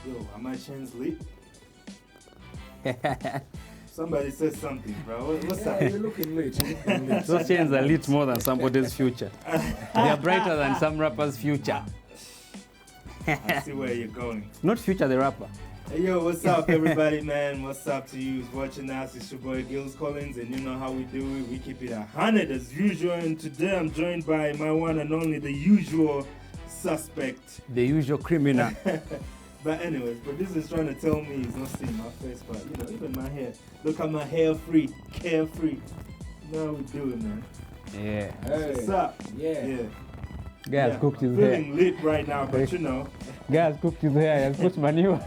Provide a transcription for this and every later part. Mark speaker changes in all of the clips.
Speaker 1: Yo, are my chains lit? Somebody said something, bro. What's
Speaker 2: Yeah,
Speaker 1: up?
Speaker 2: you're looking lit.
Speaker 3: Those chains are lit more than somebody's future. They are brighter than some rapper's future.
Speaker 1: I see where you're going.
Speaker 3: Not Future the rapper.
Speaker 1: Hey, yo, what's up, everybody, man? What's up to you? Who's watching us? It's your boy Gills Collins, and you know how we do it. We keep it 100 as usual, and today I'm joined by my one and only, the usual suspect.
Speaker 3: The usual criminal.
Speaker 1: But anyways, producer's trying to tell me he's not seeing my face, but you know, even my hair. Look at my hair free, carefree. You know how we do it, man.
Speaker 3: Yeah.
Speaker 2: Hey.
Speaker 1: What's up?
Speaker 2: Yeah.
Speaker 3: Guys cooked his hair.
Speaker 1: Feeling lit right now, but you know.
Speaker 3: Guys cooked his hair and put manure.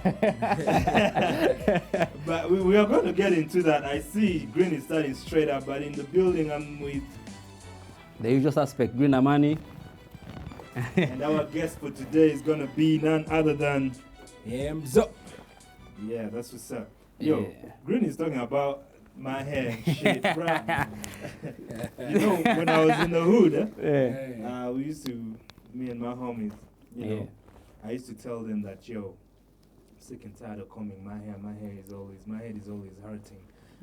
Speaker 1: But we are going to get into that. I see Green is starting straight up, but in the building I'm with.
Speaker 3: The usual suspect, Green Amani.
Speaker 1: And our guest for today is going to be none other than.
Speaker 2: Hands up.
Speaker 1: Yeah, that's what's up. Yo,
Speaker 3: Yeah.
Speaker 1: Green is talking about my hair and shit, bruh. You know, when I was in the hood,
Speaker 3: Yeah.
Speaker 1: we used to, me and my homies, you know,
Speaker 3: Yeah.
Speaker 1: I used to tell them that, yo, I'm sick and tired of combing my hair. My head is always hurting.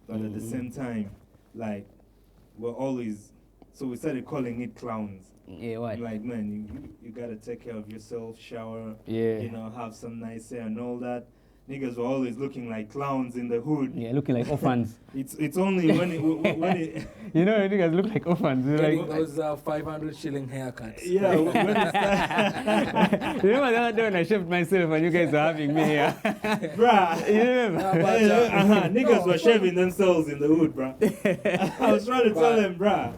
Speaker 1: But at the same time, like, we're always, so we started calling it clowns.
Speaker 3: Yeah, what?
Speaker 1: Like, man, you gotta take care of yourself, shower,
Speaker 3: Yeah.
Speaker 1: you know, have some nice hair and all that. Niggas were always looking like clowns in the hood.
Speaker 3: Yeah, looking like orphans.
Speaker 1: It's only when it
Speaker 3: You know, niggas look like orphans. They're
Speaker 2: Getting
Speaker 3: like,
Speaker 2: those 500 shilling haircuts.
Speaker 1: yeah, when it started,
Speaker 3: remember the other day when I shaved myself and you guys were having me here?
Speaker 1: bruh.
Speaker 3: You remember?
Speaker 1: Niggas were shaving themselves in the hood, bruh. I was trying to tell them, bruh.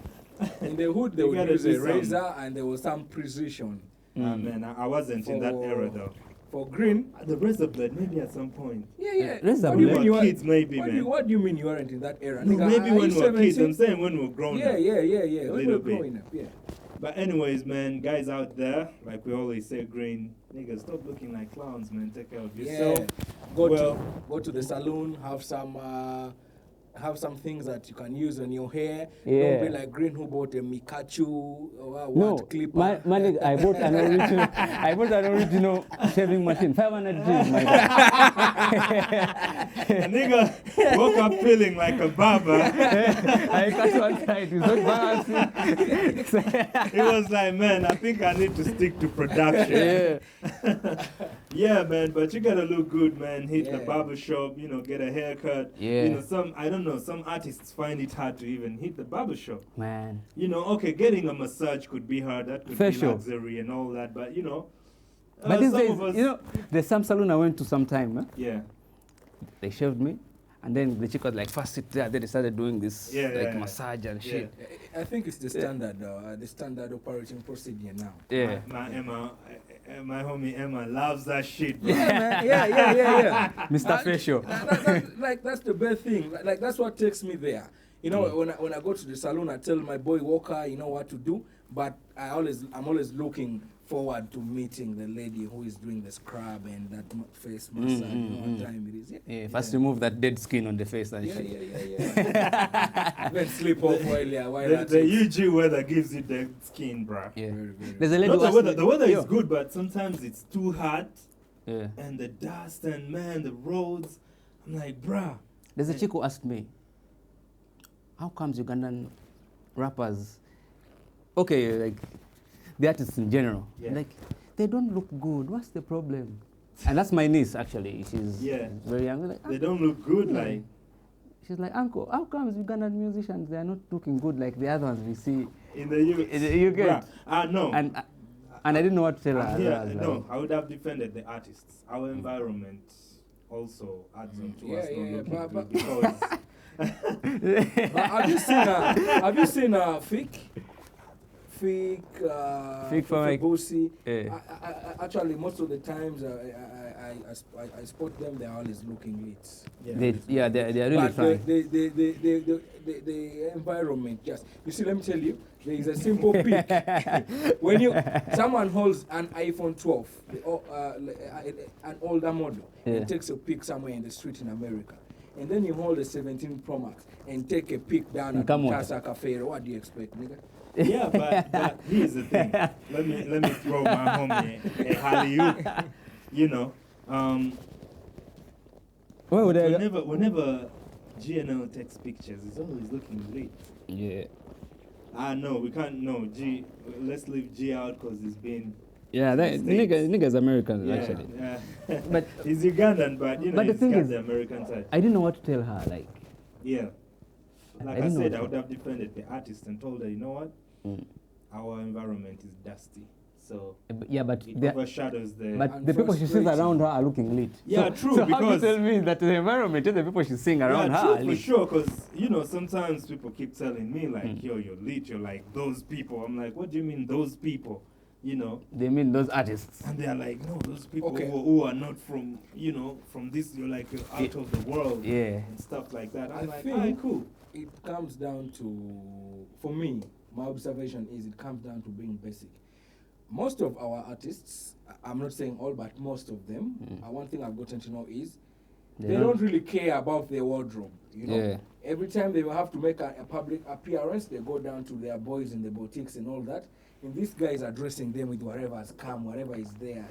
Speaker 2: In the hood, they
Speaker 1: You
Speaker 2: would
Speaker 1: gotta
Speaker 2: use
Speaker 1: do
Speaker 2: a
Speaker 1: something.
Speaker 2: razor and there was some precision.
Speaker 1: Man, I wasn't in that era though.
Speaker 2: For Green,
Speaker 1: The razor blade, maybe at some point.
Speaker 2: yeah.
Speaker 3: Razor
Speaker 2: What do you
Speaker 3: blade.
Speaker 2: mean you
Speaker 1: When we were kids, maybe,
Speaker 2: what,
Speaker 1: man.
Speaker 2: what do you mean you weren't in that era?
Speaker 1: No,
Speaker 2: Nigga,
Speaker 1: maybe
Speaker 2: are
Speaker 1: when
Speaker 2: you
Speaker 1: we were kids.
Speaker 2: 17?
Speaker 1: I'm saying when we were grown
Speaker 2: Yeah.
Speaker 1: up.
Speaker 2: When we
Speaker 1: Little
Speaker 2: were
Speaker 1: bit.
Speaker 2: growing up, yeah.
Speaker 1: But anyways, man, guys out there, like we always say, Green, niggas, stop looking like clowns, man. Take care of yourself.
Speaker 2: Yeah. Go to the salon, have some things that you can use on your hair.
Speaker 3: Yeah.
Speaker 2: Don't be like Green who bought a Mikachu or
Speaker 3: No,
Speaker 2: what clipper.
Speaker 3: my nigga, I bought an original shaving machine, 500 G's, my guy.
Speaker 1: A nigga woke up feeling like a barber.
Speaker 3: I cut one side, it's not balancing.
Speaker 1: He was like, man, I think I need to stick to production.
Speaker 3: Yeah.
Speaker 1: Yeah, man, but you gotta look good, man. Hit the
Speaker 2: Yeah.
Speaker 1: barber shop, you know, get a haircut.
Speaker 3: Yeah.
Speaker 1: You know, I don't know, some artists find it hard to even hit the barber shop.
Speaker 3: Man.
Speaker 1: You know, okay, getting a massage could be hard. That could
Speaker 3: For
Speaker 1: be
Speaker 3: sure.
Speaker 1: luxury and all that. But, you know,
Speaker 3: But these
Speaker 1: some
Speaker 3: days,
Speaker 1: of us,
Speaker 3: you know, there's some salon I went to sometime, huh?
Speaker 1: yeah.
Speaker 3: They shaved me, and then the chick was like, first sit there, then they started doing this,
Speaker 1: Yeah.
Speaker 3: massage and shit.
Speaker 2: I think it's the standard operating procedure now.
Speaker 3: Yeah.
Speaker 1: My homie Emma loves that shit, bro.
Speaker 2: Yeah, man. Yeah.
Speaker 3: Mr. Facial.
Speaker 2: That's the best thing. Like that's what takes me there. You know, when I go to the salon, I tell my boy Walker, you know what to do. But I'm always looking forward to meeting the lady who is doing the scrub and that face massage. You know what time it is?
Speaker 3: Yeah, first remove that dead skin on the face and shit.
Speaker 2: Yeah. Then sleep off while
Speaker 1: The UG weather gives you the skin, bro.
Speaker 3: Yeah.
Speaker 2: Very.
Speaker 3: There's a lady
Speaker 1: Not
Speaker 3: who asked me-
Speaker 1: the weather
Speaker 3: Yo.
Speaker 1: is good, but sometimes it's too hot.
Speaker 3: Yeah.
Speaker 1: And the dust and, man, the roads. I'm like, bruh.
Speaker 3: There's a chick who asked me, how comes Ugandan rappers, okay, like the artists in general,
Speaker 1: Yeah.
Speaker 3: like they don't look good. What's the problem? And that's my niece actually. She's very young. Like,
Speaker 1: They don't look good,
Speaker 3: yeah.
Speaker 1: like.
Speaker 3: She's like, Uncle, how comes Ugandan musicians, they are not looking good like the other ones we see
Speaker 1: In the UK.
Speaker 3: in the UK?
Speaker 1: No.
Speaker 3: And I didn't know what to tell her.
Speaker 1: Yeah,
Speaker 3: I was
Speaker 1: no,
Speaker 3: like,
Speaker 1: I would have defended the artists. Our environment also adds on to us not looking
Speaker 2: but-
Speaker 1: good because
Speaker 2: Have you seen Fake
Speaker 3: Fake for like-
Speaker 2: Bussi?
Speaker 3: Yeah.
Speaker 2: I actually, most of the times I spot them. They're always looking lit.
Speaker 3: they're really
Speaker 2: But
Speaker 3: trying.
Speaker 2: the environment, just you see. Let me tell you, there is a simple pick. When someone holds an iPhone 12, an older model, and takes a pic somewhere in the street in America, and then you hold a 17 Pro Max and take a pic down at Casa Cafe, what do you expect, nigga?
Speaker 1: Yeah, but here's the thing. Let me throw my homie a Hollywood. You know,
Speaker 3: Where would I?
Speaker 1: Whenever GNL takes pictures, it's always looking lit.
Speaker 3: Yeah.
Speaker 1: No, we can't. No, G. Let's leave G out because he's been.
Speaker 3: Yeah, that nigga's American actually.
Speaker 1: Yeah.
Speaker 3: But
Speaker 1: he's Ugandan, but
Speaker 3: but the
Speaker 1: he's
Speaker 3: thing
Speaker 1: got
Speaker 3: is,
Speaker 1: the American side.
Speaker 3: I didn't know what to tell her. Like,
Speaker 1: Yeah. Like I
Speaker 3: didn't know
Speaker 1: said,
Speaker 3: what
Speaker 1: I would have defended the artist and told her, you know what?
Speaker 3: mm.
Speaker 1: Our environment is dusty. So
Speaker 3: Yeah, but
Speaker 1: it
Speaker 3: the,
Speaker 1: overshadows the.
Speaker 3: but the people she sees around her are looking lit.
Speaker 1: Yeah,
Speaker 3: so,
Speaker 1: true,
Speaker 3: So how do you
Speaker 1: because-
Speaker 3: tell me that the environment and the people she's seeing around
Speaker 1: yeah,
Speaker 3: her
Speaker 1: true
Speaker 3: are
Speaker 1: for
Speaker 3: lit?
Speaker 1: sure, because sometimes people keep telling me like, yo, you're lit, you're like those people. I'm like, what do you mean those people?
Speaker 3: They mean those artists.
Speaker 1: And they're like, no, those people
Speaker 2: Okay.
Speaker 1: who are not from from this, you're like, you're out of the world.
Speaker 3: Yeah.
Speaker 1: And stuff like that.
Speaker 2: I
Speaker 1: I'm like,
Speaker 2: think-
Speaker 1: alright, cool.
Speaker 2: It comes down to, for me, my observation is it comes down to being basic. Most of our artists, I'm not saying all, but most of them, one thing I've gotten to know is they don't really care about their wardrobe.
Speaker 3: Yeah.
Speaker 2: Every time they will have to make a public appearance, they go down to their boys in the boutiques and all that. And these guys are dressing them with whatever has come, whatever is there,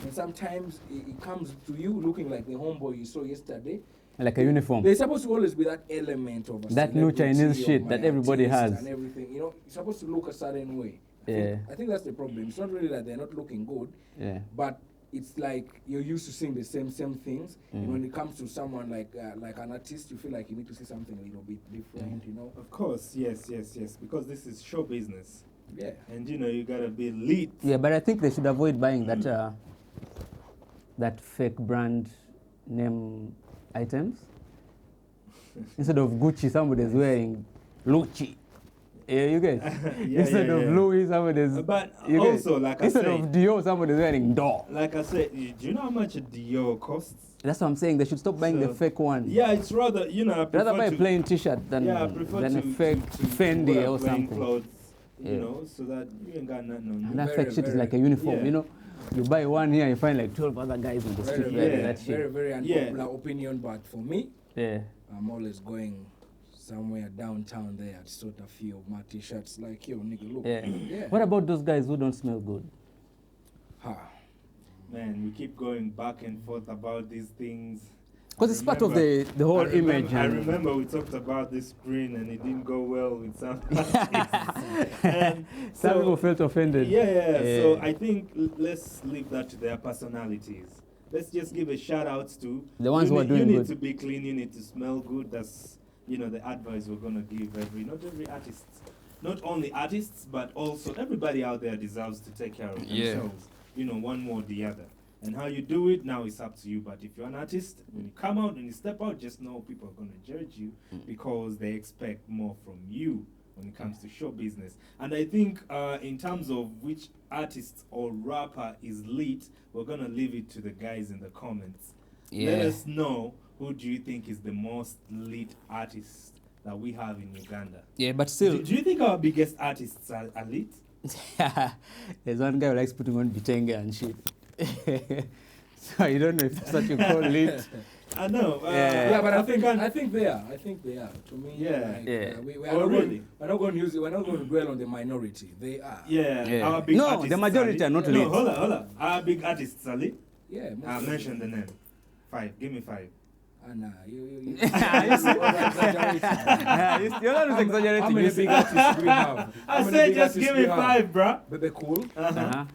Speaker 2: And sometimes it comes to you looking like the homeboy you saw yesterday.
Speaker 3: Like a uniform.
Speaker 2: There's supposed to always be that element of a
Speaker 3: That new
Speaker 2: celebrity
Speaker 3: Chinese
Speaker 2: or
Speaker 3: shit
Speaker 2: my
Speaker 3: that everybody
Speaker 2: artist
Speaker 3: has.
Speaker 2: and everything. It's supposed to look a certain way. I think that's the problem. It's not really that they're not looking good,
Speaker 3: Yeah.
Speaker 2: but it's like you're used to seeing the same things. And when it comes to someone like an artist, you feel like you need to see something a little bit different.
Speaker 1: Of course, yes. Because this is show business.
Speaker 2: Yeah.
Speaker 1: And you gotta be lit.
Speaker 3: Yeah, but I think they should avoid buying that that fake brand name items. Instead of Gucci, somebody's wearing Lucci. Yeah, you guys. Instead of Louis, somebody's.
Speaker 1: But
Speaker 3: you guys.
Speaker 1: also, like I
Speaker 3: Instead
Speaker 1: said,
Speaker 3: of Dior, somebody's wearing Dior.
Speaker 1: like I said, do you know how much a Dior costs?
Speaker 3: That's what I'm saying. They should stop buying the
Speaker 1: So,
Speaker 3: fake one.
Speaker 1: Yeah, it's rather, I prefer
Speaker 3: Rather buy a
Speaker 1: to,
Speaker 3: plain T-shirt than
Speaker 1: I prefer
Speaker 3: a
Speaker 1: to
Speaker 3: fake
Speaker 1: to
Speaker 3: Fendi
Speaker 1: wear
Speaker 3: or
Speaker 1: plain
Speaker 3: something.
Speaker 1: clothes,
Speaker 3: Yeah.
Speaker 1: so that you ain't got nothing on
Speaker 3: And
Speaker 1: you.
Speaker 3: that
Speaker 2: Very,
Speaker 3: fake shit is
Speaker 2: very-
Speaker 3: like a uniform,
Speaker 1: yeah.
Speaker 3: You buy one here, you find like 12 other guys on the street
Speaker 2: Very,
Speaker 3: wearing
Speaker 1: very,
Speaker 3: that shit.
Speaker 2: very, very
Speaker 1: Yeah.
Speaker 2: unpopular opinion, but for me,
Speaker 3: Yeah.
Speaker 2: I'm always going somewhere downtown there to sort a few of my t-shirts like, yo, nigga, look.
Speaker 3: Yeah.
Speaker 2: Yeah.
Speaker 3: What about those guys who don't smell good?
Speaker 2: Ha.
Speaker 1: Man, we keep going back and forth about these things.
Speaker 3: Because it's part of the whole image.
Speaker 1: I
Speaker 3: and-
Speaker 1: remember we talked about this screen and it didn't go well with some artists. And
Speaker 3: Some
Speaker 1: so-
Speaker 3: people felt offended.
Speaker 1: Yeah. So
Speaker 3: Yeah.
Speaker 1: I think let's leave that to their personalities. Let's just give a shout out to
Speaker 3: The ones
Speaker 1: you
Speaker 3: who are
Speaker 1: need,
Speaker 3: doing
Speaker 1: You need
Speaker 3: good.
Speaker 1: to be clean. You need to smell good. That's the advice we're gonna give not every artist, not only artists, but also everybody out there deserves to take care of
Speaker 3: Yeah.
Speaker 1: themselves. One more or the other. And how you do it now is up to you. But if you're an artist, when you come out and you step out, just know people are gonna judge you because they expect more from you when it comes to show business. And I think in terms of which artist or rapper is lit, we're gonna leave it to the guys in the comments. Let us know, who do you think is the most lit artist that we have in Uganda?
Speaker 3: Yeah, but still,
Speaker 1: Do you think our biggest artists are lit?
Speaker 3: there's one guy who likes putting on bitenge and shit. So I don't know if that's what you call it.
Speaker 1: I know.
Speaker 2: Yeah, but I think
Speaker 1: African-
Speaker 2: they are. I think they are. To me,
Speaker 1: Yeah.
Speaker 2: like,
Speaker 3: Yeah.
Speaker 2: We
Speaker 1: Oh,
Speaker 2: are not
Speaker 1: really?
Speaker 2: we're not going to use it. We're not going to dwell on the minority. They are.
Speaker 3: Yeah.
Speaker 1: Our big
Speaker 3: No,
Speaker 1: artists
Speaker 3: the majority
Speaker 1: lit.
Speaker 3: are not
Speaker 1: No,
Speaker 3: lit.
Speaker 1: hold on. Our big artists are lit.
Speaker 2: Yeah. most
Speaker 1: I'll
Speaker 2: of
Speaker 1: mention
Speaker 2: them.
Speaker 1: the name. 5. Give me 5.
Speaker 2: Nah, you
Speaker 3: You're not exaggerating.
Speaker 2: How many
Speaker 3: you see.
Speaker 2: big artists do we have? How
Speaker 1: I
Speaker 2: many
Speaker 1: said
Speaker 2: big
Speaker 1: just
Speaker 2: artists
Speaker 1: give
Speaker 2: do
Speaker 1: me
Speaker 2: we have?
Speaker 1: 5, bruh.
Speaker 2: Bebe Cool,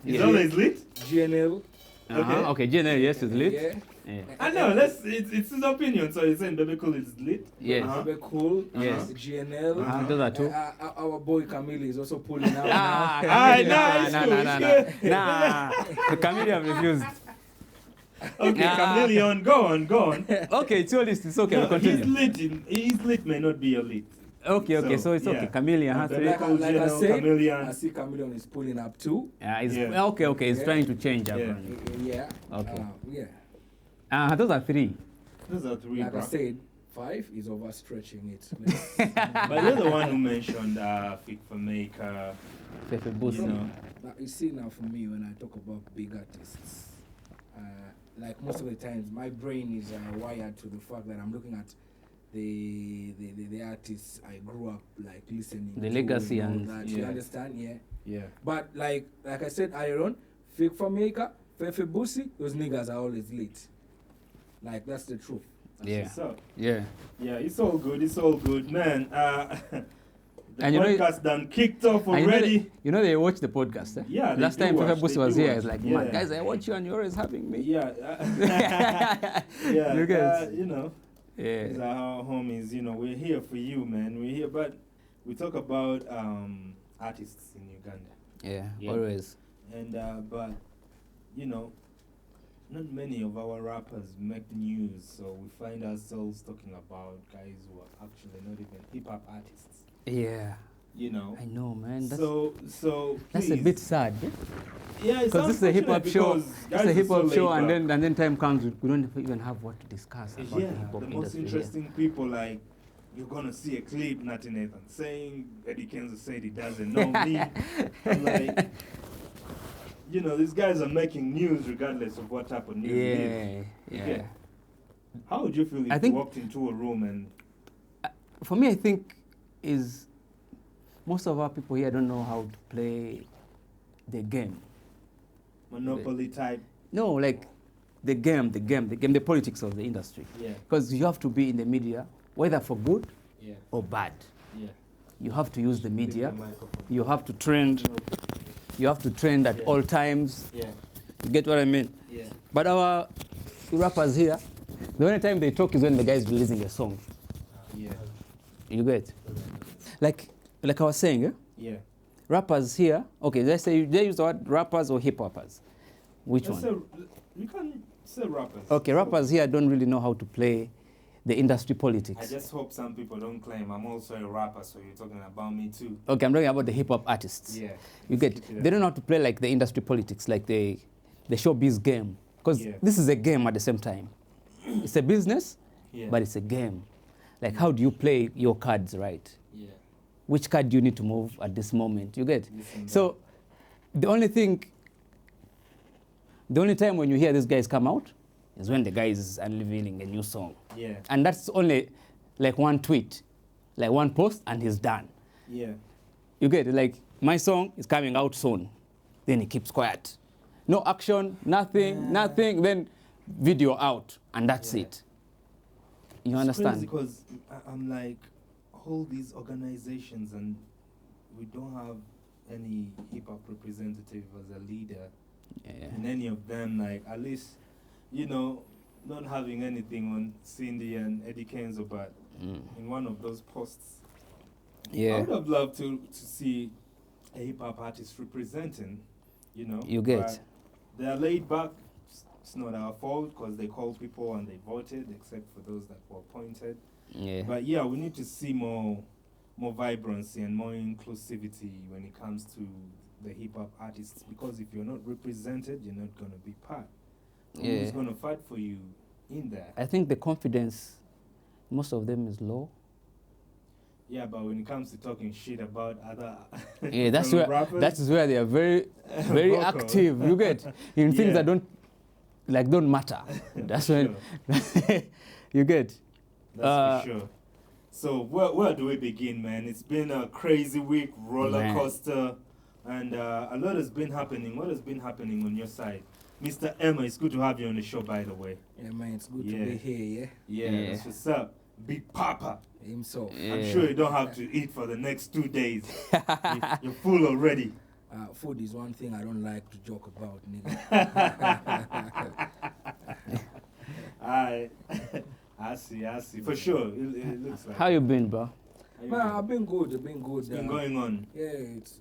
Speaker 1: He's
Speaker 3: Yeah.
Speaker 1: always lit.
Speaker 2: GNL.
Speaker 1: Okay.
Speaker 3: Okay, Jenner, yes, is lit.
Speaker 2: Yeah.
Speaker 3: Yeah.
Speaker 1: I know. It's his opinion. So he's saying Baby Cool is lit.
Speaker 3: Yes.
Speaker 2: Bebe Cool.
Speaker 3: Yes.
Speaker 2: GNL.
Speaker 3: Those are two.
Speaker 2: Our boy Camille is also pulling out.
Speaker 3: Ah,
Speaker 1: Ah,
Speaker 3: Chameleon,
Speaker 1: nice,
Speaker 3: nah. The Chameleon refused.
Speaker 1: Okay,
Speaker 3: Ah.
Speaker 1: Chameleon, go on.
Speaker 3: Okay, it's your list. It's okay.
Speaker 1: No,
Speaker 3: We'll
Speaker 1: he's
Speaker 3: continue.
Speaker 1: lit. His lit may not be your lit.
Speaker 3: Okay. So it's okay.
Speaker 1: yeah.
Speaker 3: Chameleon has
Speaker 1: And
Speaker 3: three.
Speaker 1: Bebe Cool,
Speaker 2: Like I
Speaker 1: GNL,
Speaker 2: said,
Speaker 1: Chameleon.
Speaker 2: I see Chameleon is pulling up too.
Speaker 1: Yeah.
Speaker 3: Okay. He's
Speaker 2: Yeah.
Speaker 3: trying to change up.
Speaker 1: Yeah.
Speaker 2: Yeah.
Speaker 3: Okay.
Speaker 2: Yeah.
Speaker 3: Those are three.
Speaker 1: Those are 3,
Speaker 2: Like
Speaker 1: bro.
Speaker 2: I said, 5 is overstretching it.
Speaker 1: But you're the one who mentioned Feffe Maker.
Speaker 3: Feffe Bussi.
Speaker 2: Now, you see, now for me, when I talk about big artists, like most of the times, my brain is wired to the fact that I'm looking at the artists I grew up like listening
Speaker 3: The
Speaker 2: to
Speaker 3: legacy
Speaker 2: all
Speaker 3: and-
Speaker 2: that.
Speaker 1: yeah.
Speaker 2: You understand? Yeah.
Speaker 1: Yeah.
Speaker 2: But like I said earlier on, Feffe Maker, Feffe Bussi, those niggas are always late. Like, that's the truth.
Speaker 3: Yeah.
Speaker 1: What's up?
Speaker 3: Yeah.
Speaker 1: Yeah, it's all good. It's all good, man. The
Speaker 3: And you know-
Speaker 1: podcast done kicked off
Speaker 3: And
Speaker 1: already.
Speaker 3: they watch the podcast. Eh?
Speaker 1: Yeah, they
Speaker 3: Last
Speaker 1: do
Speaker 3: time
Speaker 1: watch,
Speaker 3: Feffe Bussi
Speaker 1: they
Speaker 3: was
Speaker 1: do
Speaker 3: here,
Speaker 1: watch.
Speaker 3: it's like,
Speaker 1: Yeah.
Speaker 3: man, guys, I watch you and you're always having me.
Speaker 1: Yeah,
Speaker 3: You get-
Speaker 1: you know, these
Speaker 3: Yeah.
Speaker 1: are our homies. You know, we're here for you, man. We're here, but we talk about artists in Uganda,
Speaker 3: Yeah,
Speaker 1: Yeah.
Speaker 3: always.
Speaker 1: and but you know, not many of our rappers make news, so we find ourselves talking about guys who are actually not even hip hop artists.
Speaker 3: Yeah.
Speaker 1: You know,
Speaker 3: I know, man. That's,
Speaker 1: so
Speaker 3: that's a
Speaker 1: please.
Speaker 3: bit sad. Eh?
Speaker 1: Yeah, it's
Speaker 3: Because this is a hip hop
Speaker 1: unfortunate
Speaker 3: show.
Speaker 1: because
Speaker 3: It's
Speaker 1: guys
Speaker 3: a
Speaker 1: are
Speaker 3: hip hop
Speaker 1: so
Speaker 3: show,
Speaker 1: laid
Speaker 3: and
Speaker 1: back.
Speaker 3: then time comes, we don't even have what to discuss about
Speaker 1: Yeah,
Speaker 3: the hip hop
Speaker 1: the most
Speaker 3: industry. here.
Speaker 1: interesting people, like, you're gonna see a clip, Natty Nathan saying Eddie Kenzo said he doesn't know me. I'm like, you know, these guys are making news regardless of what type of news it is.
Speaker 3: Yeah,
Speaker 1: Yeah. How would you feel if
Speaker 3: I
Speaker 1: you
Speaker 3: think-
Speaker 1: walked into a room and
Speaker 3: For me, I think is most of our people here don't know how to play the game.
Speaker 1: Monopoly type?
Speaker 3: No, like the game, the politics of the industry.
Speaker 1: Yeah,
Speaker 3: Because you have to be in the media, whether for good
Speaker 1: yeah,
Speaker 3: or bad.
Speaker 1: yeah.
Speaker 3: You have to use the media.
Speaker 1: Pick the microphone.
Speaker 3: You have to trend. You have to trend at
Speaker 1: Yeah.
Speaker 3: all times.
Speaker 1: Yeah,
Speaker 3: You get what I mean?
Speaker 1: yeah.
Speaker 3: But our rappers here, the only time they talk is when the guy is releasing a song.
Speaker 1: Yeah,
Speaker 3: You get? Like I was saying,
Speaker 1: yeah.
Speaker 3: rappers here. Okay, let's say they use the word rappers or hip hoppers. Which
Speaker 1: Let's
Speaker 3: one?
Speaker 1: say, you can say rappers.
Speaker 3: Okay, rappers here don't really know how to play the industry
Speaker 1: I
Speaker 3: politics.
Speaker 1: just hope some people don't claim I'm also a rapper, so you're talking about me too.
Speaker 3: Okay, I'm talking about the hip hop artists.
Speaker 1: Yeah.
Speaker 3: You get?
Speaker 1: Keep it
Speaker 3: They
Speaker 1: up.
Speaker 3: don't know how to play like the industry politics, like the showbiz game. Because
Speaker 1: Yeah.
Speaker 3: this is a game at the same time. It's a business,
Speaker 1: Yeah.
Speaker 3: but it's a game. Like, how do you play your cards right?
Speaker 1: Yeah.
Speaker 3: Which card do you need to move at this moment? You get?
Speaker 1: This and
Speaker 3: So, the only time when you hear these guys come out is when the guy is unveiling a new song.
Speaker 1: that. Yeah.
Speaker 3: And that's only like one tweet, like one post, and he's done.
Speaker 1: Yeah.
Speaker 3: You get it? Like, my song is coming out soon. Then he keeps quiet. No action, nothing, then video out, and that's
Speaker 1: Yeah.
Speaker 3: it. You understand?
Speaker 1: Because I'm like, all these organizations, and we don't have any hip hop representative as a leader
Speaker 3: Yeah.
Speaker 1: in any of them. Like, at least, you know, not having anything on Cindy and Eddie Kenzo, but in one of those posts, I
Speaker 3: Yeah.
Speaker 1: would have loved to see a hip hop artist representing, you know.
Speaker 3: You get.
Speaker 1: but they're laid back. It's not our fault because they called people and they voted, except for those that were appointed.
Speaker 3: Yeah.
Speaker 1: But yeah, we need to see more vibrancy and more inclusivity when it comes to the hip hop artists, because if you're not represented, you're not gonna be part.
Speaker 3: Yeah.
Speaker 1: Who's gonna fight for you in there?
Speaker 3: I think the confidence, most of them is low.
Speaker 1: Yeah, but when it comes to talking shit about other
Speaker 3: Yeah, that's
Speaker 1: fellow
Speaker 3: where
Speaker 1: rappers,
Speaker 3: they are very
Speaker 1: vocal.
Speaker 3: active. You get in
Speaker 1: Yeah.
Speaker 3: things that don't matter. That's when you get.
Speaker 1: That's for sure. So where do we begin, man? It's been a crazy week, roller
Speaker 3: Man.
Speaker 1: coaster, and a lot has been happening. What has been happening on your side? Mr. Emma, it's good to have you on the show, by the way.
Speaker 2: Yeah, man, it's good
Speaker 1: Yeah.
Speaker 2: to be here,
Speaker 1: Yeah,
Speaker 3: Yeah.
Speaker 1: that's what's up. Big Papa.
Speaker 2: yeah? Himself.
Speaker 1: I'm sure you don't have to eat for the next 2 days. You're full already.
Speaker 2: Food is one thing I don't like to joke about, nigga.
Speaker 1: I see. For sure, it looks like.
Speaker 3: How you been, bro?
Speaker 1: How you
Speaker 2: Man,
Speaker 1: been?
Speaker 2: I've been good.
Speaker 1: What's been going on?
Speaker 2: Yeah, it's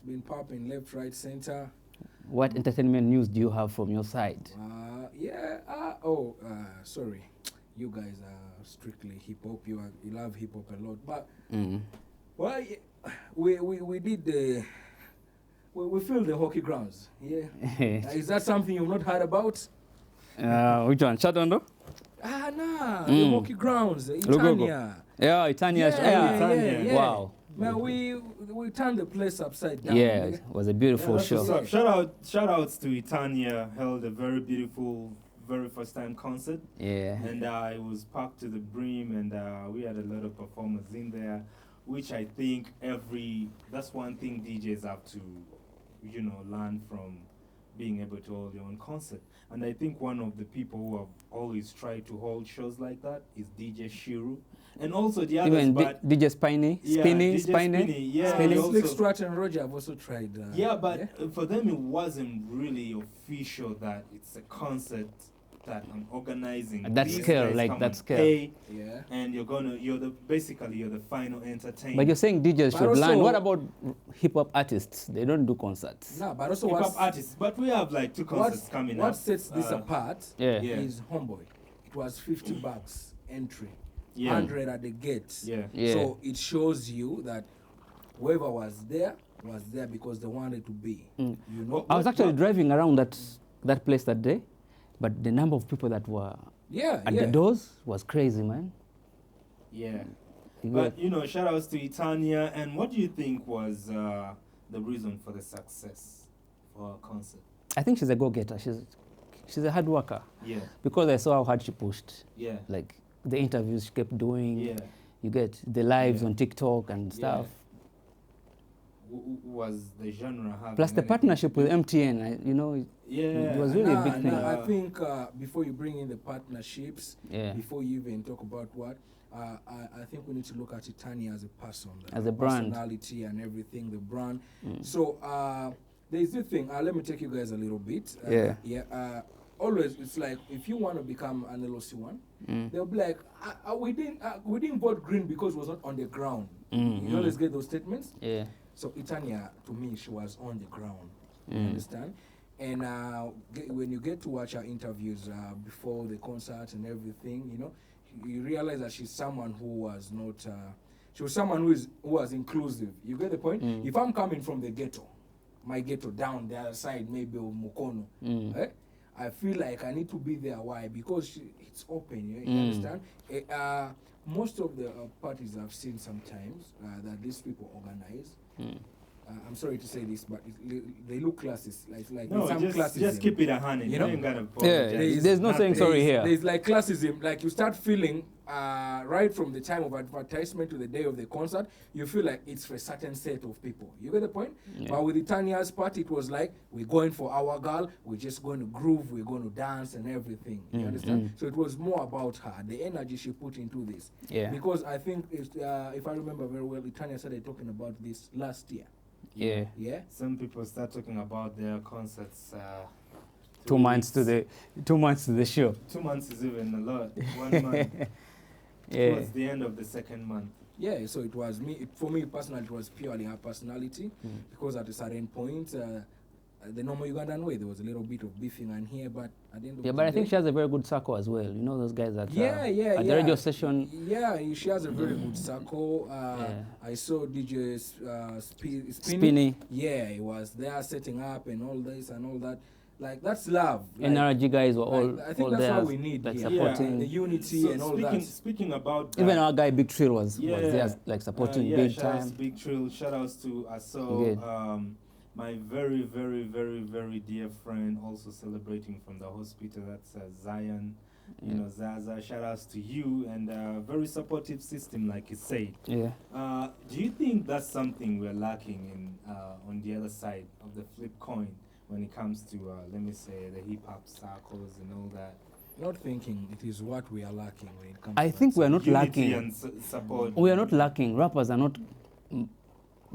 Speaker 2: been popping left, right, center.
Speaker 3: What entertainment news do you have from your side?
Speaker 2: Sorry. You guys are strictly hip hop. You love hip hop a lot, but well, we did the. We filled the hockey grounds. Yeah. Is that something you've not heard about?
Speaker 3: Which one? Shadondo?
Speaker 2: The hockey grounds, Etania.
Speaker 3: Yeah, Etania'S.
Speaker 2: Yeah.
Speaker 3: Wow.
Speaker 2: Man, we turned the place upside down.
Speaker 3: Yeah,
Speaker 2: nigga.
Speaker 3: it was a beautiful
Speaker 1: That's
Speaker 3: show.
Speaker 1: what's up. Shout outs to Etania, held a very beautiful, very first time concert.
Speaker 3: Yeah.
Speaker 1: And it was packed to the brim, and we had a lot of performers in there, which I think that's one thing DJs have to, learn from being able to hold your own concert. And I think one of the people who have always tried to hold shows like that is DJ Shiru. And also the others,
Speaker 3: Even
Speaker 1: but
Speaker 3: DJ Spiny,
Speaker 1: yeah,
Speaker 3: Spinning,
Speaker 1: DJ Spinny, yeah,
Speaker 3: Spinning.
Speaker 1: he also-
Speaker 2: Slick Strat and Roger have also tried.
Speaker 1: yeah, but for them it wasn't really official that it's a concert that I'm organizing.
Speaker 3: At that
Speaker 1: These
Speaker 3: scale,
Speaker 1: guys
Speaker 3: like
Speaker 1: come
Speaker 3: that
Speaker 1: and
Speaker 3: scale.
Speaker 1: pay,
Speaker 2: Yeah.
Speaker 1: and you're the final entertainer.
Speaker 3: But you're saying DJs
Speaker 2: But
Speaker 3: should learn.
Speaker 2: also-
Speaker 3: What about hip hop artists? They don't do concerts.
Speaker 2: No, but also
Speaker 1: hip hop artists, but we have like 2 concerts coming
Speaker 2: what
Speaker 1: up.
Speaker 2: sets this apart
Speaker 3: Yeah.
Speaker 1: Yeah.
Speaker 2: is Homeboy. It was $50 entry,
Speaker 1: Yeah.
Speaker 2: 100 at the gate.
Speaker 1: Yeah.
Speaker 3: Yeah.
Speaker 2: So it shows you that whoever was there because they wanted to be.
Speaker 3: Mm.
Speaker 2: You know.
Speaker 3: I was actually driving around that place that day, but the number of people that were
Speaker 2: Yeah.
Speaker 3: at
Speaker 2: yeah.
Speaker 3: the doors was crazy, man.
Speaker 1: Yeah.
Speaker 3: You
Speaker 1: But
Speaker 3: get-
Speaker 1: shout outs to Etania. And what do you think was the reason for the success for her concert?
Speaker 3: I think she's a go-getter. She's a hard worker.
Speaker 1: Yeah.
Speaker 3: Because I saw how hard she pushed.
Speaker 1: Yeah.
Speaker 3: Like the interviews she kept doing.
Speaker 1: Yeah.
Speaker 3: You get the lives
Speaker 1: Yeah.
Speaker 3: on TikTok and stuff.
Speaker 1: Was the genre having
Speaker 3: Plus the
Speaker 1: anything
Speaker 3: partnership
Speaker 1: to do-
Speaker 3: with MTN,
Speaker 1: Yeah.
Speaker 3: it was really a big thing.
Speaker 2: I think before you bring in the partnerships,
Speaker 3: Yeah.
Speaker 2: before you even talk about what, I think we need to look at Etania as a person,
Speaker 3: As a brand.
Speaker 2: personality and everything, the brand.
Speaker 3: Mm.
Speaker 2: So there's this thing. Let me take you guys a little bit.
Speaker 3: Yeah.
Speaker 2: Always, it's like if you want to become an LOC1,
Speaker 3: Mm.
Speaker 2: they'll be like, we didn't vote green because it was not on the ground.
Speaker 3: Mm,
Speaker 2: You always get those statements.
Speaker 3: Yeah.
Speaker 2: So Etania, to me, she was on the ground. You
Speaker 3: Mm.
Speaker 2: understand? And when you get to watch her interviews before the concert and everything, you realize that she's someone who was not. She was someone who was inclusive. You get the point?
Speaker 3: Mm.
Speaker 2: If I'm coming from the ghetto, my ghetto down the other side, maybe of Mukono,
Speaker 3: Mm.
Speaker 2: I feel like I need to be there. Why? Because it's open. You
Speaker 3: Mm.
Speaker 2: understand? Most of the parties I've seen sometimes that these people organize.
Speaker 3: Mm.
Speaker 2: I'm sorry to say this, but they look classes. Like
Speaker 1: No,
Speaker 2: some classism.
Speaker 1: just keep it 100.
Speaker 2: You
Speaker 1: You
Speaker 2: know?
Speaker 1: ain't gotta
Speaker 3: Yeah,
Speaker 1: apologize.
Speaker 3: there's no saying sorry here.
Speaker 2: There's like classism. Like you start feeling right from the time of advertisement to the day of the concert, you feel like it's for a certain set of people. You get the point?
Speaker 3: Yeah.
Speaker 2: But with Etania'S party, it was like we're going for our girl. We're just going to groove. We're going to dance and everything. You
Speaker 3: Mm,
Speaker 2: understand?
Speaker 3: mm.
Speaker 2: So it was more about her, the energy she put into this.
Speaker 3: Yeah.
Speaker 2: Because I think if I remember very well, Etania started talking about this last year.
Speaker 3: Yeah.
Speaker 2: Yeah.
Speaker 1: Some people start talking about their concerts.
Speaker 3: 2 months to
Speaker 1: weeks.
Speaker 3: the 2 months to the show.
Speaker 1: 2 months is even a lot. 1 month.
Speaker 3: Yeah.
Speaker 1: Towards the end of the second month.
Speaker 2: Yeah, so it was for me personally, it was purely her personality,
Speaker 3: Mm.
Speaker 2: because at a certain point, the normal Ugandan way, there was a little bit of beefing and here, but at the end of
Speaker 3: Yeah,
Speaker 2: the
Speaker 3: but I
Speaker 2: day,
Speaker 3: think she has a very good circle as well. You know those guys that at the radio station.
Speaker 2: Yeah, she has a very good circle.
Speaker 3: Yeah.
Speaker 2: I saw DJ Spinny.
Speaker 3: Spinny.
Speaker 2: Yeah, he was there setting up and all this and all that. Like that's love. Like,
Speaker 3: NRG guys were all
Speaker 2: I think
Speaker 3: all
Speaker 2: that's
Speaker 3: there,
Speaker 2: what we need
Speaker 3: like
Speaker 2: here.
Speaker 3: supporting.
Speaker 2: The unity
Speaker 1: So
Speaker 2: and all
Speaker 1: speaking,
Speaker 2: that.
Speaker 1: speaking about that,
Speaker 3: Even our guy Big Trill was
Speaker 1: Yeah.
Speaker 3: there, like supporting
Speaker 1: yeah,
Speaker 3: big
Speaker 1: shout outs
Speaker 3: time.
Speaker 1: to Big Trill. Shout outs to
Speaker 3: Good.
Speaker 1: my very, very, very, very dear friend, also celebrating from the hospital. That's Zion. You know, Zaza. Shout outs to you, and very supportive system, like you said.
Speaker 3: Yeah.
Speaker 1: Do you think that's something we're lacking in on the other side of the flip coin when it comes to, let me say, the hip hop circles and all that?
Speaker 2: Not thinking it is what we are lacking when it comes.
Speaker 3: I
Speaker 2: to
Speaker 3: think
Speaker 2: that
Speaker 3: we are not
Speaker 1: Unity
Speaker 3: lacking.
Speaker 1: and support.
Speaker 3: We are not lacking. Rappers are not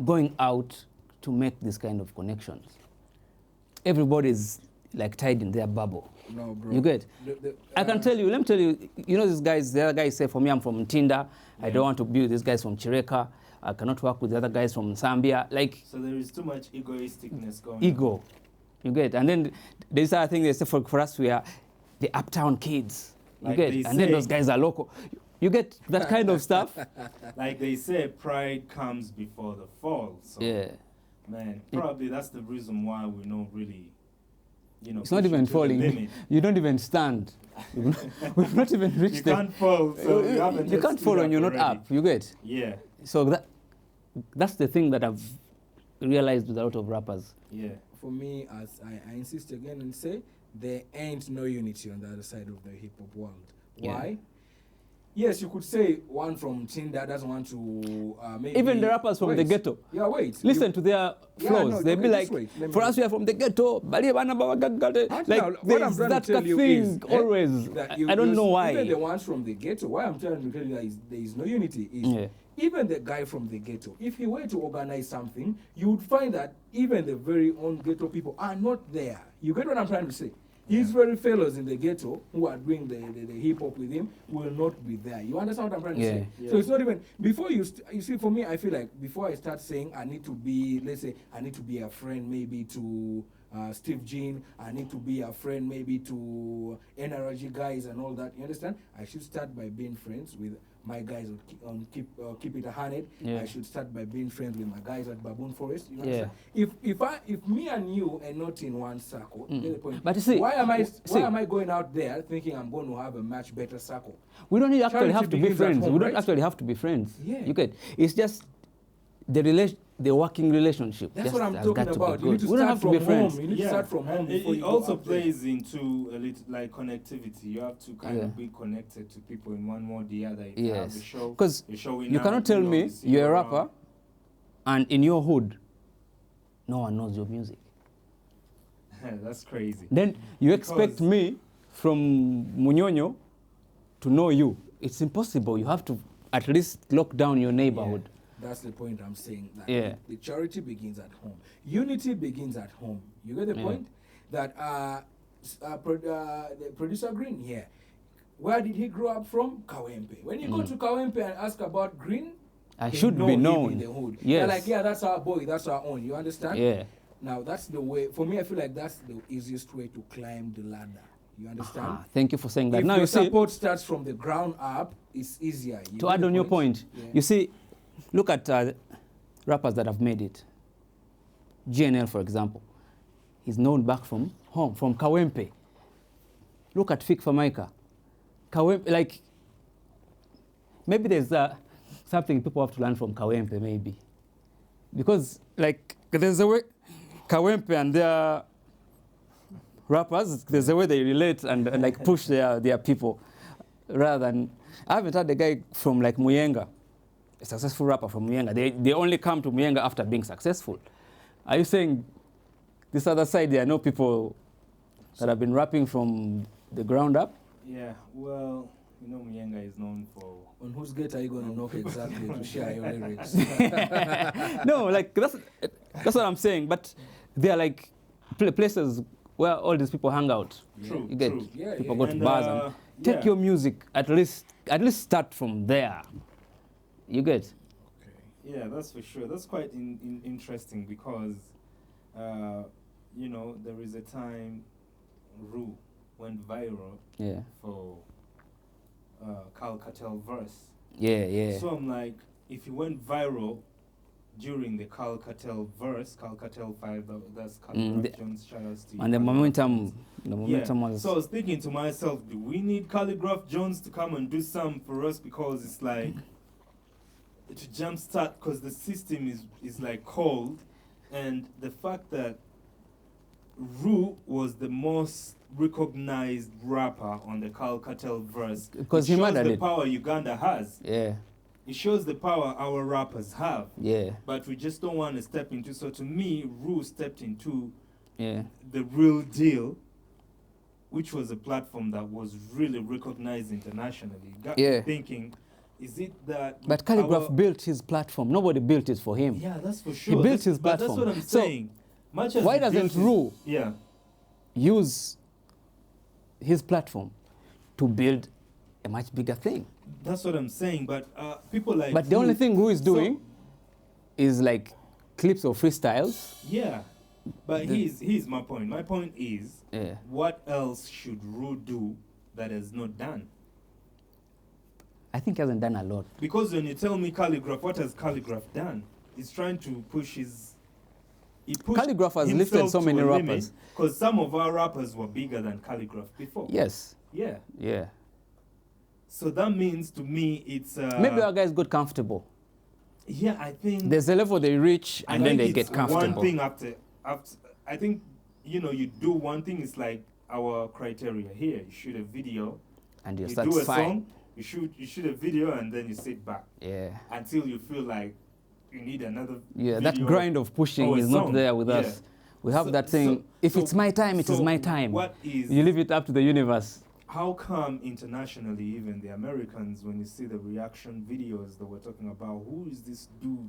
Speaker 3: going out to make this kind of connections. Everybody's like tied in their bubble.
Speaker 2: No, bro.
Speaker 3: You get? I can
Speaker 2: uh,
Speaker 3: tell you, let me tell you, you know these guys, the other guys say, for me, I'm from Tinda. I
Speaker 1: Yeah.
Speaker 3: don't want to be with these guys from Chireka. I cannot work with the other guys from Zambia. Like,
Speaker 1: So there is too much egoisticness going on.
Speaker 3: ego. You get? And then there's other thing they say for us, we are the uptown kids. You
Speaker 1: Like
Speaker 3: get?
Speaker 1: they
Speaker 3: And then
Speaker 1: say-
Speaker 3: those guys are local. You get that kind of stuff?
Speaker 1: Like they say, pride comes before the fall. So,
Speaker 3: Yeah.
Speaker 1: man, probably that's the reason why we're not really,
Speaker 3: It's not
Speaker 1: pushing
Speaker 3: even
Speaker 1: to the
Speaker 3: falling.
Speaker 1: limit.
Speaker 3: You don't even stand. We've not even
Speaker 1: You
Speaker 3: reached the...
Speaker 1: can't fall, so you haven't
Speaker 3: You
Speaker 1: just
Speaker 3: can't
Speaker 1: stood
Speaker 3: fall when you're not
Speaker 1: already.
Speaker 3: up. You get?
Speaker 1: Yeah,
Speaker 3: So that's the thing that I've realized with a lot of rappers.
Speaker 1: yeah.
Speaker 2: For me, as I insist again and say, there ain't no unity on the other side of the hip hop world.
Speaker 3: Yeah.
Speaker 2: Why? Yes, you could say one from Tinder doesn't want to maybe...
Speaker 3: Even the rappers from the ghetto.
Speaker 2: Yeah, wait.
Speaker 3: Listen to their flows.
Speaker 2: no,
Speaker 3: They'll be
Speaker 2: okay,
Speaker 3: like,
Speaker 2: just wait.
Speaker 3: for us, we are from the ghetto. Like,
Speaker 2: Now, what
Speaker 3: there's
Speaker 2: I'm trying
Speaker 3: that
Speaker 2: to tell you
Speaker 3: thing
Speaker 2: is,
Speaker 3: always.
Speaker 2: that
Speaker 3: I don't know why.
Speaker 2: Even the ones from the ghetto, why I'm trying to tell you that there is no unity is,
Speaker 3: Yeah.
Speaker 2: even the guy from the ghetto, if he were to organize something, you would find that even the very own ghetto people are not there. You get what I'm trying to say? His very fellows in the ghetto who are doing the hip hop with him will not be there. You understand what I'm trying to say?
Speaker 3: Yeah.
Speaker 2: So it's not even before you see. For me, I feel like before I start saying I need to be, let's say, I need to be a friend maybe to Steve Jean. I need to be a friend maybe to NRG guys and all that. You understand? I should start by being friends with my guys on keep it 100.
Speaker 3: Yeah.
Speaker 2: I should start by being friends with my guys at Baboon Forest. You
Speaker 3: Yeah.
Speaker 2: understand? If me and you are not in one circle, you get the point.
Speaker 3: But you see,
Speaker 2: why am I going out there thinking I'm going to have a much better circle?
Speaker 3: We don't actually
Speaker 2: Charity
Speaker 3: have to be
Speaker 2: begins at
Speaker 3: friends.
Speaker 2: home,
Speaker 3: We don't
Speaker 2: right?
Speaker 3: actually have to be friends.
Speaker 2: Yeah.
Speaker 3: You get? It's just the working relationship.
Speaker 2: That's
Speaker 3: just
Speaker 2: what I'm
Speaker 3: has
Speaker 2: talking
Speaker 3: got to be
Speaker 2: about. You
Speaker 3: good.
Speaker 2: need to
Speaker 3: We don't
Speaker 2: start
Speaker 3: have to
Speaker 2: from
Speaker 3: be
Speaker 2: home.
Speaker 3: friends.
Speaker 2: You need to start from home
Speaker 1: and
Speaker 2: before
Speaker 1: it
Speaker 2: you go
Speaker 1: also
Speaker 2: out there.
Speaker 1: plays into a little like connectivity. You have to kind
Speaker 3: Yeah.
Speaker 1: of be connected to people in one more or the other. If you have
Speaker 3: Yes.
Speaker 1: a show,
Speaker 3: Because
Speaker 1: you're showing
Speaker 3: you
Speaker 1: out,
Speaker 3: cannot tell
Speaker 1: know,
Speaker 3: me
Speaker 1: see
Speaker 3: you're a
Speaker 1: around.
Speaker 3: rapper and in your hood, no one knows your music.
Speaker 1: That's crazy.
Speaker 3: Then you expect
Speaker 1: Because-
Speaker 3: me from Munyonyo to know you. It's impossible. You have to at least lock down your neighborhood.
Speaker 2: That's the point I'm saying. That
Speaker 3: Yeah.
Speaker 2: the charity begins at home. Unity begins at home. You get the
Speaker 3: Yeah.
Speaker 2: point? That the producer Green here, where did he grow up from? Kawempe. When you go to Kawempe and ask about Green,
Speaker 3: I
Speaker 2: they
Speaker 3: should
Speaker 2: know
Speaker 3: be
Speaker 2: him
Speaker 3: known.
Speaker 2: in the hood.
Speaker 3: Yes.
Speaker 2: They're like, yeah, that's our boy, that's our own. You understand?
Speaker 3: Yeah.
Speaker 2: Now that's the way. For me, I feel like that's the easiest way to climb the ladder. You understand?
Speaker 3: Ah, thank you for saying that.
Speaker 2: If
Speaker 3: Now
Speaker 2: your
Speaker 3: you see,
Speaker 2: support starts from the ground up, it's easier. You
Speaker 3: to
Speaker 2: get
Speaker 3: add
Speaker 2: the
Speaker 3: on your point,
Speaker 2: Yeah.
Speaker 3: you see, look at rappers that have made it. GNL, for example, he's known back from home, from Kawempe. Look at Feffe Maika. Kawempe, like, maybe there's something people have to learn from Kawempe, maybe. Because, like, there's a way Kawempe and their rappers, there's a way they relate and like push their people rather than... I haven't had a guy from like Muyenga, a successful rapper from Muyenga. They only come to Muyenga after being successful. Are you saying this other side, there are no people that have been rapping from the ground up?
Speaker 1: Yeah, well, you know, Muyenga is known for...
Speaker 2: On whose gate are you going to knock exactly to share your lyrics?
Speaker 3: No, like that's what I'm saying. But they are like places where all these people hang out.
Speaker 1: True,
Speaker 3: You get
Speaker 1: true.
Speaker 2: Yeah,
Speaker 3: people
Speaker 2: yeah.
Speaker 3: go to
Speaker 1: And,
Speaker 3: bars and take
Speaker 1: yeah.
Speaker 3: your music at least start from there. You get?
Speaker 1: Yeah, that's for sure. That's quite interesting because, you know, there is a time Ru went viral
Speaker 3: Yeah.
Speaker 1: for Cal Cartel verse.
Speaker 3: Yeah, yeah.
Speaker 1: So I'm like, if he went viral during the Cal Cartel verse, Cal Cartel 5, that's Cal Jones, shout outs to you.
Speaker 3: And the
Speaker 1: Cal
Speaker 3: momentum
Speaker 1: Yeah.
Speaker 3: was...
Speaker 1: So I was thinking to myself, do we need Calligraph Jones to come and do something for us? Because it's like to jumpstart, because the system is like cold, and the fact that Ru was the most recognized rapper on the Cal Cartel verse,
Speaker 3: Because
Speaker 1: it
Speaker 3: he
Speaker 1: shows
Speaker 3: murdered
Speaker 1: the
Speaker 3: it.
Speaker 1: power Uganda has.
Speaker 3: Yeah,
Speaker 1: It shows the power our rappers have.
Speaker 3: yeah,
Speaker 1: But we just don't want to step into. So to me, Ru stepped into
Speaker 3: yeah.
Speaker 1: the real deal, which was a platform that was really recognized internationally. Got me
Speaker 3: Yeah.
Speaker 1: thinking, is it that...
Speaker 3: But Calligraph
Speaker 1: our-
Speaker 3: built his platform. Nobody built it for him.
Speaker 1: Yeah, that's for sure.
Speaker 3: built
Speaker 1: That's-
Speaker 3: his
Speaker 1: but that's
Speaker 3: platform.
Speaker 1: what I'm
Speaker 3: So,
Speaker 1: saying. Much as
Speaker 3: why
Speaker 1: he built
Speaker 3: doesn't
Speaker 1: his-
Speaker 3: Ru
Speaker 1: Yeah.
Speaker 3: use his platform to build a much bigger thing?
Speaker 1: That's what I'm saying. But people like...
Speaker 3: But the only
Speaker 1: Ru-
Speaker 3: thing Ru is
Speaker 1: so-
Speaker 3: doing is like clips or freestyles.
Speaker 1: Yeah. But
Speaker 3: The-
Speaker 1: here's my point. My point is,
Speaker 3: Yeah.
Speaker 1: what else should Ru do that has not done?
Speaker 3: I think he hasn't done a lot.
Speaker 1: Because when you tell me Calligraph, what has Calligraph done? He's trying to push his... He pushed
Speaker 3: Calligraph has lifted so many rappers.
Speaker 1: Because some of our rappers were bigger than Calligraph before.
Speaker 3: Yes.
Speaker 1: Yeah.
Speaker 3: Yeah.
Speaker 1: So that means to me it's...
Speaker 3: Maybe our guys got comfortable.
Speaker 1: Yeah, I think...
Speaker 3: There's a level they reach
Speaker 1: I
Speaker 3: and then
Speaker 1: think
Speaker 3: they
Speaker 1: it's
Speaker 3: get comfortable.
Speaker 1: One thing after... I think, you know, you do one thing, it's like our criteria here. You shoot a video,
Speaker 3: And you're
Speaker 1: you do a
Speaker 3: satisfied.
Speaker 1: song, You shoot a video and then you sit back
Speaker 3: Yeah.
Speaker 1: until you feel like you need another.
Speaker 3: Yeah, that
Speaker 1: video
Speaker 3: grind of pushing
Speaker 1: or a
Speaker 3: is not
Speaker 1: song.
Speaker 3: there with
Speaker 1: Yeah.
Speaker 3: us. We have
Speaker 1: So-
Speaker 3: that thing.
Speaker 1: so-
Speaker 3: If
Speaker 1: so-
Speaker 3: it's my time, it is
Speaker 1: so
Speaker 3: my time.
Speaker 1: What is?
Speaker 3: You leave it up to the universe.
Speaker 1: How come internationally, even the Americans, when you see the reaction videos that we're talking about, who is this dude?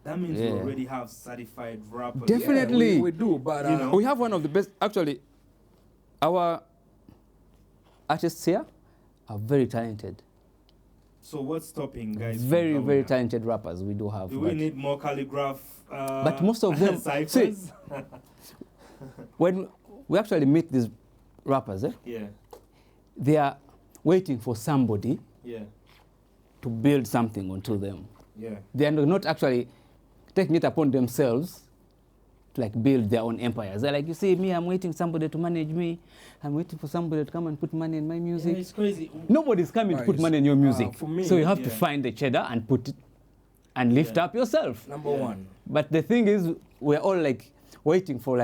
Speaker 1: That means we
Speaker 3: Yeah.
Speaker 1: already have certified rappers.
Speaker 3: Definitely.
Speaker 2: Yeah, we do, but
Speaker 1: You know?
Speaker 3: We have one of the best. Actually, our artists here are very talented.
Speaker 1: So what's stopping guys? from
Speaker 3: Very,
Speaker 1: going
Speaker 3: very
Speaker 1: out?
Speaker 3: talented rappers we do have.
Speaker 1: Do we
Speaker 3: but
Speaker 1: need more calligraph?
Speaker 3: But most of them-
Speaker 1: ciphers.
Speaker 3: when we actually meet these rappers,
Speaker 1: Yeah,
Speaker 3: they are waiting for somebody
Speaker 1: yeah,
Speaker 3: to build something onto them.
Speaker 1: yeah.
Speaker 3: They are not actually taking it upon themselves to like build their own empires. They're like, you see, me, I'm waiting somebody to manage me. I'm waiting for somebody to come and put money in my music.
Speaker 1: Yeah, it's crazy.
Speaker 3: Nobody's coming to put
Speaker 2: Guys,
Speaker 3: money in your music.
Speaker 2: for me,
Speaker 3: so you have to
Speaker 1: yeah.
Speaker 3: find the cheddar and put it and lift
Speaker 1: Yeah.
Speaker 3: up yourself.
Speaker 2: number
Speaker 1: Yeah.
Speaker 2: one.
Speaker 3: But the thing is, we're all like waiting for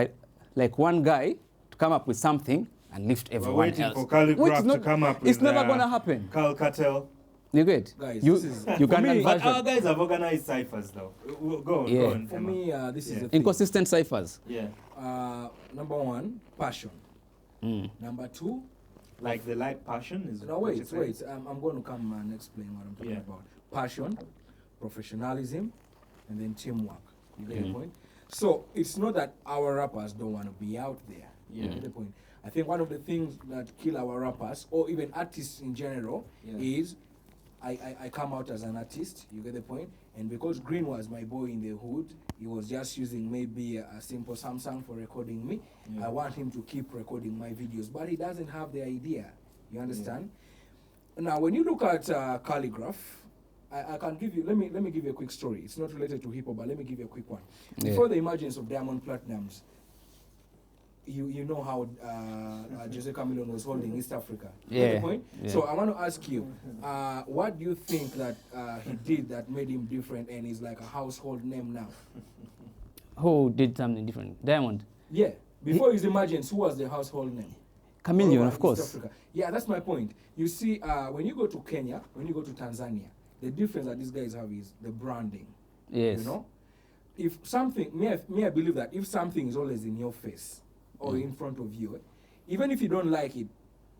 Speaker 3: like one guy to come up with something and lift
Speaker 1: We're
Speaker 3: everyone
Speaker 1: waiting
Speaker 3: else.
Speaker 1: for calligraph to come up with.
Speaker 3: It's never gonna happen.
Speaker 1: Cal Cartel.
Speaker 3: You get?
Speaker 2: Guys,
Speaker 3: you
Speaker 2: this is-
Speaker 3: you
Speaker 2: for
Speaker 3: can
Speaker 2: me-
Speaker 1: But our
Speaker 3: conversion
Speaker 1: guys have organized ciphers though. Go on,
Speaker 3: Yeah.
Speaker 1: go on.
Speaker 2: For
Speaker 1: Emma.
Speaker 2: me, this
Speaker 1: Yeah.
Speaker 2: is the thing.
Speaker 3: inconsistent ciphers.
Speaker 1: Yeah,
Speaker 2: Number one, passion.
Speaker 3: Mm.
Speaker 2: Number two,
Speaker 1: like the light passion is.
Speaker 2: no,
Speaker 1: what you're
Speaker 2: wait.
Speaker 1: saying?
Speaker 2: I'm going to come and explain what I'm talking
Speaker 1: Yeah.
Speaker 2: about. Passion, professionalism, and then teamwork. You get the
Speaker 3: Mhm.
Speaker 2: point? So it's not that our rappers don't want to be out there. You
Speaker 1: Yeah.
Speaker 2: get the point? I think one of the things that kill our rappers, or even artists in general,
Speaker 1: Yeah.
Speaker 2: is I come out as an artist. You get the point? And because Green was my boy in the hood, he was just using maybe a simple Samsung for recording me.
Speaker 1: Yeah.
Speaker 2: I want him to keep recording my videos, but he doesn't have the idea. You understand? Now, when you look at calligraph, I can give you. Let me give you a quick story. It's not related to hip hop, but let me give you a quick one.
Speaker 3: Yeah.
Speaker 2: Before the emergence of Diamond Platinums, you know how Jose Chameleone was holding East Africa. You get
Speaker 3: Yeah,
Speaker 2: the point?
Speaker 3: yeah.
Speaker 2: So I want to ask you, what do you think that he did that made him different and is like a household name now?
Speaker 3: Who did something different? Diamond.
Speaker 2: Yeah. Before his emergence, who was the household name?
Speaker 3: Chameleon,
Speaker 2: All
Speaker 3: of
Speaker 2: over
Speaker 3: course.
Speaker 2: East Africa. Yeah, that's my point. You see, when you go to Kenya, when you go to Tanzania, the difference that these guys have is the branding.
Speaker 3: Yes.
Speaker 2: You know, if something, I believe that if something is always in your face or in front of you, even if you don't like it,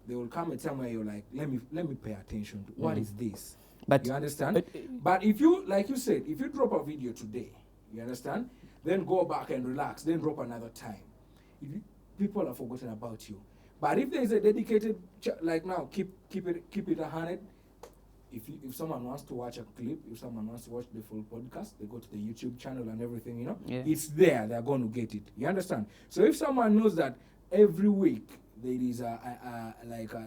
Speaker 2: there will come a time where you're like, let me pay attention to what is this.
Speaker 3: But
Speaker 2: You understand?
Speaker 3: but-
Speaker 2: But if you, like you said, if you drop a video today, you understand, then go back and relax, then drop another time. People have forgotten about you. But if there is a dedicated, like now, keep it 100. If someone wants to watch a clip, if someone wants to watch the full podcast, they go to the YouTube channel and everything, you know.
Speaker 3: Yeah.
Speaker 2: It's there. They're going to get it. You understand? So if someone knows that every week there is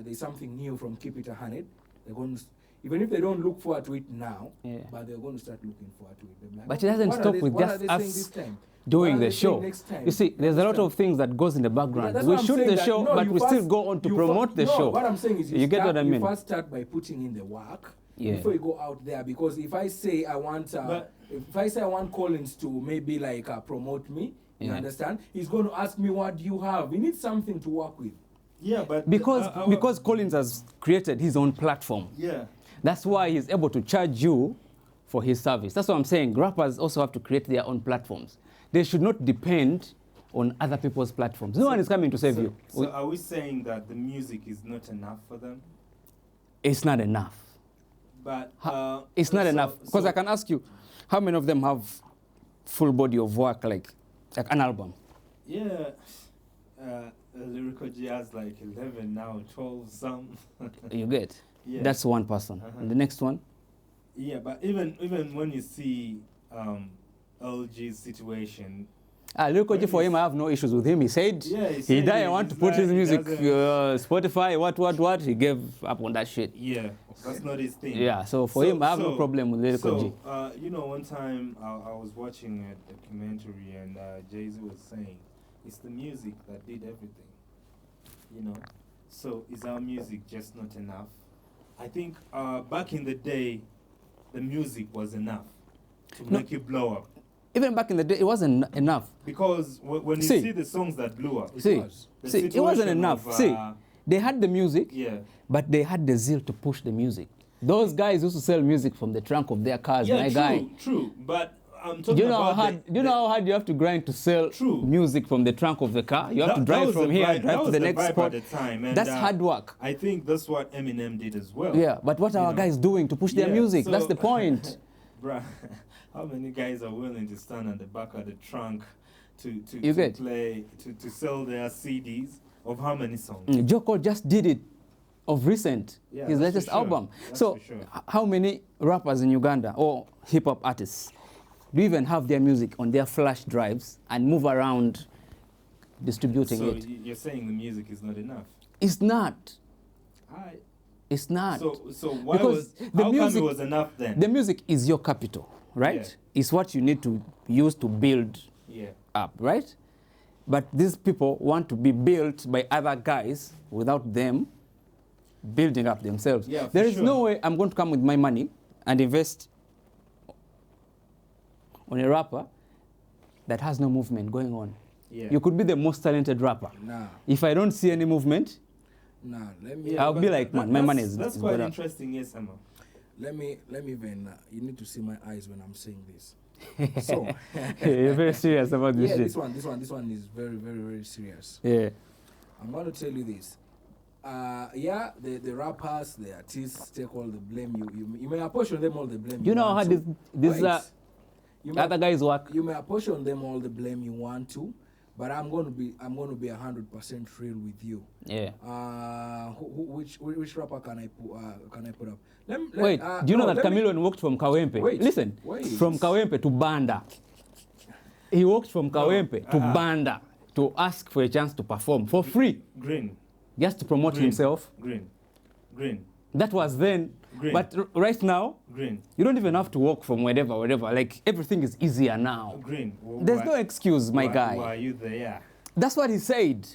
Speaker 2: there's something new from Keep It 100, they're going to, even if they don't look forward to it now,
Speaker 3: Yeah.
Speaker 2: but they're going to start looking forward to it. They're like,
Speaker 3: But it doesn't
Speaker 2: what are
Speaker 3: stop
Speaker 2: they-
Speaker 3: with
Speaker 2: what are
Speaker 3: just
Speaker 2: they saying
Speaker 3: us
Speaker 2: this time?
Speaker 3: doing
Speaker 2: What are
Speaker 3: the
Speaker 2: they saying
Speaker 3: show.
Speaker 2: next time?
Speaker 3: You see, there's a lot
Speaker 2: understand?
Speaker 3: of things that goes in the
Speaker 2: Yeah,
Speaker 3: background.
Speaker 2: that's
Speaker 3: We
Speaker 2: what I'm
Speaker 3: shoot
Speaker 2: saying,
Speaker 3: the
Speaker 2: that
Speaker 3: show,
Speaker 2: no,
Speaker 3: but
Speaker 2: you
Speaker 3: we still
Speaker 2: first-
Speaker 3: go on to
Speaker 2: you
Speaker 3: promote the
Speaker 2: no,
Speaker 3: show.
Speaker 2: What I'm saying is
Speaker 3: You get what I mean?
Speaker 2: You first start by putting in the work
Speaker 3: Yeah.
Speaker 2: before you go out there. Because if I say I want, Collins to maybe like promote me, you
Speaker 3: Yeah.
Speaker 2: understand? He's going to ask me, what do you have? He needs something to work with.
Speaker 1: Yeah, but
Speaker 3: Because Collins has created his own platform.
Speaker 1: yeah,
Speaker 3: That's why he's able to charge you for his service. That's what I'm saying. Rappers also have to create their own platforms. They should not depend on other people's platforms. No one is coming to save you.
Speaker 1: So are we saying that the music is not enough for them?
Speaker 3: It's not enough.
Speaker 1: But
Speaker 3: It's not
Speaker 1: so-
Speaker 3: enough. Because
Speaker 1: so-
Speaker 3: I can ask you, how many of them have full body of work like an album?
Speaker 1: Yeah, Lyrical G has like 11 now, 12 some.
Speaker 3: You get?
Speaker 1: Yeah.
Speaker 3: That's one person.
Speaker 1: Uh-huh.
Speaker 3: And the next one?
Speaker 1: Yeah, but even when you see LG's situation,
Speaker 3: Lyrical G, for him, I have no issues with him. He said
Speaker 1: Yeah, he
Speaker 3: he
Speaker 1: said
Speaker 3: died
Speaker 1: it.
Speaker 3: and want to
Speaker 1: It's
Speaker 3: put
Speaker 1: like
Speaker 3: his
Speaker 1: he
Speaker 3: music,
Speaker 1: doesn't-
Speaker 3: Spotify, what. He gave up on that shit.
Speaker 1: yeah, that's not his thing.
Speaker 3: Yeah, so for him, I have no problem with Lyrical G.
Speaker 1: So, one time I was watching a documentary and Jay-Z was saying, it's the music that did everything, So is our music just not enough? I think back in the day, the music was enough to make you blow up.
Speaker 3: Even back in the day, it wasn't enough.
Speaker 1: Because when you
Speaker 3: See.
Speaker 1: see the songs that blew up,
Speaker 3: See,
Speaker 2: was.
Speaker 1: the
Speaker 3: see, it wasn't
Speaker 1: situation
Speaker 3: enough.
Speaker 1: of,
Speaker 3: See, They had the music,
Speaker 1: Yeah.
Speaker 3: but they had the zeal to push the music. Those guys used to sell music from the trunk of their cars,
Speaker 1: Yeah,
Speaker 3: my
Speaker 1: true,
Speaker 3: guy.
Speaker 1: true. But I'm talking
Speaker 3: Do you know how
Speaker 1: about
Speaker 3: hard? Do you know how hard you have to grind to sell
Speaker 1: True.
Speaker 3: music from the trunk of the car? You have to
Speaker 1: That
Speaker 3: drive
Speaker 1: was
Speaker 3: from
Speaker 1: the
Speaker 3: here,
Speaker 1: vibe- that
Speaker 3: drive to
Speaker 1: was
Speaker 3: the next
Speaker 1: vibe
Speaker 3: spot.
Speaker 1: at the time, and,
Speaker 3: That's hard work.
Speaker 1: I think that's what Eminem did as well.
Speaker 3: Yeah, but what are our
Speaker 1: know.
Speaker 3: guys doing to push their
Speaker 1: Yeah,
Speaker 3: music?
Speaker 1: so-
Speaker 3: That's the point.
Speaker 1: Bruh, how many guys are willing to stand at the back of the trunk
Speaker 3: You
Speaker 1: to
Speaker 3: get?
Speaker 1: play to sell their CDs of how many songs?
Speaker 3: J. Cole just did it of recent,
Speaker 1: Yeah,
Speaker 3: his
Speaker 1: that's
Speaker 3: latest
Speaker 1: for sure.
Speaker 3: album.
Speaker 1: That's
Speaker 3: So,
Speaker 1: for sure.
Speaker 3: how many rappers in Uganda or hip hop artists do even have their music on their flash drives and move around distributing
Speaker 1: So
Speaker 3: it?
Speaker 1: you're saying the music is not enough?
Speaker 3: It's not.
Speaker 1: I,
Speaker 3: It's not.
Speaker 1: so why
Speaker 3: Because
Speaker 1: was
Speaker 3: the
Speaker 1: how come
Speaker 3: music-
Speaker 1: it was enough then?
Speaker 3: The music is your capital, right?
Speaker 1: Yeah.
Speaker 3: It's what you need to use to build
Speaker 1: Yeah.
Speaker 3: up, right? But these people want to be built by other guys without them building up themselves.
Speaker 1: Yeah, for
Speaker 3: There is
Speaker 1: sure.
Speaker 3: no way I'm going to come with my money and invest on a rapper that has no movement going on.
Speaker 1: Yeah.
Speaker 3: You could be the most talented rapper.
Speaker 2: Nah,
Speaker 3: If I don't see any movement,
Speaker 2: nah. Let me.
Speaker 3: I'll
Speaker 1: but
Speaker 3: be like, man, my money is
Speaker 1: That's
Speaker 3: is
Speaker 1: quite
Speaker 3: gonna-
Speaker 1: interesting, yes, Emma.
Speaker 2: Let me even. You need to see my eyes when I'm saying this. So,
Speaker 3: You're very serious about this
Speaker 2: yeah,
Speaker 3: shit.
Speaker 2: this one is very, very, very serious.
Speaker 3: Yeah.
Speaker 2: I'm going to tell you this. Yeah, the rappers, the artists take all the blame. You may apportion them all the blame.
Speaker 3: You know how
Speaker 2: want
Speaker 3: this
Speaker 2: to.
Speaker 3: this
Speaker 2: Wait. You may-
Speaker 3: other guys work?
Speaker 2: You may apportion them all the blame you want to, but I'm going to be 100% real with you.
Speaker 3: Yeah.
Speaker 2: Which rapper can I put up?
Speaker 3: Wait, do you know that Chameleon walked from Kawempe?
Speaker 2: Wait,
Speaker 3: Listen,
Speaker 2: wait.
Speaker 3: from Kawempe to Banda. He walked from Kawempe to Banda to ask for a chance to perform for free,
Speaker 1: Green.
Speaker 3: just to promote
Speaker 1: Green.
Speaker 3: himself.
Speaker 1: Green.
Speaker 3: That was then.
Speaker 1: Green.
Speaker 3: But right now,
Speaker 1: Green.
Speaker 3: you don't even have to walk from wherever. Like, everything is easier now.
Speaker 1: Green.
Speaker 3: There's no excuse, my guy.
Speaker 1: Why are you there?
Speaker 3: That's what he said.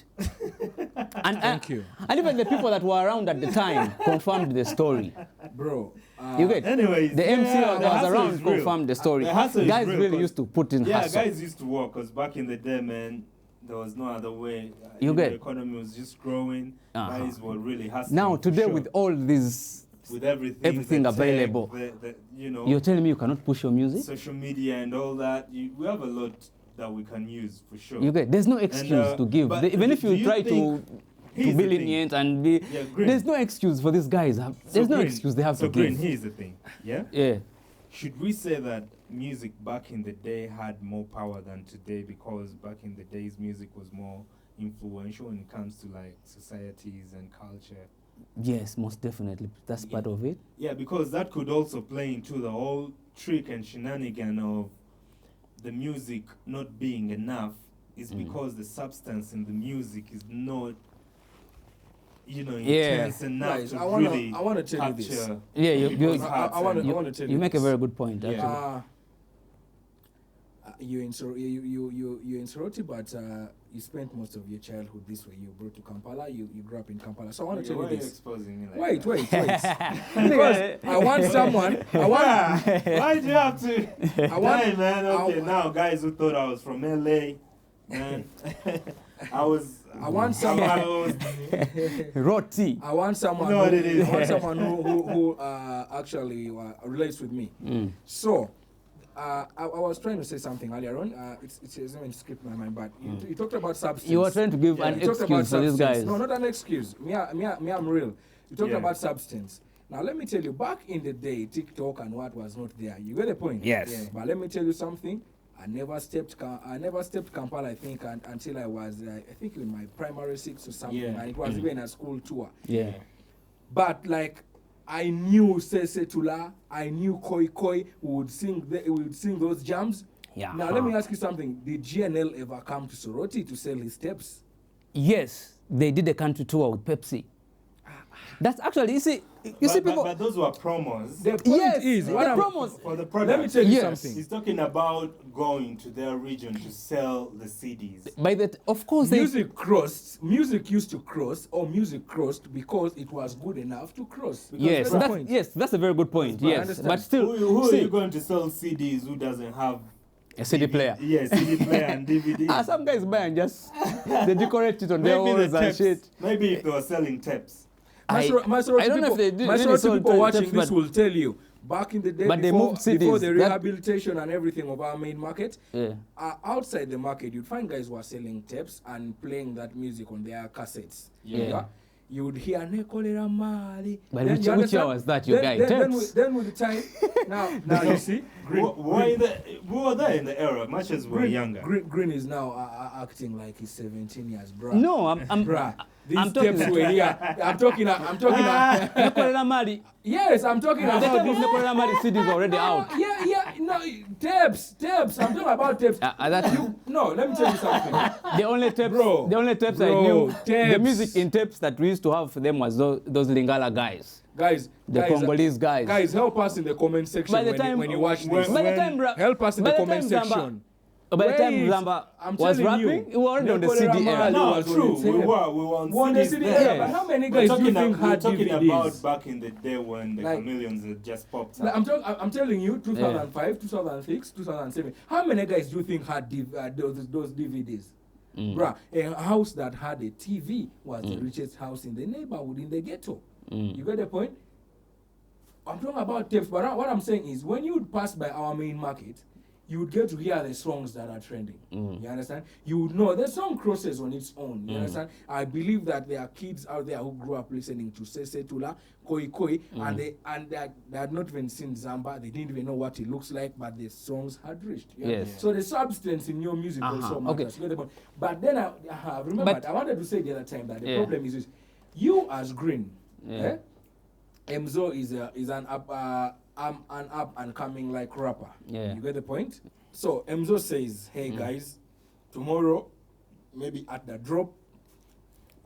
Speaker 3: And,
Speaker 2: Thank you.
Speaker 3: And even the people that were around at the time confirmed the story.
Speaker 2: Bro.
Speaker 3: You get?
Speaker 1: Anyways,
Speaker 3: The MC
Speaker 1: yeah,
Speaker 3: that
Speaker 1: the
Speaker 3: was
Speaker 1: hustle
Speaker 3: around
Speaker 1: is real.
Speaker 3: confirmed the story.
Speaker 1: The hustle is
Speaker 3: Guys
Speaker 1: real,
Speaker 3: really
Speaker 1: 'cause-
Speaker 3: used to put in
Speaker 1: Yeah,
Speaker 3: hustle.
Speaker 1: guys used to work because back in the day, man, there was no other way.
Speaker 3: You
Speaker 1: The
Speaker 3: get?
Speaker 1: economy was just growing.
Speaker 3: Uh-huh.
Speaker 1: Guys were really hustling.
Speaker 3: Now,
Speaker 1: for
Speaker 3: today,
Speaker 1: sure.
Speaker 3: with all these,
Speaker 1: with everything,
Speaker 3: everything
Speaker 1: the tech,
Speaker 3: available.
Speaker 1: you know,
Speaker 3: you're telling me you cannot push your music?
Speaker 1: social media and all that. We have a lot that we can use for sure.
Speaker 3: You get? There's no excuse to give.
Speaker 1: but
Speaker 3: Even if
Speaker 1: do
Speaker 3: you try to
Speaker 1: here's
Speaker 3: be
Speaker 1: the thing.
Speaker 3: lenient and be,
Speaker 1: Yeah, Green.
Speaker 3: there's no excuse for these guys. There's no
Speaker 1: Green,
Speaker 3: excuse they have
Speaker 1: so
Speaker 3: to
Speaker 1: Green,
Speaker 3: give.
Speaker 1: here's the thing. Yeah.
Speaker 3: Yeah.
Speaker 1: Should we say that music back in the day had more power than today because back in the days music was more influential when it comes to like societies and culture?
Speaker 3: Yes, most definitely. That's part of it.
Speaker 1: Yeah, because that could also play into the whole trick and shenanigan of the music not being enough is because the substance in the music is not, you know,
Speaker 3: Yeah.
Speaker 1: intense enough
Speaker 2: Right,
Speaker 1: to
Speaker 2: I wanna-
Speaker 1: really
Speaker 2: I wanna tell you this.
Speaker 1: capture
Speaker 3: Yeah, you
Speaker 1: people's
Speaker 2: I
Speaker 1: hearts
Speaker 2: wanna-
Speaker 1: and-
Speaker 2: I wanna tell
Speaker 3: you
Speaker 2: you
Speaker 3: make a
Speaker 2: this.
Speaker 3: very good point,
Speaker 1: Yeah.
Speaker 3: actually.
Speaker 2: You're in Soroti, but you spent most of your childhood this way. You brought to Kampala. You grew up in Kampala. So I want to tell
Speaker 1: Why
Speaker 2: you
Speaker 1: are you
Speaker 2: this.
Speaker 1: exposing me like
Speaker 2: Wait.
Speaker 1: that?
Speaker 2: Because I want someone. I want.
Speaker 1: Why do you have to?
Speaker 2: I want.
Speaker 1: Hey, man, okay,
Speaker 2: I-
Speaker 1: now guys who thought I was from LA, man, I was.
Speaker 2: I want someone.
Speaker 1: I was,
Speaker 3: Roti.
Speaker 2: I want someone.
Speaker 1: You know what
Speaker 2: who,
Speaker 1: it is.
Speaker 2: I want someone who actually relates with me. So. I was trying to say something earlier on. It doesn't skip my mind, but you talked about substance.
Speaker 3: You were trying to give
Speaker 1: Yeah,
Speaker 3: an
Speaker 2: You talked about
Speaker 3: excuse for these
Speaker 2: substance.
Speaker 3: guys.
Speaker 2: No, not an excuse. Me, I'm real. You talked
Speaker 1: Yeah.
Speaker 2: about substance. Now let me tell you, back in the day, TikTok and what was not there. You get the point?
Speaker 3: Yes.
Speaker 2: Yeah. But let me tell you something. I never stepped Kampala. I think until I was I think in my primary six or something.
Speaker 1: Yeah.
Speaker 2: And it was even a school tour.
Speaker 3: Yeah.
Speaker 2: But like I knew Sese Tula, I knew Koi Koi who would sing those jams.
Speaker 3: Yeah.
Speaker 2: Now let me ask you something. Did GNL ever come to Soroti to sell his tapes?
Speaker 3: Yes, they did a country tour with Pepsi. That's actually, you see people.
Speaker 1: but those were promos.
Speaker 2: The point
Speaker 3: Yes,
Speaker 2: is,
Speaker 3: the
Speaker 2: what I'm-
Speaker 3: promos.
Speaker 1: For the product.
Speaker 2: Let me tell you
Speaker 3: Yes.
Speaker 2: something.
Speaker 1: He's talking about going to their region to sell the CDs.
Speaker 3: Of course, they.
Speaker 2: Music used to cross, or music crossed because it was good enough to cross. Because
Speaker 3: Yes,
Speaker 2: that's the point.
Speaker 3: that's a very good point.
Speaker 2: I
Speaker 3: Yes,
Speaker 2: understand.
Speaker 3: but still,
Speaker 1: Who are
Speaker 3: see,
Speaker 1: you going to sell CDs who doesn't have
Speaker 3: A CD player.
Speaker 1: Yeah, CD player and DVD.
Speaker 3: Some guys buy and just they decorate it on their walls and shit.
Speaker 1: Maybe if they were selling tapes.
Speaker 3: I don't know if they do.
Speaker 2: People watching this will tell you. Back in the day,
Speaker 3: But they moved CDs.
Speaker 2: before the rehabilitation and everything of our main market,
Speaker 3: Yeah.
Speaker 2: outside the market, you'd find guys who are selling tapes and playing that music on their cassettes.
Speaker 3: Yeah.
Speaker 2: You would hear Nekolera Mali.
Speaker 3: But which year was that, you guys?
Speaker 2: Then with the time, now you see,
Speaker 1: We were there in the era, much as we were younger.
Speaker 2: Green is now acting like he's 17 years, bro.
Speaker 3: No,
Speaker 2: Bruh, these
Speaker 3: I'm talking
Speaker 2: tapes were here. I'm talking. Yes, I'm talking
Speaker 3: The
Speaker 2: about
Speaker 3: time of
Speaker 2: this.
Speaker 3: Nekolera Mali CD is already out.
Speaker 2: Yeah, no, tapes. I'm talking about tapes. No, let me tell you something.
Speaker 3: The only tapes,
Speaker 2: Bro,
Speaker 3: I knew, the
Speaker 2: tapes.
Speaker 3: music in tapes that we used to have for them was those Lingala guys. The Congolese guys.
Speaker 2: Guys, help us in the comment section
Speaker 3: By the time-
Speaker 2: when you watch this.
Speaker 3: By the time,
Speaker 2: Help us in the comment section.
Speaker 3: By the time
Speaker 2: Wait,
Speaker 3: Zamba
Speaker 2: I'm
Speaker 3: was
Speaker 2: telling you,
Speaker 3: rapping, he was already on the
Speaker 2: Nekolera
Speaker 3: CD era.
Speaker 2: Mali
Speaker 1: No,
Speaker 2: was
Speaker 1: true.
Speaker 2: on the
Speaker 1: We
Speaker 2: tape.
Speaker 1: were on
Speaker 2: On the
Speaker 1: CDs
Speaker 2: CD
Speaker 1: there.
Speaker 2: era, but how many guys do you think
Speaker 1: We're
Speaker 2: had
Speaker 1: talking
Speaker 2: DVDs?
Speaker 1: about back in the day when the
Speaker 2: Like-
Speaker 1: chameleons had just popped
Speaker 2: Like,
Speaker 1: up.
Speaker 2: I'm telling you, 2005, 2006, 2007. How many guys do you think had those DVDs? Bruh, a house that had a TV was the richest house in the neighborhood, in the ghetto. You get the point? I'm talking about tapes, but what I'm saying is when you would pass by our main market, you would get to hear the songs that are trending. You understand? You would know the song crosses on its own. You understand? I believe that there are kids out there who grew up listening to Sese Tula, Koi Koi, and they had not even seen Zamba. They didn't even know what it looks like, but the songs had reached.
Speaker 3: Yes.
Speaker 2: So the substance in your music also matters.
Speaker 3: Okay.
Speaker 2: You get the point? But then I remember, I wanted to say the other time that the problem is this. You as Green, Emzo is an up and coming like rapper.
Speaker 3: Yeah.
Speaker 2: You get the point? So Emzo says, hey guys, tomorrow, maybe at the drop,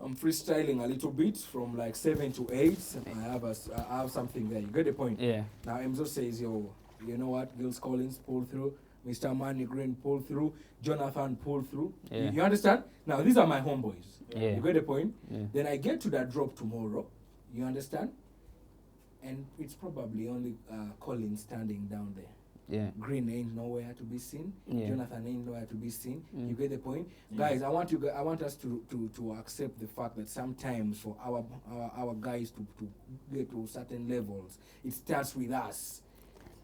Speaker 2: I'm freestyling a little bit from like 7 to 8. I have something there. You get the point?
Speaker 3: Yeah.
Speaker 2: Now Emzo says, yo, you know what? Gills Collins pull through. Mr. Manny Green pull through. Jonathan pull through.
Speaker 3: Yeah.
Speaker 2: You understand? Now these are my homeboys.
Speaker 3: Yeah.
Speaker 2: You get the point?
Speaker 3: Yeah.
Speaker 2: Then I get to that drop tomorrow. You understand? And it's probably only Collins standing down there.
Speaker 3: Yeah.
Speaker 2: Green ain't nowhere to be seen.
Speaker 3: Yeah.
Speaker 2: Jonathan ain't nowhere to be seen. You get the point, guys. I want us to accept the fact that sometimes for our guys to get to certain levels, it starts with us.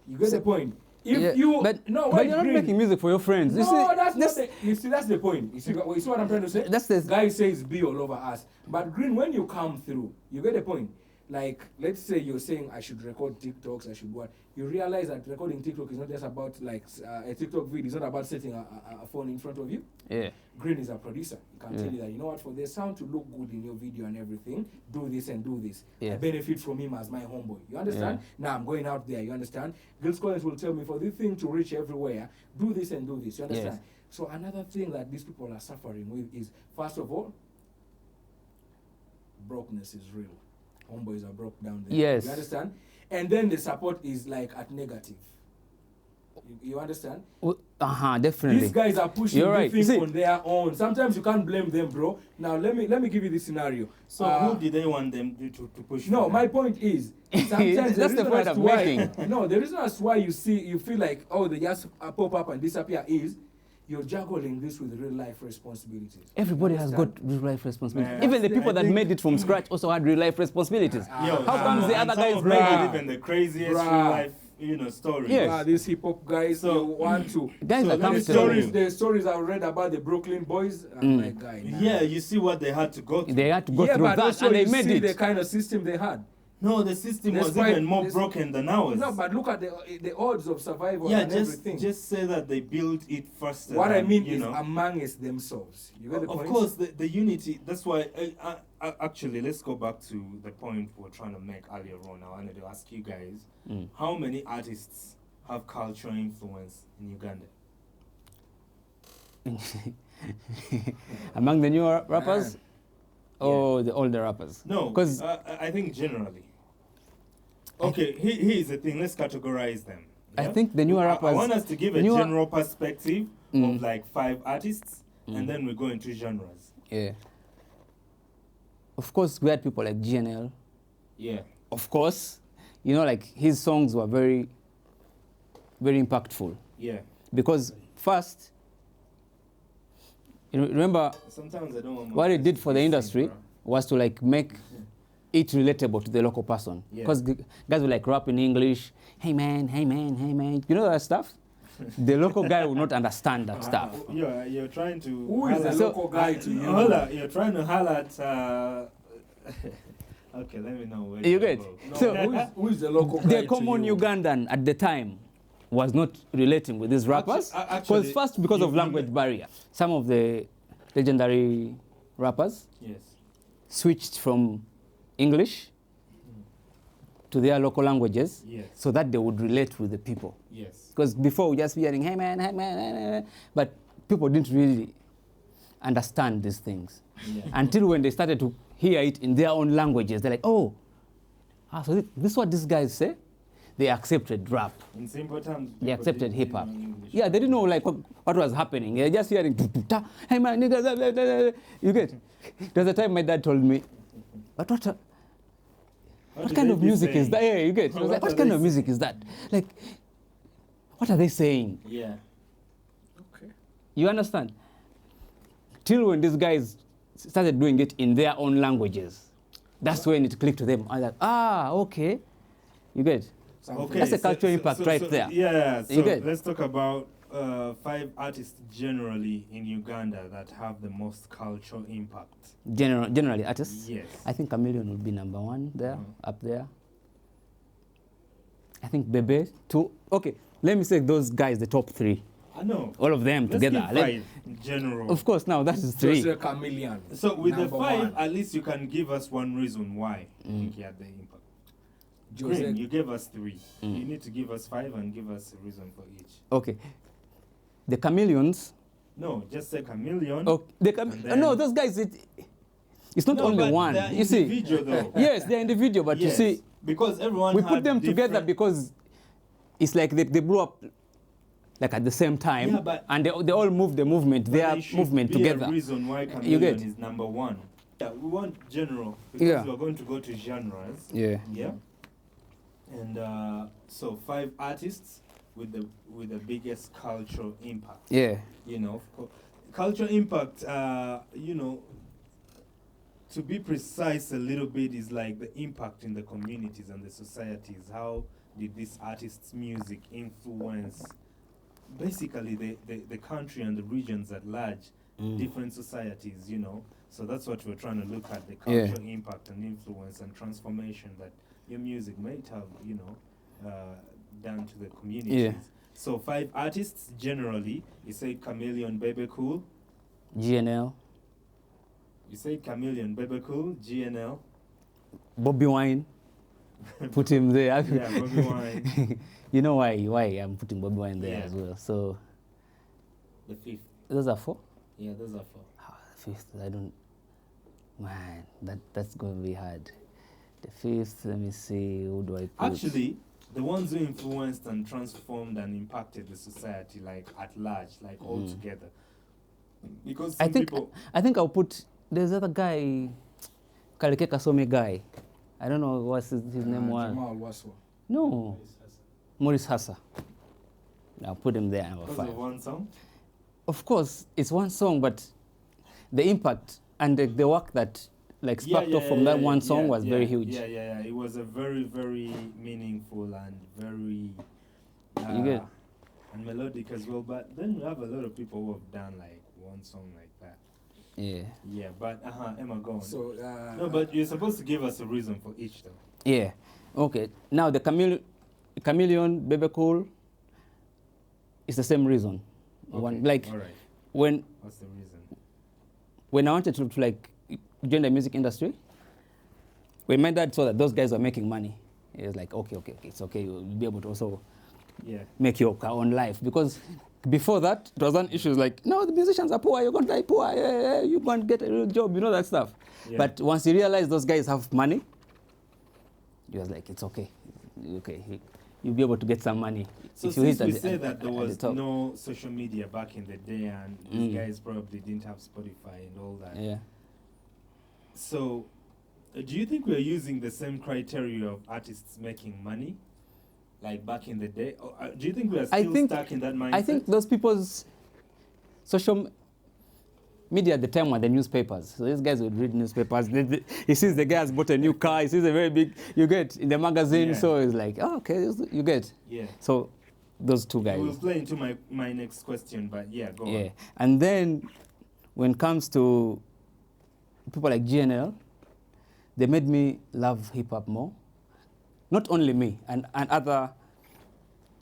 Speaker 2: You get the point. If you
Speaker 3: but you're not
Speaker 2: Green,
Speaker 3: making music for your friends.
Speaker 2: no, that's the point. You see what I'm trying to say?
Speaker 3: That's the
Speaker 2: Guy says be all over us. But Green, when you come through, you get the point. Like, let's say you're saying I should record TikToks, I should what. You realize that recording TikTok is not just about like a TikTok video. It's not about setting a phone in front of you.
Speaker 3: Yeah.
Speaker 2: Green is a producer. He can tell you that, you know what, for the sound to look good in your video and everything, do this and do this.
Speaker 3: Yeah.
Speaker 2: I benefit from him as my homeboy. You understand? Now I'm going out there. You understand? Gills Collins will tell me for this thing to reach everywhere, do this and do this. You understand?
Speaker 3: Yes.
Speaker 2: So another thing that these people are suffering with is, first of all, brokenness is real. Homeboys are broke down there.
Speaker 3: Yes.
Speaker 2: You understand? And then the support is like at negative. You understand?
Speaker 3: Definitely.
Speaker 2: These guys are pushing
Speaker 3: You're right.
Speaker 2: the thing
Speaker 3: See,
Speaker 2: on their own. Sometimes you can't blame them, bro. Now let me give you this scenario.
Speaker 1: So who did they want them to push?
Speaker 2: No,
Speaker 1: for
Speaker 2: my
Speaker 1: them?
Speaker 2: point is sometimes
Speaker 3: That's the
Speaker 2: reason
Speaker 3: point
Speaker 2: as
Speaker 3: I'm
Speaker 2: to why-
Speaker 3: making.
Speaker 2: No, the reason as why you feel like, oh, they just pop up and disappear is you're juggling this with real life responsibilities.
Speaker 3: Everybody has got
Speaker 2: Understand?
Speaker 3: real life responsibilities.
Speaker 1: Man,
Speaker 3: Even the people
Speaker 1: I
Speaker 3: that
Speaker 1: think-
Speaker 3: made it from scratch also had real life responsibilities.
Speaker 1: Yo,
Speaker 3: How comes the
Speaker 1: and
Speaker 3: other
Speaker 1: some
Speaker 3: guys
Speaker 1: of
Speaker 3: made
Speaker 1: them
Speaker 3: it?
Speaker 1: are even the craziest real
Speaker 2: Bruh.
Speaker 1: life, stories.
Speaker 3: Yes.
Speaker 2: These hip hop guys,
Speaker 1: So-
Speaker 2: you want to.
Speaker 3: Guys
Speaker 1: So
Speaker 3: that come
Speaker 1: let me
Speaker 3: to
Speaker 1: tell
Speaker 3: them.
Speaker 1: you.
Speaker 2: The stories I read about the Brooklyn boys, I'm like, guy. Nah.
Speaker 1: Yeah, you see what they had to go through.
Speaker 3: They had to go
Speaker 2: Yeah,
Speaker 3: through
Speaker 2: but
Speaker 3: that
Speaker 2: also
Speaker 3: and they
Speaker 2: you
Speaker 3: made
Speaker 2: see the
Speaker 3: it.
Speaker 2: kind of system they had.
Speaker 1: No, the system was
Speaker 2: Despite-
Speaker 1: even more
Speaker 2: this-
Speaker 1: broken than ours.
Speaker 2: No, but look at the odds of survival
Speaker 1: yeah,
Speaker 2: and everything.
Speaker 1: just say that they built it first.
Speaker 2: What I mean
Speaker 1: you
Speaker 2: is
Speaker 1: know.
Speaker 2: amongst themselves. You get the
Speaker 1: Of
Speaker 2: point?
Speaker 1: course, the unity. That's why. Actually, let's go back to the point we were trying to make earlier on. I wanted to ask you guys, how many artists have cultural influence in Uganda?
Speaker 3: Among the newer rappers or the older rappers?
Speaker 1: No,
Speaker 3: because
Speaker 1: I think generally. Okay, here's the thing. Let's categorize them.
Speaker 3: I
Speaker 1: yeah?
Speaker 3: think the newer rappers.
Speaker 1: I want us to give a
Speaker 3: newer-
Speaker 1: general perspective of like 5 artists, and then we go into genres.
Speaker 3: Yeah. Of course, we had people like GNL.
Speaker 1: Yeah.
Speaker 3: Of course, like his songs were very, very impactful
Speaker 1: Yeah.
Speaker 3: because first, you remember
Speaker 1: Sometimes I don't want my
Speaker 3: what it
Speaker 1: voice
Speaker 3: did
Speaker 1: to
Speaker 3: for
Speaker 1: be
Speaker 3: the
Speaker 1: seen,
Speaker 3: industry
Speaker 1: bro.
Speaker 3: was to like make it relatable to the local person.
Speaker 1: Yeah.
Speaker 3: Because guys will like rap in English, hey man, hey man, hey man. You know that stuff? The local guy will not understand that stuff.
Speaker 1: You're trying to.
Speaker 2: Who is the
Speaker 1: highlight-
Speaker 2: local guy to you?
Speaker 1: Hold on, you're trying to highlight. Okay, let me know where
Speaker 3: You
Speaker 1: you're
Speaker 3: get?
Speaker 1: going.
Speaker 2: No,
Speaker 3: So-
Speaker 2: who is the local guy
Speaker 3: The
Speaker 2: to
Speaker 3: common
Speaker 2: you?
Speaker 3: Ugandan at the time was not relating with these rappers.
Speaker 1: Actually,
Speaker 3: Because first, because of language barrier, some of the legendary rappers
Speaker 1: Yes.
Speaker 3: switched from English to their local languages
Speaker 1: Yes.
Speaker 3: so that they would relate with the people.
Speaker 1: Yes.
Speaker 3: Because before we just be hearing, hey man, hey man, hey man, but people didn't really understand these things.
Speaker 1: Yeah.
Speaker 3: Until when they started to hear it in their own languages, they're like, oh, so this is what these guys say? They accepted rap.
Speaker 1: In simple terms,
Speaker 3: They
Speaker 1: people
Speaker 3: accepted
Speaker 1: didn't
Speaker 3: hip hop.
Speaker 1: know English.
Speaker 3: Yeah, they didn't know like what was happening. They're just hearing, hey man, nigga, blah, blah, blah, blah. You get? There's a time my dad told me, but what
Speaker 1: did
Speaker 3: kind
Speaker 1: they
Speaker 3: of
Speaker 1: be
Speaker 3: music is
Speaker 1: saying?
Speaker 3: that? Yeah, you get? He was like,
Speaker 1: What
Speaker 3: what
Speaker 1: are
Speaker 3: kind
Speaker 1: they
Speaker 3: of music
Speaker 1: saying?
Speaker 3: is that? Like, what are they saying?
Speaker 1: Yeah.
Speaker 2: Okay.
Speaker 3: You understand? Till when these guys started doing it in their own languages, that's when it clicked to them. I was like, okay. You get?
Speaker 1: Okay.
Speaker 3: That's a cultural impact right there.
Speaker 1: Yeah.
Speaker 3: You
Speaker 1: So
Speaker 3: get?
Speaker 1: let's talk about 5 artists generally in Uganda that have the most cultural impact.
Speaker 3: Generally, artists.
Speaker 1: Yes.
Speaker 3: I think Chameleon will be number 1 there,
Speaker 1: Mhm.
Speaker 3: up there. I think Bebe, 2. Okay, let me say those guys, the top 3.
Speaker 1: I know.
Speaker 3: All of them
Speaker 1: Let's
Speaker 3: together.
Speaker 1: give 5 in general.
Speaker 3: Of course, now that is 3.
Speaker 2: Jose Chameleon.
Speaker 1: So with the
Speaker 2: Number
Speaker 1: 5,
Speaker 2: one.
Speaker 1: at least you can give us one reason why you think he had the impact.
Speaker 2: Jose.
Speaker 1: Green, you gave us 3.
Speaker 3: Mm.
Speaker 1: You need to give us 5 and give us a reason for each.
Speaker 3: Okay. The Chameleons.
Speaker 1: No, just say Chameleon.
Speaker 3: Oh,
Speaker 1: And then-
Speaker 3: no, those guys, it's not
Speaker 1: No,
Speaker 3: only
Speaker 1: but
Speaker 3: one.
Speaker 1: they're
Speaker 3: You see,
Speaker 1: individual though.
Speaker 3: yes, they're individual, but
Speaker 1: Yes,
Speaker 3: you see,
Speaker 1: because everyone
Speaker 3: we
Speaker 1: had
Speaker 3: put them together
Speaker 1: different-
Speaker 3: because it's like they blew up like at the same time,
Speaker 1: Yeah, but-
Speaker 3: and they all moved the movement,
Speaker 1: but
Speaker 3: their
Speaker 1: there should
Speaker 3: movement
Speaker 1: be
Speaker 3: together.
Speaker 1: A reason why
Speaker 3: You
Speaker 1: Chameleon
Speaker 3: get?
Speaker 1: is number 1. Yeah, we want general because
Speaker 3: Yeah.
Speaker 1: we're going to go to genres.
Speaker 3: Yeah.
Speaker 1: Yeah. And so 5 artists with the biggest cultural impact.
Speaker 3: Yeah.
Speaker 1: You know, cultural impact. You know, to be precise a little bit, is like the impact in the communities and the societies. How did this artist's music influence basically the country and the regions at large, different societies, you know? So that's what we're trying to look at, the
Speaker 3: Yeah.
Speaker 1: cultural impact and influence and transformation that your music might have, you know, done to the communities.
Speaker 3: Yeah.
Speaker 1: So 5 artists generally, you say Chameleon, Bebe Cool.
Speaker 3: GNL,
Speaker 1: You say Chameleon, Bebe Cool, GNL.
Speaker 3: Bobby Wine, put him there.
Speaker 1: Yeah, Bobby Wine.
Speaker 3: You know why I'm putting Bobby Wine there
Speaker 1: Yeah.
Speaker 3: as well. So
Speaker 1: The 5th.
Speaker 3: those are 4.
Speaker 1: Yeah, those are 4.
Speaker 3: The 5th, I don't. Man, that's going to be hard. The 5th, let me see. Who do I put?
Speaker 1: Actually, the ones who influenced and transformed and impacted the society, like at large, like all together. Because some people.
Speaker 3: I think I'll put. There's other guy, Kaleke Kasome guy. I don't know what his name was.
Speaker 2: Jamal Waswa.
Speaker 3: No, Maurice Hassa. I'll put him there number
Speaker 1: Because
Speaker 3: 5.
Speaker 1: of one song?
Speaker 3: Of course, it's one song, but the impact and the work that like sparked off from that one song was very huge.
Speaker 1: Yeah. It was a very, very meaningful and very
Speaker 3: You get?
Speaker 1: and melodic as well. But then we have a lot of people who have done like one song like that.
Speaker 3: Yeah.
Speaker 1: Yeah, but Emma, go on.
Speaker 2: So,
Speaker 1: No, but you're supposed to give us a reason for each though.
Speaker 3: Yeah. Okay. Now the Chameleon, Bebe Cool, is the same reason. One, like
Speaker 1: all right.
Speaker 3: when
Speaker 1: What's the reason?
Speaker 3: I wanted to like join the music industry, when my dad saw that those guys were making money, he was like, okay, it's okay. You'll be able to also
Speaker 1: Yeah.
Speaker 3: make your own life. Because before that, it was an issue like, no, the musicians are poor, you're going to die poor, yeah, you can't get a real job, you know that stuff.
Speaker 1: Yeah.
Speaker 3: But once he realized those guys have money, he was like, it's okay. Okay, you'll be able to get some money.
Speaker 1: So
Speaker 3: if you hit
Speaker 1: since we
Speaker 3: at the-
Speaker 1: say
Speaker 3: at-
Speaker 1: that there
Speaker 3: at the
Speaker 1: was
Speaker 3: top.
Speaker 1: no social media back in the day and these guys probably didn't have Spotify and all that.
Speaker 3: Yeah.
Speaker 1: So do you think we're using the same criteria of artists making money? like back in the day? Or, do you think we are still stuck in that mindset?
Speaker 3: I think those people's social media at the time were the newspapers. So these guys would read newspapers. He sees the guy has bought a new car. He sees a very big, you get, in the magazine.
Speaker 1: Yeah.
Speaker 3: So it's like, oh, okay, you get.
Speaker 1: Yeah.
Speaker 3: So those two guys.
Speaker 1: We'll play into my next question, but yeah, go on.
Speaker 3: And then when it comes to people like GNL, they made me love hip hop more. Not only me, and other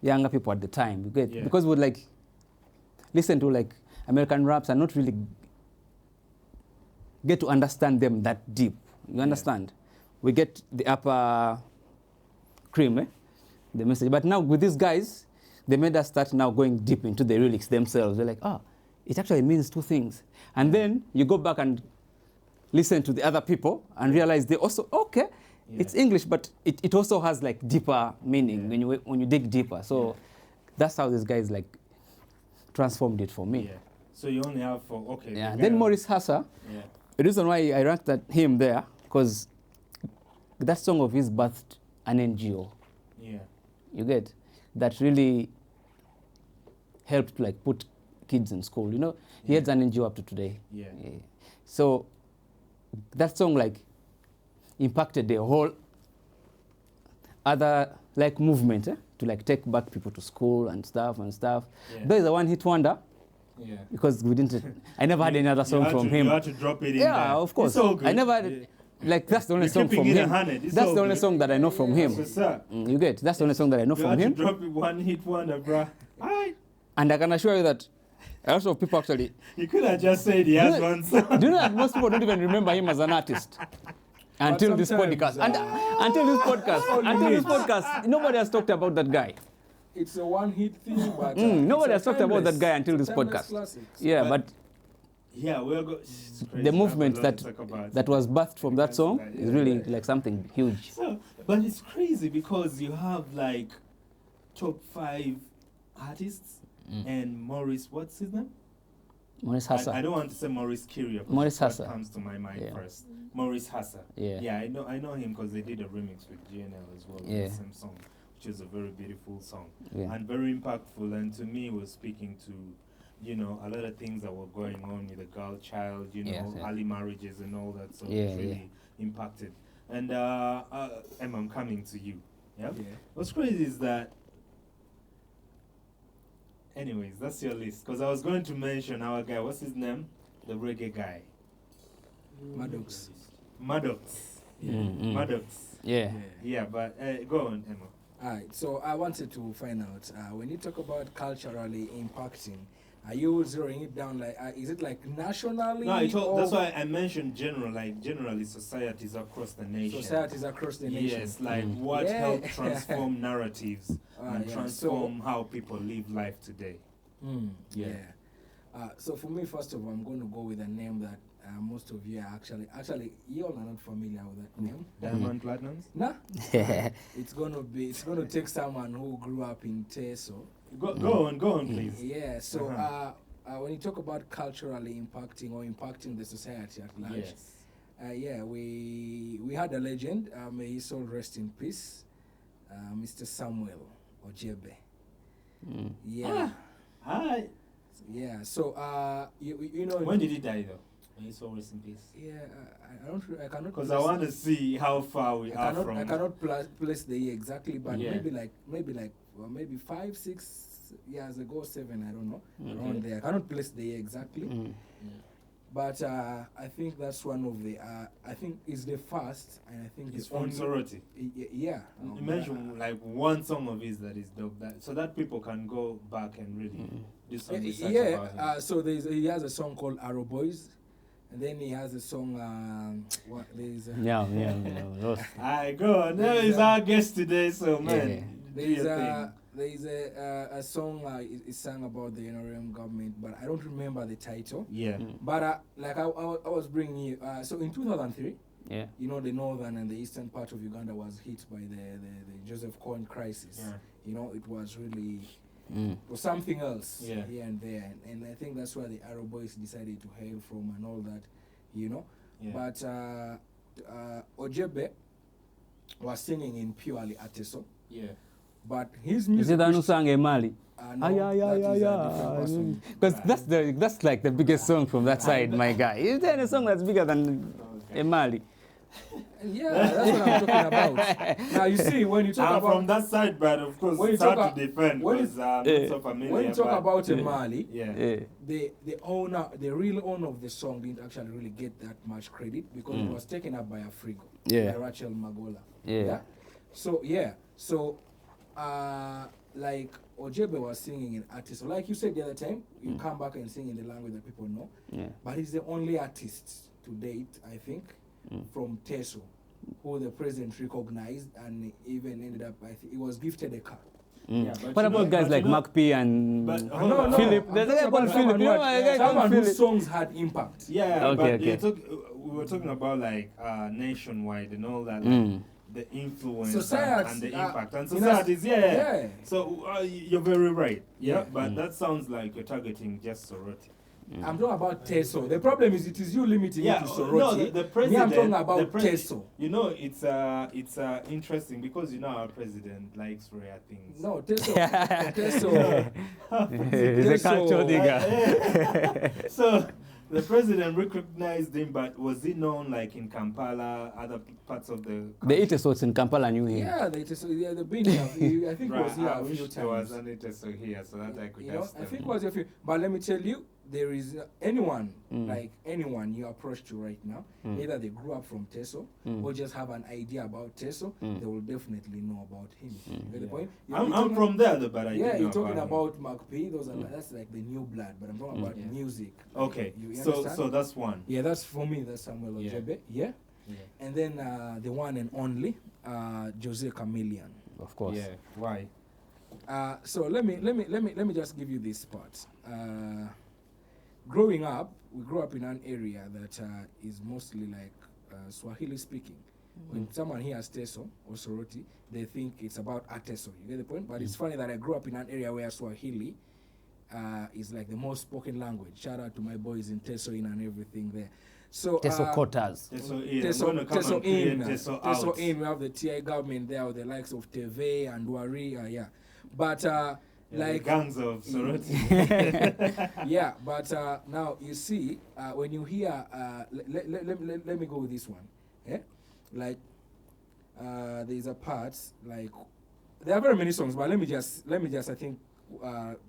Speaker 3: younger people at the time. You get, because we would like listen to like American raps and not really get to understand them that deep. You understand? We get the upper cream, the message. But now with these guys, they made us start now going deep into the lyrics themselves. They're like, oh, it actually means two things. And then you go back and listen to the other people and realize they also, okay, it's English, but it also has like deeper meaning when you dig deeper. So that's how these guys like transformed it for me.
Speaker 1: Yeah. So you only have
Speaker 3: Yeah. Then Maurice Hassa.
Speaker 1: Yeah.
Speaker 3: The reason why I ranked him there, because that song of his birthed an NGO.
Speaker 1: Yeah.
Speaker 3: You get? That really helped like put kids in school. You know, he has an NGO up to today.
Speaker 1: Yeah.
Speaker 3: So that song like impacted the whole other like movement to like take back people to school and stuff.
Speaker 1: Yeah.
Speaker 3: Though it's a one-hit wonder.
Speaker 1: Yeah.
Speaker 3: Because we didn't. I never had any other song from him.
Speaker 1: You had to drop it in there.
Speaker 3: Yeah, of course.
Speaker 1: It's all good.
Speaker 3: I never had, like that's the only song from him. That's the only song that I know from him. You get? That's the only song that I know from him.
Speaker 1: You had to drop it one-hit wonder, bruh.
Speaker 3: And I can assure you that a lot of people actually.
Speaker 1: You could have just said he has one song.
Speaker 3: Do you know that most people don't even remember him as an artist? Until this podcast. Until this podcast, nobody has talked about that guy.
Speaker 2: It's a one-hit thing, but
Speaker 3: nobody has talked about that guy until this podcast.
Speaker 2: Classics.
Speaker 3: Yeah, but
Speaker 1: yeah,
Speaker 3: the movement that was birthed from that song is really like something huge.
Speaker 1: So, but it's crazy because you have like top 5 artists and Maurice, what's his name?
Speaker 3: Maurice Hassa.
Speaker 1: I don't want to say Maurice Curie.
Speaker 3: Maurice Hassa.
Speaker 1: What comes to my mind first. Maurice Hassa.
Speaker 3: Yeah.
Speaker 1: I know him because they did a remix with GNL as well.
Speaker 3: Yeah.
Speaker 1: The same song, which is a very beautiful song
Speaker 3: Yeah.
Speaker 1: and very impactful. And to me, was speaking to, you know, a lot of things that were going on with the girl child, you know, early marriages and all that. So it really impacted. And Emma, I'm coming to you. Yeah. What's crazy is that. Anyways, that's your list. Because I was going to mention our guy. What's his name? The reggae guy.
Speaker 2: Maddox.
Speaker 1: Maddox. Yeah, but go on, Emma.
Speaker 2: Alright, so I wanted to find out, when you talk about culturally impacting, are you zeroing it down like, is it like nationally?
Speaker 1: No, that's why I mentioned generally societies across the nation.
Speaker 2: Societies across the nation.
Speaker 1: Yes, like what helped transform narratives and transform how people live life today.
Speaker 2: So for me, first of all, I'm going to go with a name that most of you are actually you all are not familiar with that name.
Speaker 1: Diamond Platnumz?
Speaker 2: Nah. It's going to take someone who grew up in Teso.
Speaker 1: Go on, please.
Speaker 2: Yeah, so when you talk about culturally impacting the society at large, we had a legend, may his soul rest in peace, Mr. Samuel Ojebe. Yeah, so you know.
Speaker 1: When did he die though? May his soul rest in peace.
Speaker 2: Yeah, I cannot.
Speaker 1: Because I want to see how far we are from.
Speaker 2: I cannot place the year exactly, but maybe 5, 6 years ago, 7, I don't know, around there. I cannot place the year exactly, but I think that's one of the. I think it's the first, and I think
Speaker 1: it's on sorority.
Speaker 2: Yeah.
Speaker 1: You mentioned like one song of his that is dope, so that people can go back and really do some research about him.
Speaker 2: So he has a song called Arrow Boys. And then he has a song,
Speaker 1: I go. Now he's our guest today, so man.
Speaker 2: There's a song is sung about the NRM government, but I don't remember the title.
Speaker 1: Yeah.
Speaker 2: But like I was bringing you, so in 2003,
Speaker 3: you
Speaker 2: know, the northern and the eastern part of Uganda was hit by the Joseph Kony crisis.
Speaker 1: Yeah.
Speaker 2: You know, it was really. Or something else here and there, and I think that's where the Arrow Boys decided to hail from and all that, you know. But Ojebe was singing in purely Ateso. But his
Speaker 3: Is
Speaker 2: music.
Speaker 3: it the one who sang Emali?
Speaker 2: No, that is a different person.
Speaker 3: Because that's like the biggest song from that side, my guy. Is there any song that's bigger than Emali?
Speaker 2: Yeah, that's what I'm talking about. Now you see, when you talk
Speaker 1: I'm
Speaker 2: about
Speaker 1: from that side, but of course
Speaker 2: when you
Speaker 1: it's hard
Speaker 2: talk
Speaker 1: to defend because I'm not so familiar.
Speaker 2: when you talk
Speaker 1: but-
Speaker 2: about Mali,
Speaker 1: yeah.
Speaker 2: the real owner of the song didn't actually really get that much credit because it was taken up by Afrigo,
Speaker 3: Yeah.
Speaker 2: by Rachel Magola.
Speaker 3: Yeah.
Speaker 2: So like Ojebe was singing in artist. So like you said the other time, you come back and sing in the language that people know.
Speaker 3: Yeah.
Speaker 2: But he's the only artist to date, I think, from Teso, who the president recognized and even ended up, I think, he was gifted a car.
Speaker 3: Mm.
Speaker 1: Yeah, but
Speaker 3: What
Speaker 1: you
Speaker 3: about
Speaker 1: know-
Speaker 3: guys
Speaker 1: but
Speaker 3: like
Speaker 1: you know-
Speaker 3: Mark P and
Speaker 1: But
Speaker 2: No,
Speaker 1: hold on.
Speaker 3: Philip?
Speaker 2: I'm
Speaker 3: There's a
Speaker 2: talking
Speaker 3: guy called
Speaker 2: about
Speaker 3: Philip.
Speaker 2: someone
Speaker 3: You know, a guy called
Speaker 2: someone whose
Speaker 3: Philip.
Speaker 2: songs had impact.
Speaker 1: Yeah,
Speaker 3: Okay,
Speaker 1: but
Speaker 3: okay.
Speaker 1: we were talking about like nationwide and all that, like,
Speaker 3: Mm.
Speaker 1: the influence
Speaker 2: Society,
Speaker 1: and the impact. And
Speaker 2: you know,
Speaker 1: societies, yeah.
Speaker 2: yeah.
Speaker 1: So you're very right. Yeah,
Speaker 2: Yeah.
Speaker 1: but that sounds like you're targeting just sorority.
Speaker 2: I'm talking about Teso. The problem is it is you limiting it to sorority.
Speaker 1: no, the
Speaker 2: Me,
Speaker 1: president.
Speaker 2: I'm talking about
Speaker 1: the
Speaker 2: Teso.
Speaker 1: You know, it's interesting because you know our president likes rare things.
Speaker 2: No, Teso. Teso.
Speaker 3: He's a cultural digger.
Speaker 1: So the president recognized him, but was he known like in Kampala, other parts of the
Speaker 3: The Etania'S in Kampala knew him.
Speaker 2: Yeah, they've been here. I think it was here
Speaker 1: I
Speaker 2: a
Speaker 1: wish
Speaker 2: few
Speaker 1: there was
Speaker 2: times.
Speaker 1: an so here so that I could
Speaker 2: You know,
Speaker 1: ask
Speaker 2: I
Speaker 1: them.
Speaker 2: think it was a few. But let me tell you, there is anyone, like anyone you approach to right now, either they grew up from Teso or just have an idea about Teso, they will definitely know about him. You get the point?
Speaker 1: I'm from there, though, but I
Speaker 2: Yeah,
Speaker 1: didn't
Speaker 2: you're
Speaker 1: know
Speaker 2: talking
Speaker 1: him.
Speaker 2: about Mark P. Those are that's like the new blood, but I'm talking about music.
Speaker 1: Okay,
Speaker 2: You
Speaker 1: so
Speaker 2: understand?
Speaker 1: that's one.
Speaker 2: Yeah, that's for me. That's Samuel
Speaker 1: Yeah.
Speaker 2: Ojebe. Yeah.
Speaker 1: Yeah.
Speaker 2: And then the one and only Jose Chameleon.
Speaker 3: Of course.
Speaker 1: Yeah. Why?
Speaker 2: So let me just give you this part. Growing up, we grew up in an area that is mostly like Swahili speaking. When someone hears Teso or sorority, they think it's about Ateso. You get the point? But it's funny that I grew up in an area where Swahili is like the most spoken language. Shout out to my boys in Teso in and everything there. So
Speaker 3: Teso Quarters.
Speaker 1: Teso in.
Speaker 2: Teso,
Speaker 1: I'm gonna come
Speaker 2: Teso
Speaker 1: and create
Speaker 2: in,
Speaker 1: Teso
Speaker 2: Teso
Speaker 1: out.
Speaker 2: in. We have the TI government there with the likes of Teve and Wari, yeah. But
Speaker 1: Yeah,
Speaker 2: like
Speaker 1: the gangs of sorority.
Speaker 2: yeah, but now you see when you hear let me go with this one. Yeah, like there's a part like there are very many songs, but let me just I think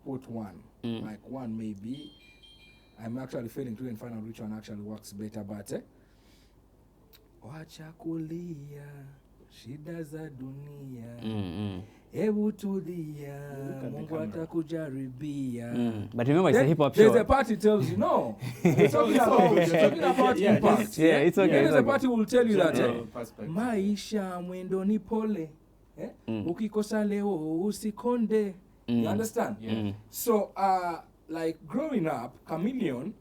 Speaker 2: put one, like one maybe. I'm actually failing to even find out which one actually works better, but wacha kulia shida za dunia. Hebu tulia, Mungu atakujaribia.
Speaker 3: But remember, it's a hip hop
Speaker 2: There's
Speaker 3: show.
Speaker 2: a part it tells you no. You're talking about
Speaker 1: Yeah,
Speaker 2: impact.
Speaker 3: Yeah, it's okay.
Speaker 2: There's
Speaker 3: It's
Speaker 2: a
Speaker 3: okay.
Speaker 2: part will tell you that
Speaker 1: General perspective.
Speaker 2: maisha mwendo ni pole. Ukikosa leo usikonde. You understand?
Speaker 1: Yeah.
Speaker 2: So like growing up, Chameleon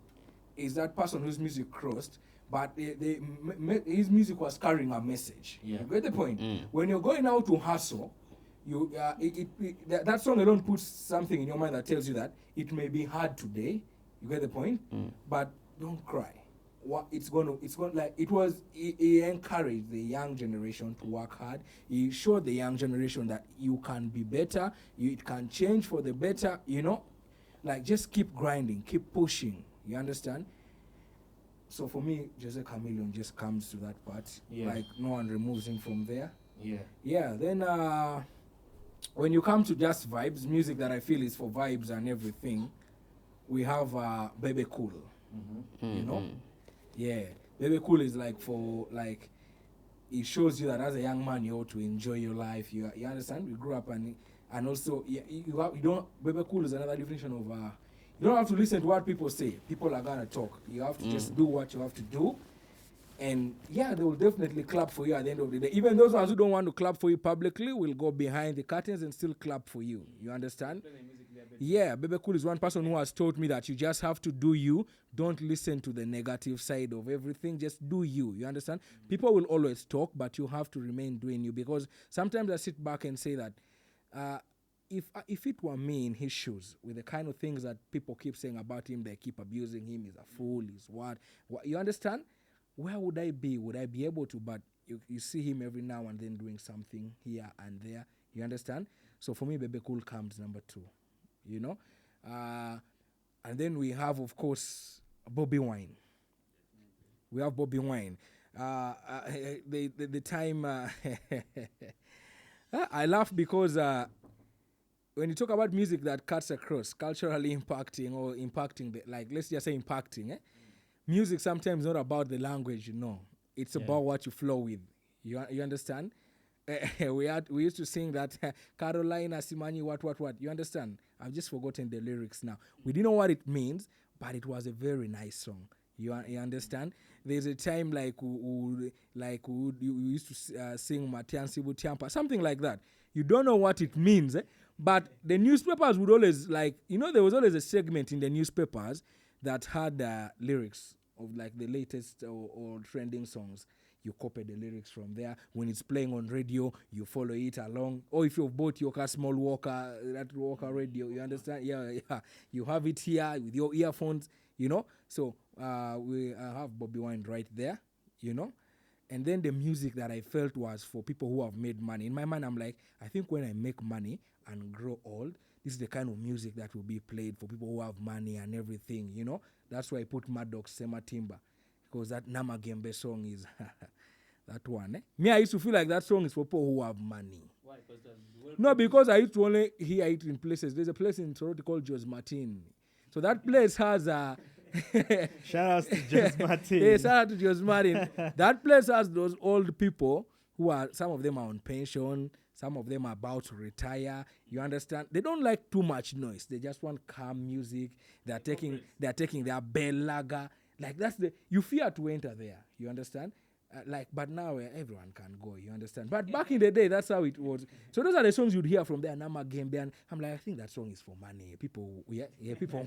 Speaker 2: is that person whose music crossed, but his music was carrying a message.
Speaker 1: Yeah.
Speaker 2: You get the point? When you're going out to hustle, you that song alone puts something in your mind that tells you that it may be hard today. You get the point? But don't cry. It's going like it was. He encouraged the young generation to work hard. He showed the young generation that you can be better. It can change for the better. You know, like just keep grinding, keep pushing. You understand? So for me, Jose Chameleon just comes to that part.
Speaker 1: Yeah.
Speaker 2: Like no one removes him from there.
Speaker 1: Yeah.
Speaker 2: Yeah. Then when you come to just vibes, music that I feel is for vibes and everything, we have Bebe Cool. You know? Yeah. Bebe Cool is like for like it shows you that as a young man you ought to enjoy your life. You understand? We grew up and also you don't. Bebe Cool is another definition of you don't have to listen to what people say. People are gonna talk. You have to just do what you have to do. And yeah, they will definitely clap for you at the end of the day. Even those ones who don't want to clap for you publicly will go behind the curtains and still clap for you. You understand? Yeah, Bebe Cool is one person who has told me that you just have to do you. Don't listen to the negative side of everything. Just do you. You understand? People will always talk, but you have to remain doing you. Because sometimes I sit back and say that if it were me in his shoes, with the kind of things that people keep saying about him, they keep abusing him, he's a fool, he's what? You understand? Where would I be? Would I be able to? But you see him every now and then doing something here and there. You understand? So for me, Bebe Cool comes number 2. You know, and then we have, of course, Bobby Wine. We have Bobby Wine. The time I laugh because when you talk about music that cuts across, culturally impacting or impacting, let's just say impacting, music sometimes not about the language, it's about what you flow with. You understand? We used to sing that Carolina Simani what. You understand? I've just forgotten the lyrics now. We didn't know what it means, but it was a very nice song. You understand? There's a time we used to sing Matian Sibu Tiampa, something like that. You don't know what it means, but the newspapers would always there was always a segment in the newspapers that had lyrics of the latest or trending songs. You copy the lyrics from there. When it's playing on radio, you follow it along. Or if you've bought your small Walker, that Walker radio, you understand? Yeah. You have it here with your earphones, So we have Bobby Wine right there, And then the music that I felt was for people who have made money. In my mind, I'm like, I think when I make money and grow old, this is the kind of music that will be played for people who have money and everything, That's why I put Mad Dog Sema Timba. Because that Nama Gembe song is that one. Me, I used to feel like that song is for people who have money.
Speaker 3: Why?
Speaker 2: No, because I used to only hear it in places. There's a place in Toronto called Jos Martin. So that place has a...
Speaker 1: Shout out to Jos Martin.
Speaker 2: Yeah, shout out to Jos Martin. That place has those old people some of them are on pension, some of them are about to retire. You understand? They don't like too much noise. They just want calm music. They're taking their bell lager. You fear to enter there, you understand? But now everyone can go, you understand? But back in the day, that's how it was. So those are the songs you'd hear from there, Nama Gembe, and I'm like, I think that song is for money. People who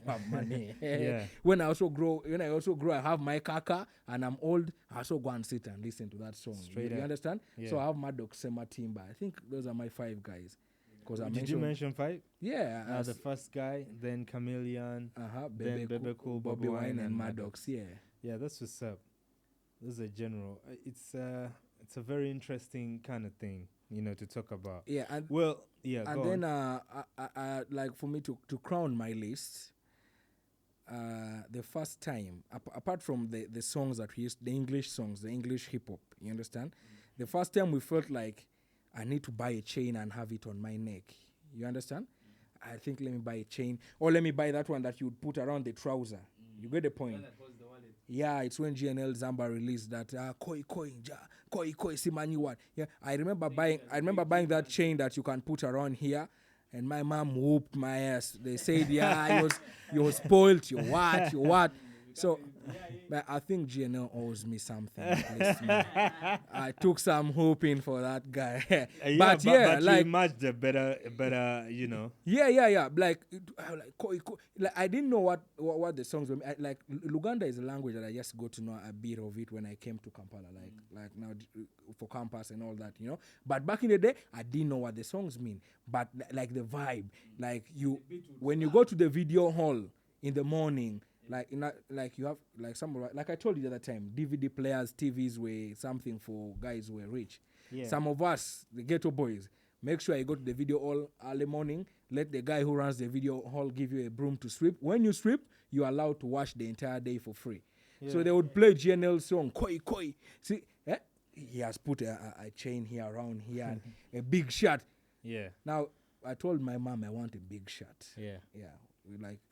Speaker 2: have money.
Speaker 1: Yeah.
Speaker 2: When I also grow, I have my kaka, and I'm old, I also go and sit and listen to that song.
Speaker 1: Straight
Speaker 2: You
Speaker 1: up.
Speaker 2: understand?
Speaker 1: Yeah.
Speaker 2: So I have Mad Dog Sema Timba. I think those are my 5 guys.
Speaker 1: Did you mention 5?
Speaker 2: Yeah.
Speaker 1: The first guy, then Chameleon, then Bebe Cool,
Speaker 2: Bobby Wine, and Mad Dogs, yeah.
Speaker 1: Yeah, that's what's up. This is a general. It's a very interesting kind of thing, to talk about.
Speaker 2: Yeah, and
Speaker 1: go
Speaker 2: then
Speaker 1: on.
Speaker 2: for me to crown my list, the first time, apart from the songs that we used, the English songs, the English hip hop, you understand? The first time we felt like I need to buy a chain and have it on my neck. You understand? I think let me buy a chain, or let me buy that one that you would put around the trouser. You get the point? Yeah, it's when GNL Zamba released that koi simani what. Yeah, I remember buying that chain that you can put around here, and my mom whooped my ass. They said, you're spoiled, you what. So, but I think GNL owes me something. At least, I took some hoping for that guy. but
Speaker 1: you matched a better,
Speaker 2: Yeah. I didn't know what the songs were. Luganda is a language that I just got to know a bit of it when I came to Kampala, like now for campus and all that, But back in the day, I didn't know what the songs mean. But the vibe, when you go to the video hall in the morning. You have some I told you the other time, DVD players, TVs were something for guys who were rich.
Speaker 1: Yeah.
Speaker 2: Some of us, the ghetto boys, make sure you go to the video hall early morning. Let the guy who runs the video hall give you a broom to sweep. When you sweep, you're allowed to wash the entire day for free. Yeah. So they would play GNL song, Koi. See, he has put a chain here around here and a big shirt.
Speaker 1: Yeah.
Speaker 2: Now, I told my mom I want a big shirt.
Speaker 1: Yeah.
Speaker 2: Yeah.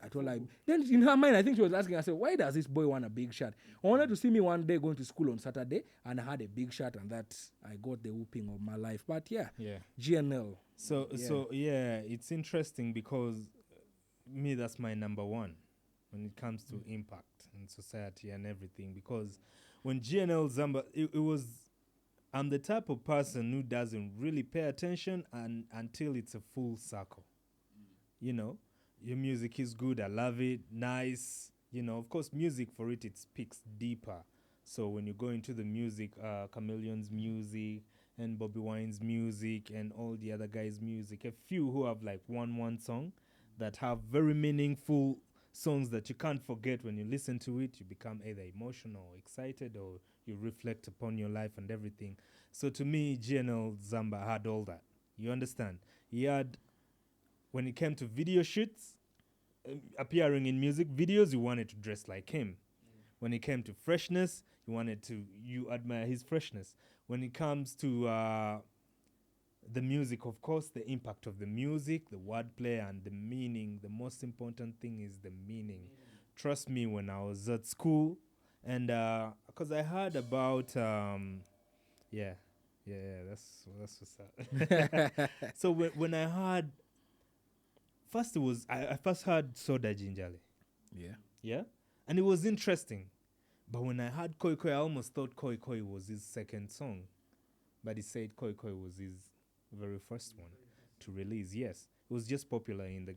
Speaker 2: I told her, then in her mind, I think she was asking, I said, why does this boy want a big shirt? I wanted to see me one day going to school on Saturday, and I had a big shirt, and I got the whooping of my life. But GNL.
Speaker 1: So it's interesting because me, that's my number 1 when it comes to impact in society and everything. Because when GNL Zamba, it was, I'm the type of person who doesn't really pay attention until it's a full circle, Your music is good. I love it. Nice. Of course, music for it speaks deeper. So when you go into the music, Chameleon's music and Bobby Wine's music and all the other guys' music, a few who have one song that have very meaningful songs that you can't forget. When you listen to it, you become either emotional or excited, or you reflect upon your life and everything. So to me, GNL Zamba had all that. You understand? He had, when it came to video shoots, appearing in music videos, you wanted to dress like him. When it came to freshness, you admire his freshness. When it comes to the music, of course, the impact of the music, the wordplay, and the meaning. The most important thing is the meaning. Trust me, when I was at school, and because I heard about, that's what's up. So when I heard, first it was, I first heard Soda Gingerly. Yeah? And it was interesting. But when I heard Koi Koi, I almost thought Koi Koi was his second song. But he said Koi Koi was his very first one to release. Yes, it was just popular in the,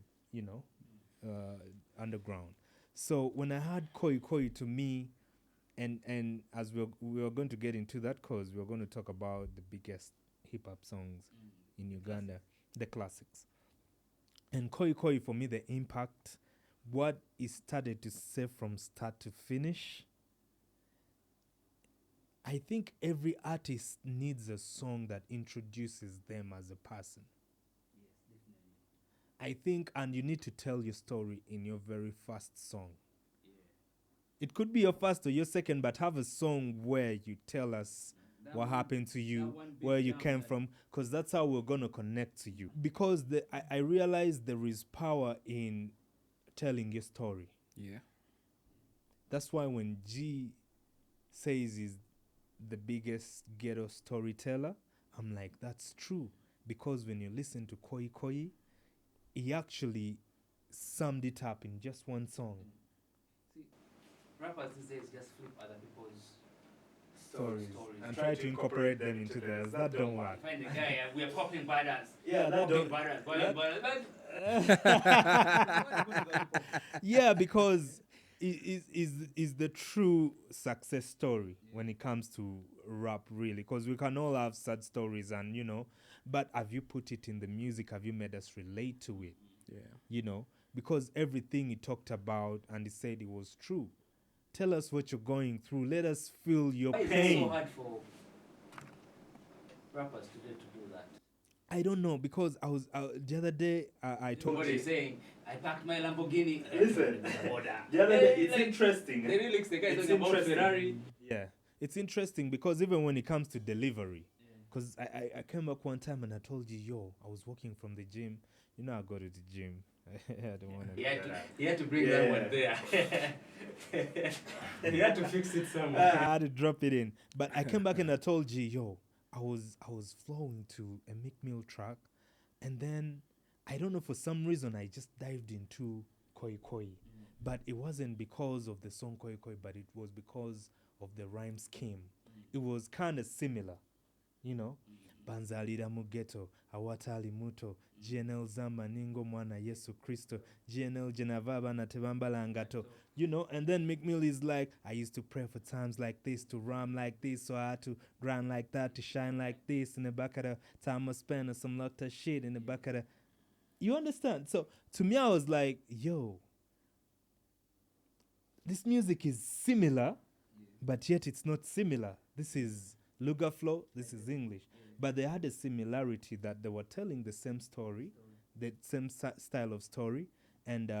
Speaker 1: underground. So when I heard Koi Koi, to me, and as we are going to get into that, cause we're going to talk about the biggest hip hop songs in Uganda, the classics. And Koi Koi, for me, the impact, what he started to say from start to finish. I think every artist needs a song that introduces them as a person. I think, and you need to tell your story in your very first song. It could be your first or your second, but have a song where you tell us what happened to you, where you came from, because that's how we're going to connect to you. Because I realize there is power in telling your story.
Speaker 2: Yeah.
Speaker 1: That's why when G says he's the biggest ghetto storyteller, I'm like, that's true. Because when you listen to Koi Koi, he actually summed it up in just one song.
Speaker 3: See, rappers these days just flip other people's
Speaker 1: Stories. And try to incorporate them into theirs. That don't work.
Speaker 3: Find the guy, we are copying badass.
Speaker 1: Yeah, that don't.
Speaker 3: Badass.
Speaker 1: Yeah, because is the true success story when it comes to rap, really. Because we can all have sad stories, and but have you put it in the music? Have you made us relate to it?
Speaker 2: Yeah.
Speaker 1: Because everything he talked about and he said it was true. Tell us what you're going through. Let us feel your
Speaker 3: Why
Speaker 1: pain.
Speaker 3: is it so hard for rappers today to do that?
Speaker 1: I don't know, because I was the other day I told
Speaker 3: what
Speaker 1: you.
Speaker 3: they're saying, I packed my Lamborghini.
Speaker 1: Listen, the other day it's interesting.
Speaker 3: The lyrics, the guy
Speaker 1: It's
Speaker 3: talking about
Speaker 1: interesting.
Speaker 3: Ferrari.
Speaker 1: Yeah, it's interesting because even when it comes to delivery, because I came back one time and I told you, yo, I was walking from the gym. I go to the gym. I don't want to.
Speaker 3: He had to bring that one there. He had to fix it somewhere.
Speaker 1: I had to drop it in. But I came back and I told you, yo, I was flowing to a Mick Mill track, and then I don't know, for some reason I just dived into Koi Koi. But it wasn't because of the song Koi Koi, but it was because of the rhyme scheme. It was kind of similar, Banzalira mu ghetto, awatali muto, GNL Zamba ningo mwana Yesu Kristo, GNL Jenavaba na tebambala ngato. And then Mick Mill is like, I used to pray for times like this, to rhyme like this, so I had to grind like that, to shine like this, in the back of the time I spent on some lot of shit in the back of the... You understand? So, to me, I was like, yo, this music is similar, but yet it's not similar. This is Luga flow, this is English. But they had a similarity that they were telling the same story, the same style of story, and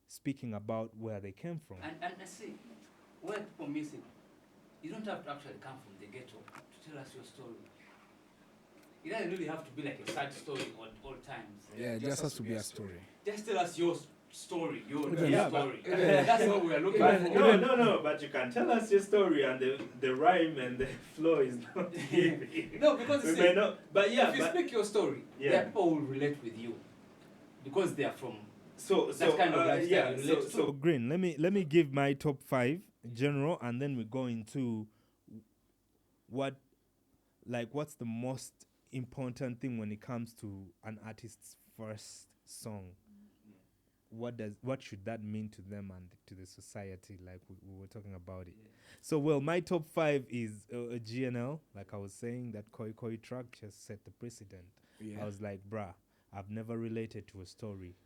Speaker 1: speaking about where they came from.
Speaker 3: And see, where people miss it, you don't have to actually come from the ghetto to tell us your story. It doesn't really have to be like a sad story all times.
Speaker 2: Yeah, it just has to be a story.
Speaker 3: Just tell us your story, your
Speaker 1: Yeah,
Speaker 3: story. That's what we are looking for.
Speaker 1: No, but you can tell us your story, and the rhyme and the flow is not heavy.
Speaker 3: No, because
Speaker 1: we may not, but yeah,
Speaker 3: if you speak your story, there people will relate with you because they are from that kind of lifestyle.
Speaker 1: So Green, let me give my top 5 general, and then we go into what's the most important thing when it comes to an artist's first song. What should that mean to them and to the society, like we were talking about it. So my top 5 is GNL, like I was saying, that Koi Koi track just set the precedent. I was like, bruh, I've never related to a story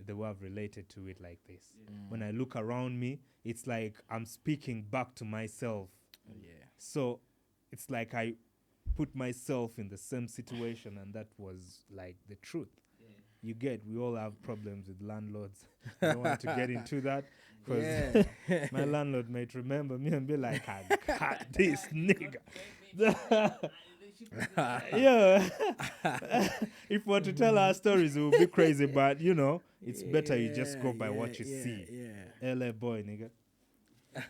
Speaker 1: the way I've related to it like this. When I look around me, it's like I'm speaking back to myself. So it's like I put myself in the same situation, and that was like the truth. You get, we all have problems with landlords. I don't want to get into that because my landlord might remember me and be like, I got this nigga. Yeah. If we were to tell our stories, it would be crazy, but you know, it's better you just go by what you see. LA boy, nigga.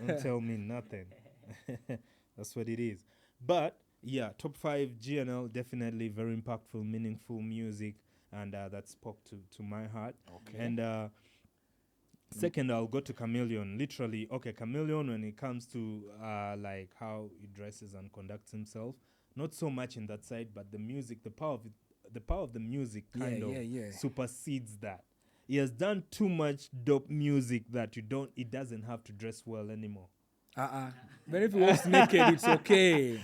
Speaker 1: Don't tell me nothing. That's what it is. But yeah, top 5 GNL, definitely very impactful, meaningful music, and that spoke to my heart.
Speaker 2: Okay.
Speaker 1: And second, I'll go to Chameleon. Literally, okay, Chameleon when it comes to like how he dresses and conducts himself, not so much in that side, but the music, the power of the music kind of supersedes that. He has done too much dope music that it doesn't have to dress well anymore.
Speaker 2: But if he walks naked, it's okay.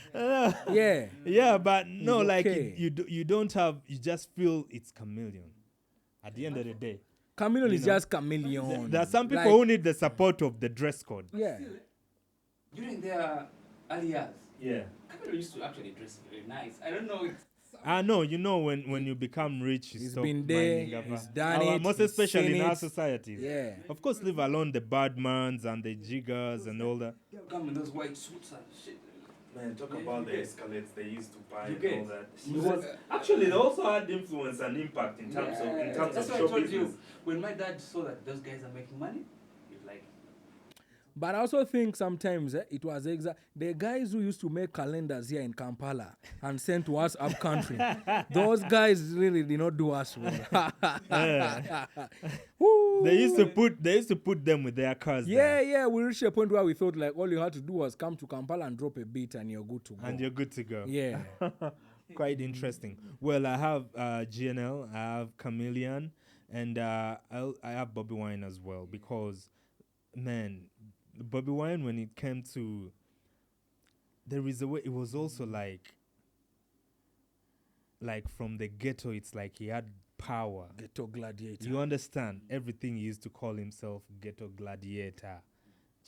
Speaker 1: Yeah, but no, like
Speaker 2: okay.
Speaker 1: you don't have. You just feel it's Chameleon. At the end of the day,
Speaker 2: Chameleon is just Chameleon.
Speaker 1: There are some people who need the support of the dress code.
Speaker 2: Yeah.
Speaker 3: During their early years,
Speaker 1: Yeah.
Speaker 3: Chameleon used to actually dress very nice. I don't know.
Speaker 1: I know, you know, when you become rich, you
Speaker 2: He's
Speaker 1: stop
Speaker 2: been there,
Speaker 1: minding
Speaker 2: he's
Speaker 1: about-
Speaker 2: done it,
Speaker 1: most
Speaker 2: he's
Speaker 1: especially
Speaker 2: seen
Speaker 1: in our
Speaker 2: it.
Speaker 1: societies.
Speaker 2: Yeah.
Speaker 1: Of course, leave alone the badmans and the jiggers and all that.
Speaker 3: They'll come in those white suits and shit.
Speaker 1: Man, talk
Speaker 3: Yeah,
Speaker 1: about
Speaker 3: you
Speaker 1: the
Speaker 3: get.
Speaker 1: escalates they used to buy
Speaker 3: You
Speaker 1: and
Speaker 3: get.
Speaker 1: all that.
Speaker 3: You was-
Speaker 1: Actually, they also had influence and impact in terms
Speaker 3: That's
Speaker 1: of
Speaker 3: why I
Speaker 1: show
Speaker 3: told
Speaker 1: business.
Speaker 3: you. When my dad saw that those guys are making money, he was like,
Speaker 2: But I also think sometimes it was the guys who used to make calendars here in Kampala and send to us up country. Those guys really did not do us well. Woo.
Speaker 1: They used to put them with their cars. there.
Speaker 2: Yeah. We reached a point where we thought like all you had to do was come to Kampala and drop a beat and you're good to go.
Speaker 1: And you're good to go.
Speaker 2: Yeah.
Speaker 1: Quite interesting. Well, I have GNL, I have Chameleon, and I have Bobby Wine as well because, man, Bobby Wine, when it came to, there is a way, it was also like from the ghetto, it's like he had power.
Speaker 2: Ghetto gladiator.
Speaker 1: You understand? Everything he used to call himself ghetto gladiator.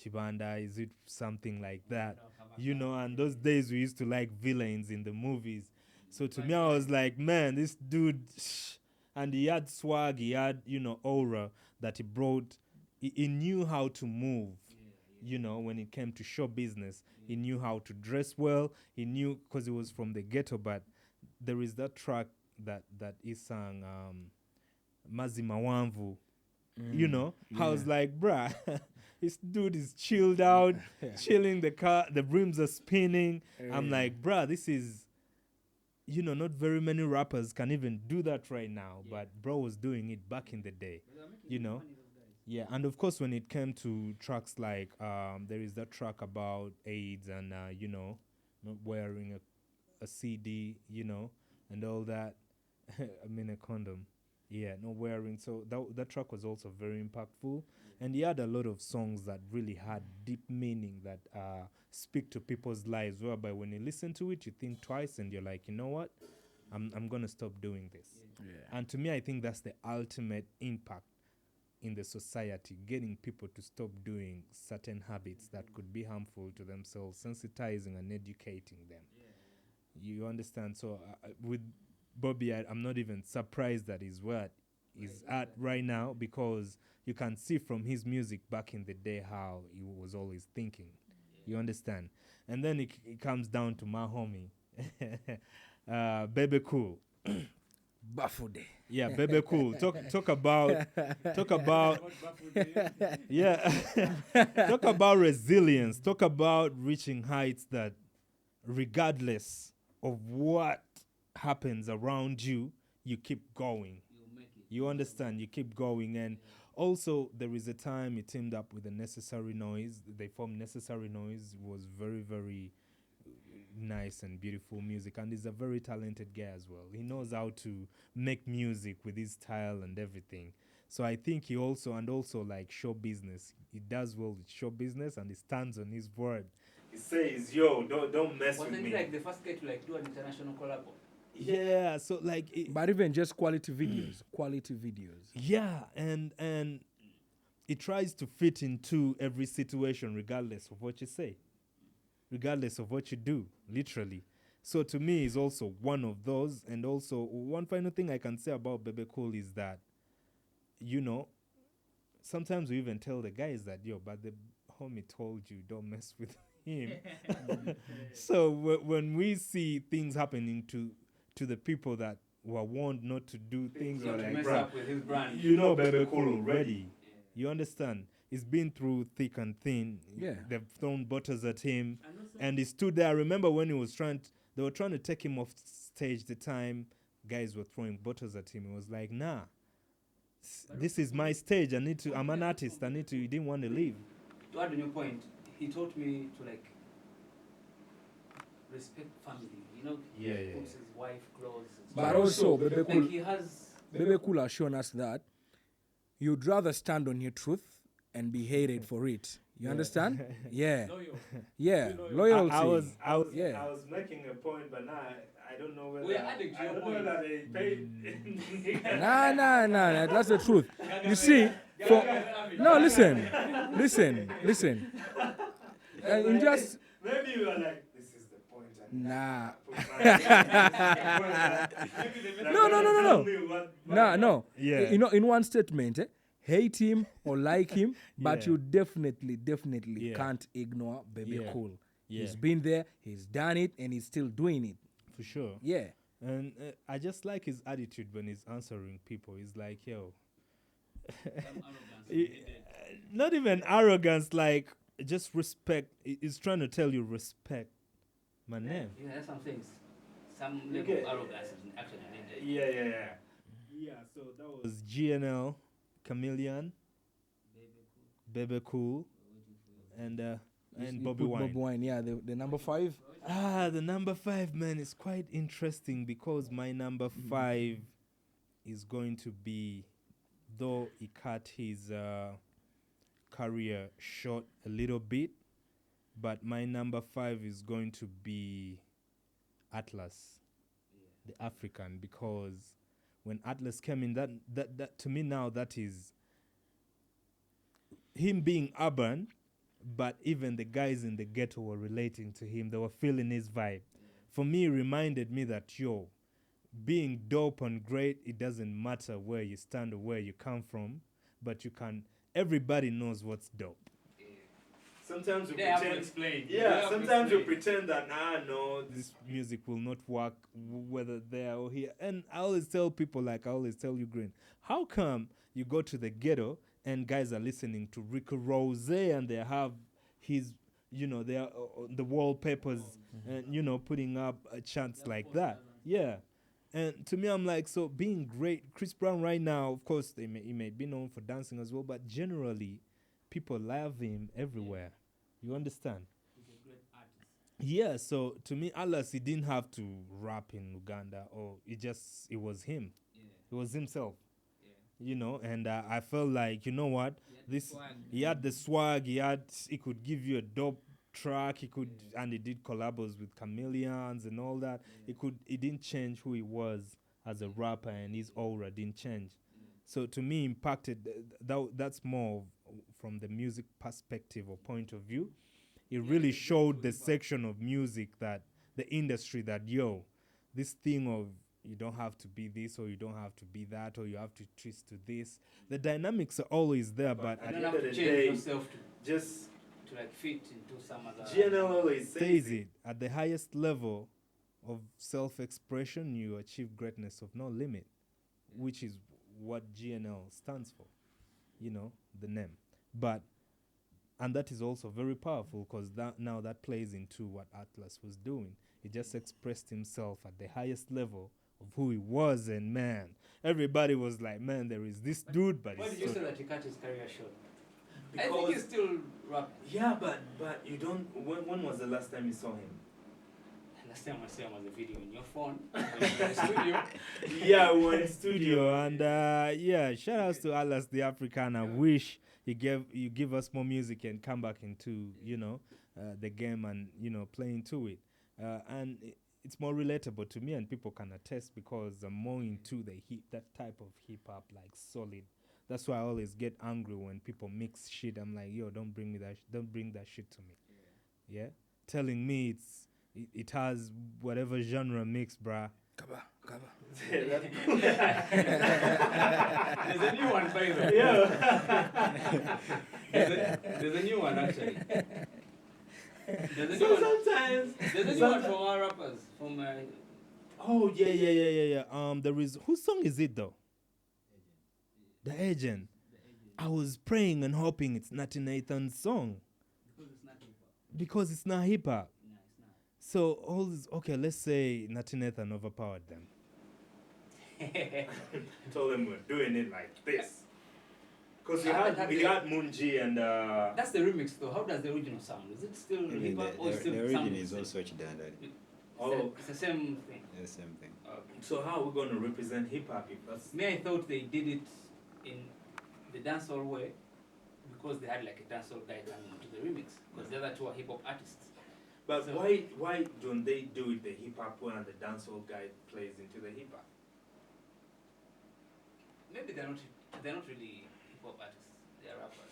Speaker 1: Chibanda, is it something like that? You know, and those days we used to like villains in the movies. So to me, I was like, man, this dude, and he had swag, he had, aura that he brought. He knew how to move, when it came to show business. He knew how to dress well. He knew, because he was from the ghetto, but there is that track that he sang, Mazima Wamvu. I was like, bruh, this dude is chilled out, chilling the car, the rims are spinning. I'm like, bruh, this is, not very many rappers can even do that right now, but bro was doing it back in the day, Yeah, and of course, when it came to tracks like, there is that track about AIDS and, not wearing a CD, and all that. I mean, a condom. Yeah, not wearing. So that track was also very impactful. And he had a lot of songs that really had deep meaning that speak to people's lives, whereby when you listen to it, you think twice and you're like, you know what? I'm going to stop doing this.
Speaker 2: Yeah.
Speaker 1: And to me, I think that's the ultimate impact in the society, getting people to stop doing certain habits that could be harmful to themselves, sensitizing and educating them. You understand? So with Bobby, I'm not even surprised that he's where he's at right now, because you can see from his music back in the day how he was always thinking. You understand? And then it comes down to my homie, Bebe Cool.
Speaker 2: Bafude.
Speaker 1: Yeah, Bebe Cool. Talk about yeah. Talk about resilience. Talk about reaching heights that, regardless of what happens around you, you keep going. You understand? You keep going. And also, there is a time he teamed up with the Necessary Noise. They formed Necessary Noise. It was very, very nice and beautiful music. And he's a very talented guy as well. He knows how to make music with his style and everything. So I think he also like show business. He does well with show business and he stands on his word. He says, yo, don't mess with me.
Speaker 3: wasn't he like the first guy to like do an international collab?
Speaker 1: Yeah, so like...
Speaker 2: But even just quality videos.
Speaker 1: Yeah, and it tries to fit into every situation regardless of what you say, regardless of what you do, literally. So to me, he's also one of those. And also, one final thing I can say about Bebe Cool is that, you know, sometimes we even tell the guys that, yo, but the homie told you, don't mess with him. So when we see things happening to the people that were warned not to do things
Speaker 3: Not
Speaker 1: or
Speaker 3: to
Speaker 1: like
Speaker 3: mess
Speaker 1: that,
Speaker 3: up with his brand.
Speaker 1: you know Bebe Cool already. You understand? He's been through thick and thin.
Speaker 2: Yeah.
Speaker 1: They've thrown butters at him. And he stood there. I remember when he was they were trying to take him off stage the time guys were throwing butters at him. He was like, nah, this is my stage. I'm an artist. He didn't want to leave.
Speaker 3: To add on your point, he taught me to like respect family. You know,
Speaker 1: Yeah,
Speaker 3: he
Speaker 1: yeah,
Speaker 3: puts
Speaker 1: yeah.
Speaker 3: his wife close.
Speaker 2: But also, Bebe
Speaker 3: like
Speaker 2: Cool,
Speaker 3: he has.
Speaker 2: Bebe Cool has shown us that you'd rather stand on your truth and be hated for it. You understand? Yeah. Yeah. Loyalty.
Speaker 1: I was
Speaker 2: Yeah.
Speaker 1: I was making a point, but now I don't know whether
Speaker 3: We are adding to
Speaker 1: I
Speaker 3: your
Speaker 1: don't
Speaker 3: point.
Speaker 1: know that they paid.
Speaker 2: Nah. That's the truth. You see, no, listen. And just
Speaker 1: Maybe you are like, this is the point. And
Speaker 2: nah.
Speaker 1: No.
Speaker 2: No.
Speaker 1: Yeah.
Speaker 2: You know, in one statement, hate him or like him, but
Speaker 1: Yeah.
Speaker 2: you definitely
Speaker 1: Yeah.
Speaker 2: can't ignore Bebe
Speaker 1: Yeah.
Speaker 2: Cool.
Speaker 1: Yeah.
Speaker 2: He's been there, he's done it, and he's still doing it.
Speaker 1: For sure.
Speaker 2: Yeah.
Speaker 1: And I just like his attitude when he's answering people. He's like, yo. Not even arrogance, like just respect. He's trying to tell you respect my name.
Speaker 3: Yeah, that's some things. Some
Speaker 1: You
Speaker 3: level
Speaker 1: get-
Speaker 3: of arrogance is actually needed.
Speaker 1: Yeah, so that was GNL, Chameleon, Bebe Cool, and
Speaker 2: You
Speaker 1: Bobby
Speaker 2: put
Speaker 1: Wine.
Speaker 2: Bob Wine, yeah, the number 5.
Speaker 1: The number 5, man, is quite interesting because my number 5 is going to be, though he cut his career short a little bit, but my number 5 is going to be Atlas, the African, because when Atlas came in, that to me now, that is him being urban, but even the guys in the ghetto were relating to him. They were feeling his vibe. For me, it reminded me that, yo, being dope and great, it doesn't matter where you stand or where you come from, but everybody knows what's dope. Sometimes we
Speaker 3: They have to explain. They
Speaker 1: Yeah,
Speaker 3: have to
Speaker 1: sometimes we
Speaker 3: explain.
Speaker 1: pretend that, no, this music will not work whether there or here. And I always tell people, like I always tell you, Green, how come you go to the ghetto and guys are listening to Rico Rose and they have his, they are on the wallpapers and, putting up chants like that. Yeah. And to me, I'm like, so being great, Chris Brown right now, of course, he may be known for dancing as well, but generally, people love him everywhere. You understand?
Speaker 3: He's a great artist.
Speaker 1: Yeah, so to me, Atlas, he didn't have to rap in Uganda, or it was him.
Speaker 3: Yeah.
Speaker 1: It was himself,
Speaker 3: Yeah.
Speaker 1: and I felt like, you know what? He had the swag, he could give you a dope track, and he did collabos with Chameleons and all that. He didn't change who he was as a rapper, and his aura didn't change. So to me, impacted, that's more from the music perspective or point of view. It really showed the section of music that the industry that, yo, this thing of you don't have to be this or you don't have to be that or you have to twist to this. The dynamics are always there, but
Speaker 3: You
Speaker 1: at
Speaker 3: don't
Speaker 1: the end
Speaker 3: have
Speaker 1: of
Speaker 3: to
Speaker 1: the
Speaker 3: change
Speaker 1: day,
Speaker 3: yourself
Speaker 1: just
Speaker 3: to like fit into some other.
Speaker 1: GNL always says it. At the highest level of self-expression, you achieve greatness of no limit, which is what GNL stands for, the name. And that is also very powerful because that plays into what Atlas was doing. He just expressed himself at the highest level of who he was, and man, everybody was like, man, there is this dude, but
Speaker 3: Why
Speaker 1: he's
Speaker 3: did you
Speaker 1: so
Speaker 3: say that he cut his career short? I
Speaker 1: Because-
Speaker 3: think he's still rapping.
Speaker 1: Yeah, but you don't. When was the last time you saw him?
Speaker 3: Last time I saw him was a video in your phone. In the studio.
Speaker 1: Yeah, we were in studio, and shout outs to Atlas the African. I wish you give us more music and come back into the game and play into it, and it's more relatable to me, and people can attest because I'm more into that type of hip hop, like solid. That's why I always get angry when people mix shit. I'm like, yo, don't bring that shit to me. Yeah, telling me it's it has whatever genre mix, bruh.
Speaker 2: Kaba.
Speaker 4: There's a new one, by the way.
Speaker 1: Yeah.
Speaker 4: There's a new one, actually. There's a new
Speaker 1: So
Speaker 4: one.
Speaker 1: sometimes.
Speaker 4: There's a new one from our rappers. From
Speaker 1: Oh yeah. There is, whose song is it though? The Agent. I was praying and hoping it's not Ethan's song
Speaker 4: because it's not hip hop.
Speaker 1: because it's not hip hop.
Speaker 4: No, it's not.
Speaker 1: So all this, okay, let's say Ethan overpowered them. Told them we're doing it like this. Because we had Munji and
Speaker 4: That's the remix, though. How does the original sound? Is it still
Speaker 5: I mean,
Speaker 4: hip hop or
Speaker 5: the
Speaker 4: still
Speaker 5: origin
Speaker 4: sound?
Speaker 5: is also Chidanda.
Speaker 4: It's the same thing.
Speaker 5: The same thing.
Speaker 4: Okay.
Speaker 1: so how are we gonna represent hip hop if that's
Speaker 4: Me, I thought they did it in the dancehall way because they had like a dancehall guy coming into the remix because the other two are hip hop artists.
Speaker 1: but
Speaker 4: So-
Speaker 1: why don't they do it the hip hop way and the dancehall guy plays into the hip hop?
Speaker 4: Maybe they're not really hip hop artists. They're rappers.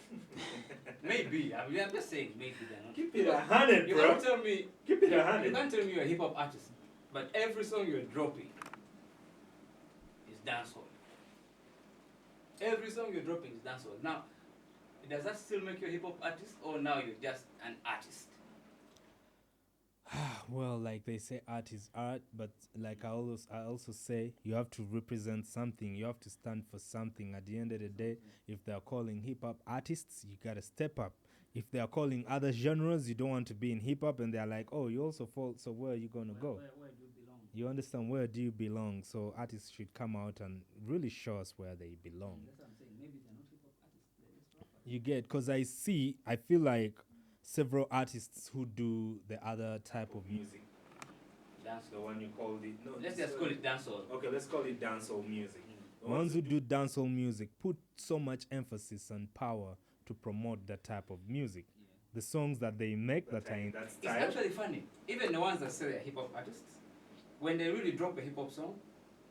Speaker 4: Maybe. I mean, I'm just saying maybe they're not.
Speaker 1: Keep it 100,
Speaker 4: You
Speaker 1: bro.
Speaker 4: can't tell me.
Speaker 1: Keep it
Speaker 4: You
Speaker 1: 100.
Speaker 4: can't tell me you're a hip hop artist, but every song you're dropping is dancehall. Every song you're dropping is dancehall. Now, does that still make you a hip hop artist, or now you're just an artist?
Speaker 1: Well, like they say, art is art, but like I also say, you have to represent something. You have to stand for something. At the end of the day, if they are calling hip hop artists, you gotta step up. If they are calling other genres, you don't want to be in hip hop, and they're like, oh, you also fall. So where are you gonna go?
Speaker 4: Where do you belong?
Speaker 1: You understand, where do you belong? So artists should come out and really show us where they belong.
Speaker 4: That's what I'm saying. Maybe they're not hip hop artists. They're just rappers.
Speaker 1: You get, because I feel like several artists who do the other type of music.
Speaker 4: Dancehall.
Speaker 1: The one you called it. No,
Speaker 4: Let's just call it dancehall.
Speaker 1: Okay, let's call it dancehall music.
Speaker 4: Mm.
Speaker 1: The ones who do dancehall music put so much emphasis and power to promote that type of music.
Speaker 4: Yeah.
Speaker 1: The songs that they make that are in that
Speaker 4: It's
Speaker 1: style.
Speaker 4: actually funny. Even the ones that say they're hip hop artists, when they really drop a hip hop song,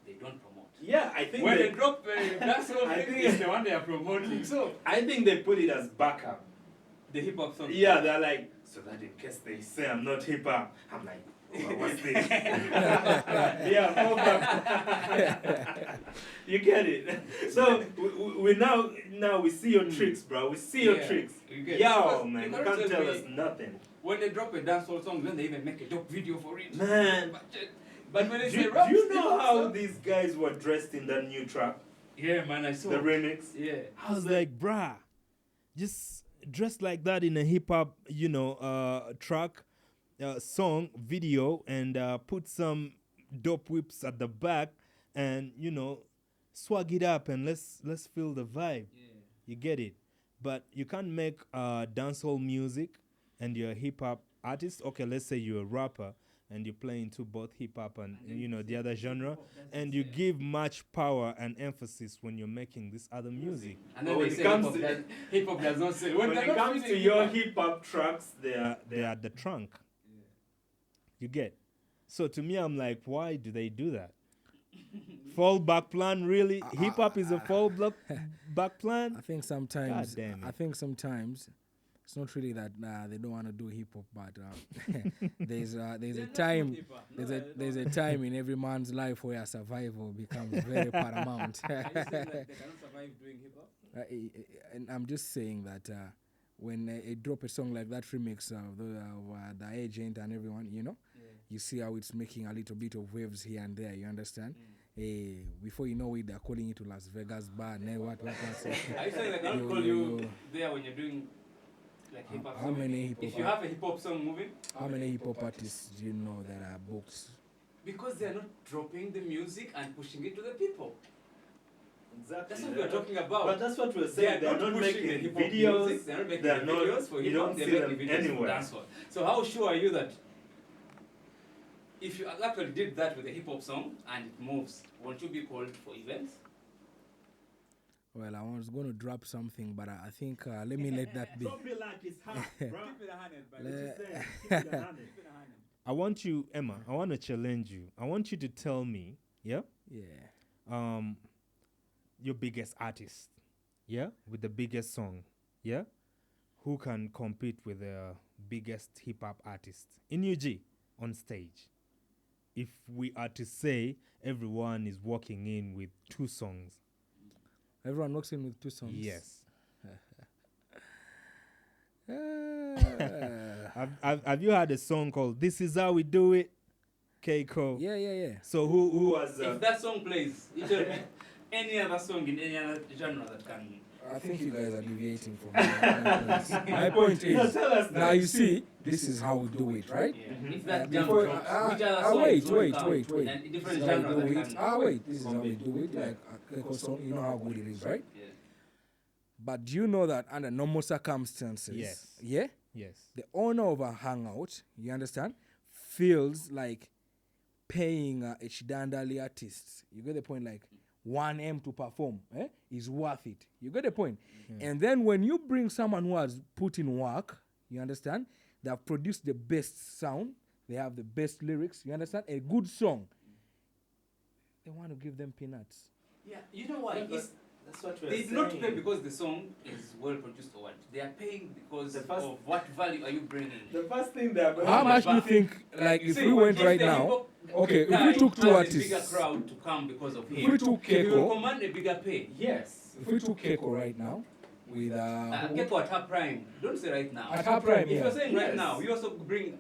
Speaker 4: they don't promote.
Speaker 1: Yeah, I think
Speaker 4: When they drop a dancehall
Speaker 1: I
Speaker 4: thing,
Speaker 1: think-
Speaker 4: it's the one they are promoting. So
Speaker 1: I think they put it as backup.
Speaker 4: the hip hop song.
Speaker 1: Yeah, they're like, so that in case they say I'm not hip hop, I'm like, well, what's this? Yeah, fall back. You get it. So we now we see your tricks, bro. We see your
Speaker 4: Yeah,
Speaker 1: tricks.
Speaker 4: you get it.
Speaker 1: Yo,
Speaker 4: Because
Speaker 1: man,
Speaker 4: you
Speaker 1: you
Speaker 4: can't
Speaker 1: can't
Speaker 4: tell
Speaker 1: tell
Speaker 4: me-
Speaker 1: us nothing.
Speaker 4: When they drop a dancehall song, then they even make a dope video for it.
Speaker 1: Man,
Speaker 4: But when they
Speaker 1: do,
Speaker 4: say
Speaker 1: do
Speaker 4: rap,
Speaker 1: you know
Speaker 4: hip-hop
Speaker 1: how
Speaker 4: song-
Speaker 1: these guys were dressed in that new track,
Speaker 4: Yeah, man, I saw.
Speaker 1: the remix?
Speaker 4: Yeah.
Speaker 1: I was like, bruh, just dressed like that in a hip hop, track, song, video, and put some dope whips at the back, and swag it up, and let's feel the vibe.
Speaker 4: Yeah.
Speaker 1: You get it? But you can't make dancehall music, and you're a hip hop artist. Okay, let's say you're a rapper, and you're playing to both hip hop and the other genre, and you give much power and emphasis when you're making this other music.
Speaker 4: And then
Speaker 1: But
Speaker 4: they
Speaker 1: when
Speaker 4: say
Speaker 1: it comes to
Speaker 4: hip hop does not say.
Speaker 1: when
Speaker 4: they're
Speaker 1: it
Speaker 4: not
Speaker 1: comes to
Speaker 4: feeling
Speaker 1: your
Speaker 4: hip-hop.
Speaker 1: hip hop tracks, they are the trunk.
Speaker 4: Yeah.
Speaker 1: You get? So to me, I'm like, why do they do that? Fall back plan, really? Hip hop is a fall back plan?
Speaker 2: I think sometimes.
Speaker 1: God damn it.
Speaker 2: I think sometimes it's not really that they don't want to do hip hop, but there's
Speaker 4: They're
Speaker 2: a
Speaker 4: not
Speaker 2: time.
Speaker 4: hip-hop. No,
Speaker 2: There's
Speaker 4: I
Speaker 2: a
Speaker 4: don't
Speaker 2: there's a
Speaker 4: want-
Speaker 2: time in every man's life where survival becomes very paramount.
Speaker 4: Are you saying that they cannot survive doing hip hop?
Speaker 2: And I'm just saying that when they drop a song like that remix of the agent and everyone,
Speaker 4: Yeah.
Speaker 2: you see how it's making a little bit of waves here and there. You understand? Before you know it, they're calling it to Las Vegas bar. What?
Speaker 4: Are you saying they cannot
Speaker 2: You-
Speaker 4: call you
Speaker 2: you-
Speaker 4: there when you're doing like hip hop
Speaker 2: How
Speaker 4: song?
Speaker 2: many hip
Speaker 4: If you
Speaker 2: hop?
Speaker 4: have a hip hop song moving,
Speaker 2: How many hip hop artists do you know that are books?
Speaker 4: because they're not dropping the music and pushing it to the people.
Speaker 1: Exactly.
Speaker 4: That's what we're talking about.
Speaker 1: But that's what we're
Speaker 4: They
Speaker 1: saying.
Speaker 4: are
Speaker 1: They're not
Speaker 4: pushing the
Speaker 1: making
Speaker 4: hip hop
Speaker 1: videos.
Speaker 4: music. They're not making
Speaker 1: they're
Speaker 4: the
Speaker 1: not-
Speaker 4: videos for
Speaker 1: you
Speaker 4: hip hop.
Speaker 1: don't
Speaker 4: They're
Speaker 1: see
Speaker 4: making
Speaker 1: them
Speaker 4: videos for
Speaker 1: anywhere.
Speaker 4: dancehall. So how sure are you that if you actually did that with a hip hop song and it moves, won't you be called for events?
Speaker 2: Well, I was going to drop something, but I think let me let that be.
Speaker 1: Don't be like it's hot, bro.
Speaker 4: Keep it 100,
Speaker 1: What you saying? Keep it 100. I want you, Emma, I want to challenge you. I want you to tell me, yeah,
Speaker 2: Yeah.
Speaker 1: your biggest artist, yeah, with the biggest song, yeah, who can compete with the biggest hip hop artist in UG? on stage, if we are to say everyone is walking in with 2 songs?
Speaker 2: Everyone walks in with 2 songs.
Speaker 1: Yes.
Speaker 2: Ah.
Speaker 1: Have you heard a song called "This Is How We Do It"? Keiko.
Speaker 2: Yeah.
Speaker 1: So who was?
Speaker 4: If that song plays, you tell me any other song in any other genre that can.
Speaker 2: I think you guys are deviating from my point. My point
Speaker 1: No,
Speaker 2: is,
Speaker 1: tell us
Speaker 2: now you see, this is how we do it, right?
Speaker 4: Yeah. If that
Speaker 2: Before-
Speaker 4: genre drops, which other song
Speaker 2: wait,
Speaker 4: is going
Speaker 2: wait,
Speaker 4: to come?
Speaker 2: wait, wait.
Speaker 4: And
Speaker 2: This
Speaker 4: different
Speaker 2: is how we
Speaker 4: genre
Speaker 2: do
Speaker 4: that
Speaker 2: it.
Speaker 4: can.
Speaker 2: Wait, this is how we do it. Like a Keiko song, you know how good it is, right?
Speaker 4: Yeah.
Speaker 2: But do you know that under normal circumstances,
Speaker 1: Yes.
Speaker 2: yeah,
Speaker 1: Yes.
Speaker 2: the owner of a hangout, you understand, feels like paying a Chidandali artist. You get the point? Like 1M to perform is worth it. You get the point? And then when you bring someone who has put in work, you understand, they have produced the best sound, they have the best lyrics, you understand, a good song, they want to give them peanuts.
Speaker 4: Yeah, you know why?
Speaker 1: That's what
Speaker 4: They do not pay because the song is well produced or what. They are paying because
Speaker 1: The first-
Speaker 4: of what value are you bringing.
Speaker 1: The first thing they are going
Speaker 2: How much do you
Speaker 4: much
Speaker 2: think, like, if
Speaker 4: See,
Speaker 2: we went
Speaker 4: if
Speaker 2: right
Speaker 4: the
Speaker 2: now,
Speaker 4: hip-hop
Speaker 2: okay, if
Speaker 4: guy
Speaker 2: we took 2
Speaker 4: has a
Speaker 2: artists,
Speaker 4: bigger crowd to come because of
Speaker 2: if
Speaker 4: him,
Speaker 2: we took
Speaker 4: he will
Speaker 2: Keiko,
Speaker 4: command a bigger pay.
Speaker 1: Yes.
Speaker 2: if we took Keiko right now, with
Speaker 4: Keiko at her prime. Don't say right now.
Speaker 2: at her prime,
Speaker 4: If you're
Speaker 2: yeah.
Speaker 4: saying
Speaker 1: Yes.
Speaker 4: right now, you also bring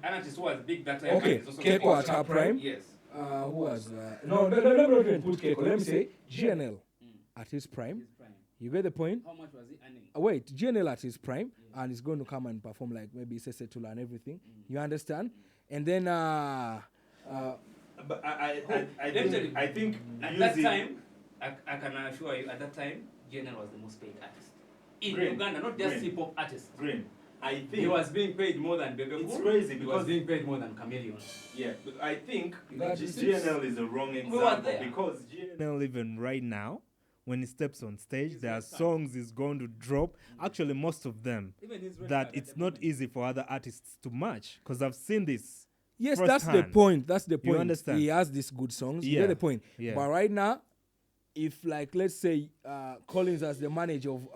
Speaker 4: an artist who was big that time.
Speaker 2: Okay,
Speaker 4: and is also
Speaker 2: Keiko at her prime.
Speaker 4: Yes.
Speaker 2: Who was no, let me not even put Keiko. Let me say GNL at his prime.
Speaker 4: His prime.
Speaker 2: You get the point?
Speaker 4: How much was he earning?
Speaker 2: Wait, GNL at his prime, and he's going to come and perform like maybe Sesetula and everything. You understand? And then
Speaker 1: But I
Speaker 4: Let me tell you,
Speaker 1: I think
Speaker 4: At that
Speaker 1: using-
Speaker 4: time, I can assure you, at that time, GNL was the most paid artist. In
Speaker 1: Green.
Speaker 4: Uganda, not just
Speaker 1: Green.
Speaker 4: hip hop artist.
Speaker 1: Green. I think
Speaker 4: He was being paid more than Bebe
Speaker 1: It's
Speaker 4: Cool.
Speaker 1: crazy
Speaker 4: He was
Speaker 1: because-
Speaker 4: being paid more than Chameleon.
Speaker 1: yeah, but I think
Speaker 2: That is-
Speaker 1: GNL is a wrong
Speaker 4: were
Speaker 1: example
Speaker 4: there.
Speaker 1: because GNL even right now, when he steps on stage, there are songs he's going to drop. Actually, most of them
Speaker 4: Even his
Speaker 1: that it's not easy for other artists to match because I've seen this.
Speaker 2: yes,
Speaker 1: First
Speaker 2: that's the
Speaker 1: hand.
Speaker 2: point. That's the point.
Speaker 1: understand?
Speaker 2: He has these good songs. You
Speaker 1: Yeah.
Speaker 2: get the point.
Speaker 1: Yeah.
Speaker 2: But right now, if like let's say Collins as the manager of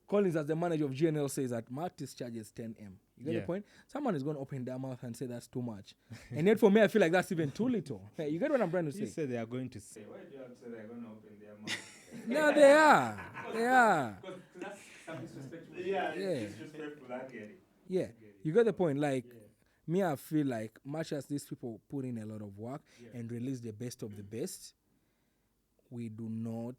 Speaker 2: Collins as the manager of GNL says that my artist charges 10M. You get
Speaker 1: Yeah.
Speaker 2: the point? Someone is going to open their mouth and say that's too much. And yet for me, I feel like that's even too little. Hey, you get what I'm trying to
Speaker 1: You
Speaker 2: say?
Speaker 1: say they are going to say. Why do you have to say they're going to open their mouth?
Speaker 2: No, they are. They are.
Speaker 4: Because that's some disrespectful.
Speaker 1: Yeah,
Speaker 2: Yeah.
Speaker 1: it's disrespectful. I get it.
Speaker 2: Yeah. You get the point. Like, me, I feel like much as these people put in a lot of work and release the best of the best, we do not.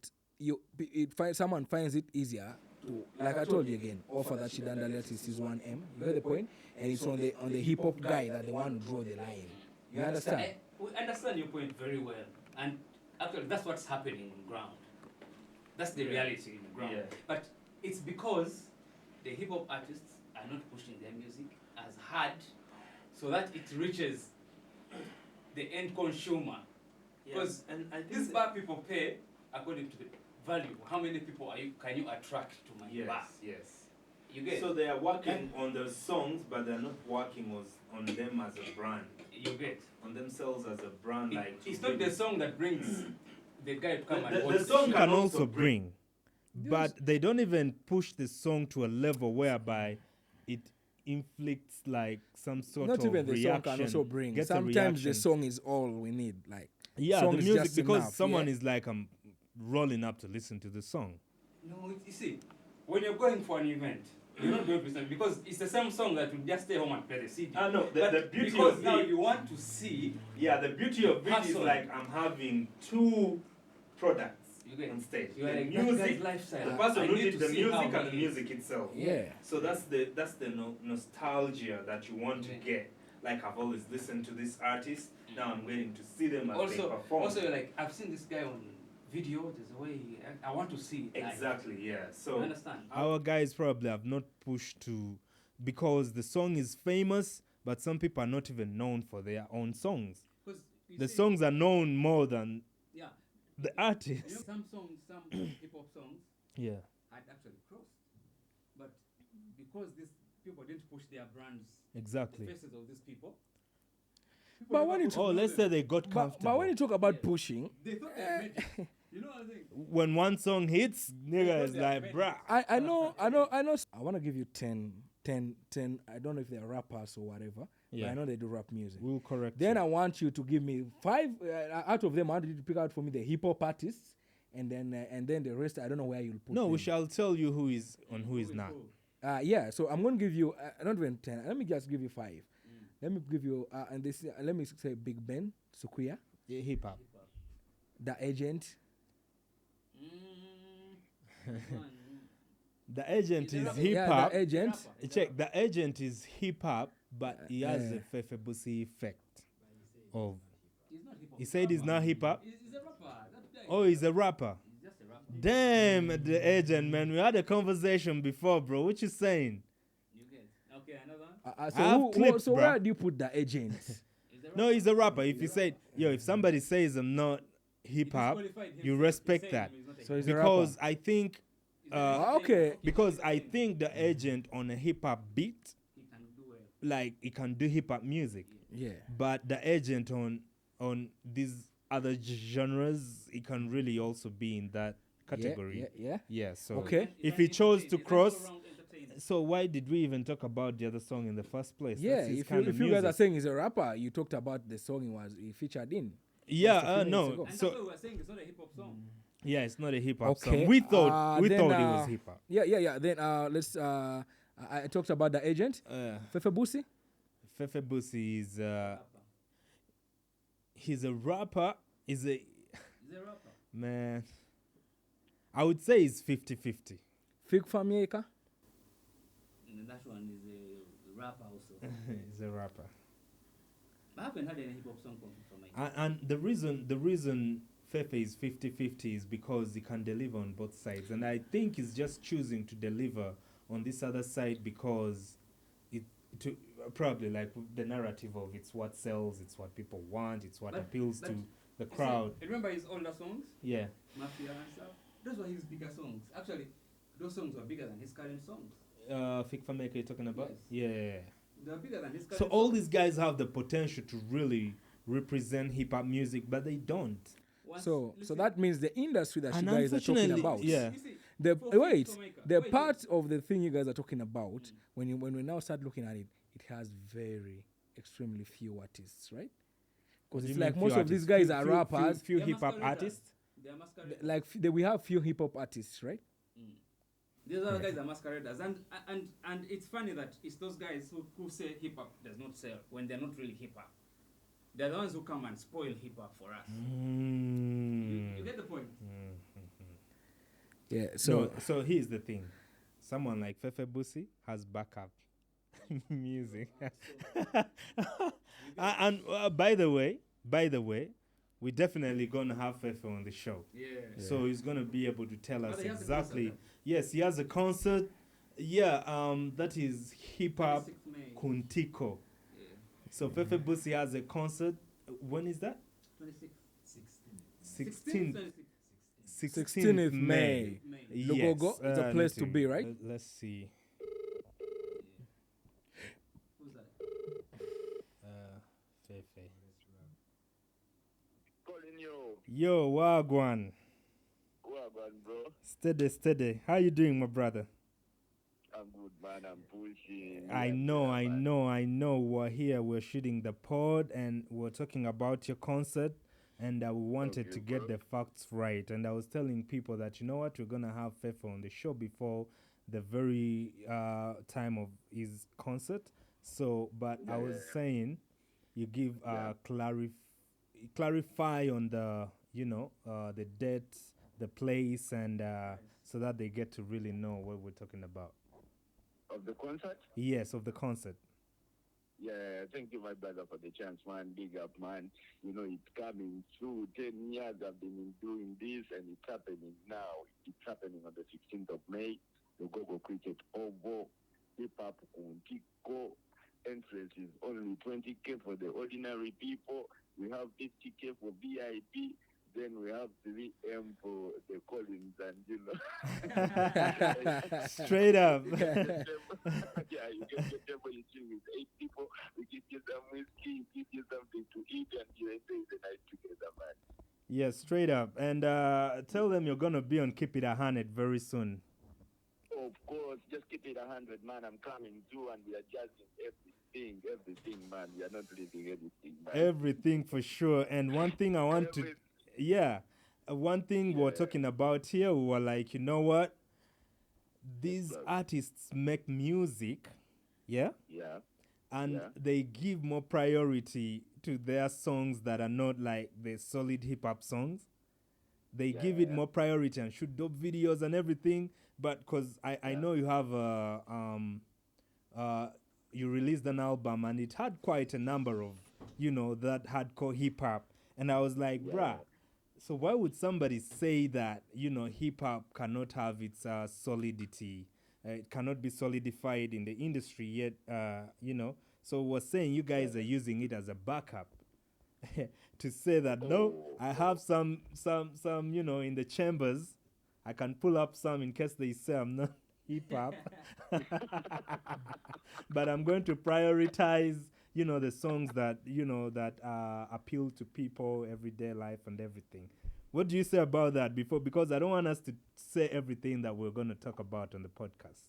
Speaker 2: Someone finds it easier to, like I told you again, offer that Chidandali artist is 1M. You get the point? And it's on the hip hop guy that they want to draw the line. You understand?
Speaker 4: We understand your point very well. And actually, that's what's happening on ground. That's the reality in the ground.
Speaker 1: Yeah.
Speaker 4: But it's because the hip hop artists are not pushing their music as hard so that it reaches the end consumer. Because
Speaker 1: and I think
Speaker 4: these bar people pay according to the value. How many people can you attract to my bar?
Speaker 1: yes.
Speaker 4: You get
Speaker 1: So they are working on the songs, but they're not working on them as a brand,
Speaker 4: you get.
Speaker 1: on themselves as a brand. Like
Speaker 4: It's
Speaker 1: to
Speaker 4: not
Speaker 1: bring-
Speaker 4: the song that brings the guy to come and
Speaker 1: The
Speaker 4: watch
Speaker 1: song
Speaker 4: show.
Speaker 1: can also bring, but they don't even push the song to a level whereby it inflicts like some sort
Speaker 2: Not
Speaker 1: of
Speaker 2: even the
Speaker 1: reaction.
Speaker 2: song can also bring.
Speaker 1: gets a
Speaker 2: Sometimes the
Speaker 1: reaction.
Speaker 2: song is all we need. Like,
Speaker 1: Yeah,
Speaker 2: song
Speaker 1: the
Speaker 2: is
Speaker 1: music
Speaker 2: just
Speaker 1: because
Speaker 2: enough,
Speaker 1: someone
Speaker 2: yeah.
Speaker 1: is like rolling up to listen to the song.
Speaker 4: No, you see, when you're going for an event, you're not going to listen because it's the same song that you just stay home and play the CD.
Speaker 1: Ah, no,
Speaker 4: But
Speaker 1: the beauty
Speaker 4: because
Speaker 1: of
Speaker 4: now
Speaker 1: it,
Speaker 4: you want to see,
Speaker 1: yeah, the beauty of it is
Speaker 4: Person.
Speaker 1: like I'm having 2 products
Speaker 4: you get
Speaker 1: on stage.
Speaker 4: you're
Speaker 1: The
Speaker 4: like, that
Speaker 1: music,
Speaker 4: guy's lifestyle.
Speaker 1: the person
Speaker 4: I
Speaker 1: who
Speaker 4: need
Speaker 1: did
Speaker 4: to
Speaker 1: the
Speaker 4: see
Speaker 1: music
Speaker 4: how
Speaker 1: and the
Speaker 4: he is.
Speaker 1: music itself.
Speaker 2: yeah.
Speaker 1: So that's the nostalgia that you want to
Speaker 4: Yeah.
Speaker 1: get. Like I've always listened to this artist. Now I'm getting to see them as they
Speaker 4: Also,
Speaker 1: perform.
Speaker 4: also you're like, I've seen this guy on video. There's a way I want to see it live.
Speaker 1: Exactly, yeah.
Speaker 4: You
Speaker 1: So
Speaker 4: understand?
Speaker 1: our guys probably have not pushed to because the song is famous, but some people are not even known for their own songs.
Speaker 4: Because
Speaker 1: The songs are known more than
Speaker 4: yeah,
Speaker 1: the artist.
Speaker 4: some songs, some hip hop songs
Speaker 1: Yeah.
Speaker 4: had actually crossed, but because these people didn't push their brands,
Speaker 1: Exactly.
Speaker 4: the faces of these people.
Speaker 2: But when you
Speaker 1: Oh, let's say they got comfortable.
Speaker 2: but when you talk about pushing,
Speaker 4: They thought they made it. You know what I'm saying?
Speaker 1: when one song hits, nigga is
Speaker 4: they are
Speaker 1: like,
Speaker 4: made
Speaker 1: bruh.
Speaker 2: I know. I want to give you 10. I don't know if they're rappers or whatever.
Speaker 1: Yeah.
Speaker 2: But I know they do rap music.
Speaker 1: We'll correct
Speaker 2: Then
Speaker 1: you.
Speaker 2: I want you to give me 5 out of them. I want you to pick out for me the hip hop artists, and then the rest. I don't know where you'll put.
Speaker 1: No,
Speaker 2: them.
Speaker 1: we shall tell you who is on who is not.
Speaker 2: Yeah, so I'm going to give you not even 10. Let me just give you 5. Let me give you and this. Let me say Big Ben, Sukuya,
Speaker 1: Yeah, hip hop.
Speaker 2: The Agent.
Speaker 1: The Agent is
Speaker 4: Yeah,
Speaker 1: hip
Speaker 2: Yeah,
Speaker 1: hop.
Speaker 2: The Agent.
Speaker 1: Check, the Agent is hip hop, but he has a Feffe Bussi effect of.
Speaker 4: He's not hip hop.
Speaker 1: He said he's not hip hop.
Speaker 4: He's a rapper. That guy.
Speaker 1: Oh, he's a rapper.
Speaker 4: He's just a rapper.
Speaker 1: Damn, the Agent, man. We had a conversation before, bro. What you saying?
Speaker 4: You get. Okay, another one.
Speaker 1: I have clips,
Speaker 2: so
Speaker 1: bro.
Speaker 2: where do you put The Agent?
Speaker 4: He's a
Speaker 1: No, he's a rapper. If you say, yo, if somebody says I'm not hip hop, you respect that.
Speaker 2: So he's a
Speaker 1: Because I think,
Speaker 2: okay.
Speaker 1: because I think the Agent on a hip hop beat,
Speaker 4: He can do it.
Speaker 1: like he can do hip hop music.
Speaker 2: Yeah.
Speaker 1: But the Agent on these other genres, he can really also be in that category.
Speaker 2: Yeah.
Speaker 1: So
Speaker 2: Okay.
Speaker 1: if he chose to cross, so why did we even talk about the other song in the first place?
Speaker 2: Yeah.
Speaker 1: That's his
Speaker 2: If
Speaker 1: kind
Speaker 2: you
Speaker 1: of
Speaker 2: guys are
Speaker 1: music.
Speaker 2: saying he's a rapper, you talked about the song he featured in.
Speaker 1: Yeah,
Speaker 2: Just a few minutes
Speaker 1: no.
Speaker 2: ago.
Speaker 4: And
Speaker 1: So
Speaker 4: that's why we were saying it's not a hip hop song.
Speaker 1: yeah, it's not a hip hop
Speaker 2: Okay.
Speaker 1: song. We thought
Speaker 2: then,
Speaker 1: it was hip hop.
Speaker 2: Yeah. Then let's. I talked about The Agent. Feffe Bussi.
Speaker 1: Feffe Bussi is he's a rapper.
Speaker 4: He's a rapper.
Speaker 1: Man, I would say it's 50-50.
Speaker 2: Fig Famieka.
Speaker 4: And that one is a rapper also.
Speaker 1: He's a rapper.
Speaker 4: I haven't heard any hip hop song from my.
Speaker 1: And the reason Feffe is 50-50 is because he can deliver on both sides. And I think he's just choosing to deliver on this other side because probably like the narrative of it's what sells, it's what people want, it's what
Speaker 4: But
Speaker 1: appeals to the
Speaker 4: You
Speaker 1: crowd.
Speaker 4: see, remember his older songs?
Speaker 1: Yeah.
Speaker 4: Mafia and stuff? Those were his bigger songs. Actually, those songs were bigger than his current songs.
Speaker 1: Fig Fameka you're talking about?
Speaker 4: Yes.
Speaker 1: Yeah.
Speaker 4: They were bigger than his current
Speaker 1: So all
Speaker 4: songs.
Speaker 1: these guys have the potential to really represent hip hop music, but they don't.
Speaker 4: Once-
Speaker 2: So
Speaker 4: listen,
Speaker 2: that means the industry that you
Speaker 1: And
Speaker 2: guys are talking
Speaker 1: unfortunately,
Speaker 2: about.
Speaker 1: yeah.
Speaker 4: you see,
Speaker 2: The
Speaker 4: for Fig Fameka-
Speaker 2: the
Speaker 4: wait,
Speaker 2: part of the thing you guys are talking about, when we now start looking at it, it has extremely few artists, right? Because
Speaker 1: You
Speaker 2: it's
Speaker 1: mean
Speaker 2: like
Speaker 1: few
Speaker 2: most of these
Speaker 1: artists?
Speaker 2: guys are rappers.
Speaker 1: Few
Speaker 4: They're
Speaker 1: hip hop
Speaker 4: masqueraders.
Speaker 1: artists.
Speaker 4: They are masqueraders.
Speaker 2: Like we have few hip hop artists, right?
Speaker 4: These other guys are masqueraders, and it's funny that it's those guys who say hip hop does not sell when they're not really hip hop. They're the ones who come and spoil hip hop for us. You get the point?
Speaker 2: Yeah.
Speaker 1: So here's the thing. Someone like Feffe Bussi has backup music. And by the way, we're definitely gonna have Feffe on the show.
Speaker 4: Yeah.
Speaker 1: So he's gonna be able to tell us
Speaker 4: But he has a
Speaker 1: exactly.
Speaker 4: concert,
Speaker 1: Yes, he has a concert. Yeah, that is hip hop
Speaker 4: 26th May.
Speaker 1: Kuntiko.
Speaker 4: Yeah.
Speaker 1: So Feffe Bussi has a concert. When is that?
Speaker 4: 26th.
Speaker 1: 16th
Speaker 2: 16th May.
Speaker 4: May.
Speaker 2: Lugogo, it's a place to be, right?
Speaker 1: Let's see.
Speaker 4: Who's that?
Speaker 1: Feffe.
Speaker 5: Calling you.
Speaker 1: Yo, Wagwan.
Speaker 5: Wagwan, bro.
Speaker 1: Steady. How you doing, my brother?
Speaker 5: I'm good, man. I'm pushing.
Speaker 1: I know. We're here. We're shooting the pod, and we're talking about your concert. And we wanted
Speaker 5: Okay,
Speaker 1: to get
Speaker 5: bro.
Speaker 1: the facts right. And I was telling people that, you know what, we're going to have Feffe on the show before the very time of his concert. So, but I was saying, you give clarify on the, the dates, the place, and so that they get to really know what we're talking about.
Speaker 5: Of the concert?
Speaker 1: Yes, of the concert.
Speaker 5: Yeah, thank you, my brother, for the chance, man. Big up, man. You know, it's coming through. 10 years I've been doing this, and it's happening now. It's happening on the 16th of May. The Gogo Cricket Oval. Hip Hop Kuntiko. Entrance is only 20K for the ordinary people. We have 50K for VIP. Then we have 3M for the Collins, and
Speaker 1: Straight up.
Speaker 5: Yeah, you get your table, you chill with 8 people, we give you some whiskey, give you something to eat, and you enjoy the night together, man.
Speaker 1: Yeah, straight up. And tell them you're going to be on Keep It 100 very soon.
Speaker 5: Of course, just keep it 100, man. I'm coming through, and we are jazzing every everything, man. We are not leaving anything, man.
Speaker 1: Everything for sure. And one thing I want to, one thing we're talking about here, we were like, you know what? These artists make music,
Speaker 5: Yeah.
Speaker 1: and they give more priority to their songs that are not like the solid hip hop songs. They give it more priority and shoot dope videos and everything. But because I know you have you released an album and it had quite a number of, that hardcore hip hop. And I was like, bruh, so why would somebody say that, hip hop cannot have its solidity? It cannot be solidified in the industry yet, So we're saying you guys are using it as a backup to say that, no, I have some, in the chambers. I can pull up some in case they say I'm not hip hop. But I'm going to prioritize, the songs that, that appeal to people, everyday life and everything. What do you say about that because I don't want us to say everything that we're going to talk about on the podcast.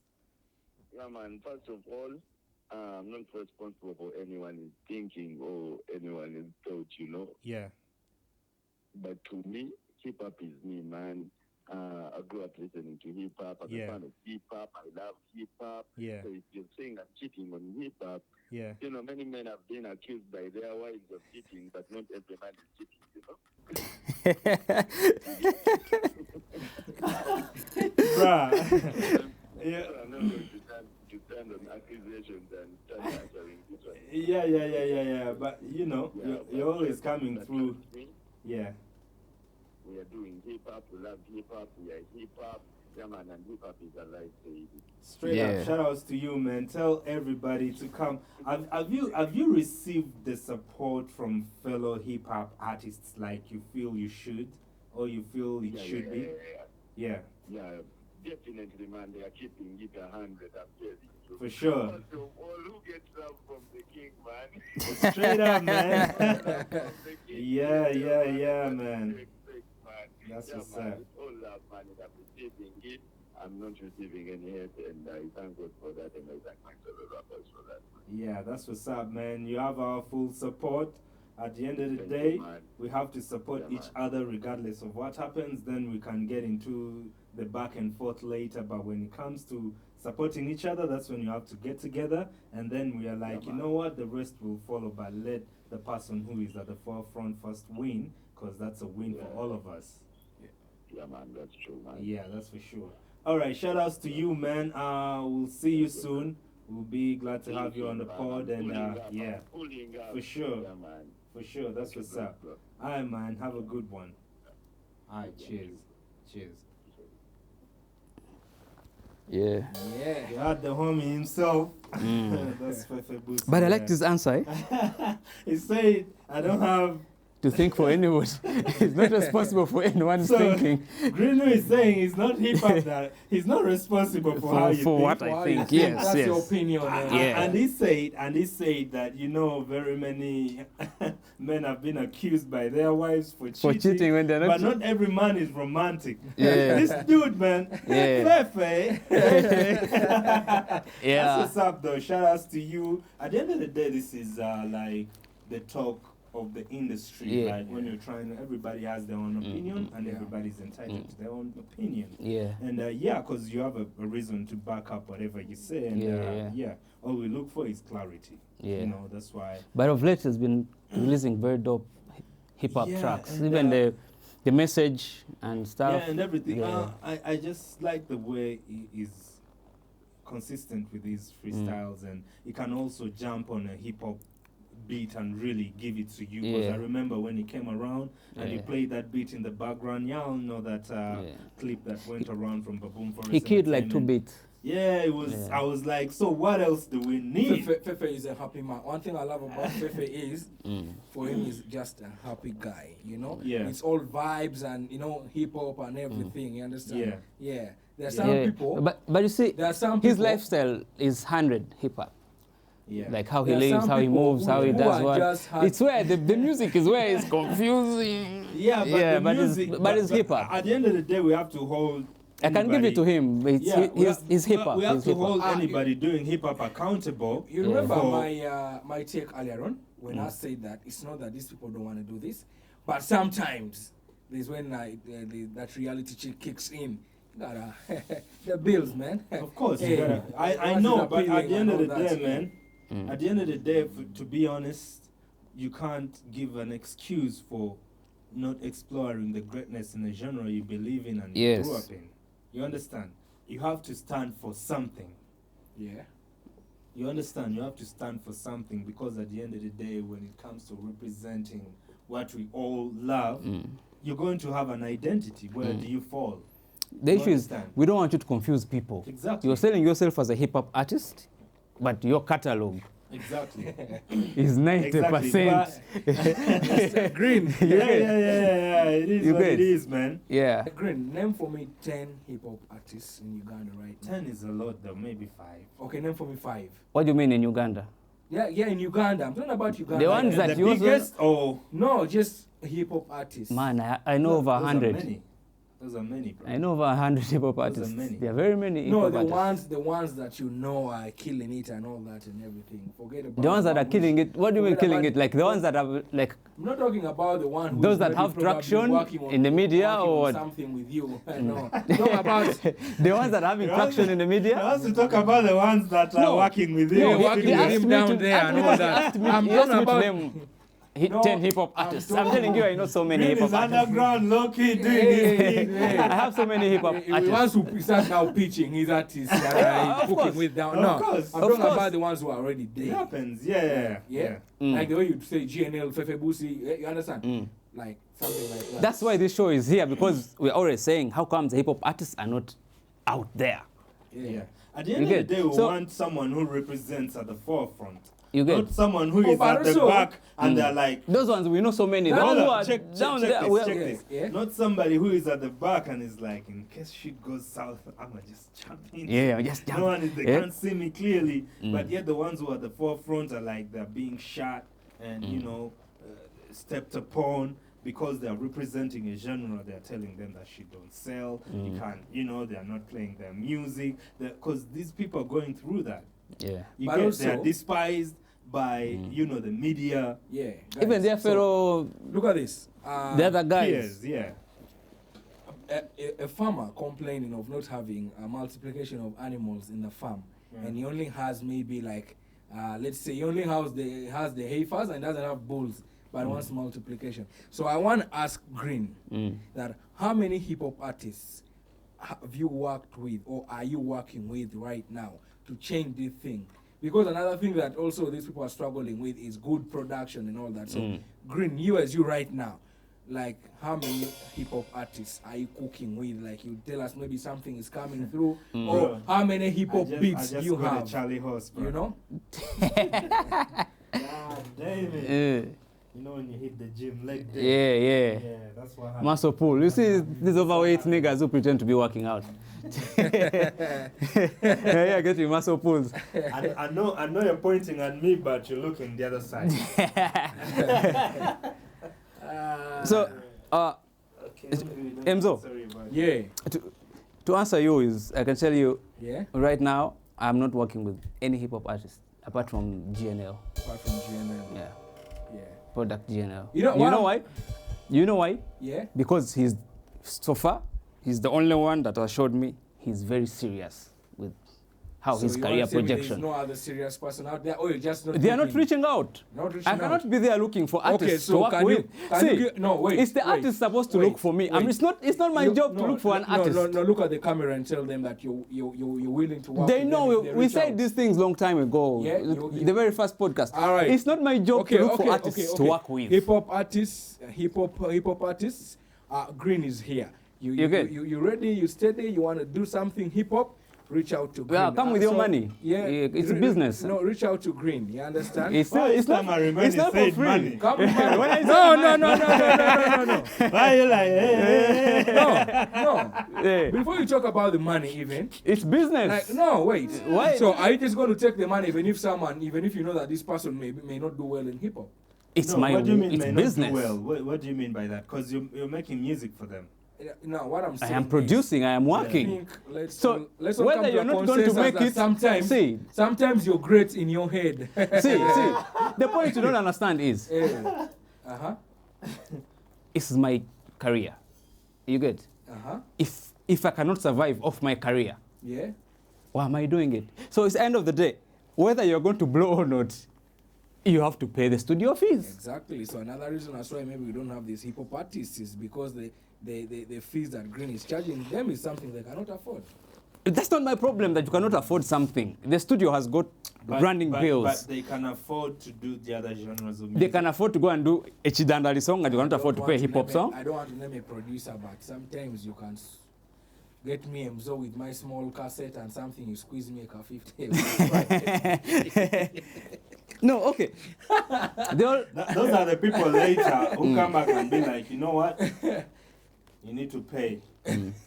Speaker 5: Yeah, man. First of all, I'm not responsible for anyone is thinking or anyone is thought,
Speaker 1: Yeah.
Speaker 5: But to me, hip-hop is me, man. I grew up listening to hip-hop. I'm a fan of hip-hop. I love hip-hop.
Speaker 1: Yeah.
Speaker 5: So if you're saying I'm cheating on hip-hop, many men have been accused by their wives of cheating, but not every man is cheating,
Speaker 1: Bruh.
Speaker 5: Yeah. I'm not going to stand on accusations and start answering this one.
Speaker 1: Yeah. But, you're always coming through. Yeah.
Speaker 5: We are doing hip-hop. We love hip-hop. We are hip-hop. Yeah, man, and hip-hop is alive, baby.
Speaker 1: Straight up, shout outs to you, man. Tell everybody to come. Have you received the support from fellow hip hop artists like you feel you should, or you feel it should be? Yeah,
Speaker 5: definitely, man. They are keeping it 100. I'm telling you.
Speaker 1: For sure.
Speaker 5: First of all, who gets love from the king, man?
Speaker 1: Straight up, man. Yeah, man. That's what's up.
Speaker 5: It's all love, man. I'm receiving it. I'm not receiving any hate, and I thank God for that, and I thank my fellow rappers for that.
Speaker 1: Yeah, that's what's up, man. You have our full support. At the end of the day, we have to support each other regardless of what happens. Then we can get into the back and forth later. But when it comes to supporting each other, that's when you have to get together. And then we are like, you know what, the rest will follow. But let the person who is at the forefront first win, because that's a win for all of us.
Speaker 5: Yeah, man, that's true, man.
Speaker 1: Yeah, that's for sure. All right, shout outs to you, man. We'll see you soon. We'll be glad to have you on the pod. And for sure.
Speaker 5: Yeah, man.
Speaker 1: For sure, that's what's up. All right, man, have a good one. All right, cheers.
Speaker 3: Yeah.
Speaker 1: You had the homie himself. That's Feffe Bussi.
Speaker 3: But I liked his answer.
Speaker 1: He said, I don't have
Speaker 3: to think for anyone. He's not responsible for anyone's thinking.
Speaker 1: Greenwood is saying he's not hip hop, that he's not responsible for how you think.
Speaker 3: For what I think, yes.
Speaker 2: That's your opinion.
Speaker 1: And he said that, very many men have been accused by their wives for cheating
Speaker 3: when they're not.
Speaker 1: But not every man is romantic.
Speaker 3: Yeah.
Speaker 1: This dude, man, Feffe. That's what's up, though. Shout outs to you. At the end of the day, this is like the talk of the industry, like when you're trying, everybody has their own opinion, and everybody's entitled to their own opinion. And because you have a reason to back up whatever you say, and all we look for is clarity. That's why.
Speaker 3: But of late, has been releasing very dope hip hop tracks, even the message and stuff.
Speaker 1: And everything. I just like the way he is consistent with his freestyles, and he can also jump on a hip hop beat and really give it to you, because I remember when he came around and he played that beat in the background. Y'all know that clip that went around from Baboon Forest.
Speaker 3: He killed like 2 beats.
Speaker 1: It was. I was like, so what else do we need?
Speaker 2: Feffe is a happy man. One thing I love about Feffe is, for him, he's just a happy guy. It's all vibes and hip hop and everything. You understand? There are some people,
Speaker 3: but you see,
Speaker 2: there are some
Speaker 3: his
Speaker 2: people,
Speaker 3: lifestyle is 100 hip hop. Like how he
Speaker 2: There are
Speaker 3: lives,
Speaker 2: some
Speaker 3: how he
Speaker 2: people
Speaker 3: moves, how he
Speaker 2: who
Speaker 3: does
Speaker 2: are
Speaker 3: what.
Speaker 2: just
Speaker 3: It's where the music is where it's confusing.
Speaker 1: But the music,
Speaker 3: but it's hip hop.
Speaker 1: At the end of the day, we have to hold
Speaker 3: I can give it to him. But he's hip hop.
Speaker 1: We have
Speaker 3: He's
Speaker 1: to
Speaker 3: hip hop.
Speaker 1: hold anybody doing hip hop accountable.
Speaker 2: You remember
Speaker 1: for-
Speaker 2: my take earlier on when I said that it's not that these people don't want to do this, but sometimes there's when that reality check kicks in. Gotta the bills, man.
Speaker 1: Of course,
Speaker 2: Hey,
Speaker 1: you gotta. I
Speaker 2: once
Speaker 1: know,
Speaker 2: it's
Speaker 1: but at the end of the
Speaker 2: appealing and all
Speaker 1: day,
Speaker 2: that,
Speaker 1: man, at the end of the day, to be honest, you can't give an excuse for not exploring the greatness in the genre you believe in and you grew
Speaker 3: Yes.
Speaker 1: up in. You understand? You have to stand for something.
Speaker 2: Yeah.
Speaker 1: You understand? You have to stand for something because at the end of the day, when it comes to representing what we all love, you're going to have an identity. Where do you fall?
Speaker 3: The
Speaker 1: You
Speaker 3: issue is
Speaker 1: understand?
Speaker 3: we don't want you to confuse people.
Speaker 1: Exactly.
Speaker 3: You're selling yourself as a hip hop artist, but your catalog
Speaker 1: Exactly.
Speaker 3: is 90%.
Speaker 2: Green.
Speaker 1: Yeah. It is
Speaker 3: You
Speaker 1: what it
Speaker 3: get-
Speaker 1: is, man.
Speaker 3: Yeah.
Speaker 2: Green, name for me 10 hip hop artists in Uganda right now.
Speaker 1: 10 is a lot, though. Maybe 5.
Speaker 2: Okay, name for me 5.
Speaker 3: What do you mean in Uganda?
Speaker 2: Yeah, in Uganda. I'm talking about Uganda.
Speaker 3: The ones that
Speaker 1: the
Speaker 3: you also-
Speaker 1: biggest, or
Speaker 2: No, just hip hop artists.
Speaker 3: Man, I know over
Speaker 1: those are
Speaker 3: 100.
Speaker 1: many. Those are many, bro.
Speaker 3: I know over 100 hip hop
Speaker 1: Those are
Speaker 3: artists.
Speaker 1: many.
Speaker 3: There are very many hip
Speaker 2: No,
Speaker 3: hop
Speaker 2: the
Speaker 3: artists.
Speaker 2: ones that you know are killing it and all that and everything. Forget about
Speaker 3: The ones that are
Speaker 2: one
Speaker 3: killing
Speaker 2: who's-
Speaker 3: it. What do you mean
Speaker 2: forget
Speaker 3: killing
Speaker 2: about-
Speaker 3: it? Like the ones that are like
Speaker 2: I'm not talking about the one who's
Speaker 3: Those that
Speaker 2: maybe
Speaker 3: have
Speaker 2: probably
Speaker 3: traction
Speaker 2: working on-
Speaker 3: in the media
Speaker 2: working
Speaker 3: or
Speaker 2: on
Speaker 3: what?
Speaker 2: something with you. No, no, about
Speaker 3: the ones that are having traction in the
Speaker 1: I
Speaker 3: media.
Speaker 1: want to talk about the ones that are
Speaker 3: No.
Speaker 1: working with
Speaker 3: No,
Speaker 1: you.
Speaker 3: he-
Speaker 2: working
Speaker 3: he
Speaker 2: with
Speaker 3: asked
Speaker 2: him
Speaker 3: me
Speaker 2: down
Speaker 3: to-
Speaker 2: there and all that. I'm
Speaker 3: He asked
Speaker 2: talking
Speaker 3: me to
Speaker 2: about
Speaker 3: name
Speaker 2: No,
Speaker 3: 10 hip hop
Speaker 2: I'm
Speaker 3: artists.
Speaker 2: talking-
Speaker 3: I'm telling you, I know so many
Speaker 1: Green
Speaker 3: hip
Speaker 1: is
Speaker 3: hop artists.
Speaker 1: underground, low-key, doing
Speaker 2: Hey,
Speaker 1: this thing.
Speaker 2: hey.
Speaker 3: I have so many hip hop
Speaker 2: He
Speaker 3: artists.
Speaker 2: wants to start now pitching his artists that
Speaker 3: Yeah,
Speaker 2: he's
Speaker 3: of
Speaker 2: cooking
Speaker 3: course.
Speaker 2: with down.
Speaker 1: Of
Speaker 2: No,
Speaker 1: course.
Speaker 2: I'm
Speaker 3: Of
Speaker 2: talking
Speaker 3: course.
Speaker 2: about the ones who are already
Speaker 1: It
Speaker 2: there.
Speaker 1: happens, yeah.
Speaker 2: Like the way you say GNL, Feffe, Bussi, you understand? Like something like that.
Speaker 3: That's why this show is here, because we're always saying, how come the hip hop artists are not out there?
Speaker 1: Yeah. At the end
Speaker 3: You
Speaker 1: of the
Speaker 3: get-
Speaker 1: day, we
Speaker 3: so-
Speaker 1: want someone who represents at the forefront.
Speaker 3: You get-
Speaker 1: Not someone who
Speaker 2: Oh,
Speaker 1: is
Speaker 2: but
Speaker 1: at the
Speaker 2: also-
Speaker 1: back and they're like,
Speaker 3: Those ones, we know so many. The
Speaker 2: No,
Speaker 3: ones
Speaker 2: no,
Speaker 3: who are
Speaker 1: check
Speaker 3: down
Speaker 1: this,
Speaker 3: there,
Speaker 1: check
Speaker 3: we-
Speaker 1: this.
Speaker 2: Yeah.
Speaker 1: Not somebody who is at the back and is like, in case shit goes south, I'ma just jump in.
Speaker 3: Yeah, just jump.
Speaker 1: No one is, they
Speaker 3: Yeah.
Speaker 1: can't see me clearly, but yet the ones who are at the forefront are like they're being shot and stepped upon because they are representing a genre. They're telling them that shit don't sell. You can't, they are not playing their music because these people are going through that.
Speaker 3: Yeah.
Speaker 1: You
Speaker 2: But
Speaker 1: get,
Speaker 2: also-
Speaker 1: they are despised by the media,
Speaker 2: Yeah.
Speaker 3: Even
Speaker 2: guys.
Speaker 3: their fellow,
Speaker 2: Look at this.
Speaker 3: the other guys.
Speaker 1: peers, yeah.
Speaker 2: A farmer complaining of not having a multiplication of animals in the farm, and he only has maybe like, let's say he only has the heifers and doesn't have bulls, but wants multiplication. So I want to ask Green that how many hip hop artists have you worked with or are you working with right now to change this thing? Because another thing that also these people are struggling with is good production and all that. So Green, you right now, like how many hip hop artists are you cooking with? Like you tell us maybe something is coming through, or how many hip hop beats
Speaker 1: I just
Speaker 2: you
Speaker 1: got
Speaker 2: have?
Speaker 1: a Charlie horse, bro.
Speaker 2: You know?
Speaker 1: God damn it.
Speaker 3: Yeah.
Speaker 1: You know when you hit the gym leg day.
Speaker 3: Yeah.
Speaker 1: Yeah, that's what happens.
Speaker 3: Muscle pull. You see these overweight niggas who pretend to be working out. Yeah, get your muscle pulls.
Speaker 1: I know you're pointing at me, but you're looking the other side.
Speaker 3: So,
Speaker 1: Okay,
Speaker 3: Emzo.
Speaker 1: Sorry about that.
Speaker 2: Yeah.
Speaker 3: to answer you is, I can tell you
Speaker 2: Yeah.
Speaker 3: right now, I'm not working with any hip hop artist apart from GNL.
Speaker 2: Apart from GNL.
Speaker 3: Yeah,
Speaker 2: Yeah.
Speaker 3: product GNL.
Speaker 2: You know what?
Speaker 3: You know why?
Speaker 2: Yeah.
Speaker 3: Because so far, he's the only one that has showed me he's very serious with how
Speaker 2: So
Speaker 3: his
Speaker 2: you
Speaker 3: career
Speaker 2: wanna tell me
Speaker 3: projection.
Speaker 2: There's no other serious person out there. Oh, you're just not.
Speaker 3: They are not
Speaker 2: looking-
Speaker 3: reaching out.
Speaker 2: Not reaching
Speaker 3: I
Speaker 2: out.
Speaker 3: cannot be there looking for artists
Speaker 2: Okay,
Speaker 3: to
Speaker 2: so
Speaker 3: work
Speaker 2: can
Speaker 3: with.
Speaker 2: you? Can
Speaker 3: See,
Speaker 2: you give, no, wait.
Speaker 3: it's the
Speaker 2: wait,
Speaker 3: artist supposed to
Speaker 2: wait,
Speaker 3: look for me.
Speaker 2: wait.
Speaker 3: It's not my job to look for an artist.
Speaker 2: No, look at the camera and tell them that you're willing to work.
Speaker 3: They
Speaker 2: with
Speaker 3: know
Speaker 2: them if they
Speaker 3: we
Speaker 2: reach
Speaker 3: said
Speaker 2: out.
Speaker 3: these things long time ago.
Speaker 2: Yeah,
Speaker 3: The very first podcast.
Speaker 2: All right.
Speaker 3: It's not my job to look for artists to work with.
Speaker 2: Hip hop artists, hip hop artists. Green is here.
Speaker 3: You get?
Speaker 2: You ready? You steady? You want to do something hip hop? Reach out to Green.
Speaker 3: Yeah, come with your money.
Speaker 2: Yeah,
Speaker 3: It's a business.
Speaker 2: No, reach out to Green. You understand?
Speaker 3: It's
Speaker 1: Why
Speaker 3: not.
Speaker 1: each time I remember
Speaker 3: It's
Speaker 1: you
Speaker 3: not for
Speaker 1: said
Speaker 3: free.
Speaker 1: money?
Speaker 2: Come
Speaker 3: When I say
Speaker 2: no.
Speaker 1: Why you like, hey?
Speaker 2: No.
Speaker 3: Yeah.
Speaker 2: Before you talk about the money, even
Speaker 3: It's business.
Speaker 2: like no, wait.
Speaker 3: Why?
Speaker 2: So are you just going to take the money even if you know that this person may not do well in hip hop?
Speaker 3: It's
Speaker 1: No,
Speaker 3: my.
Speaker 1: what do you mean
Speaker 3: It's
Speaker 1: may not do
Speaker 3: business.
Speaker 1: well? What do you mean by that? Because you're making music for them.
Speaker 2: Now, what I'm
Speaker 3: I
Speaker 2: saying
Speaker 3: am
Speaker 2: is,
Speaker 3: producing, I am
Speaker 2: I
Speaker 3: working.
Speaker 2: think let's
Speaker 3: So,
Speaker 2: all, let's all
Speaker 3: whether
Speaker 2: come to
Speaker 3: you're
Speaker 2: a
Speaker 3: not going to
Speaker 2: consensus
Speaker 3: make
Speaker 2: that
Speaker 3: it-
Speaker 2: sometimes,
Speaker 3: see.
Speaker 2: sometimes you're great in your head.
Speaker 3: See, the point you don't understand is,
Speaker 2: Yeah. Uh-huh.
Speaker 3: this is my career. You get?
Speaker 2: Uh-huh.
Speaker 3: If I cannot survive off my career,
Speaker 2: Yeah.
Speaker 3: why am I doing it? So it's the end of the day, whether you're going to blow or not, you have to pay the studio fees.
Speaker 2: Exactly. So another reason that's why maybe we don't have these hip hop artists is because the fees that Green is charging them is something they cannot afford.
Speaker 3: That's not my problem that you cannot afford something. The studio has got running bills.
Speaker 1: But they can afford to do the other genres of music.
Speaker 3: They can afford to go and do a Chidandali song and you cannot afford to pay a hip hop song.
Speaker 2: I don't want to name a producer, but sometimes you can get me a mzo with my small cassette and something, you squeeze me a 50.
Speaker 3: No, okay.
Speaker 1: Those are the people later who come back and be like, you know what? You need to pay.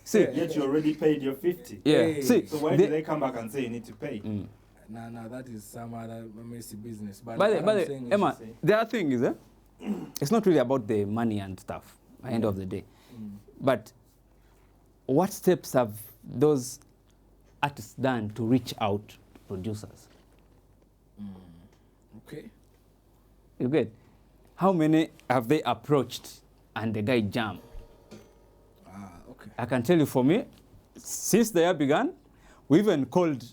Speaker 3: See,
Speaker 1: Yet you already paid your 50.
Speaker 3: yeah.
Speaker 2: Hey.
Speaker 3: See,
Speaker 1: So why do they come back and say you need to pay?
Speaker 2: Nah, that is some other messy business. But
Speaker 3: By
Speaker 2: what I'm
Speaker 3: the
Speaker 2: saying is-
Speaker 3: Emma, the other thing is, it's not really about the money and stuff at the end of the day. But what steps have those artists done to reach out to producers?
Speaker 2: Okay.
Speaker 3: You get? How many have they approached and the guy jam?
Speaker 2: Okay.
Speaker 3: I can tell you for me, since the year began, we even called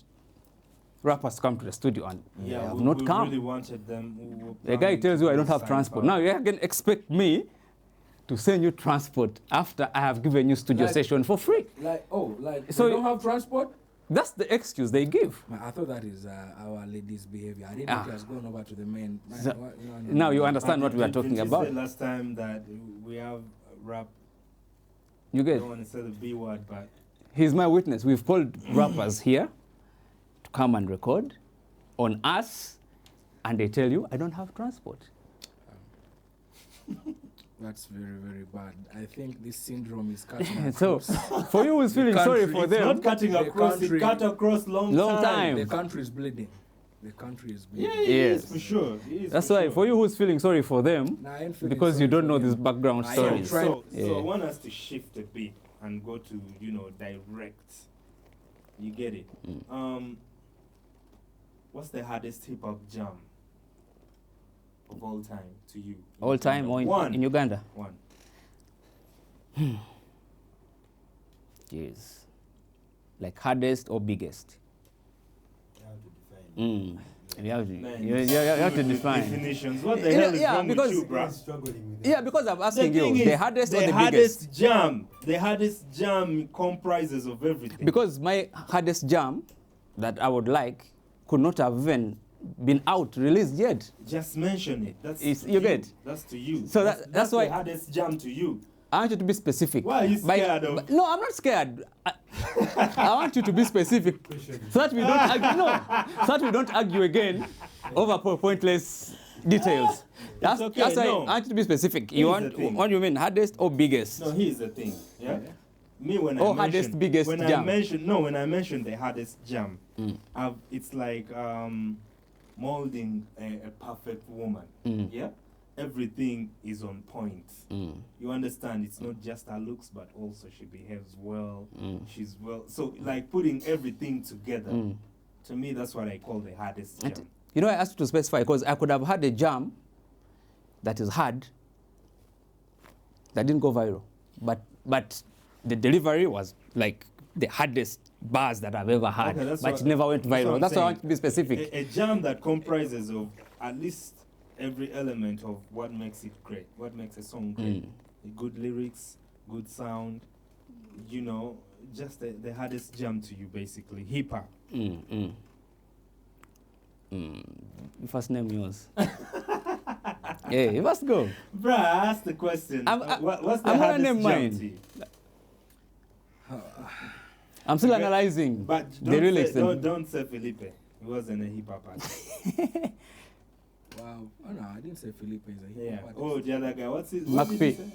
Speaker 3: rappers to come to the studio and they have
Speaker 1: we,
Speaker 3: not
Speaker 1: we
Speaker 3: come.
Speaker 1: really wanted them. We were
Speaker 3: The guy
Speaker 1: planning
Speaker 3: tells
Speaker 1: to
Speaker 3: you I
Speaker 1: do
Speaker 3: don't have
Speaker 1: sign
Speaker 3: transport.
Speaker 1: power.
Speaker 3: Now you can expect me to send you transport after I have given you studio
Speaker 2: Like-
Speaker 3: session for free.
Speaker 2: Like,
Speaker 3: So
Speaker 2: so you don't have transport?
Speaker 3: That's the excuse they give.
Speaker 2: Man, I thought that is our ladies' behavior. I didn't
Speaker 3: Ah.
Speaker 2: know it has gone over to the men. Man,
Speaker 3: So-
Speaker 2: no.
Speaker 3: Now you understand what we are
Speaker 1: Didn't
Speaker 3: talking
Speaker 1: you
Speaker 3: about.
Speaker 1: say last time that we have rap.
Speaker 3: You
Speaker 1: I
Speaker 3: get?
Speaker 1: don't want to say the B word, but
Speaker 3: He's my witness. We've called rappers here to come and record on us, and they tell you I don't have transport.
Speaker 2: That's very, very bad. I think this syndrome is cutting
Speaker 3: So
Speaker 2: across.
Speaker 3: for you who's feeling sorry
Speaker 2: country-
Speaker 3: for
Speaker 1: it's
Speaker 3: them,
Speaker 1: not cutting
Speaker 2: the
Speaker 1: across.
Speaker 2: country-
Speaker 1: It cut across long
Speaker 3: time.
Speaker 2: The country is bleeding. The country is bleeding.
Speaker 1: Yeah, it is
Speaker 3: Yes.
Speaker 1: for sure. It is
Speaker 3: that's
Speaker 1: for
Speaker 3: why
Speaker 1: sure.
Speaker 3: for you who's feeling sorry for them,
Speaker 2: Nah, I ain't feeling
Speaker 3: because you
Speaker 2: sorry
Speaker 3: don't
Speaker 2: for
Speaker 3: know
Speaker 2: them.
Speaker 3: these background
Speaker 2: I am
Speaker 3: stories.
Speaker 2: trying-
Speaker 1: So
Speaker 3: Yeah.
Speaker 1: I want us to shift a bit and go to, direct. You get it? What's the hardest hip hop jam of all time to you?
Speaker 3: All time or
Speaker 1: One.
Speaker 3: in Uganda?
Speaker 1: One.
Speaker 3: Jeez. Like hardest or biggest? You have to,
Speaker 1: Man,
Speaker 3: you have to
Speaker 1: with
Speaker 3: define.
Speaker 1: definitions. What the
Speaker 3: Yeah,
Speaker 1: hell is
Speaker 3: yeah,
Speaker 1: wrong
Speaker 3: because-
Speaker 1: with you, bro?
Speaker 3: Yeah, because I'm
Speaker 1: The
Speaker 3: asking
Speaker 1: thing
Speaker 3: you,
Speaker 1: is,
Speaker 3: the hardest or
Speaker 1: the
Speaker 3: the
Speaker 1: hardest
Speaker 3: biggest?
Speaker 1: jam. The hardest jam comprises of everything.
Speaker 3: Because my hardest jam that I would like could not have even been out, released yet.
Speaker 1: Just mention it. That's
Speaker 3: It's-
Speaker 1: to
Speaker 3: you get?
Speaker 1: That's to you.
Speaker 3: So that's why-
Speaker 1: the hardest jam to you.
Speaker 3: I want you to be specific.
Speaker 1: Why are you scared of?
Speaker 3: No, I'm not scared. I want you to be specific so that we don't argue. No, so that we don't argue again over pointless details. That's
Speaker 1: okay,
Speaker 3: why
Speaker 1: no.
Speaker 3: I want you to be specific.
Speaker 1: Here's
Speaker 3: You
Speaker 1: the
Speaker 3: want
Speaker 1: thing.
Speaker 3: what do you mean, hardest or biggest?
Speaker 1: No, here's the thing. Yeah. Me when
Speaker 3: Or
Speaker 1: I
Speaker 3: hardest,
Speaker 1: mention,
Speaker 3: biggest
Speaker 1: when
Speaker 3: jam.
Speaker 1: I mention the hardest jam, it's like molding a perfect woman. Yeah. Everything is on point. You understand? It's not just her looks, but also she behaves well. She's well. So like putting everything together. To me, that's what I call the hardest jam.
Speaker 3: You know, I asked you to specify because I could have had a jam that is hard that didn't go viral, but the delivery was like the hardest bars that I've ever had,
Speaker 1: Okay, that's
Speaker 3: but
Speaker 1: what-
Speaker 3: it never went
Speaker 1: that's what
Speaker 3: viral.
Speaker 1: I'm
Speaker 3: That's why I
Speaker 1: saying.
Speaker 3: want to be specific.
Speaker 1: A jam that comprises of at least every element of what makes it great, what makes a song great. Good lyrics, good sound, just the hardest jam to you, basically. Hip hop.
Speaker 3: First name yours. Yeah, you must go.
Speaker 1: Bruh, I asked the question. What's the
Speaker 3: I'm gonna
Speaker 1: hardest
Speaker 3: name
Speaker 1: jam
Speaker 3: mine.
Speaker 1: to you?
Speaker 3: I'm still
Speaker 1: Okay.
Speaker 3: analyzing
Speaker 1: But
Speaker 3: the real extent.
Speaker 1: don't say Felipe. He wasn't a hip hop artist.
Speaker 2: Wow. Oh no, I didn't say Felipe is a
Speaker 1: Yeah.
Speaker 2: hip hop artist.
Speaker 1: Oh, the other guy. What's his?
Speaker 3: Mark
Speaker 1: what did
Speaker 3: P.
Speaker 1: you say?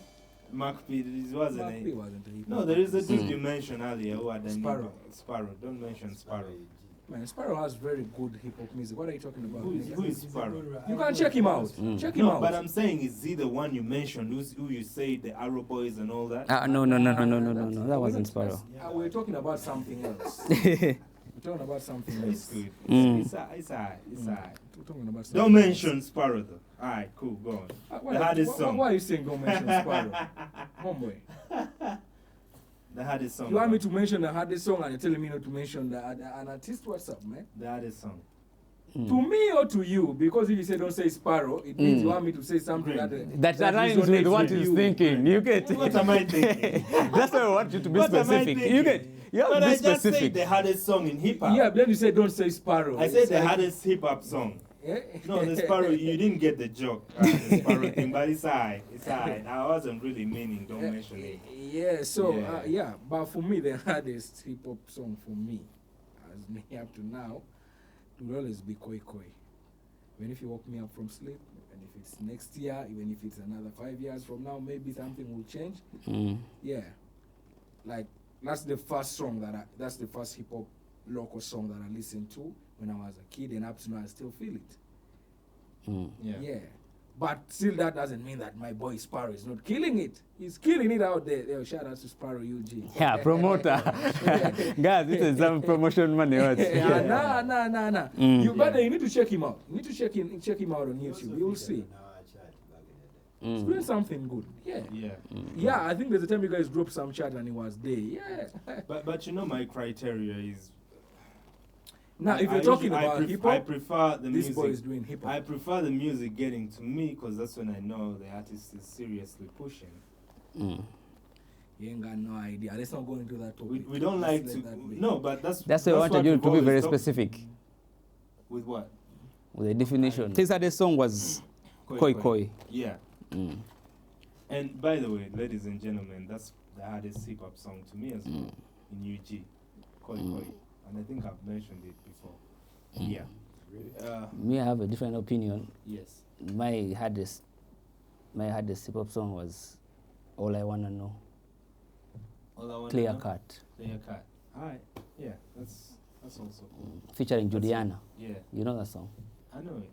Speaker 1: Mark P. This wasn't
Speaker 2: Mark
Speaker 1: a.
Speaker 2: P wasn't a hip hop
Speaker 1: No, there is a
Speaker 2: artist.
Speaker 1: dude you mentioned earlier who had a
Speaker 2: Sparrow.
Speaker 1: Sparrow. Don't mention Sparrow.
Speaker 2: Man, Sparrow has very good hip hop music. What are you talking about?
Speaker 1: Who is Sparrow?
Speaker 2: You can check him out. Check him
Speaker 1: No,
Speaker 2: out.
Speaker 1: but I'm saying, is he the one you mentioned, who you say the Arrow Boys and all that?
Speaker 3: No. That wasn't Sparrow.
Speaker 2: We're talking about something else. We're talking about something
Speaker 1: It's
Speaker 2: else.
Speaker 1: good. It's alright.
Speaker 2: We're talking about something
Speaker 1: Don't mention Sparrow though. Alright, cool, go on. The hardest song.
Speaker 2: Why are you saying don't mention Sparrow? Homeboy.
Speaker 1: The hardest song.
Speaker 2: You want me to mention the hardest song and you're telling me not to mention an artist? What's up, man?
Speaker 1: The hardest song.
Speaker 2: To me or to you? Because if you say don't say Sparrow, it means you want me to say something that
Speaker 3: Aligns with what he's thinking. You get
Speaker 1: What am I thinking?
Speaker 3: That's why I want you to be
Speaker 1: What am I
Speaker 3: specific.
Speaker 1: thinking?
Speaker 3: You get. You have
Speaker 1: But
Speaker 3: to
Speaker 1: I
Speaker 3: be
Speaker 1: just said
Speaker 3: specific.
Speaker 1: the hardest song in hip hop.
Speaker 2: Yeah, but then you say don't say Sparrow.
Speaker 1: I said the hardest hip hop song. No, the Sparrow, you didn't get the joke. The Sparrow thing, but it's alright. It's alright. I wasn't really meaning, don't mention it.
Speaker 2: Yeah, so,
Speaker 1: Yeah.
Speaker 2: but for me, the hardest hip hop song for me, as me up to now, will always be Koi Koi. Even if you woke me up from sleep, and if it's next year, even if it's another 5 years from now, maybe something will change. Yeah. Like, that's the first song that's the first hip hop local song that I listened to when I was a kid, and up to now I still feel it. Yeah. But still, that doesn't mean that my boy Sparrow is not killing it. He's killing it out there. Yo, shout out to Sparrow UG.
Speaker 3: Yeah, promoter. Guys, this is some promotion money.
Speaker 2: Nah.
Speaker 3: Mm.
Speaker 2: You need to check him out. You need to check him out on YouTube. You'll see. He's doing something good. Yeah, I think there's a time you guys dropped some chat and he was there. Yeah.
Speaker 1: But you know my criteria is.
Speaker 2: Now, if you're talking about hip hop,
Speaker 1: I prefer the
Speaker 2: this
Speaker 1: music.
Speaker 2: boy is doing hip hop.
Speaker 1: I prefer the music getting to me because that's when I know the artist is seriously pushing.
Speaker 2: You ain't got no idea. Let's not go into that topic.
Speaker 1: We don't like
Speaker 2: Let's
Speaker 1: to.
Speaker 2: let that be.
Speaker 1: No, but that's
Speaker 3: That's why I wanted
Speaker 1: what
Speaker 3: you
Speaker 1: we've
Speaker 3: to be
Speaker 1: always
Speaker 3: very
Speaker 1: talked-
Speaker 3: specific
Speaker 1: With what?
Speaker 3: with the definition. His hardest song was Koi Koi.
Speaker 1: Yeah. And by the way, ladies and gentlemen, that's the hardest hip hop song to me as well in UG. Koi Koi. And I think I've mentioned it before. Yeah.
Speaker 3: Me, I have a different opinion.
Speaker 1: Yes.
Speaker 3: My hardest hip hop song was All I Wanna Know.
Speaker 1: All I wanna
Speaker 3: Clear
Speaker 1: know?
Speaker 3: Cut.
Speaker 1: Clear Cut. Alright. Yeah, that's also cool.
Speaker 3: Featuring Juliana.
Speaker 1: Yeah,
Speaker 3: You know that song?
Speaker 1: I know it.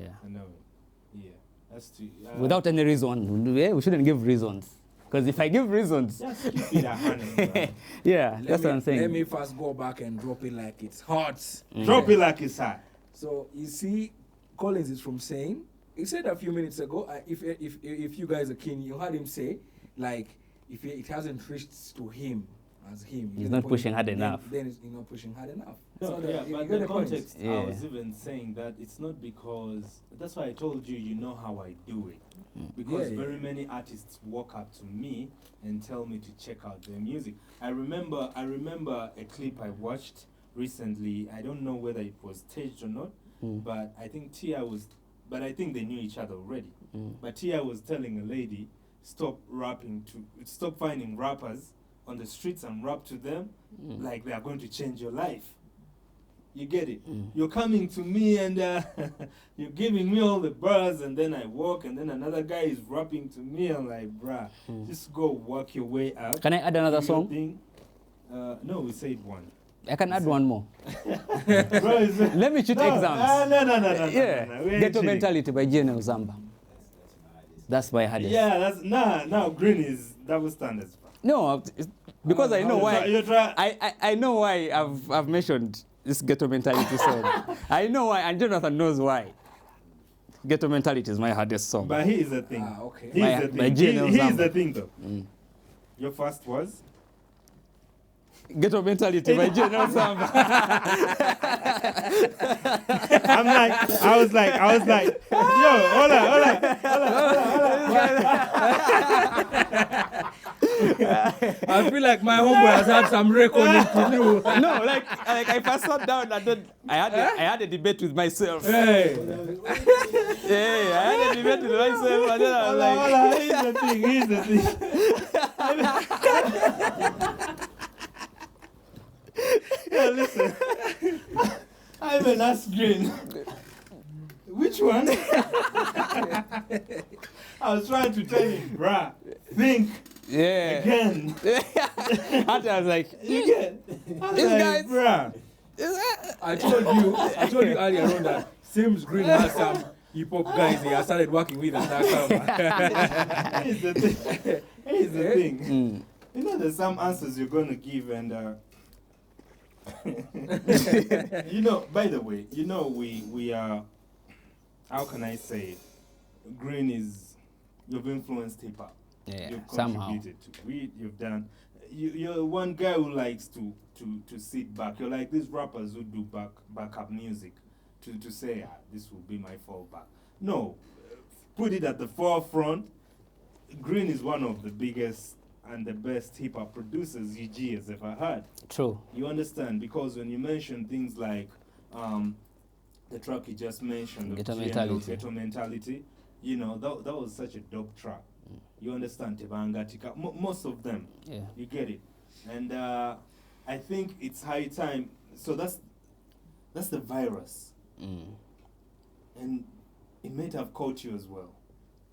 Speaker 3: Yeah.
Speaker 1: I know it. Yeah. That's too.
Speaker 3: Without any reason. We shouldn't give reasons. Because if I give reasons,
Speaker 1: Just keep it 100, bro.
Speaker 3: yeah, that's what I'm saying.
Speaker 2: Let me first go back and drop it like it's hot.
Speaker 1: Drop it like it's hot.
Speaker 2: So you see, Collins is from saying. He said a few minutes ago, if you guys are keen, you heard him say, like, if it hasn't reached to him as him,
Speaker 3: He's not pushing hard enough.
Speaker 2: Then he's not pushing hard enough.
Speaker 1: No,
Speaker 2: So
Speaker 1: yeah,
Speaker 2: you
Speaker 1: but
Speaker 2: get
Speaker 1: the
Speaker 2: point.
Speaker 1: context, I
Speaker 3: Yeah.
Speaker 1: was even saying that it's not because, that's why I told you, you know how I do it. Because
Speaker 2: Yeah.
Speaker 1: very many artists walk up to me and tell me to check out their music. I remember a clip I watched recently. I don't know whether it was staged or not, but I think I think they knew each other already. But Tia was telling a lady, stop finding rappers on the streets and rap to them like they are going to change your life. You get it? You're coming to me and you're giving me all the buzz, and then I walk, and then another guy is rapping to me. I'm like, bruh, just go work your way up.
Speaker 3: Can I add another
Speaker 1: do your
Speaker 3: song?
Speaker 1: thing. No, we said one.
Speaker 3: I can add one more.
Speaker 1: Bro,
Speaker 3: Let me shoot exams.
Speaker 1: No.
Speaker 3: Yeah.
Speaker 1: We ain't
Speaker 3: Ghetto
Speaker 1: cheating.
Speaker 3: Mentality by GNL Zamba. That's my hardest.
Speaker 1: Yeah, that's now green is double standards. Bro.
Speaker 3: No, because I know why.
Speaker 1: You try.
Speaker 3: I know why I've mentioned this Ghetto Mentality song. I know why, and Jonathan knows why. Ghetto Mentality is my hardest song.
Speaker 1: But here's the thing.
Speaker 2: Okay.
Speaker 3: My GNL
Speaker 1: Here's
Speaker 3: Zamba.
Speaker 1: the thing, though. Your first was.
Speaker 3: Ghetto Mentality by GNL Zamba.
Speaker 1: I was like, yo, hold on.
Speaker 2: I feel like my homeboy has had some reckoning to do.
Speaker 3: No, like I first sat down and then I had a debate with myself.
Speaker 2: Hey.
Speaker 3: Yeah, I had a debate with myself and then I was like,
Speaker 1: Hold on. Here's the thing. Yeah, listen. I even asked Green. Which one? I was trying to tell him, bruh, think
Speaker 3: yeah.
Speaker 1: again.
Speaker 3: And I was like,
Speaker 1: You get? I was
Speaker 3: These
Speaker 1: like,
Speaker 3: guys-
Speaker 1: bruh,
Speaker 2: I told you earlier on that Sims Green has some hip hop guys he has started working with and that summer.
Speaker 1: Here's the thing. Here's the thing. You know, there's some answers you're going to give, and you know. By the way, you know, we are. How can I say it? Green is you've influenced hip hop.
Speaker 3: Yeah,
Speaker 1: You've
Speaker 3: somehow.
Speaker 1: contributed to it. You've done. You're one guy who likes to sit back. You're like these rappers who do backup music to say, this will be my fallback. No, put it at the forefront. Green is one of the biggest and the best hip hop producers UG has ever had.
Speaker 3: True.
Speaker 1: You understand? Because when you mention things like the track you just mentioned, of
Speaker 3: Ghetto
Speaker 1: GNL,
Speaker 3: Mentality.
Speaker 1: Ghetto Mentality, you know, that was such a dope track. You understand? Tebangatika, most of them.
Speaker 3: Yeah.
Speaker 1: You get it? And I think it's high time. So that's the virus. And it might have caught you as well.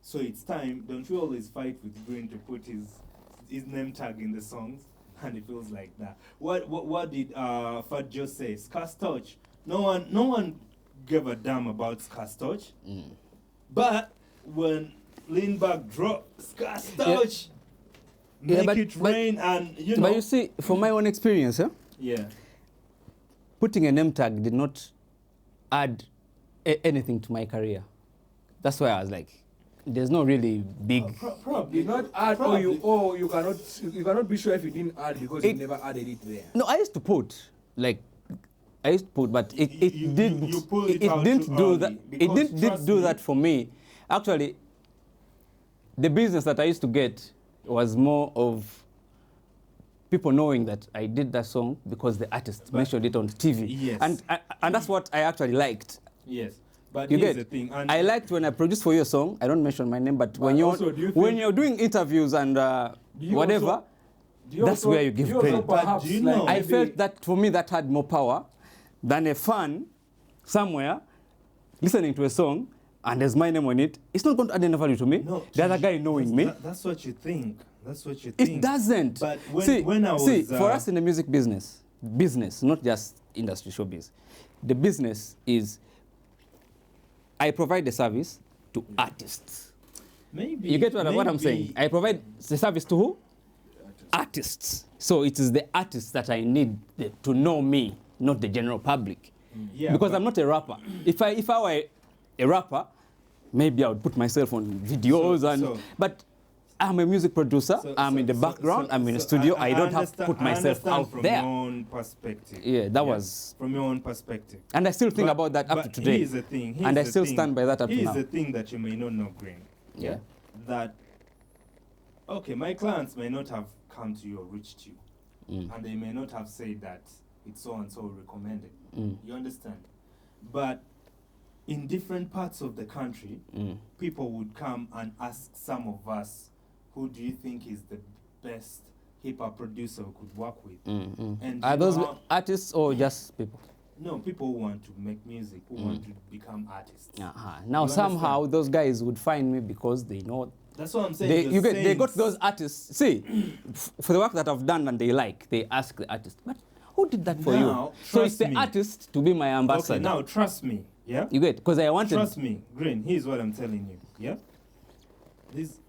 Speaker 1: So it's time. Don't you always fight with Green to put his name tag in the songs? And it feels like that. What did Fat Joe say? Scarce Touch. No one gave a damn about Scarce Touch. But when Lean Back dropped Scarce Touch, make it rain, and you know.
Speaker 3: But you see, from my own experience,
Speaker 1: Yeah.
Speaker 3: putting a name tag did not add anything to my career. That's why I was like, there's no really big.
Speaker 1: Probably
Speaker 2: Did not add,
Speaker 1: probably.
Speaker 2: or you cannot be sure if you didn't add because you never added it there.
Speaker 3: No, I used to put, but it didn't.
Speaker 1: You pulled it
Speaker 3: It
Speaker 1: out
Speaker 3: didn't
Speaker 1: too
Speaker 3: do
Speaker 1: early,
Speaker 3: that. It
Speaker 1: because
Speaker 3: didn't
Speaker 1: trust
Speaker 3: do
Speaker 1: me-
Speaker 3: that for me. Actually, the business that I used to get was more of people knowing that I did that song because the artist mentioned it on TV.
Speaker 1: Yes.
Speaker 3: And that's what I actually liked.
Speaker 1: Yes. But
Speaker 3: You
Speaker 1: here's
Speaker 3: get?
Speaker 1: the thing. And
Speaker 3: I liked when I produced for you a song. I don't mention my name, but when
Speaker 2: also, do you
Speaker 3: when
Speaker 2: think-
Speaker 3: you're doing interviews and
Speaker 2: you
Speaker 3: whatever,
Speaker 2: also- Do you
Speaker 3: that's
Speaker 2: also-
Speaker 3: where you give
Speaker 2: do also
Speaker 3: credit.
Speaker 2: perhaps,
Speaker 1: Do you
Speaker 2: like,
Speaker 1: know-
Speaker 3: I
Speaker 2: maybe-
Speaker 3: felt that for me that had more power than a fan somewhere listening to a song and there's my name on it. It's not going to add any value to me.
Speaker 1: No,
Speaker 3: The other guy knowing me.
Speaker 1: That's what you think. That's what you think.
Speaker 3: It doesn't.
Speaker 1: But when I was
Speaker 3: for us in the music business, not just industry showbiz, the business is I provide the service to artists.
Speaker 1: maybe
Speaker 3: You get what I'm
Speaker 1: maybe-
Speaker 3: saying? I provide the service to who? Artists. So it is the artists that I need to know me, not the general public.
Speaker 1: Yeah,
Speaker 3: Because
Speaker 1: but-
Speaker 3: I'm not a rapper. If I were a rapper, maybe I would put myself on videos but I'm a music producer. I'm in the background. I'm in the studio. I don't have to put myself out
Speaker 1: from
Speaker 3: there.
Speaker 1: your own perspective.
Speaker 3: Yeah, that was.
Speaker 1: From your own perspective.
Speaker 3: And I still think
Speaker 1: But-
Speaker 3: about that up to
Speaker 1: but
Speaker 3: today.
Speaker 1: Here's the thing.
Speaker 3: And I
Speaker 1: the
Speaker 3: still
Speaker 1: thing.
Speaker 3: stand by that up to
Speaker 1: Here's
Speaker 3: now.
Speaker 1: the thing that you may not know, Green.
Speaker 3: Yeah.
Speaker 1: That, okay, my clients may not have come to you or reached you. And they may not have said that it's so and so recommended. You understand? But in different parts of the country, people would come and ask some of us, who do you think is the best hip hop producer we could work with? And
Speaker 3: Are
Speaker 1: you know
Speaker 3: those
Speaker 1: how-
Speaker 3: artists or just people?
Speaker 1: No, people who want to make music, who want to become artists.
Speaker 3: Now
Speaker 1: You
Speaker 3: somehow
Speaker 1: understand?
Speaker 3: those guys would find me because they know
Speaker 1: That's what I'm saying.
Speaker 3: they got those artists. See, for the work that I've done and they ask the artist, but who did that for
Speaker 1: Now,
Speaker 3: you? So it's
Speaker 1: trust
Speaker 3: the
Speaker 1: me.
Speaker 3: artist to be my ambassador.
Speaker 1: Okay, now trust me, yeah?
Speaker 3: You get? Because I wanted.
Speaker 1: Trust me, Green, here's what I'm telling you, yeah?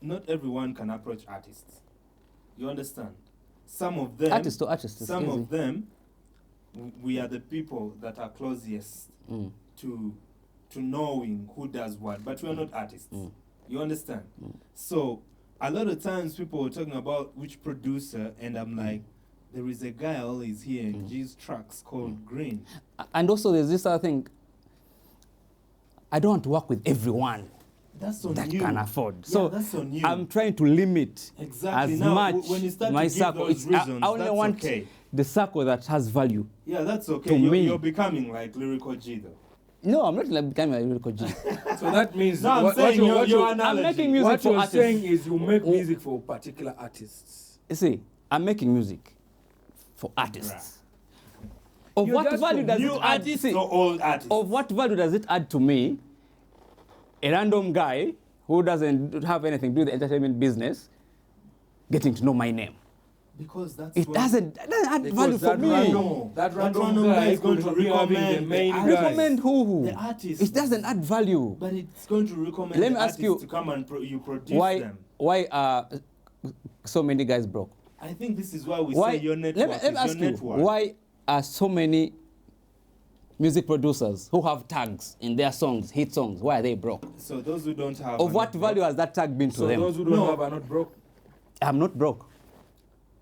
Speaker 1: Not everyone can approach artists. You understand? Some of them,
Speaker 3: Artist to artist is
Speaker 1: some
Speaker 3: easy.
Speaker 1: of them, we are the people that are closest to knowing who does what, but we are not artists. You understand? So a lot of times people are talking about which producer, and I'm like, there is a guy always here in G's tracks called Green.
Speaker 3: And also there's this other thing. I don't want to work with everyone
Speaker 1: That's on
Speaker 3: that
Speaker 1: you.
Speaker 3: can afford.
Speaker 1: Yeah,
Speaker 3: So
Speaker 1: that's on you.
Speaker 3: I'm trying to limit
Speaker 1: Exactly.
Speaker 3: as
Speaker 1: Now,
Speaker 3: much
Speaker 1: when you start
Speaker 3: my
Speaker 1: to give
Speaker 3: circle.
Speaker 1: those
Speaker 3: I
Speaker 1: reasons,
Speaker 3: only
Speaker 1: that's
Speaker 3: want
Speaker 1: okay.
Speaker 3: the circle that has value.
Speaker 1: Yeah, that's okay.
Speaker 3: To me.
Speaker 1: You're becoming like Lyrical G though.
Speaker 3: No, I'm not like becoming a lyrical G.
Speaker 2: So that means
Speaker 1: No, I'm
Speaker 2: what
Speaker 1: saying
Speaker 2: you-
Speaker 1: your
Speaker 2: what you-
Speaker 1: analogy.
Speaker 3: I'm making music
Speaker 2: what
Speaker 3: for
Speaker 2: you're
Speaker 3: artists.
Speaker 2: saying is you make music for particular artists.
Speaker 3: You see, I'm making music for artists. Of
Speaker 2: You're
Speaker 3: what
Speaker 2: just
Speaker 3: value
Speaker 2: for
Speaker 3: does
Speaker 1: New
Speaker 3: it add?
Speaker 1: artists
Speaker 3: See,
Speaker 1: or old artists?
Speaker 3: of what value does it add to me, a random guy who doesn't have anything to do with the entertainment business, getting to know my name?
Speaker 1: Because that's
Speaker 3: It
Speaker 1: what-
Speaker 3: doesn't add value for me.
Speaker 2: That
Speaker 1: That
Speaker 2: random
Speaker 1: random
Speaker 2: guy
Speaker 1: guy is going to
Speaker 2: could be having
Speaker 1: recommend
Speaker 2: the main
Speaker 1: the
Speaker 2: guy.
Speaker 3: Recommend who?
Speaker 1: the artist.
Speaker 3: It doesn't add value.
Speaker 1: But it's going to recommend
Speaker 3: Let me
Speaker 1: the
Speaker 3: ask you,
Speaker 1: artist to come and you produce
Speaker 3: Why
Speaker 1: them.
Speaker 3: are so many guys broke?
Speaker 1: I think this is why we
Speaker 3: Why?
Speaker 1: say your network
Speaker 3: Let me
Speaker 1: is
Speaker 3: ask
Speaker 1: your
Speaker 3: you,
Speaker 1: network.
Speaker 3: why are so many music producers who have tags in their songs, hit songs, why are they broke?
Speaker 1: So those who don't have...
Speaker 3: Of
Speaker 1: are
Speaker 3: what
Speaker 1: not
Speaker 3: value
Speaker 1: broke.
Speaker 3: has that tag been to
Speaker 2: So
Speaker 3: them?
Speaker 2: those who don't
Speaker 1: No.
Speaker 2: have are not broke.
Speaker 3: I'm not broke.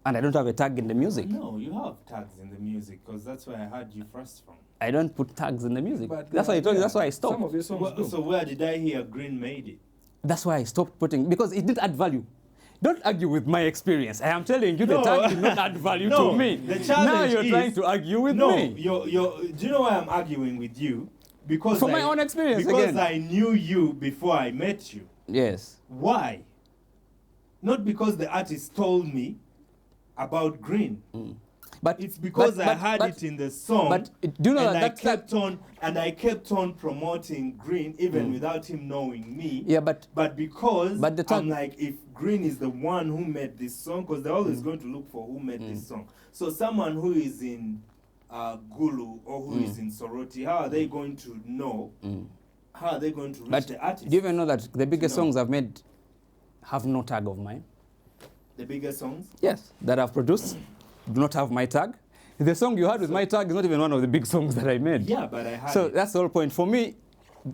Speaker 3: And I don't have a tag in the music.
Speaker 1: No, you have tags in the music because that's where I heard you first from.
Speaker 3: I don't put tags in the music.
Speaker 2: But
Speaker 3: That's why I told you, that's why I
Speaker 2: Some
Speaker 3: stopped.
Speaker 2: of your songs do.
Speaker 1: So where did I hear Green made it?
Speaker 3: That's why I stopped putting, because it didn't add value. Don't argue with my experience. I am telling you
Speaker 1: No.
Speaker 3: the tag did not add value
Speaker 1: No,
Speaker 3: to me.
Speaker 1: the
Speaker 3: Now
Speaker 1: challenge
Speaker 3: you're
Speaker 1: is-
Speaker 3: trying to argue with
Speaker 1: No,
Speaker 3: me.
Speaker 1: do you know why I'm arguing with you? Because
Speaker 3: From my own experience
Speaker 1: Because
Speaker 3: again.
Speaker 1: I knew you before I met you.
Speaker 3: Yes.
Speaker 1: Why? Not because the artist told me about Green.
Speaker 3: But
Speaker 1: It's because
Speaker 3: but-
Speaker 1: I
Speaker 3: but-
Speaker 1: heard
Speaker 3: but-
Speaker 1: it in the song.
Speaker 3: But do you know
Speaker 1: and
Speaker 3: that
Speaker 1: I kept on promoting Green even without him knowing me.
Speaker 3: Yeah, but
Speaker 1: because
Speaker 3: But the
Speaker 1: I'm
Speaker 3: tag-
Speaker 1: like, if Green is the one who made this song, because they're always going to look for who made this song. So someone who is in Gulu or who is in Soroti, how are they going to know? How are they going to reach
Speaker 3: but
Speaker 1: the artist?
Speaker 3: do you even know that the biggest
Speaker 1: No.
Speaker 3: songs I've made have no tag of mine?
Speaker 1: The bigger songs?
Speaker 3: Yes, that I've produced do not have my tag. The song you had with my tag is not even one of the big songs that I made.
Speaker 1: Yeah, but I had
Speaker 3: So
Speaker 1: it.
Speaker 3: that's the whole point. For me,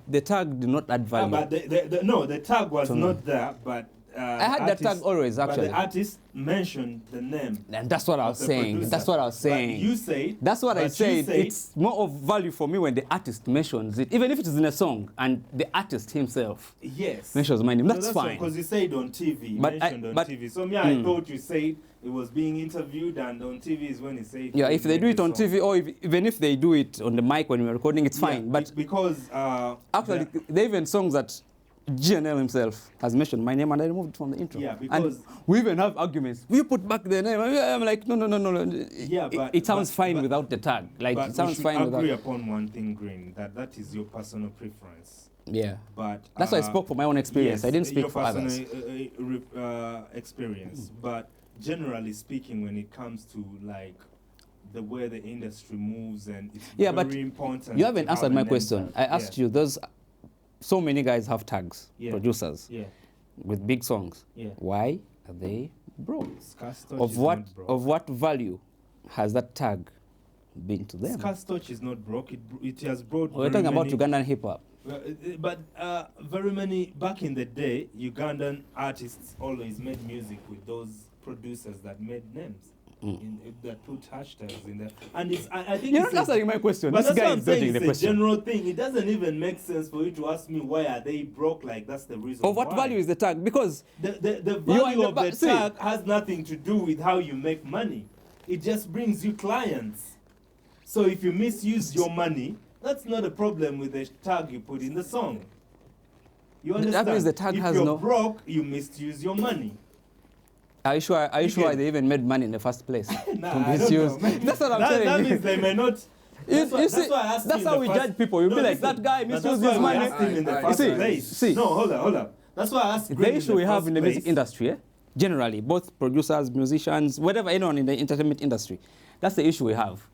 Speaker 3: the tag did not add value.
Speaker 1: But the tag was not there, but
Speaker 3: I had that tag always,
Speaker 1: But
Speaker 3: actually.
Speaker 1: the artist mentioned the name.
Speaker 3: And that's what I
Speaker 1: of
Speaker 3: was
Speaker 1: the
Speaker 3: saying.
Speaker 1: producer.
Speaker 3: That's what I was
Speaker 1: But
Speaker 3: saying.
Speaker 1: you said.
Speaker 3: That's what I
Speaker 1: but you
Speaker 3: said. It's more of value for me when the artist mentions it, even if it is in a song and the artist himself
Speaker 1: Yes.
Speaker 3: mentions my name. That's fine.
Speaker 1: Because you said on TV. You
Speaker 3: But
Speaker 1: mentioned on TV. So me, I thought you said it was being interviewed, and on TV is when he said.
Speaker 3: Yeah, if they do it on TV or even if they do it on the mic when we're recording, it's fine. But
Speaker 1: because
Speaker 3: actually, there are even songs that GNL himself has mentioned my name and I removed it from the intro.
Speaker 1: Yeah, because-
Speaker 3: and we even have arguments. We put back the name. I'm like, no.
Speaker 1: Yeah, but
Speaker 3: it sounds fine
Speaker 1: but-
Speaker 3: without the tag. Like
Speaker 1: but
Speaker 3: it sounds
Speaker 1: we should
Speaker 3: fine
Speaker 1: agree
Speaker 3: without.
Speaker 1: upon one thing, Green, that is your personal preference.
Speaker 3: Yeah.
Speaker 1: But
Speaker 3: That's why I spoke for my own experience.
Speaker 1: yes,
Speaker 3: I didn't speak
Speaker 1: your
Speaker 3: for others.
Speaker 1: Experience. But generally speaking, when it comes to like the way the industry moves, and it's
Speaker 3: Yeah,
Speaker 1: very
Speaker 3: but
Speaker 1: important.
Speaker 3: You haven't
Speaker 1: to have
Speaker 3: answered
Speaker 1: a
Speaker 3: my
Speaker 1: name
Speaker 3: question.
Speaker 1: tag.
Speaker 3: I asked you, so many guys have tags,
Speaker 1: Yeah.
Speaker 3: producers,
Speaker 1: Yeah.
Speaker 3: with big songs.
Speaker 1: Yeah.
Speaker 3: Why are they broke?
Speaker 1: Scarce Touch
Speaker 3: Of
Speaker 1: is
Speaker 3: what
Speaker 1: not broke.
Speaker 3: of what value has that tag been to them?
Speaker 1: Scarce Touch is not broke. It has brought.
Speaker 3: We're
Speaker 1: very
Speaker 3: talking about
Speaker 1: many-
Speaker 3: Ugandan hip hop.
Speaker 1: But very many back in the day, Ugandan artists always made music with those producers that made names. That put hashtags in there, and it's. I think
Speaker 3: You're
Speaker 1: it's
Speaker 3: not answering my question.
Speaker 1: But
Speaker 3: This
Speaker 1: that's
Speaker 3: guy
Speaker 1: what I'm
Speaker 3: is
Speaker 1: saying.
Speaker 3: dodging the
Speaker 1: It's a
Speaker 3: question.
Speaker 1: general thing. It doesn't even make sense for you to ask me why are they broke. Like that's the reason.
Speaker 3: Of what
Speaker 1: why.
Speaker 3: value is the tag? Because
Speaker 1: The
Speaker 3: You are in
Speaker 1: value
Speaker 3: the
Speaker 1: of
Speaker 3: ba-
Speaker 1: the
Speaker 3: see.
Speaker 1: tag has nothing to do with how you make money. It just brings you clients. So if you misuse your money, that's not a problem with the tag you put in the song. You
Speaker 3: That
Speaker 1: understand?
Speaker 3: means the tag
Speaker 1: if
Speaker 3: has
Speaker 1: you're
Speaker 3: no-
Speaker 1: broke, you misuse your money.
Speaker 3: are you sure? Are you sure
Speaker 1: can-
Speaker 3: they even made money in the first place?
Speaker 1: Nah,
Speaker 3: To
Speaker 1: I don't
Speaker 3: misuse.
Speaker 1: know. Maybe
Speaker 3: That's what I'm
Speaker 1: that,
Speaker 3: saying.
Speaker 1: That means they may not. That's why I asked
Speaker 3: that's
Speaker 1: you in
Speaker 3: how
Speaker 1: the
Speaker 3: we
Speaker 1: first-
Speaker 3: judge people. You'll be like,
Speaker 1: listen,
Speaker 3: that guy
Speaker 1: that's
Speaker 3: misused
Speaker 1: why
Speaker 3: his
Speaker 1: we
Speaker 3: money.
Speaker 1: asked him in the
Speaker 2: You
Speaker 1: first
Speaker 3: see,
Speaker 1: place.
Speaker 3: see.
Speaker 1: No, hold on. That's why I asked
Speaker 3: The
Speaker 1: Green
Speaker 3: issue
Speaker 1: in
Speaker 3: we
Speaker 1: the
Speaker 3: have
Speaker 1: first
Speaker 3: in the music
Speaker 1: place.
Speaker 3: industry, generally, both producers, musicians, whatever, anyone in the entertainment industry, that's the issue we have.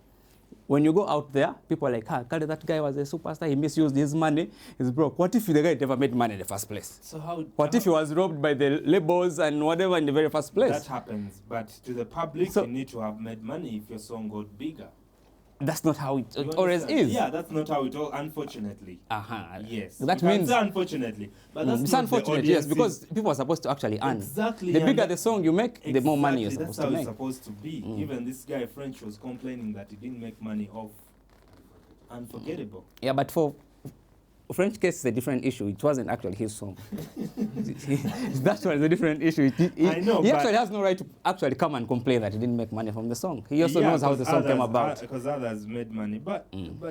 Speaker 3: When you go out there, people are like, Kale, that guy was a superstar, he misused his money, he's broke. What if the guy never made money in the first place?
Speaker 1: So how?
Speaker 3: What if he was robbed by the labels and whatever in the very first place?
Speaker 1: That happens, but to the public,
Speaker 3: So-
Speaker 1: you need to have made money if your song got bigger.
Speaker 3: That's not how it
Speaker 1: You
Speaker 3: always
Speaker 1: understand?
Speaker 3: is.
Speaker 1: Yeah, that's not how it all. Unfortunately.
Speaker 3: That
Speaker 1: Yes. You can
Speaker 3: means
Speaker 1: say unfortunately, but that's
Speaker 3: it's
Speaker 1: not
Speaker 3: unfortunate,
Speaker 1: the
Speaker 3: yes,
Speaker 1: audience's-
Speaker 3: because people are supposed to actually earn.
Speaker 1: Exactly.
Speaker 3: The
Speaker 1: and
Speaker 3: bigger
Speaker 1: that-
Speaker 3: the song you make, the more money you're
Speaker 1: Exactly,
Speaker 3: supposed
Speaker 1: that's
Speaker 3: to
Speaker 1: how
Speaker 3: make.
Speaker 1: it's supposed to be. Even this guy French was complaining that he didn't make money off Unforgettable.
Speaker 3: Yeah, but for French case, it's a different issue. It wasn't actually his song. That was a different issue.
Speaker 1: I know,
Speaker 3: He
Speaker 1: but-
Speaker 3: actually has no right to actually come and complain that he didn't make money from the song. He also knows how the song came about.
Speaker 1: Because others made money, but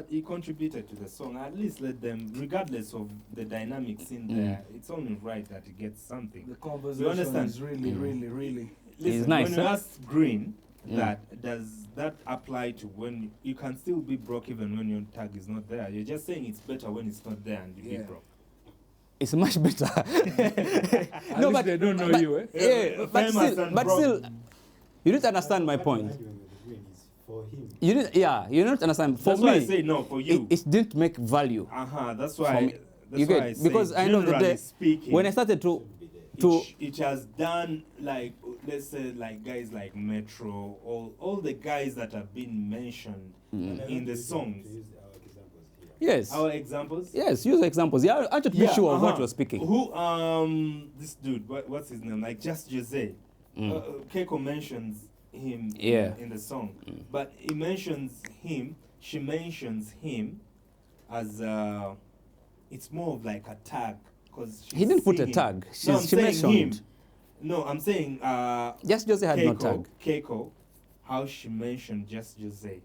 Speaker 1: he contributed to the song. At least let them, regardless of the dynamics in there, it's only right that he gets something.
Speaker 2: The conversation
Speaker 1: understand?
Speaker 2: is really, really.
Speaker 1: Listen,
Speaker 3: nice,
Speaker 1: when you
Speaker 3: huh?
Speaker 1: ask Green, does that apply to when you can still be broke even when your tag is not there? You're just saying it's better when it's not there and you be
Speaker 2: Yeah.
Speaker 1: broke.
Speaker 3: It's much better.
Speaker 2: At least they don't know you, eh?
Speaker 3: Yeah, but
Speaker 1: Famous
Speaker 3: still,
Speaker 1: and
Speaker 3: but
Speaker 1: broke.
Speaker 3: still, You didn't understand my point.
Speaker 1: For him.
Speaker 3: You didn't, yeah, you didn't understand. For
Speaker 1: That's
Speaker 3: me,
Speaker 1: why I say no for you.
Speaker 3: it didn't make value.
Speaker 1: That's
Speaker 3: For
Speaker 1: why.
Speaker 3: me.
Speaker 1: That's
Speaker 3: You
Speaker 1: why
Speaker 3: get
Speaker 1: I say,
Speaker 3: because I know the
Speaker 1: generally
Speaker 3: day
Speaker 1: speaking,
Speaker 3: when I started to
Speaker 1: it has done like, let's say, like guys like Metro, all the guys that have been mentioned in the songs.
Speaker 3: yes,
Speaker 1: Our examples.
Speaker 3: yes, use examples. Yeah, I should be sure of what you're speaking.
Speaker 1: Who this dude? What's his name? Like Just Jose. Keiko mentions him in the song, but he mentions him. She mentions him as it's more of like a tag because
Speaker 3: He didn't put a tag.
Speaker 1: No, I'm
Speaker 3: She
Speaker 1: saying
Speaker 3: mentioned.
Speaker 1: him. No, I'm saying
Speaker 3: Just Jose had no tag.
Speaker 1: Keiko, how she mentioned Just Jose.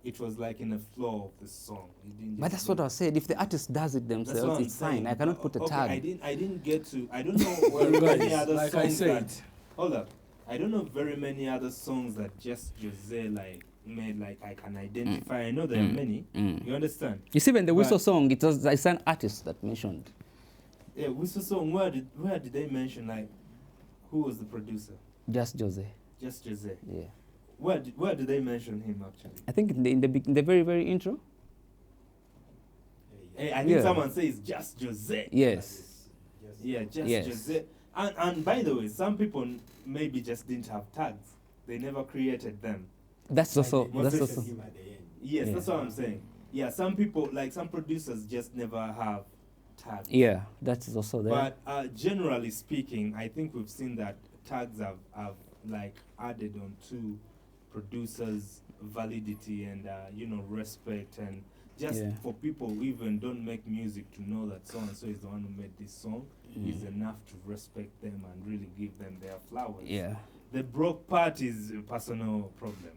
Speaker 1: It was like in the flow of the song. It didn't
Speaker 3: But
Speaker 1: just
Speaker 3: that's what I said. If the artist does it
Speaker 1: That's what
Speaker 3: themselves,
Speaker 1: I'm
Speaker 3: it's fine.
Speaker 1: saying.
Speaker 3: I cannot put a
Speaker 1: Okay,
Speaker 3: tag.
Speaker 1: I didn't get to. I don't know
Speaker 2: Well,
Speaker 1: very many
Speaker 2: guys,
Speaker 1: other
Speaker 2: like
Speaker 1: songs
Speaker 2: I said,
Speaker 1: that. Hold up. I don't know very many other songs that Just Jose like made like I can identify. I know there are many. You understand?
Speaker 3: You see, when the Whistle
Speaker 1: But-
Speaker 3: song, it's an artist that mentioned.
Speaker 1: Yeah, Whistle song. Where did they mention like who was the producer?
Speaker 3: Just Jose.
Speaker 1: Just Jose.
Speaker 3: Yeah.
Speaker 1: Where did they mention him actually?
Speaker 3: I think in the very, very intro.
Speaker 1: I think
Speaker 3: Yeah.
Speaker 1: someone says Just Jose.
Speaker 3: Yes.
Speaker 1: Yeah, Just
Speaker 3: Yes.
Speaker 1: Jose. And by the way, some people maybe just didn't have tags. They never created them.
Speaker 3: That's also. That's also.
Speaker 1: Yes,
Speaker 3: Yeah.
Speaker 1: that's what I'm saying. Yeah, some people, like some producers, just never have tags.
Speaker 3: Yeah, that's also there.
Speaker 1: But generally speaking, I think we've seen that tags have like added on to producers' validity and respect, and just for people who even don't make music to know that so and so is the one who made this song is enough to respect them and really give them their flowers.
Speaker 3: Yeah.
Speaker 1: The broke part is a personal problem.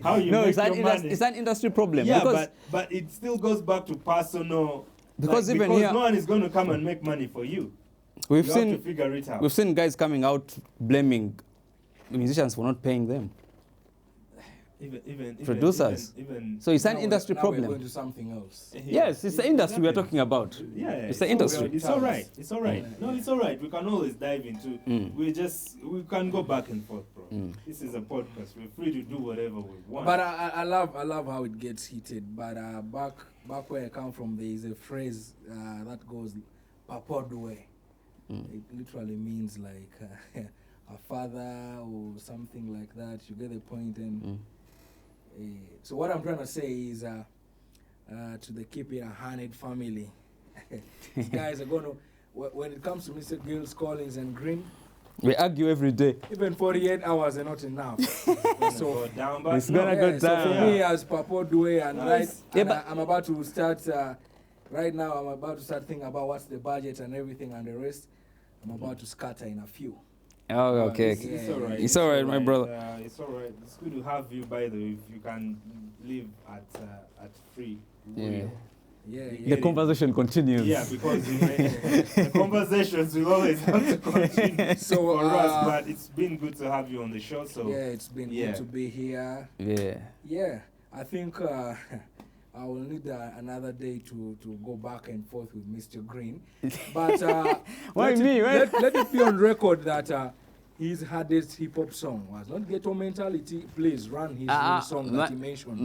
Speaker 1: How you
Speaker 3: No,
Speaker 1: make
Speaker 3: it's an,
Speaker 1: your money.
Speaker 3: it's an industry problem.
Speaker 1: Yeah,
Speaker 3: because
Speaker 1: but it still goes back to personal.
Speaker 3: Because even here-
Speaker 1: no one is going to come and make money for you.
Speaker 3: we've
Speaker 1: You have to
Speaker 3: seen
Speaker 1: figure it out.
Speaker 3: we've seen guys coming out blaming musicians for not paying them.
Speaker 1: Even
Speaker 3: Producers.
Speaker 1: even
Speaker 3: So it's an
Speaker 2: Now
Speaker 3: industry
Speaker 2: we're going
Speaker 3: problem.
Speaker 2: to something else.
Speaker 3: Yes, it's the industry we're talking about.
Speaker 1: Yeah,
Speaker 3: It's the industry.
Speaker 1: It's all right. It's all right. No, it's all right. We can always dive into. We can go back and forth, bro. This is a podcast. We're free to do whatever we want.
Speaker 2: But I love how it gets heated. But back where I come from, there is a phrase that goes "papadwe." It literally means like a father or something like that. You get the point. And so what I'm trying to say is to the Keep It 100 family, these guys are gonna. When it comes to Mr. Gills, Collins, and Green,
Speaker 3: We argue every day.
Speaker 2: even 48 hours are not enough. So
Speaker 1: go down, but
Speaker 3: It's gonna go
Speaker 2: so for
Speaker 3: down.
Speaker 2: me as Papo Due and
Speaker 1: Nice.
Speaker 3: Yeah,
Speaker 2: and
Speaker 3: but-
Speaker 2: I'm about to start right now. I'm about to start thinking about what's the budget and everything and the rest. I'm about to scatter in a few.
Speaker 3: Oh, okay.
Speaker 1: It's all right.
Speaker 3: It's all right, my brother.
Speaker 1: It's all right. It's good to have you, by the way. If you can live at free.
Speaker 3: Yeah.
Speaker 2: Yeah,
Speaker 3: The conversation continues.
Speaker 1: Yeah, because the conversations will always have to continue
Speaker 2: So,
Speaker 1: for us. But it's been good to have you on the show. So
Speaker 2: yeah, it's been
Speaker 1: Yeah.
Speaker 2: good to be here.
Speaker 3: Yeah.
Speaker 2: Yeah, I think I will need another day to go back and forth with Mr. Green. But
Speaker 3: Why
Speaker 2: let
Speaker 3: me?
Speaker 2: It, let it be on record that his hardest hip hop song was not Ghetto Mentality. Please run his new song that he mentioned.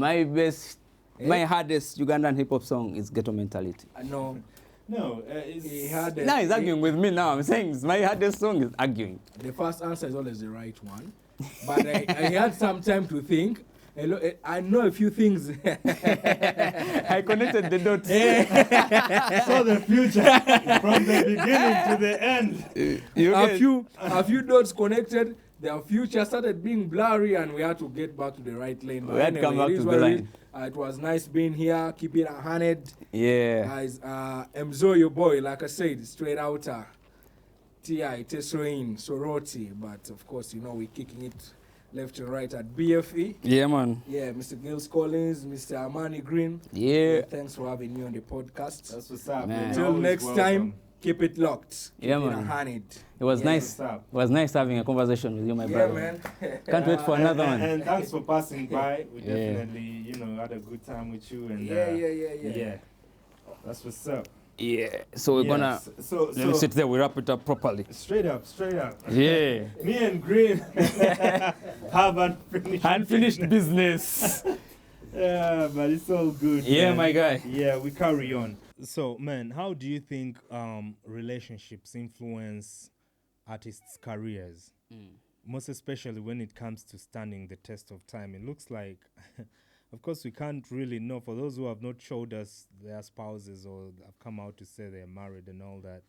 Speaker 3: My hardest Ugandan hip hop song is Ghetto Mentality.
Speaker 2: No,
Speaker 1: no,
Speaker 2: he had
Speaker 3: Now he's arguing with me now. I'm saying my hardest song is arguing.
Speaker 2: the first answer is always the right one. But I had some time to think. I know a few things.
Speaker 3: I connected the dots.
Speaker 1: saw the future from the beginning to the end.
Speaker 2: A few dots connected. Their future started being blurry, and we had to get back to the right lane. But
Speaker 3: We had to come back
Speaker 2: it is
Speaker 3: to
Speaker 2: what
Speaker 3: the
Speaker 2: it is.
Speaker 3: line.
Speaker 2: It was nice being here. Keep it 100.
Speaker 3: Yeah.
Speaker 2: Guys, Mzo, your boy, like I said, straight out T.I. Tesoin, Soroti. But of course, we're kicking it left and right at BFE.
Speaker 3: Yeah, man.
Speaker 2: Yeah, Mr. Gills Collins, Mr. Amani Green.
Speaker 3: Yeah.
Speaker 2: Thanks for having me on the podcast.
Speaker 1: That's what's up.
Speaker 3: Man.
Speaker 1: You're
Speaker 2: Till
Speaker 1: always
Speaker 2: next
Speaker 1: welcome.
Speaker 2: time, keep it locked. Keep
Speaker 3: Yeah,
Speaker 2: it
Speaker 3: man.
Speaker 2: 100.
Speaker 3: It was
Speaker 2: Yeah.
Speaker 3: nice.
Speaker 1: What's up?
Speaker 3: It was nice having a conversation with you, my
Speaker 2: Yeah,
Speaker 3: brother.
Speaker 2: man.
Speaker 3: Can't wait for another one.
Speaker 1: And thanks for passing by. We
Speaker 3: Yeah.
Speaker 1: definitely, had a good time with you. And
Speaker 2: Yeah.
Speaker 1: yeah, that's what's up.
Speaker 3: Yeah. So we're gonna
Speaker 1: So
Speaker 3: let me sit there. We wrap it up properly.
Speaker 1: straight up.
Speaker 3: Yeah.
Speaker 1: Me and Green have
Speaker 3: Unfinished business.
Speaker 1: Yeah, but it's all good.
Speaker 3: Yeah,
Speaker 1: man.
Speaker 3: my guy.
Speaker 1: Yeah, we carry on. So, man, how do you think relationships influence artists' careers? Most especially when it comes to standing the test of time. It looks like, of course, we can't really know. For those who have not showed us their spouses or have come out to say they're married and all that,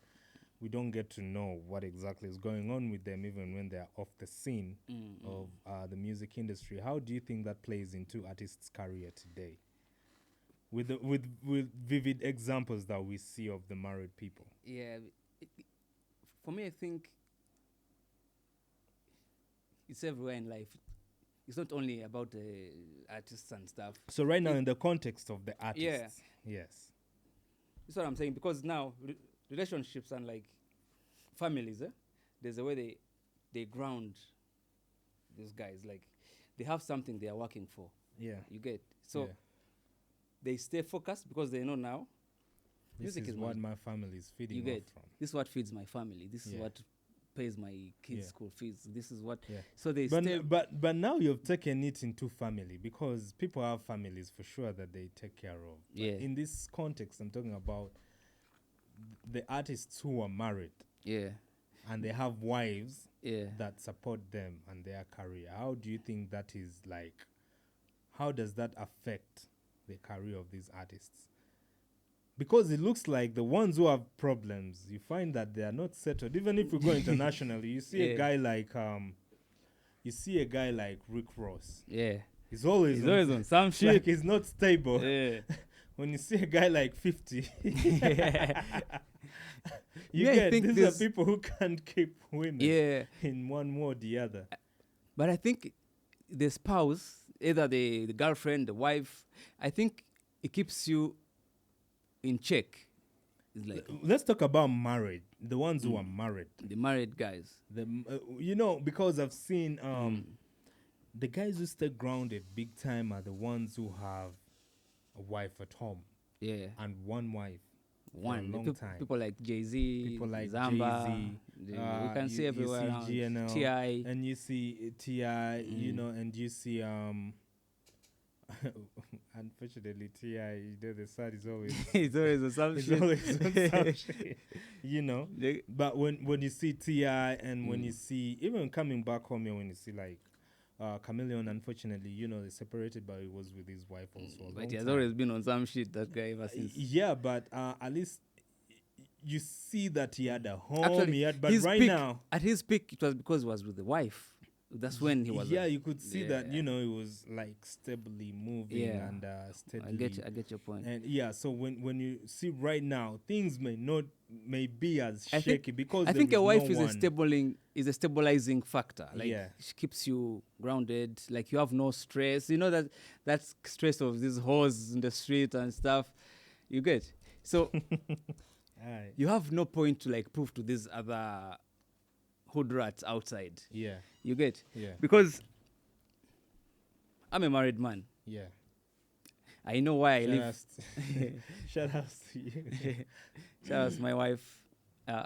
Speaker 1: we don't get to know what exactly is going on with them even when they're off the scene of the music industry. How do you think that plays into artists' career today? With vivid examples that we see of the married people.
Speaker 3: Yeah. For me, I think it's everywhere in life. It's not only about artists and stuff.
Speaker 1: So right now, in the context of the artists, yes.
Speaker 3: That's what I'm saying, because now relationships and like families, there's a way they ground these guys. Like they have something they are working for.
Speaker 1: Yeah.
Speaker 3: You get so
Speaker 1: Yeah.
Speaker 3: they stay focused because they know now
Speaker 1: This
Speaker 3: music
Speaker 1: is what my family is feeding
Speaker 3: you
Speaker 1: off
Speaker 3: get
Speaker 1: from.
Speaker 3: this is what feeds my family. This is what pays my kids'
Speaker 1: Yeah.
Speaker 3: school fees. This is what.
Speaker 1: Yeah.
Speaker 3: So they
Speaker 1: But,
Speaker 3: stay.
Speaker 1: but now you've taken it into family, because people have families for sure that they take care of. But
Speaker 3: Yeah.
Speaker 1: in this context, I'm talking about the artists who are married
Speaker 3: Yeah.
Speaker 1: and they have wives
Speaker 3: Yeah.
Speaker 1: that support them and their career. How do you think that is like? How does that affect the career of these artists? Because it looks like the ones who have problems, you find that they are not settled. Even if we go internationally, you see a guy like Rick Ross.
Speaker 3: Yeah.
Speaker 1: He's always
Speaker 3: on some
Speaker 1: like
Speaker 3: shit.
Speaker 1: he's not stable.
Speaker 3: Yeah.
Speaker 1: When you see a guy like 50, you
Speaker 3: I
Speaker 1: get
Speaker 3: think
Speaker 1: these
Speaker 3: this-
Speaker 1: are people who can't keep women
Speaker 3: Yeah.
Speaker 1: in one more or the other.
Speaker 3: But I think the spouse, either the girlfriend, the wife, I think it keeps you in check. It's like
Speaker 1: Let's talk about marriage. The ones who are married.
Speaker 3: the married guys.
Speaker 1: Because I've seen the guys who stay grounded big time are the ones who have a wife at home
Speaker 3: Yeah.
Speaker 1: and one wife.
Speaker 3: One.
Speaker 1: long
Speaker 3: The
Speaker 1: time.
Speaker 3: people like Jay-Z,
Speaker 1: People like
Speaker 3: Zamba.
Speaker 1: Jay-Z,
Speaker 3: We can see
Speaker 1: you
Speaker 3: everywhere
Speaker 1: see
Speaker 3: around.
Speaker 1: GNL,
Speaker 3: T.I.
Speaker 1: and you see T.I., and you see unfortunately T.I., the side is always
Speaker 3: It's always a
Speaker 1: it's
Speaker 3: assumption.
Speaker 1: always on some shit,
Speaker 3: They-
Speaker 1: But when you see T.I. and when you see, even coming back home here, when you see like Chameleon, unfortunately, they separated, but he was with his wife also.
Speaker 3: But he has always been on some shit, that guy, ever since.
Speaker 1: Yeah, but at least you see that he had a home.
Speaker 3: Actually,
Speaker 1: but
Speaker 3: his
Speaker 1: right
Speaker 3: peak-
Speaker 1: now,
Speaker 3: At his peak, it was because he was with the wife. That's when he was.
Speaker 1: yeah, you could see that
Speaker 3: Yeah.
Speaker 1: he was like stably moving
Speaker 3: Yeah.
Speaker 1: and steadily.
Speaker 3: I get your point.
Speaker 1: And yeah, so when you see right now, things may be as
Speaker 3: I
Speaker 1: shaky
Speaker 3: think-
Speaker 1: because
Speaker 3: I think
Speaker 1: there
Speaker 3: a wife
Speaker 1: no
Speaker 3: is a stabilizing factor. Like
Speaker 1: Yeah.
Speaker 3: she keeps you grounded. Like you have no stress. You know that stress of these hoes in the street and stuff. You get so
Speaker 1: Aye.
Speaker 3: you have no point to like prove to these other hood rats outside.
Speaker 1: Yeah,
Speaker 3: You get
Speaker 1: yeah,
Speaker 3: because I'm a married man.
Speaker 1: yeah.
Speaker 3: I know why I
Speaker 1: Shout
Speaker 3: live.
Speaker 1: outs shout outs to you.
Speaker 3: Shout out to my wife. I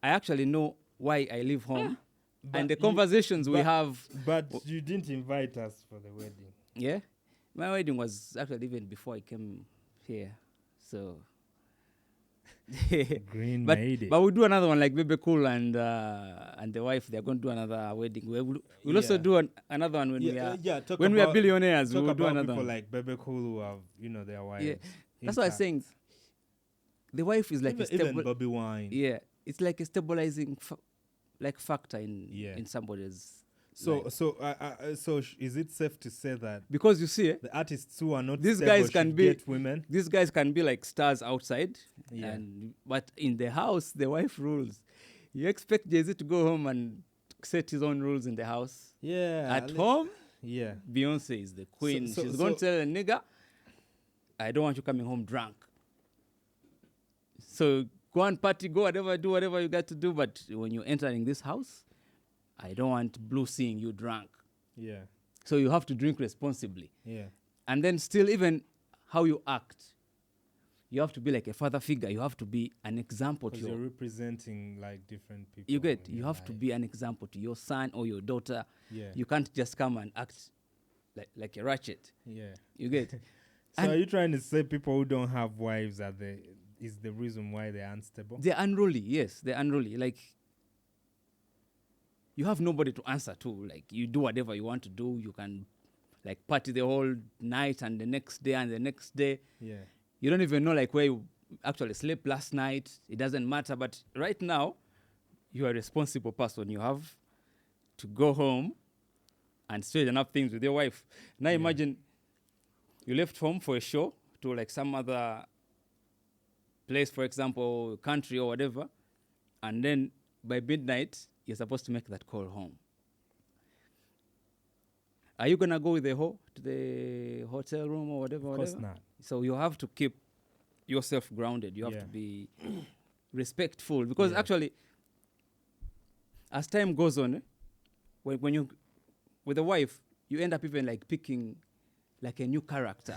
Speaker 3: actually know why I leave home,
Speaker 1: But
Speaker 3: and the
Speaker 1: you-
Speaker 3: conversations we
Speaker 1: but-
Speaker 3: have.
Speaker 1: But you didn't invite us for the wedding.
Speaker 3: Yeah, my wedding was actually even before I came here, so.
Speaker 1: Green
Speaker 3: but
Speaker 1: made it.
Speaker 3: but we'll do another one like Baby Cool and the wife. They're going to do another wedding. We'll also
Speaker 1: Yeah.
Speaker 3: do another one when we are
Speaker 1: talk
Speaker 3: when we are
Speaker 1: about-
Speaker 3: billionaires.
Speaker 1: Talk
Speaker 3: We'll do
Speaker 1: about
Speaker 3: another
Speaker 1: people
Speaker 3: one.
Speaker 1: like Bebe Cool who have, their wives.
Speaker 3: Yeah, that's what I'm
Speaker 1: intact.
Speaker 3: saying. The wife is like a
Speaker 1: Even
Speaker 3: stable.
Speaker 1: Bobby Wine.
Speaker 3: Yeah, it's like a stabilizing factor in
Speaker 1: Yeah.
Speaker 3: in somebody's.
Speaker 1: So,
Speaker 3: life.
Speaker 1: is it safe to say that
Speaker 3: Because you see,
Speaker 1: the artists who are not
Speaker 3: These
Speaker 1: stable
Speaker 3: guys can
Speaker 1: should
Speaker 3: be-
Speaker 1: get women?
Speaker 3: these guys can be like stars outside,
Speaker 1: Yeah.
Speaker 3: but in the house, the wife rules. You expect Jay-Z to go home and set his own rules in the house.
Speaker 1: Yeah.
Speaker 3: At home,
Speaker 1: Yeah.
Speaker 3: Beyonce is the queen.
Speaker 1: So-
Speaker 3: She's going to tell a nigga, I don't want you coming home drunk. So go and party, do whatever you got to do. But when you're entering this house, I don't want Blue seeing you drunk.
Speaker 1: Yeah.
Speaker 3: So you have to drink responsibly.
Speaker 1: Yeah.
Speaker 3: And then still, even how you act. You have to be like a father figure. You have to be an example to
Speaker 1: Because you're
Speaker 3: your.
Speaker 1: representing like different people.
Speaker 3: You get.
Speaker 1: in
Speaker 3: You
Speaker 1: your
Speaker 3: have to
Speaker 1: life.
Speaker 3: be an example to your son or your daughter.
Speaker 1: Yeah.
Speaker 3: You can't just come and act like a ratchet.
Speaker 1: Yeah.
Speaker 3: You get.
Speaker 1: So
Speaker 3: And-
Speaker 1: are you trying to say people who don't have wives is the reason why they're unstable?
Speaker 3: They're unruly. Yes, they're unruly. Like, you have nobody to answer to. Like, you do whatever you want to do. You can, like, party the whole night and the next day and the next day.
Speaker 1: Yeah.
Speaker 3: You don't even know, like, where you actually slept last night. It doesn't matter. But right now, you are a responsible person. You have to go home and straighten up things with your wife. Now
Speaker 1: Yeah.
Speaker 3: imagine you left home for a show to, like, some other place, for example, country or whatever, and then by midnight, you're supposed to make that call home. Are you gonna go with the to the hotel room or whatever?
Speaker 1: Of course
Speaker 3: whatever?
Speaker 1: not.
Speaker 3: So you have to keep yourself grounded. You have
Speaker 1: Yeah.
Speaker 3: to be respectful, because
Speaker 1: Yeah.
Speaker 3: actually, as time goes on, when you with a wife, you end up even like picking like a new character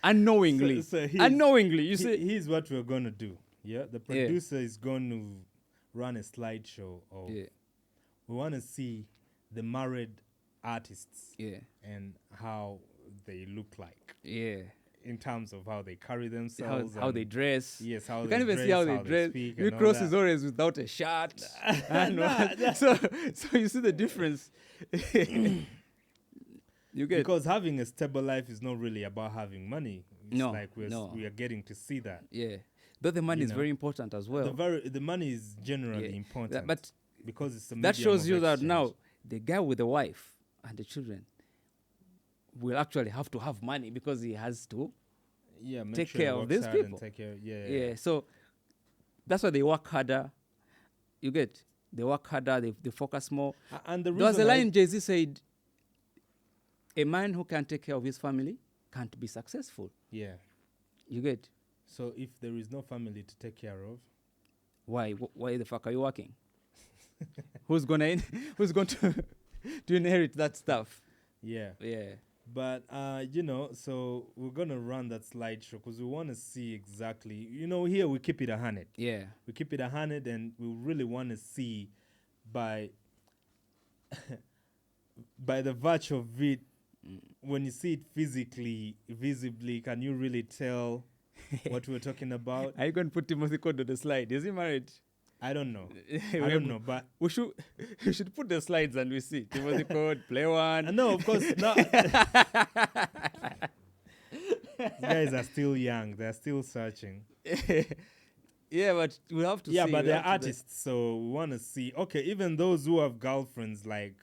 Speaker 3: unknowingly.
Speaker 1: So
Speaker 3: Unknowingly, you see.
Speaker 1: here's what we're gonna do. Yeah, the producer is going to run a slideshow of.
Speaker 3: Yeah,
Speaker 1: We want to see the married artists
Speaker 3: yeah,
Speaker 1: and how they look like
Speaker 3: yeah.
Speaker 1: in terms of how they carry themselves,
Speaker 3: How they
Speaker 1: and-
Speaker 3: dress.
Speaker 1: Yes, how
Speaker 3: You
Speaker 1: they
Speaker 3: can't even
Speaker 1: dress,
Speaker 3: see how they dress.
Speaker 1: speak,
Speaker 3: You
Speaker 1: and all
Speaker 3: cross
Speaker 1: that.
Speaker 3: is always without a shirt. And
Speaker 1: Nah,
Speaker 3: so you see the difference. You get.
Speaker 1: Because having a stable life is not really about having money. It's
Speaker 3: No,
Speaker 1: like
Speaker 3: no.
Speaker 1: we are getting to see that.
Speaker 3: Yeah, though the money
Speaker 1: You
Speaker 3: is
Speaker 1: know,
Speaker 3: very important as well.
Speaker 1: The money is generally
Speaker 3: Yeah.
Speaker 1: important,
Speaker 3: But
Speaker 1: because it's a
Speaker 3: that
Speaker 1: medium
Speaker 3: shows
Speaker 1: of
Speaker 3: you that
Speaker 1: exchange.
Speaker 3: now the guy with the wife and the children will actually have to have money, because he has to.
Speaker 1: Yeah, make
Speaker 3: take
Speaker 1: sure he
Speaker 3: care of
Speaker 1: works
Speaker 3: these
Speaker 1: hard and
Speaker 3: people.
Speaker 1: take care,
Speaker 3: Yeah. So that's why they work harder. You get. They work harder. They focus more.
Speaker 1: And the
Speaker 3: There was a
Speaker 1: reason
Speaker 3: line Jay-Z said, "A man who can't take care of his family can't be successful."
Speaker 1: yeah.
Speaker 3: You get.
Speaker 1: So if there is no family to take care of,
Speaker 3: Why? Why the fuck are you working? Who's going to inherit that stuff?
Speaker 1: yeah.
Speaker 3: Yeah.
Speaker 1: But so we're gonna run that slideshow because we want to see exactly. Here we keep it 100.
Speaker 3: Yeah.
Speaker 1: We keep it 100, and we really want to see by by the virtue of it. When you see it visibly, can you really tell what we're talking about?
Speaker 3: Are you going to put Timothy Code on the slide? Is he married?
Speaker 1: I don't know. I don't know, but
Speaker 3: We should put the slides and we see Timothy Code, play one.
Speaker 1: no, of course not. These guys are still young. They're still searching.
Speaker 3: Yeah, but we have to see.
Speaker 1: Yeah, but
Speaker 3: we
Speaker 1: they're
Speaker 3: have to
Speaker 1: artists, so we want to see. Okay, even those who have girlfriends, like,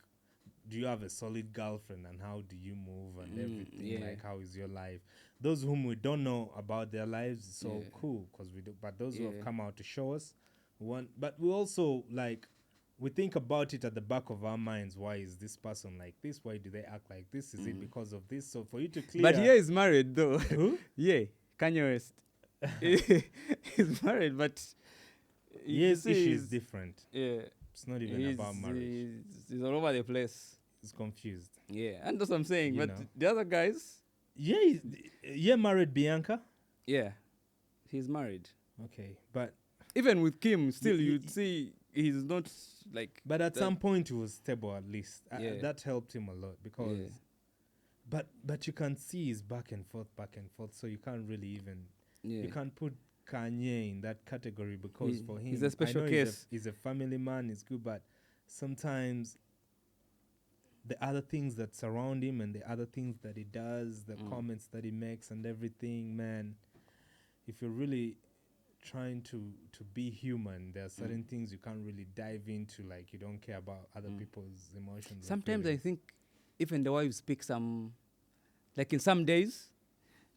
Speaker 1: do you have a solid girlfriend, and how do you move and everything?
Speaker 3: yeah.
Speaker 1: Like, how is your life? Those whom we don't know about their lives, so
Speaker 3: Yeah.
Speaker 1: cool, because we do. But those who have
Speaker 3: Yeah.
Speaker 1: come out to show us, but we also like. We think about it at the back of our minds. Why is this person like this? Why do they act like this? Is it because of this? So for you to clear.
Speaker 3: But here is married though.
Speaker 1: Who?
Speaker 3: Yeah, Kanye West. He's married, but you
Speaker 1: Yes,
Speaker 3: see
Speaker 1: issue
Speaker 3: he's-
Speaker 1: is different.
Speaker 3: Yeah,
Speaker 1: It's not even about marriage.
Speaker 3: He's all over the place.
Speaker 1: He's confused.
Speaker 3: Yeah, and that's what I'm saying.
Speaker 1: You
Speaker 3: But
Speaker 1: know.
Speaker 3: the other guys,
Speaker 1: Yeah, married Bianca.
Speaker 3: yeah, he's married.
Speaker 1: Okay, but
Speaker 3: Even with Kim, still
Speaker 1: y-
Speaker 3: you'd see he's not like.
Speaker 1: at
Speaker 3: that-
Speaker 1: some point he was stable at least.
Speaker 3: Yeah.
Speaker 1: That helped him a lot because.
Speaker 3: Yeah.
Speaker 1: But you can see he's back and forth, so you can't really even.
Speaker 3: Yeah.
Speaker 1: You can't put Kanye in that category because for him,
Speaker 3: he's a special
Speaker 1: I know
Speaker 3: case.
Speaker 1: He's a family man. He's good, but sometimes the other things that surround him and the other things that he does, the comments that he makes and everything, man. If you're really trying to be human, there are certain things you can't really dive into. Like you don't care about other people's emotions. and
Speaker 3: Sometimes I
Speaker 1: feelings.
Speaker 3: think even the wives speak some, like in some days,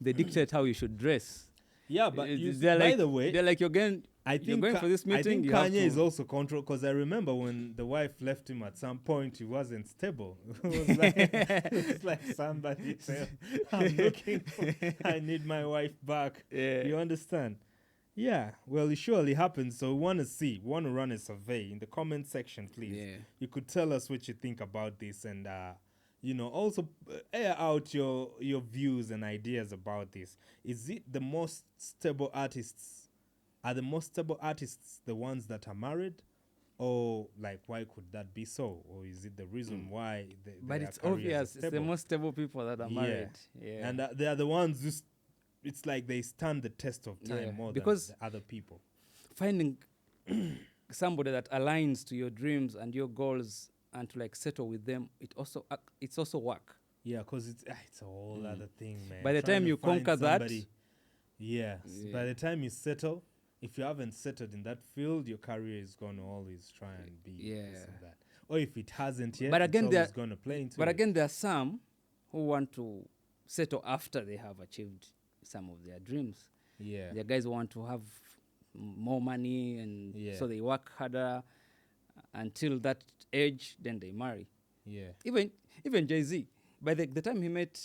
Speaker 3: they dictate how you should dress.
Speaker 1: Yeah, but
Speaker 3: They're
Speaker 1: by
Speaker 3: like,
Speaker 1: the way,
Speaker 3: they're like you're going for this meeting.
Speaker 1: I think
Speaker 3: you have
Speaker 1: Kanye is
Speaker 3: to-
Speaker 1: also controlled because I remember when the wife left him at some point, he wasn't stable. It was like somebody said, "I'm looking for, I need my wife back."
Speaker 3: Yeah.
Speaker 1: You understand? Yeah. Well, it surely happens. So we want to run a survey in the comment section, please.
Speaker 3: Yeah.
Speaker 1: You could tell us what you think about this, and also air out your views and ideas about this. Is it the most stable artists? Are the most stable artists the ones that are married? Or like, why could that be so? Or is it the reason why
Speaker 3: But
Speaker 1: their
Speaker 3: it's
Speaker 1: careers are
Speaker 3: obvious. It's the
Speaker 1: stable?
Speaker 3: most stable people that are
Speaker 1: Yeah.
Speaker 3: married. Yeah.
Speaker 1: And they are the ones who it's like they stand the test of time
Speaker 3: Yeah,
Speaker 1: more
Speaker 3: because
Speaker 1: than the other people.
Speaker 3: finding somebody that aligns to your dreams and your goals and to like settle with them, it's also work.
Speaker 1: Yeah, because it's a whole other thing, man.
Speaker 3: By the
Speaker 1: Trying
Speaker 3: time
Speaker 1: to
Speaker 3: you
Speaker 1: find
Speaker 3: conquer that,
Speaker 1: somebody- yes.
Speaker 3: Yeah.
Speaker 1: By the time you settle, if you haven't settled in that field, your career is going to always try and be this and that. Or if it hasn't yet,
Speaker 3: But again,
Speaker 1: it's always going to play into
Speaker 3: but
Speaker 1: it.
Speaker 3: again, there are some who want to settle after they have achieved some of their dreams.
Speaker 1: Yeah.
Speaker 3: The guys want to have more money, and
Speaker 1: Yeah.
Speaker 3: so they work harder until that age, then they marry.
Speaker 1: Yeah.
Speaker 3: Even Jay-Z, by the time he met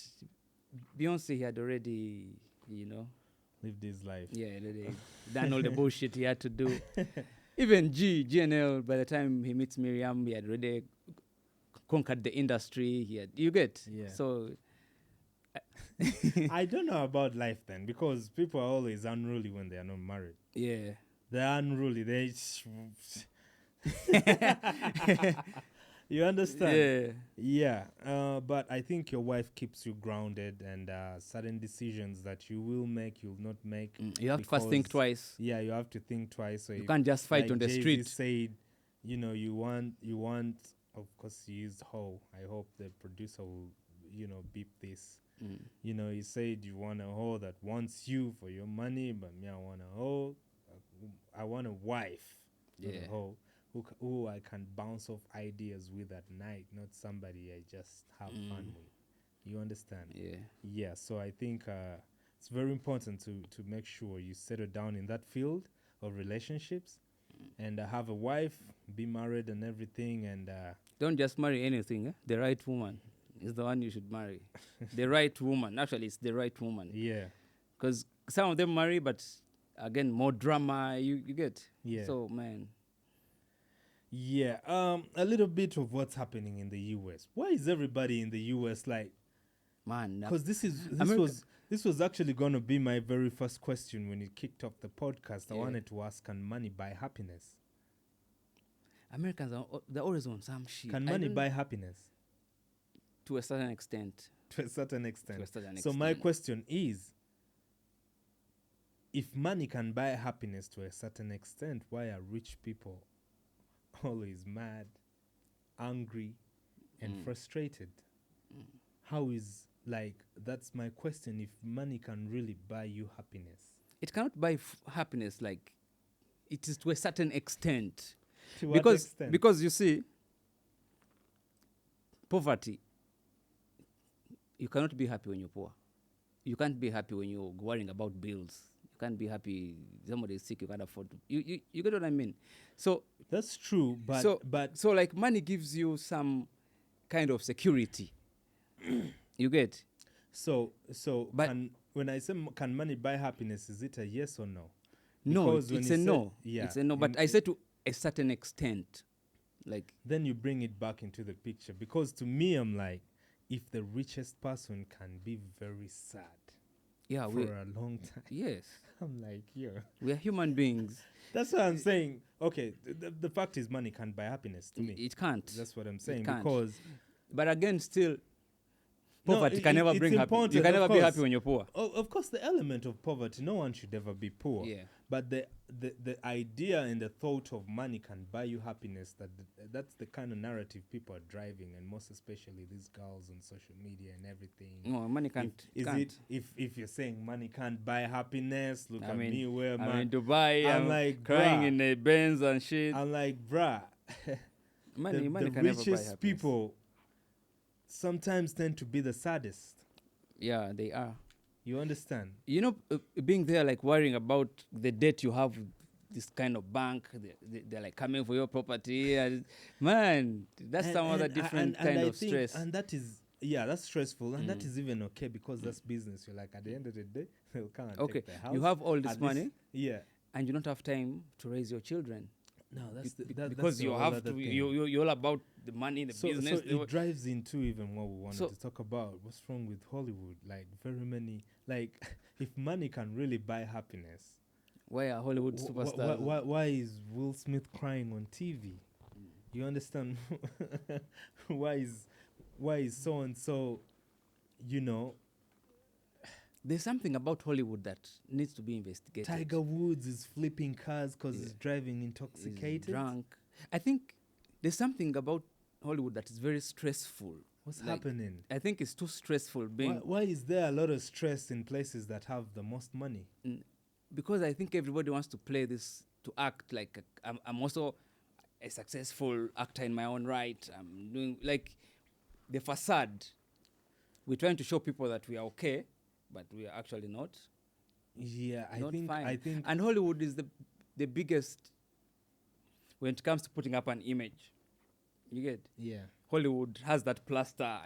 Speaker 3: Beyonce, he had already,
Speaker 1: Live this life.
Speaker 3: already done all the bullshit he had to do. Even GNL, by the time he meets Miriam, he had already conquered the industry. You get?
Speaker 1: Yeah.
Speaker 3: So
Speaker 1: I don't know about life then, because people are always unruly when they are not married.
Speaker 3: yeah.
Speaker 1: They're unruly. You understand?
Speaker 3: Yeah.
Speaker 1: Yeah. But I think your wife keeps you grounded, and certain decisions that you will make, you'll not make.
Speaker 3: You have to first think
Speaker 1: because-
Speaker 3: twice.
Speaker 1: Yeah, you have to think twice. So
Speaker 3: You can't just fight
Speaker 1: like
Speaker 3: on the
Speaker 1: Jay-Z
Speaker 3: street.
Speaker 1: said, you want. Of course, he used hoe. I hope the producer will, beep this. He said you want a hoe that wants you for your money, but me, I want a hoe. I want a wife, not
Speaker 3: Yeah.
Speaker 1: a hoe, who I can bounce off ideas with at night, not somebody I just have fun with. You understand?
Speaker 3: Yeah.
Speaker 1: Yeah. So I think it's very important to make sure you settle down in that field of relationships, and have a wife, be married, and everything, and.
Speaker 3: Don't just marry anything. Eh? The right woman is the one you should marry. The right woman. Actually, it's the right woman.
Speaker 1: Yeah.
Speaker 3: Because some of them marry, but again, more drama. You get.
Speaker 1: Yeah.
Speaker 3: So man.
Speaker 1: Yeah. A little bit of what's happening in the US. Why is everybody in the US like?
Speaker 3: Man.
Speaker 1: Because this
Speaker 3: America-
Speaker 1: was actually going to be my very first question when you kicked off the podcast. I
Speaker 3: Yeah.
Speaker 1: wanted to ask, can money buy happiness?
Speaker 3: Americans they're always on some shit.
Speaker 1: Can
Speaker 3: I
Speaker 1: money
Speaker 3: don't-
Speaker 1: buy happiness?
Speaker 3: to a certain extent?
Speaker 1: To a certain extent.
Speaker 3: To a certain
Speaker 1: So my
Speaker 3: extent.
Speaker 1: question is, if money can buy happiness to a certain extent, why are rich people always mad, angry, and frustrated? How is, that's my question, if money can really buy you happiness?
Speaker 3: It cannot buy happiness. Like, it is to a certain extent.
Speaker 1: To what extent?
Speaker 3: Because you see, poverty, you cannot be happy when you're poor. You can't be happy when you're worrying about bills. You can't be happy somebody is sick, you can't afford to. You get what I mean? So
Speaker 1: That's true, but
Speaker 3: so like money gives you some kind of security. You get?
Speaker 1: so
Speaker 3: But-
Speaker 1: when I say can money buy happiness, is it a yes or no?
Speaker 3: No,
Speaker 1: Because when
Speaker 3: it's
Speaker 1: you
Speaker 3: a
Speaker 1: said-
Speaker 3: no.
Speaker 1: yeah,
Speaker 3: It's a no. But I said to a certain extent. Like,
Speaker 1: then you bring it back into the picture, because to me, I'm like, if the richest person can be very sad
Speaker 3: yeah,
Speaker 1: for a long time,
Speaker 3: yes.
Speaker 1: I'm like, yeah.
Speaker 3: We are human beings.
Speaker 1: That's what I'm saying. Okay, the fact is money can't buy happiness to me.
Speaker 3: It can't.
Speaker 1: That's what I'm saying,
Speaker 3: can't.
Speaker 1: because
Speaker 3: But again, still,
Speaker 1: No,
Speaker 3: poverty can never
Speaker 1: it's
Speaker 3: bring happiness.
Speaker 1: important,
Speaker 3: You can
Speaker 1: of
Speaker 3: never be happy
Speaker 1: course.
Speaker 3: when you're poor.
Speaker 1: of course, the element of poverty, no one should ever be poor.
Speaker 3: Yeah.
Speaker 1: But the idea and the thought of money can buy you happiness, that's the kind of narrative people are driving, and most especially these girls on social media and everything.
Speaker 3: No, money can't.
Speaker 1: If you're saying money can't buy happiness, look
Speaker 3: I
Speaker 1: at
Speaker 3: mean,
Speaker 1: me where
Speaker 3: I'm
Speaker 1: man.
Speaker 3: in Dubai.
Speaker 1: I'm
Speaker 3: I'm
Speaker 1: like,
Speaker 3: crying
Speaker 1: bruh.
Speaker 3: in the Benz and shit.
Speaker 1: I'm like, bruh.
Speaker 3: Money
Speaker 1: the
Speaker 3: can never buy
Speaker 1: richest
Speaker 3: happiness.
Speaker 1: people sometimes tend to be the saddest.
Speaker 3: Yeah, they are.
Speaker 1: You understand?
Speaker 3: You know, being there, like worrying about the debt you have with this kind of bank, they're like coming for your property. And man, that's some other different kind
Speaker 1: I
Speaker 3: of
Speaker 1: think-
Speaker 3: stress.
Speaker 1: And that is, that's stressful, and that is even okay, because that's business. You're like, at the end of the day, they'll come and
Speaker 3: Okay,
Speaker 1: take the house.
Speaker 3: you have all this
Speaker 1: At least-
Speaker 3: money,
Speaker 1: Yeah.
Speaker 3: and you don't have time to raise your children.
Speaker 1: No, that's
Speaker 4: because
Speaker 1: the
Speaker 4: you
Speaker 1: whole
Speaker 4: have
Speaker 1: other
Speaker 4: to.
Speaker 1: thing.
Speaker 4: You're all about the money, the
Speaker 1: So
Speaker 4: business.
Speaker 1: it drives into even what we wanted
Speaker 4: So-
Speaker 1: to talk about. What's wrong with Hollywood? Like very many, like if money can really buy happiness,
Speaker 4: Why are Hollywood superstars?
Speaker 1: why is Will Smith crying on TV? You understand? why is so and so, you know,
Speaker 4: There's something about Hollywood that needs to be investigated.
Speaker 1: Tiger Woods is flipping cars because
Speaker 4: Yeah.
Speaker 1: he's driving
Speaker 4: He's
Speaker 1: intoxicated.
Speaker 4: drunk. I think there's something about Hollywood that is very stressful.
Speaker 1: What's
Speaker 4: Like,
Speaker 1: happening?
Speaker 4: I think it's too stressful
Speaker 1: Why is there a lot of stress in places that have the most money?
Speaker 4: because I think everybody wants to play this to act like I'm also a successful actor in my own right. I'm doing like the facade. We're trying to show people that we are okay, but we are actually not.
Speaker 1: Yeah,
Speaker 4: Not
Speaker 1: I
Speaker 4: fine.
Speaker 1: think
Speaker 4: And Hollywood is the biggest when it comes to putting up an image. You get?
Speaker 1: yeah.
Speaker 4: Hollywood has that plaster.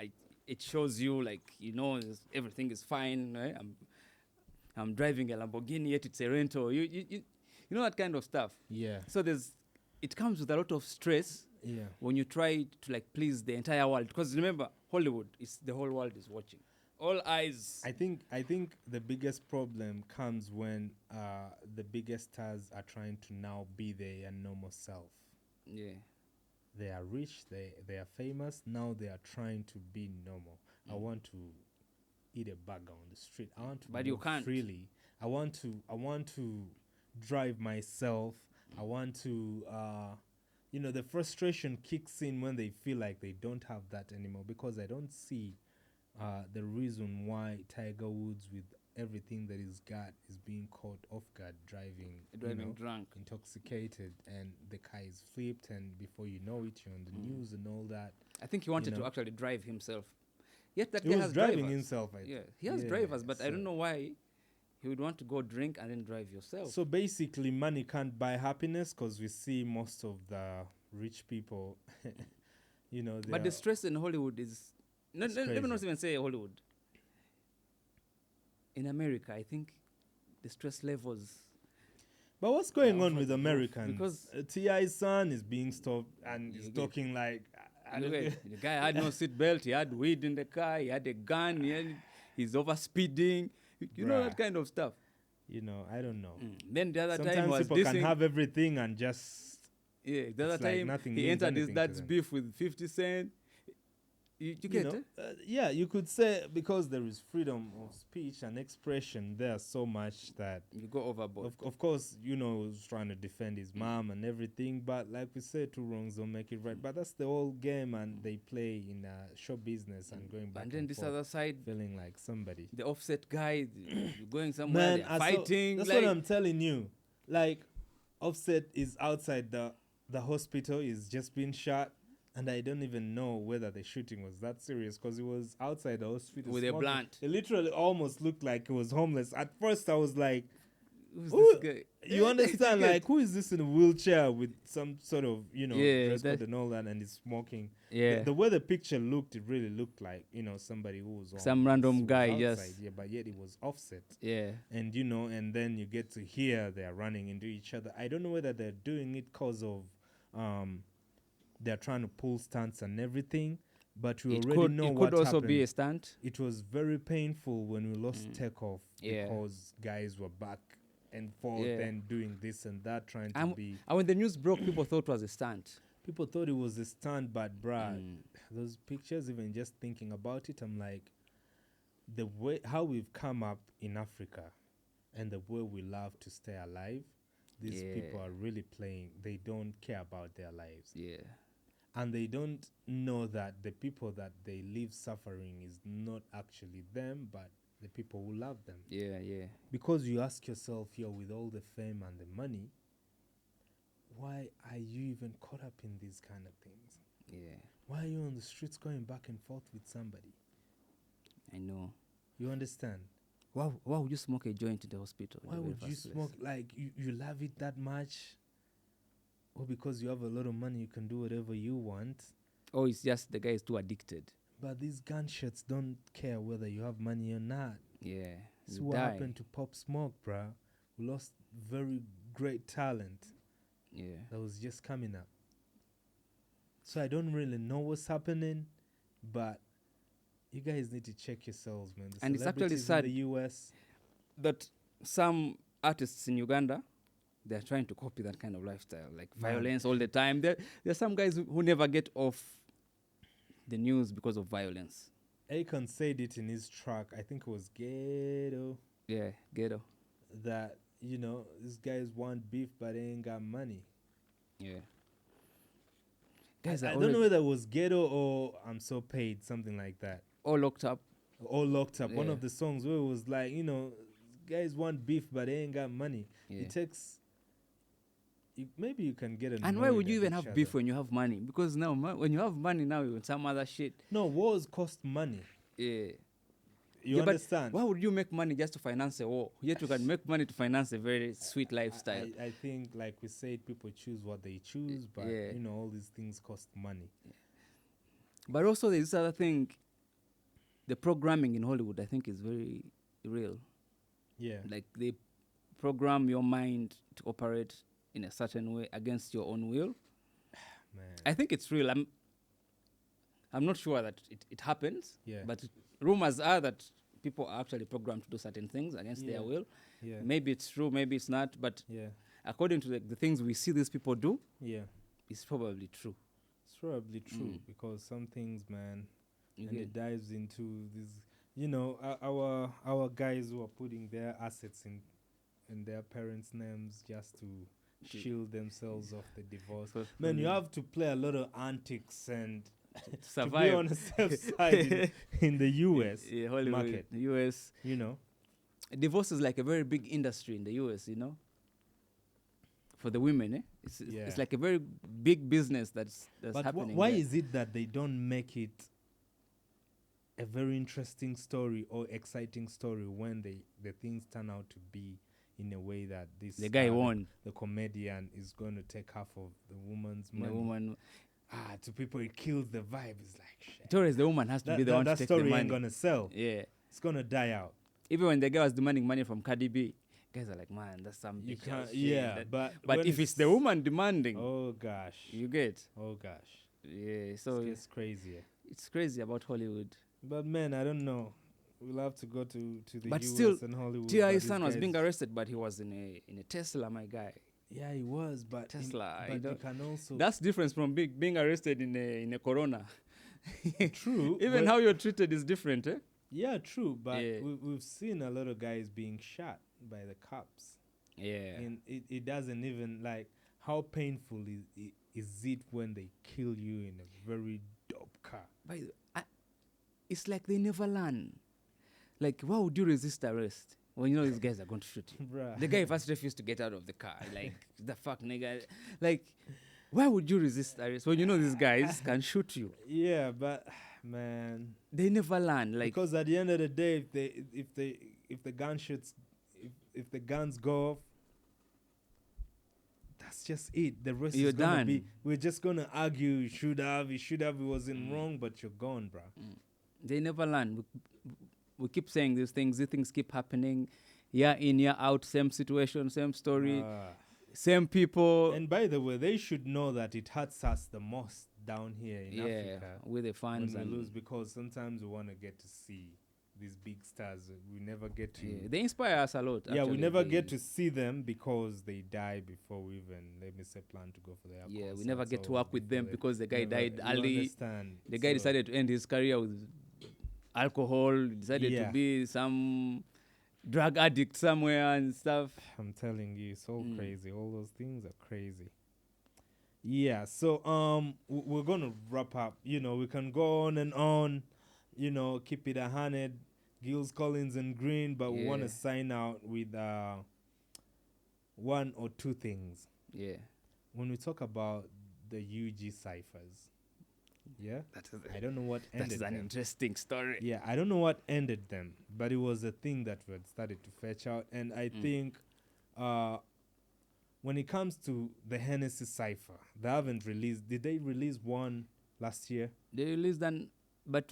Speaker 4: It shows you like everything is fine. Right? I'm driving a Lamborghini, yet it's a rental. You know that kind of stuff.
Speaker 1: Yeah.
Speaker 4: So it comes with a lot of stress
Speaker 1: Yeah.
Speaker 4: when you try to like please the entire world. Because remember, Hollywood is the whole world is watching. All eyes.
Speaker 1: I think the biggest problem comes when the biggest stars are trying to now be their normal self.
Speaker 4: Yeah.
Speaker 1: They are rich, they are famous, now they are trying to be normal. I want to eat a burger on the street. I want to
Speaker 4: But you
Speaker 1: move
Speaker 4: can't.
Speaker 1: freely. I want to drive myself. I want to the frustration kicks in when they feel like they don't have that anymore, because I don't see the reason why Tiger Woods, with everything that he's got, is being caught off guard driving
Speaker 4: Drunk.
Speaker 1: intoxicated, and the car is flipped, and before you know it, you're on the news and all that.
Speaker 4: I think he wanted
Speaker 1: know.
Speaker 4: to actually drive himself. Yet that
Speaker 1: He
Speaker 4: guy
Speaker 1: was
Speaker 4: has
Speaker 1: driving
Speaker 4: drivers.
Speaker 1: himself.
Speaker 4: Yeah, he has drivers, but I don't know why he would want to go drink and then drive yourself.
Speaker 1: So basically, money can't buy happiness, because we see most of the rich people,
Speaker 4: But the stress in Hollywood is let me not
Speaker 1: crazy.
Speaker 4: even say Hollywood. In America, I think the stress levels.
Speaker 1: But what's going
Speaker 4: Yeah,
Speaker 1: on with
Speaker 4: off-
Speaker 1: Americans?
Speaker 4: because-
Speaker 1: T.I.'s son is being stopped, and
Speaker 4: You
Speaker 1: he's
Speaker 4: get-
Speaker 1: talking like... I don't
Speaker 4: Look
Speaker 1: get-
Speaker 4: at, the guy had no seatbelt. He had weed in the car. He had a gun. He's over speeding. You know that
Speaker 1: Bruh.
Speaker 4: kind of stuff.
Speaker 1: I don't know.
Speaker 4: Then the other time he
Speaker 1: Sometimes
Speaker 4: was
Speaker 1: people can
Speaker 4: dissing.
Speaker 1: have everything and just...
Speaker 4: Yeah, the other
Speaker 1: it's like
Speaker 4: time
Speaker 1: nothing
Speaker 4: he
Speaker 1: means
Speaker 4: entered his
Speaker 1: anything to
Speaker 4: dad's
Speaker 1: them.
Speaker 4: beef with 50 Cent. You get it?
Speaker 1: Yeah, you could say, because there is freedom of speech and expression there so much that...
Speaker 4: You go overboard.
Speaker 1: Of course, he was trying to defend his mom and everything, but like we said, two wrongs don't make it right. But that's the whole game, and they play in show business and going back
Speaker 4: And
Speaker 1: and
Speaker 4: then this
Speaker 1: forth,
Speaker 4: other side,
Speaker 1: feeling like somebody.
Speaker 4: the Offset guy, you're going somewhere, they're
Speaker 1: I saw-
Speaker 4: fighting.
Speaker 1: that's
Speaker 4: like,
Speaker 1: what I'm telling you. Like, Offset is outside the hospital. He's just been shot, and I don't even know whether the shooting was that serious, because he was outside the hospital
Speaker 4: With a
Speaker 1: smoking.
Speaker 4: blunt.
Speaker 1: It literally almost looked like he was homeless. At first, I was like,
Speaker 4: Who's
Speaker 1: Who-
Speaker 4: this guy?
Speaker 1: you understand,
Speaker 4: get-
Speaker 1: like, who is this in a wheelchair with some sort of,
Speaker 4: Yeah,
Speaker 1: dress code
Speaker 4: that-
Speaker 1: and all that, and he's smoking?
Speaker 4: Yeah.
Speaker 1: The way the picture looked, it really looked like, somebody who was
Speaker 4: Some random
Speaker 1: was
Speaker 4: guy,
Speaker 1: outside,
Speaker 4: just-
Speaker 1: yeah, but yet it was Offset.
Speaker 4: Yeah.
Speaker 1: And, and then you get to hear they're running into each other. I don't know whether they're doing it because of, they're trying to pull stunts and everything, but we already know what
Speaker 4: It could also
Speaker 1: happened.
Speaker 4: be a stunt.
Speaker 1: It was very painful when we lost Takeoff,
Speaker 4: Yeah.
Speaker 1: because guys were back and forth
Speaker 4: Yeah.
Speaker 1: and doing this and that, trying to
Speaker 4: And
Speaker 1: be...
Speaker 4: when the news broke, people thought it was a stunt.
Speaker 1: People thought it was a stunt, but bruh, those pictures, even just thinking about it, I'm like, the way how we've come up in Africa and the way we love to stay alive, these people
Speaker 4: Yeah.
Speaker 1: are really playing. They don't care about their lives.
Speaker 4: Yeah.
Speaker 1: And they don't know that the people that they leave suffering is not actually them, but the people who love them.
Speaker 4: Yeah, yeah.
Speaker 1: Because you ask yourself, with all the fame and the money, why are you even caught up in these kind of things?
Speaker 4: Yeah.
Speaker 1: Why are you on the streets going back and forth with somebody?
Speaker 4: I know.
Speaker 1: You understand?
Speaker 4: Why would you smoke a joint in the hospital? in
Speaker 1: Why
Speaker 4: the very
Speaker 1: would you
Speaker 4: first place?
Speaker 1: smoke? Like, you love it that much? Or because you have a lot of money, you can do whatever you want?
Speaker 4: Oh, it's just the guy is too addicted.
Speaker 1: But these gunshots don't care whether you have money or not.
Speaker 4: Yeah.
Speaker 1: This is
Speaker 4: You
Speaker 1: what
Speaker 4: die.
Speaker 1: happened to Pop Smoke, bruh. We lost very great talent.
Speaker 3: Yeah.
Speaker 1: that was just coming up. So I don't really know what's happening, but you guys need to check yourselves, man. The
Speaker 3: And it's actually
Speaker 1: celebrities
Speaker 3: sad
Speaker 1: in the US.
Speaker 3: that some artists in Uganda, they're trying to copy that kind of lifestyle, like
Speaker 1: Man.
Speaker 3: violence all the time. There's some guys who never get off the news because of violence.
Speaker 1: Akon said it in his track, I think it was Ghetto,
Speaker 3: Yeah, ghetto.
Speaker 1: that, you know, these guys want beef, but they ain't got money.
Speaker 3: Yeah.
Speaker 1: I
Speaker 3: Guys are
Speaker 1: don't know
Speaker 3: always
Speaker 1: whether it was Ghetto or I'm So Paid, something like that.
Speaker 3: all locked up.
Speaker 1: All Locked Up. One
Speaker 3: Yeah.
Speaker 1: of the songs where it was like, you know, guys want beef, but they ain't got money.
Speaker 3: Yeah.
Speaker 1: It takes... maybe you can get
Speaker 3: And why would
Speaker 1: annoyed
Speaker 3: you
Speaker 1: at
Speaker 3: even
Speaker 1: each
Speaker 3: have beef
Speaker 1: other.
Speaker 3: when you have money? Because now, when you have money now, you want some other shit.
Speaker 1: No, wars cost money.
Speaker 3: Yeah.
Speaker 1: You
Speaker 3: Yeah, but
Speaker 1: understand?
Speaker 3: why would you make money just to finance a war? Yet you can make money to finance a very sweet lifestyle.
Speaker 1: I think, like we said, people choose what they choose, but,
Speaker 3: Yeah.
Speaker 1: you know, all these things cost money.
Speaker 3: But also there's this other thing, the programming in Hollywood, I think, is very real.
Speaker 1: Yeah.
Speaker 3: Like they program your mind to operate in a certain way against your own will.
Speaker 1: Man.
Speaker 3: I think it's real. I'm not sure that it happens,
Speaker 1: Yeah.
Speaker 3: but rumors are that people are actually programmed to do certain things against their
Speaker 1: Yeah.
Speaker 3: will.
Speaker 1: Yeah.
Speaker 3: Maybe it's true, maybe it's not, but
Speaker 1: Yeah.
Speaker 3: according to the things we see these people do,
Speaker 1: Yeah.
Speaker 3: it's probably true.
Speaker 1: It's probably true
Speaker 3: Mm.
Speaker 1: because some things, man,
Speaker 3: You
Speaker 1: and
Speaker 3: get-
Speaker 1: it dives into this. You know, our guys who are putting their assets in their parents' names just to shield themselves off the divorce. Man, you have to play a lot of antics and to be
Speaker 3: survive.
Speaker 1: on the safe side in the US
Speaker 3: Yeah, Hollywood,
Speaker 1: market.
Speaker 3: US.
Speaker 1: You know,
Speaker 3: Divorce is like a very big industry in the US, you know. For the women, it's
Speaker 1: Yeah.
Speaker 3: like a very big business that's
Speaker 1: but
Speaker 3: happening.
Speaker 1: why
Speaker 3: there.
Speaker 1: is it that they don't make it a very interesting story or exciting story when the things turn out to be in a way that this
Speaker 3: The guy won.
Speaker 1: the comedian is going to take half of the woman's
Speaker 3: The
Speaker 1: money?
Speaker 3: woman,
Speaker 1: To people it kills the vibe. It's like shit.
Speaker 3: it's always the woman has to be the one to
Speaker 1: that
Speaker 3: take
Speaker 1: story
Speaker 3: the money.
Speaker 1: ain't gonna sell.
Speaker 3: Yeah.
Speaker 1: It's gonna die out.
Speaker 3: Even when the guy was demanding money from Cardi B, guys are like, man, that's some
Speaker 1: You
Speaker 3: big
Speaker 1: can't.
Speaker 3: shit.
Speaker 1: Yeah,
Speaker 3: That-
Speaker 1: but
Speaker 3: but
Speaker 1: when
Speaker 3: if it's the woman demanding,
Speaker 1: oh gosh,
Speaker 3: you get.
Speaker 1: oh gosh,
Speaker 3: Yeah. So
Speaker 1: it gets crazier.
Speaker 3: it's crazy about Hollywood.
Speaker 1: But man, I don't know. We'll have to go to the
Speaker 3: But
Speaker 1: US
Speaker 3: still,
Speaker 1: and Hollywood. but
Speaker 3: T.I.'s
Speaker 1: these
Speaker 3: son was
Speaker 1: guys-
Speaker 3: being arrested, but he was in a Tesla, my guy.
Speaker 1: Yeah, he was, but
Speaker 3: Tesla,
Speaker 1: but
Speaker 3: you know,
Speaker 1: you can also
Speaker 3: That's different from being arrested in a Corona.
Speaker 1: true.
Speaker 3: Even
Speaker 1: but-
Speaker 3: how you're treated is different, eh?
Speaker 1: yeah, true. But
Speaker 3: Yeah.
Speaker 1: we've seen a lot of guys being shot by the cops,
Speaker 3: Yeah.
Speaker 1: and it doesn't even like how painful is it when they kill you in a very dope car.
Speaker 3: By the, it's like they never learn. Like, why would you resist arrest when you know these guys are going to shoot you?
Speaker 1: Bruh.
Speaker 3: The guy first refused to get out of the car. Like, the fuck, nigga. Like, why would you resist arrest when you know these guys can shoot you?
Speaker 1: Yeah, but man,
Speaker 3: They never learn. Like,
Speaker 1: because at the end of the day, if the gunshots, if the guns go off, that's just it. The rest
Speaker 3: You're
Speaker 1: is gonna be.
Speaker 3: done.
Speaker 1: We're just gonna argue. You should have. It wasn't wrong, but you're gone, bro.
Speaker 3: they never learn. We keep saying these things keep happening. Year in, year out, same situation, same story, same people.
Speaker 1: And by the way, they should know that it hurts us the most down here in Africa
Speaker 3: with the
Speaker 1: when
Speaker 3: fans
Speaker 1: we
Speaker 3: and
Speaker 1: lose, because sometimes we want to get to see these big stars. We never get to.
Speaker 3: yeah, they inspire us a lot.
Speaker 1: Yeah, we
Speaker 3: actually.
Speaker 1: never
Speaker 3: They-
Speaker 1: get to see them because they die before we even, let me say, plan to go for their
Speaker 3: Yeah, we
Speaker 1: concerts
Speaker 3: never get to
Speaker 1: or
Speaker 3: work with them
Speaker 1: before
Speaker 3: because the guy
Speaker 1: never-
Speaker 3: died
Speaker 1: you
Speaker 3: early.
Speaker 1: understand?
Speaker 3: The guy
Speaker 1: So,
Speaker 3: decided to end his career with alcohol, decided
Speaker 1: Yeah.
Speaker 3: to be some drug addict somewhere and stuff.
Speaker 1: I'm telling you, it's all
Speaker 3: Mm.
Speaker 1: crazy. All those things are crazy. Yeah, so we're gonna wrap up. You know, we can go on. You know, keep it 100. Gills, Collins, and Green, but we want
Speaker 3: Yeah.
Speaker 1: to sign out with one or two things.
Speaker 3: Yeah.
Speaker 1: When we talk about the UG ciphers, yeah,
Speaker 3: That's
Speaker 1: I don't know what ended
Speaker 3: an
Speaker 1: them.
Speaker 3: interesting story.
Speaker 1: Yeah, I don't know what ended them, but it was a thing that we had started to fetch out. And I think when it comes to the Hennessy cipher, they haven't released. Did they release one last year?
Speaker 3: They released but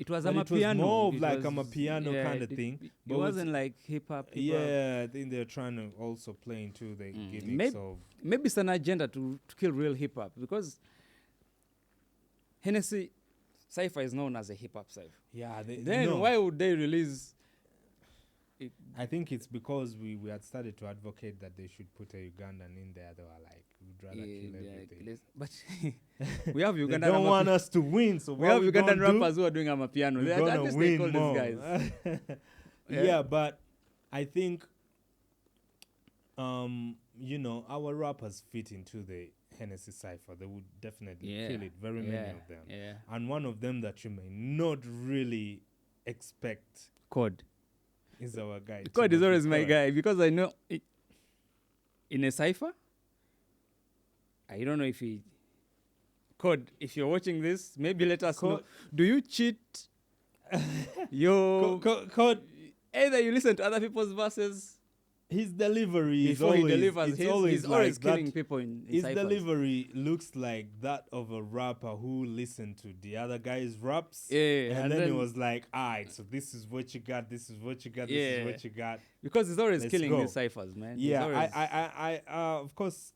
Speaker 4: It was
Speaker 1: But
Speaker 4: a
Speaker 1: it was
Speaker 4: piano.
Speaker 1: more of
Speaker 4: It
Speaker 1: like
Speaker 4: was-
Speaker 1: a piano
Speaker 4: yeah,
Speaker 1: kind of
Speaker 4: it-
Speaker 1: thing.
Speaker 4: It
Speaker 1: But with-
Speaker 4: wasn't like hip hop.
Speaker 1: Yeah, I think they're trying to also play into the gimmicks
Speaker 4: Maybe-
Speaker 1: of.
Speaker 4: Maybe it's an agenda to kill real hip hop because Hennessy Cypher is known as a hip hop cipher.
Speaker 1: Yeah,
Speaker 4: Then
Speaker 1: no.
Speaker 4: why would they release?
Speaker 1: I think it's because we had started to advocate that they should put a Ugandan in there. They were like, we'd rather kill everything.
Speaker 4: But we have
Speaker 1: They
Speaker 4: Ugandan.
Speaker 1: don't want us to win, so
Speaker 4: we
Speaker 1: what
Speaker 4: have
Speaker 1: we
Speaker 4: Ugandan
Speaker 1: gonna do?
Speaker 4: rappers who are doing Amapiano.
Speaker 1: We're
Speaker 4: At
Speaker 1: gonna
Speaker 4: least they
Speaker 1: win
Speaker 4: call
Speaker 1: more.
Speaker 4: these guys.
Speaker 1: yeah.
Speaker 4: Yeah.
Speaker 1: But I think, you know, our rappers fit into the Hennessy cipher. They would definitely
Speaker 4: Yeah.
Speaker 1: kill it. Very many of them.
Speaker 4: Yeah.
Speaker 1: And one of them that you may not really expect
Speaker 4: Code.
Speaker 1: is our guy.
Speaker 4: Code is
Speaker 1: Timothy
Speaker 4: always my
Speaker 1: Code.
Speaker 4: guy because I know in a cipher. I don't know if he. Code, if you're watching this, maybe let us know.
Speaker 1: Code-
Speaker 4: Do you cheat?
Speaker 1: Code,
Speaker 4: Either you listen to other people's verses
Speaker 1: his delivery is
Speaker 4: before he
Speaker 1: always,
Speaker 4: delivers
Speaker 1: it's
Speaker 4: his.
Speaker 1: always
Speaker 4: He's always
Speaker 1: like
Speaker 4: killing
Speaker 1: that.
Speaker 4: people in
Speaker 1: His
Speaker 4: ciphers.
Speaker 1: delivery looks like that of a rapper who listened to the other guy's raps.
Speaker 4: Yeah,
Speaker 1: And then he was like, alright, so this is what you got, this is what you got, this is
Speaker 4: Yeah.
Speaker 1: what you got.
Speaker 4: Because he's always
Speaker 1: Let's
Speaker 4: killing
Speaker 1: go.
Speaker 4: his ciphers, man. He's
Speaker 1: Yeah,
Speaker 4: always,
Speaker 1: I of course,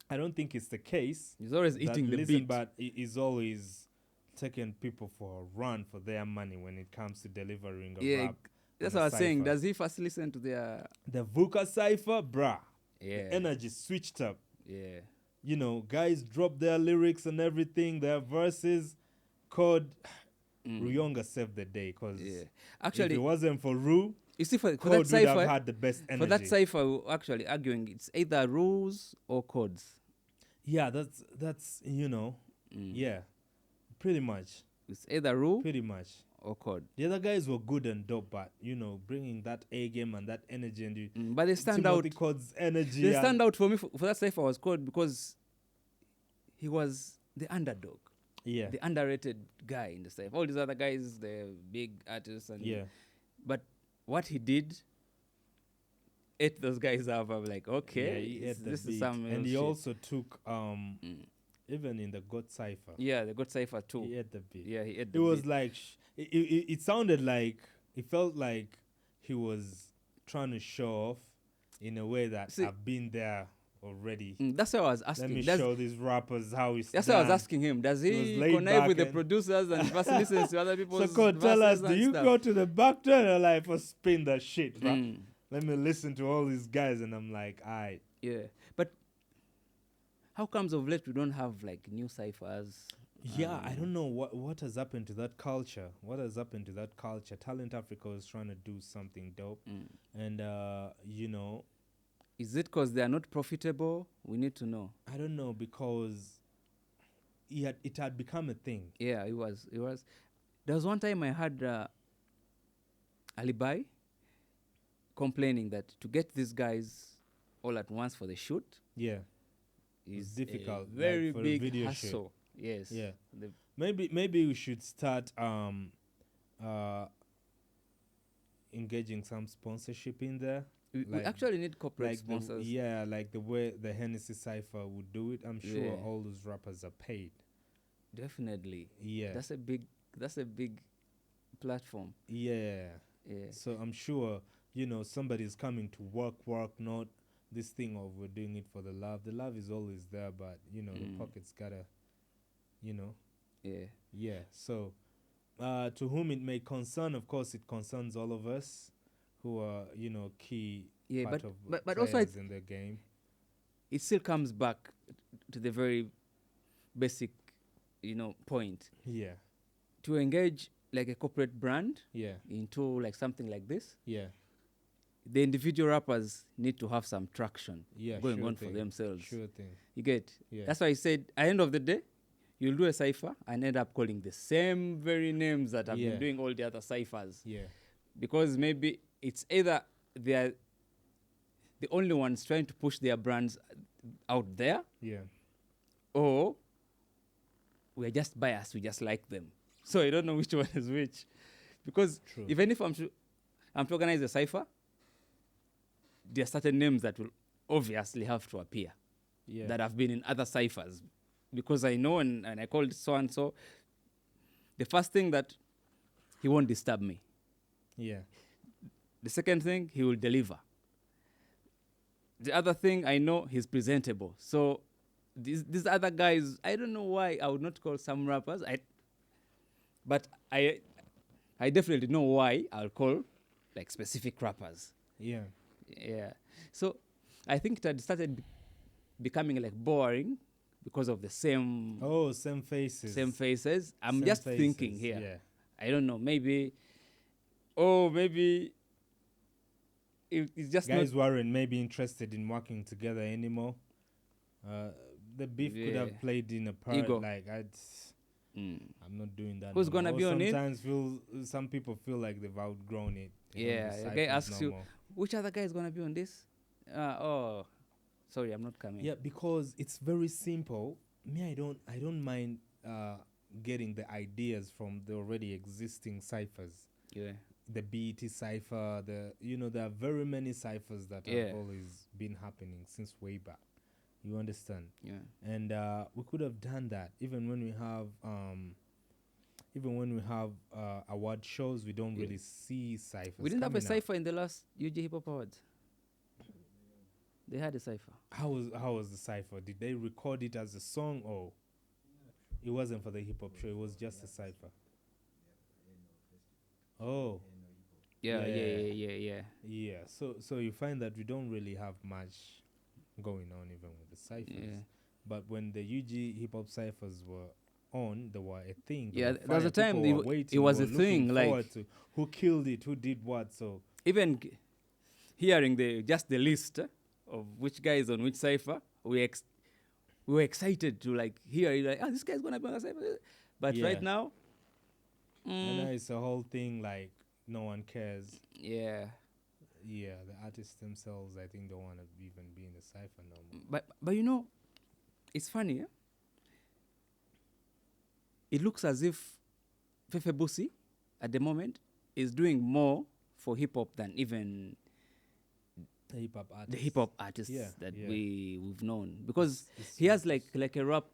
Speaker 1: I don't think it's the case.
Speaker 4: he's always
Speaker 1: that
Speaker 4: eating the
Speaker 1: listen,
Speaker 4: beat.
Speaker 1: but he's always taking people for a run for their money when it comes to delivering a
Speaker 4: Yeah,
Speaker 1: rap.
Speaker 4: That's
Speaker 1: and
Speaker 4: what I
Speaker 1: a
Speaker 4: was saying.
Speaker 1: cypher.
Speaker 4: Does he first listen to their?
Speaker 1: The VUCA cipher, bruh,
Speaker 4: Yeah.
Speaker 1: energy switched up.
Speaker 4: Yeah.
Speaker 1: You know, guys drop their lyrics and everything, their verses. Code Ruyonga saved the day because
Speaker 4: Yeah.
Speaker 1: if
Speaker 4: Actually,
Speaker 1: it wasn't for Ru,
Speaker 4: you see, for
Speaker 1: Code
Speaker 4: that
Speaker 1: would have
Speaker 4: cipher,
Speaker 1: had the best energy.
Speaker 4: for that cipher, we're actually arguing it's either rules or codes.
Speaker 1: Yeah, that's you know, yeah, pretty much,
Speaker 4: It's either rule
Speaker 1: pretty much.
Speaker 4: or code.
Speaker 1: The other guys were good and dope, but you know, bringing that A game and that energy and you,
Speaker 4: But they stand out.
Speaker 1: Timothy Code's energy.
Speaker 4: They
Speaker 1: and-
Speaker 4: stand out for me for that cipher was code because he was the underdog,
Speaker 1: Yeah,
Speaker 4: the underrated guy in the cipher. All these other guys, they're big artists, and
Speaker 1: yeah,
Speaker 4: but what he did ate those guys up. I'm like,
Speaker 1: yeah.
Speaker 4: okay,
Speaker 1: He ate the
Speaker 4: this
Speaker 1: beat.
Speaker 4: is some real
Speaker 1: and he
Speaker 4: shit.
Speaker 1: also took even in the God cipher.
Speaker 4: Yeah, the good cipher too.
Speaker 1: He ate the beat.
Speaker 4: Yeah, he ate
Speaker 1: It
Speaker 4: the
Speaker 1: was
Speaker 4: beat.
Speaker 1: like it sounded like it felt like he was trying to show off in a way that
Speaker 4: See-
Speaker 1: I've been there already.
Speaker 4: That's what I was
Speaker 1: Let
Speaker 4: asking.
Speaker 1: me
Speaker 4: Does-
Speaker 1: show these rappers how it's
Speaker 4: That's what I was
Speaker 1: done.
Speaker 4: asking him. Does
Speaker 1: He was
Speaker 4: he
Speaker 1: laid
Speaker 4: connive with
Speaker 1: back
Speaker 4: the
Speaker 1: and-
Speaker 4: producers and first listens to other people's
Speaker 1: So God, tell us,
Speaker 4: verses
Speaker 1: do
Speaker 4: and
Speaker 1: you
Speaker 4: stuff?
Speaker 1: go to the back door or like for spin that shit, bro?
Speaker 4: Mm,
Speaker 1: Let me listen to all these guys and I'm like, alright.
Speaker 4: yeah, but how comes of late we don't have like new ciphers?
Speaker 1: Yeah, I don't know what has happened to that culture. What has happened to that culture? Talent Africa was trying to do something dope, and you know,
Speaker 4: Is it because they are not profitable? We need to know.
Speaker 1: I don't know because it had become a thing.
Speaker 4: Yeah, it was. It was. There was one time I had Alibi complaining that to get these guys all at once for the shoot
Speaker 1: Yeah,
Speaker 4: is
Speaker 1: difficult,
Speaker 4: a very
Speaker 1: like for a
Speaker 4: big
Speaker 1: video shoot.
Speaker 4: hassle. Yes.
Speaker 1: yeah.
Speaker 4: The-
Speaker 1: Maybe we should start engaging some sponsorship in there.
Speaker 4: we
Speaker 1: Like-
Speaker 4: actually need corporate
Speaker 1: Like
Speaker 4: sponsors.
Speaker 1: like the way the Hennessy Cypher would do it. I'm sure
Speaker 4: Yeah.
Speaker 1: all those rappers are paid.
Speaker 4: Definitely.
Speaker 1: Yeah,
Speaker 4: That's a big platform.
Speaker 1: yeah.
Speaker 4: Yeah.
Speaker 1: So I'm sure, you know, somebody's coming to work, not this thing of we're doing it for the love. The love is always there, but, you know, the pocket's gotta, you know,
Speaker 4: Yeah.
Speaker 1: yeah. So to whom it may concern, of course, it concerns all of us who are, you know, key
Speaker 4: Yeah,
Speaker 1: part
Speaker 4: but-
Speaker 1: of
Speaker 4: but also
Speaker 1: players in the game.
Speaker 4: It still comes back to the very basic, point.
Speaker 1: Yeah,
Speaker 4: To engage like a corporate brand
Speaker 1: yeah,
Speaker 4: into like something like this,
Speaker 1: yeah,
Speaker 4: the individual rappers need to have some traction
Speaker 1: yeah.
Speaker 4: going
Speaker 1: sure
Speaker 4: on
Speaker 1: thing.
Speaker 4: for themselves.
Speaker 1: Sure thing.
Speaker 4: You get?
Speaker 1: Yeah.
Speaker 4: That's why I said at the end of the day, you'll do a cipher and end up calling the same very names that have
Speaker 1: Yeah.
Speaker 4: been doing all the other ciphers.
Speaker 1: Yeah,
Speaker 4: Because maybe it's either they're the only ones trying to push their brands out there,
Speaker 1: yeah,
Speaker 4: or we're just biased, we just like them. So I don't know which one is which. Because
Speaker 1: True.
Speaker 4: even if I'm to organize a cipher, there are certain names that will obviously have to appear
Speaker 1: yeah.
Speaker 4: that have been in other ciphers. Because I know and I called so and so. The first thing that he won't disturb me.
Speaker 1: Yeah.
Speaker 4: The second thing, he will deliver. The other thing, I know he's presentable. So these other guys, I don't know why I would not call some rappers. But I definitely know why I'll call like specific rappers.
Speaker 1: Yeah.
Speaker 4: Yeah. So I think it had started becoming like boring because of the same
Speaker 1: Oh, same faces.
Speaker 4: same faces. I'm
Speaker 1: Same
Speaker 4: just
Speaker 1: faces,
Speaker 4: thinking here.
Speaker 1: Yeah.
Speaker 4: I don't know. Maybe it's just
Speaker 1: Guys weren't maybe interested in working together anymore. The beef could
Speaker 4: Yeah.
Speaker 1: have played in a part.
Speaker 4: Ego.
Speaker 1: Like
Speaker 4: Mm.
Speaker 1: I'm not doing that.
Speaker 4: Who's
Speaker 1: no
Speaker 4: gonna
Speaker 1: more.
Speaker 4: be
Speaker 1: Or
Speaker 4: on it?
Speaker 1: sometimes some people feel like they've outgrown it. They don't
Speaker 4: Yeah,
Speaker 1: do
Speaker 4: the guy
Speaker 1: ciphers
Speaker 4: asks
Speaker 1: no
Speaker 4: you,
Speaker 1: more.
Speaker 4: which other guy is gonna be on this? Oh, sorry, I'm not coming.
Speaker 1: Yeah, because it's very simple. Me, I don't mind getting the ideas from the already existing ciphers.
Speaker 4: Yeah.
Speaker 1: The BET cipher, there are very many ciphers that
Speaker 4: Yeah.
Speaker 1: have always been happening since way back. You understand?
Speaker 4: Yeah.
Speaker 1: And we could have done that even when we have award shows. We don't
Speaker 4: Yeah.
Speaker 1: really see ciphers.
Speaker 4: We didn't have a
Speaker 1: coming out.
Speaker 4: cipher in the last UG Hip Hop Awards. They had a cipher.
Speaker 1: How was the cipher? Did they record it as a song, or it wasn't for the hip hop show? It was just a cipher. Oh,
Speaker 4: Yeah,
Speaker 1: Yeah.
Speaker 4: yeah.
Speaker 1: yeah. So you find that we don't really have much going on even with the ciphers.
Speaker 4: Yeah.
Speaker 1: But when the UG hip hop ciphers were on, they were a thing. They
Speaker 4: Yeah,
Speaker 1: were
Speaker 4: there was a
Speaker 1: fire.
Speaker 4: time
Speaker 1: People
Speaker 4: it
Speaker 1: were waiting,
Speaker 4: was
Speaker 1: were
Speaker 4: a
Speaker 1: looking
Speaker 4: thing, like-
Speaker 1: forward to who killed it, who did what. So
Speaker 4: Even hearing just the list of which guy is on which cipher, we were excited to like hear it, like, this guy's gonna be on the cipher. But
Speaker 1: Yeah.
Speaker 4: right now,
Speaker 1: I know it's a whole thing. Like no one cares.
Speaker 4: yeah.
Speaker 1: Yeah, the artists themselves, I think, don't want to even be in the cipher no more.
Speaker 4: But it's funny. It looks as if Feffe Bussi at the moment is doing more for hip hop than even
Speaker 1: The hip hop artists.
Speaker 4: the hip hop artists
Speaker 1: Yeah,
Speaker 4: that
Speaker 1: yeah.
Speaker 4: we've known, because
Speaker 1: It's-
Speaker 4: he has like a rap,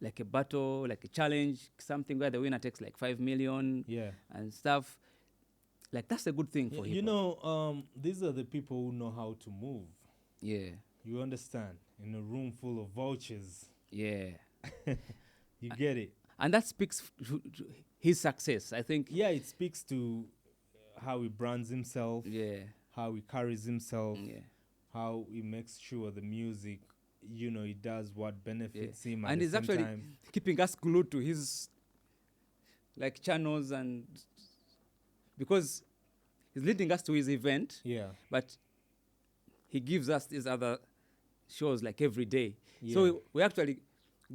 Speaker 4: like a battle, like a challenge, something where the winner takes like 5 million
Speaker 1: Yeah.
Speaker 4: and stuff. Like that's a good thing for hip hop.
Speaker 1: These are the people who know how to move.
Speaker 4: Yeah,
Speaker 1: You understand? In a room full of vultures.
Speaker 4: yeah,
Speaker 1: You get it?
Speaker 4: and that speaks to his success. I think.
Speaker 1: Yeah, it speaks to how he brands himself,
Speaker 4: Yeah,
Speaker 1: how he carries himself,
Speaker 4: yeah.
Speaker 1: how he makes sure the music, he does what benefits him. At
Speaker 4: And
Speaker 1: the
Speaker 4: he's
Speaker 1: same
Speaker 4: actually
Speaker 1: time.
Speaker 4: keeping us glued to his like channels, and because he's leading us to his event,
Speaker 1: Yeah.
Speaker 4: but he gives us these other shows like every day.
Speaker 1: Yeah.
Speaker 4: So we're actually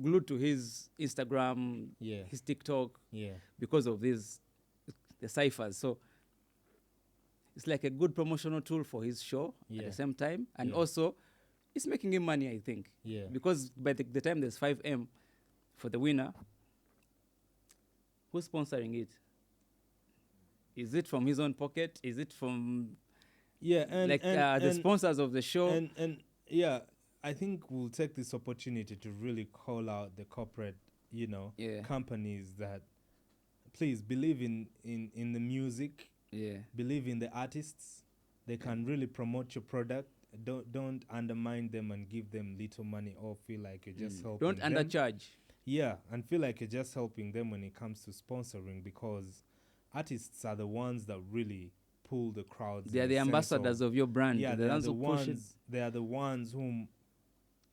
Speaker 4: glued to his Instagram,
Speaker 1: Yeah.
Speaker 4: his TikTok,
Speaker 1: Yeah.
Speaker 4: because of the ciphers. So it's like a good promotional tool for his show at
Speaker 1: Yeah.
Speaker 4: the same time. And
Speaker 1: Yeah.
Speaker 4: also, it's making him money, I think.
Speaker 1: Yeah.
Speaker 4: Because by the time there's 5M for the winner, who's sponsoring it? Is it from his own pocket? Is it from
Speaker 1: Yeah. And
Speaker 4: the sponsors of the show?
Speaker 1: And yeah, I think we'll take this opportunity to really call out the corporate,
Speaker 4: Yeah.
Speaker 1: companies that please believe in the music,
Speaker 4: Yeah.
Speaker 1: believe in the artists. They can really promote your product. Don't undermine them and give them little money, or feel like you're just helping
Speaker 4: Don't
Speaker 1: them.
Speaker 4: undercharge.
Speaker 1: Yeah, and feel like you're just helping them when it comes to sponsoring, because artists are the ones that really pull the crowds.
Speaker 4: They are
Speaker 1: in
Speaker 4: the
Speaker 1: sense
Speaker 4: ambassadors of your brand.
Speaker 1: Yeah,
Speaker 4: They're
Speaker 1: they are
Speaker 4: ones
Speaker 1: the
Speaker 4: who push it.
Speaker 1: ones. They are the ones whom,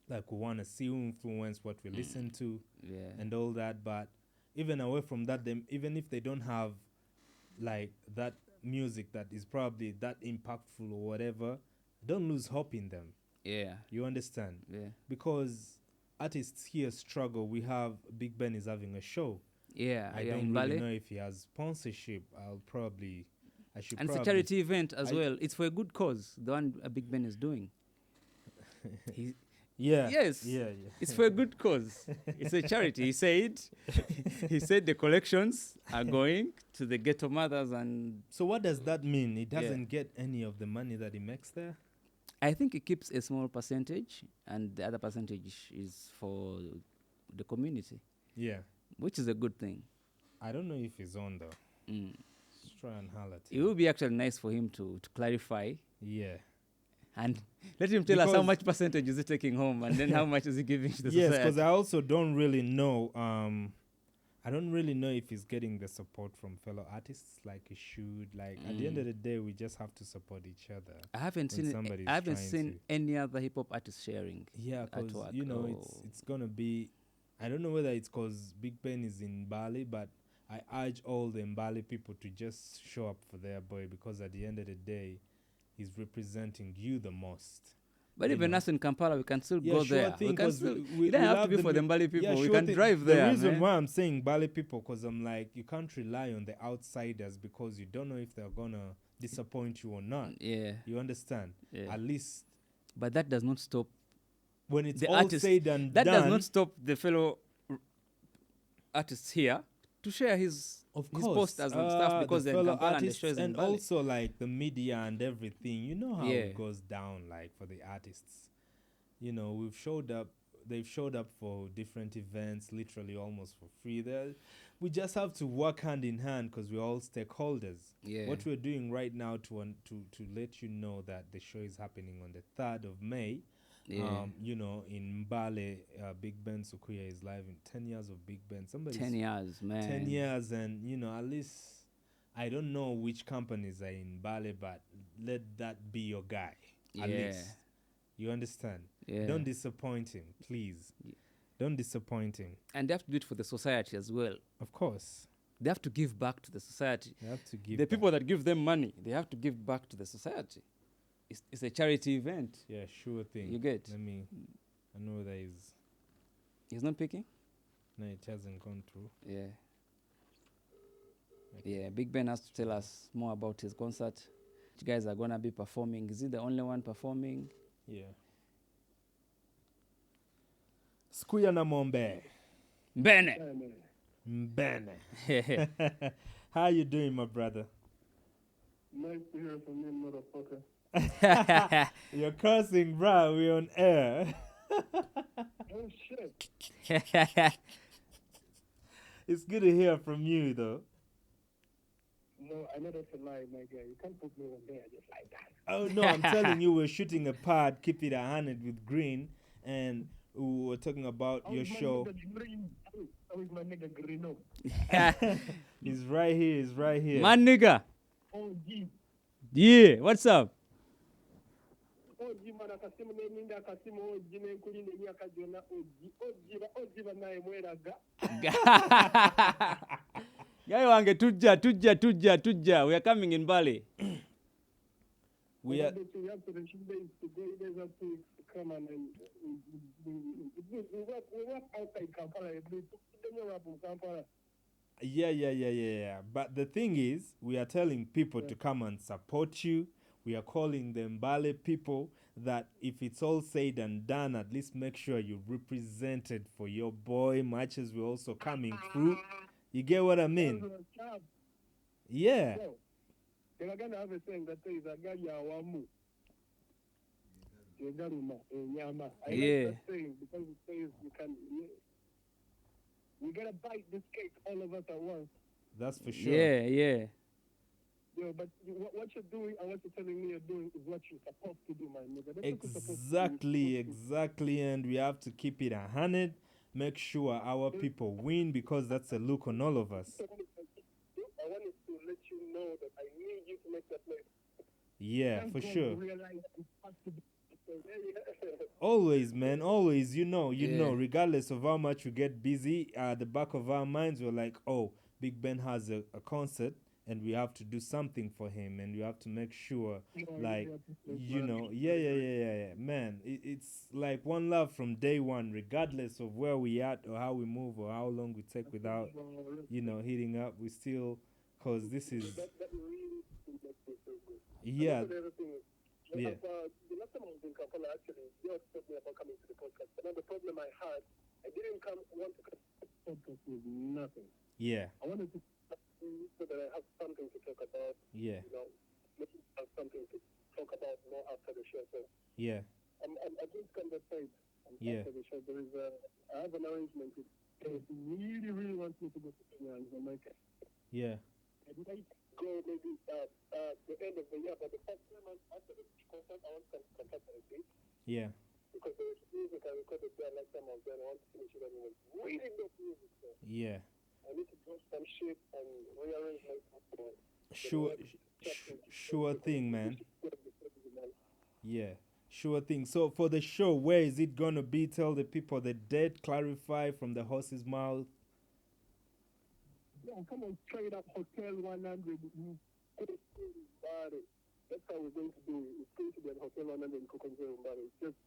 Speaker 1: like, we want to see, who influence what we listen to,
Speaker 4: Yeah.
Speaker 1: and all that. But even away from that, even if they don't have like that music that is probably that impactful or whatever, don't lose hope in them.
Speaker 4: Yeah.
Speaker 1: You understand?
Speaker 4: Yeah.
Speaker 1: Because artists here struggle. We have Big Ben is having a show.
Speaker 4: Yeah.
Speaker 1: I
Speaker 4: yeah,
Speaker 1: don't
Speaker 4: in
Speaker 1: really
Speaker 4: Bali.
Speaker 1: know if he has sponsorship. I should
Speaker 4: And it's
Speaker 1: probably
Speaker 4: a charity event as
Speaker 1: I-
Speaker 4: well. It's for a good cause. The one Big Ben is doing.
Speaker 1: Yeah.
Speaker 4: Yes.
Speaker 1: Yeah.
Speaker 4: It's for a good cause. It's a charity. He said the collections are going to the ghetto mothers, and
Speaker 1: So what does that mean? He
Speaker 4: Yeah.
Speaker 1: doesn't get any of the money that he makes there?
Speaker 4: I think he keeps a small percentage, and the other percentage is for the community.
Speaker 1: Yeah.
Speaker 3: which is a good thing.
Speaker 1: I don't know if he's on though.
Speaker 3: Mm.
Speaker 1: Let's try and holler at
Speaker 3: It
Speaker 1: him.
Speaker 3: would be actually nice for him to clarify
Speaker 1: Yeah.
Speaker 3: and let him tell us how
Speaker 1: Because-
Speaker 3: much percentage is he taking home and then how much is he giving to the
Speaker 1: Yes, because
Speaker 3: society.
Speaker 1: I also don't really know. I don't really know if he's getting the support from fellow artists like he should. Like at the end of the day, we just have to support each other.
Speaker 3: I haven't
Speaker 1: when
Speaker 3: seen
Speaker 1: somebody's
Speaker 3: I haven't
Speaker 1: trying
Speaker 3: seen
Speaker 1: to-
Speaker 3: any other hip hop artist sharing.
Speaker 1: Yeah, because
Speaker 3: artwork
Speaker 1: you know
Speaker 3: or-
Speaker 1: it's gonna be. I don't know whether it's because Big Ben is in Bali, but I urge all the Bali people to just show up for their boy because at the end of the day, he's representing you the most.
Speaker 3: But
Speaker 1: you
Speaker 3: even
Speaker 1: know.
Speaker 3: us in Kampala, we can still
Speaker 1: Yeah,
Speaker 3: go
Speaker 1: sure
Speaker 3: there.
Speaker 1: thing,
Speaker 3: We can
Speaker 1: 'cause
Speaker 3: still,
Speaker 1: we
Speaker 3: it doesn't have
Speaker 1: love
Speaker 3: to be for the
Speaker 1: mu-
Speaker 3: Bali people.
Speaker 1: Yeah,
Speaker 3: we
Speaker 1: sure
Speaker 3: can
Speaker 1: thing.
Speaker 3: drive there,
Speaker 1: The reason
Speaker 3: man.
Speaker 1: why I'm saying Bali people, because I'm like, you can't rely on the outsiders because you don't know if they're gonna disappoint you or not.
Speaker 3: Yeah,
Speaker 1: You understand?
Speaker 3: yeah.
Speaker 1: At least
Speaker 3: But that does not stop.
Speaker 1: when it's
Speaker 3: The
Speaker 1: all
Speaker 3: artist-
Speaker 1: said and
Speaker 3: That
Speaker 1: done,
Speaker 3: does not stop the fellow artists here to share his
Speaker 1: of
Speaker 3: his
Speaker 1: course,
Speaker 3: posters and stuff
Speaker 1: the
Speaker 3: because they're in
Speaker 1: fellow
Speaker 3: Kampala and the
Speaker 1: artists
Speaker 3: shows in
Speaker 1: and
Speaker 3: Bali.
Speaker 1: also like the media and everything. You know how
Speaker 3: Yeah.
Speaker 1: it goes down, like for the artists. You know, we've showed up. They've showed up for different events, literally almost for free. We just have to work hand in hand because we're all stakeholders.
Speaker 3: Yeah.
Speaker 1: What we're doing right now to let you know that the show is happening on the 3rd of May.
Speaker 3: Yeah.
Speaker 1: You know, in Mbale, Big Ben Sukuya is live in 10 years of Big Ben.
Speaker 3: 10 years, man.
Speaker 1: 10 years, and you know, at least I don't know which companies are in Bale, but let that be your guy. At
Speaker 3: Yeah.
Speaker 1: least. You understand?
Speaker 3: Yeah.
Speaker 1: Don't disappoint him, please. Don't disappoint him.
Speaker 3: And they have to do it for the society as well.
Speaker 1: Of course.
Speaker 3: They have to give back to the society.
Speaker 1: You have to give
Speaker 3: The
Speaker 1: back.
Speaker 3: people that give them money, they have to give back to the society. It's a charity event.
Speaker 1: Yeah, sure thing.
Speaker 3: You get?
Speaker 1: I know that
Speaker 3: He's not picking?
Speaker 1: no, it hasn't gone through.
Speaker 3: Yeah. Yeah, Big Ben has to tell us more about his concert. You guys are going to be performing. Is he the only one performing?
Speaker 1: Yeah. Sukuya na Mombe.
Speaker 3: Bene!
Speaker 1: Mbene. How you doing, my brother?
Speaker 5: Nice to hear from you, motherfucker.
Speaker 1: You're cursing, bro. We're on air.
Speaker 5: Oh, shit.
Speaker 1: It's good to hear from you, though.
Speaker 5: No, I know that's a lie, my guy. You can't put me on there just like that.
Speaker 1: Oh, no, I'm telling you, we're shooting a pod, Keep It 100 with Green, and we were talking about your show.
Speaker 5: How is my nigga Grino?
Speaker 1: He's right here, he's right here.
Speaker 3: Man, nigga!
Speaker 5: Oh, G.
Speaker 3: Yeah, what's up?
Speaker 5: Oh, G, man, akasimu neminda akasimu oh, G, nenkuli nemyaka jona oh, G. Oh, G, banaye mweraga.
Speaker 3: Guy wange tujja. We are coming in Bali.
Speaker 1: We are,
Speaker 5: We have to the shoot days to go. You guys have to come and we work outside Kampala. We don't rap in Kampala.
Speaker 1: yeah. But the thing is, we are telling people to come and support you. We are calling them Bale people that if it's all said and done, at least make sure you're represented for your boy. Matches will also coming through. You get what I mean? Yeah.
Speaker 5: So, they're going to have a saying that says, Agaya Wamu. Yegaruma, Nyama. I
Speaker 3: Yeah.
Speaker 5: like that saying because it says you can. We gotta bite this cake, all of us at once.
Speaker 1: That's for sure.
Speaker 3: Yeah.
Speaker 5: Yeah, but what you're doing and what you're telling me you're doing is what you're supposed to do, my nigga. That's what you're supposed to do.
Speaker 1: Exactly. And we have to keep it 100. Make sure our people win because that's a look on all of us.
Speaker 5: I wanted to let you know that I need you to make that place.
Speaker 1: Yeah,
Speaker 5: I'm
Speaker 1: for
Speaker 5: going
Speaker 1: sure.
Speaker 5: to realize I'm supposed to do it.
Speaker 1: Always, man. Always, you know, regardless of how much we get busy, at the back of our minds, we're like, oh, Big Ben has a concert and we have to do something for him and we have to make sure, like, you know, yeah. Man, it's like one love from day one, regardless of where we at or how we move or how long we take without, you know, hitting up. We still, because this is,
Speaker 5: That really makes me feel good.
Speaker 1: yeah,
Speaker 5: The other thing is,
Speaker 1: yeah.
Speaker 5: the last time I was in Kampala, actually, you asked me about coming to the podcast. And the problem I had, I didn't want to come to the podcast with nothing.
Speaker 1: Yeah,
Speaker 5: I wanted to so that I have something to talk about.
Speaker 1: yeah,
Speaker 5: You know, maybe have something to talk about more after the show. So
Speaker 1: yeah,
Speaker 5: I just kind of said
Speaker 1: Yeah.
Speaker 5: after the show, I have an arrangement with He really, really wants me to go to Etania'S. I'm like,
Speaker 1: Yeah.
Speaker 5: I might go maybe the end of the year, but the first 3 months after the concert, I want to contact a date
Speaker 1: Yeah.
Speaker 5: because there was music I recorded there last time I was there. I want to finish it and it was really good music. So
Speaker 1: Yeah.
Speaker 5: I need to drop some shit and rearrange my for
Speaker 1: Sure thing, man. Yeah. Sure thing. So for the show, where is it gonna be? Tell the people the date, clarify from the horse's mouth.
Speaker 5: Yeah, come on, straight up Hotel 100. That's how we're going to do it. It's going to be at Hotel 100 in Kokonzero, but it's just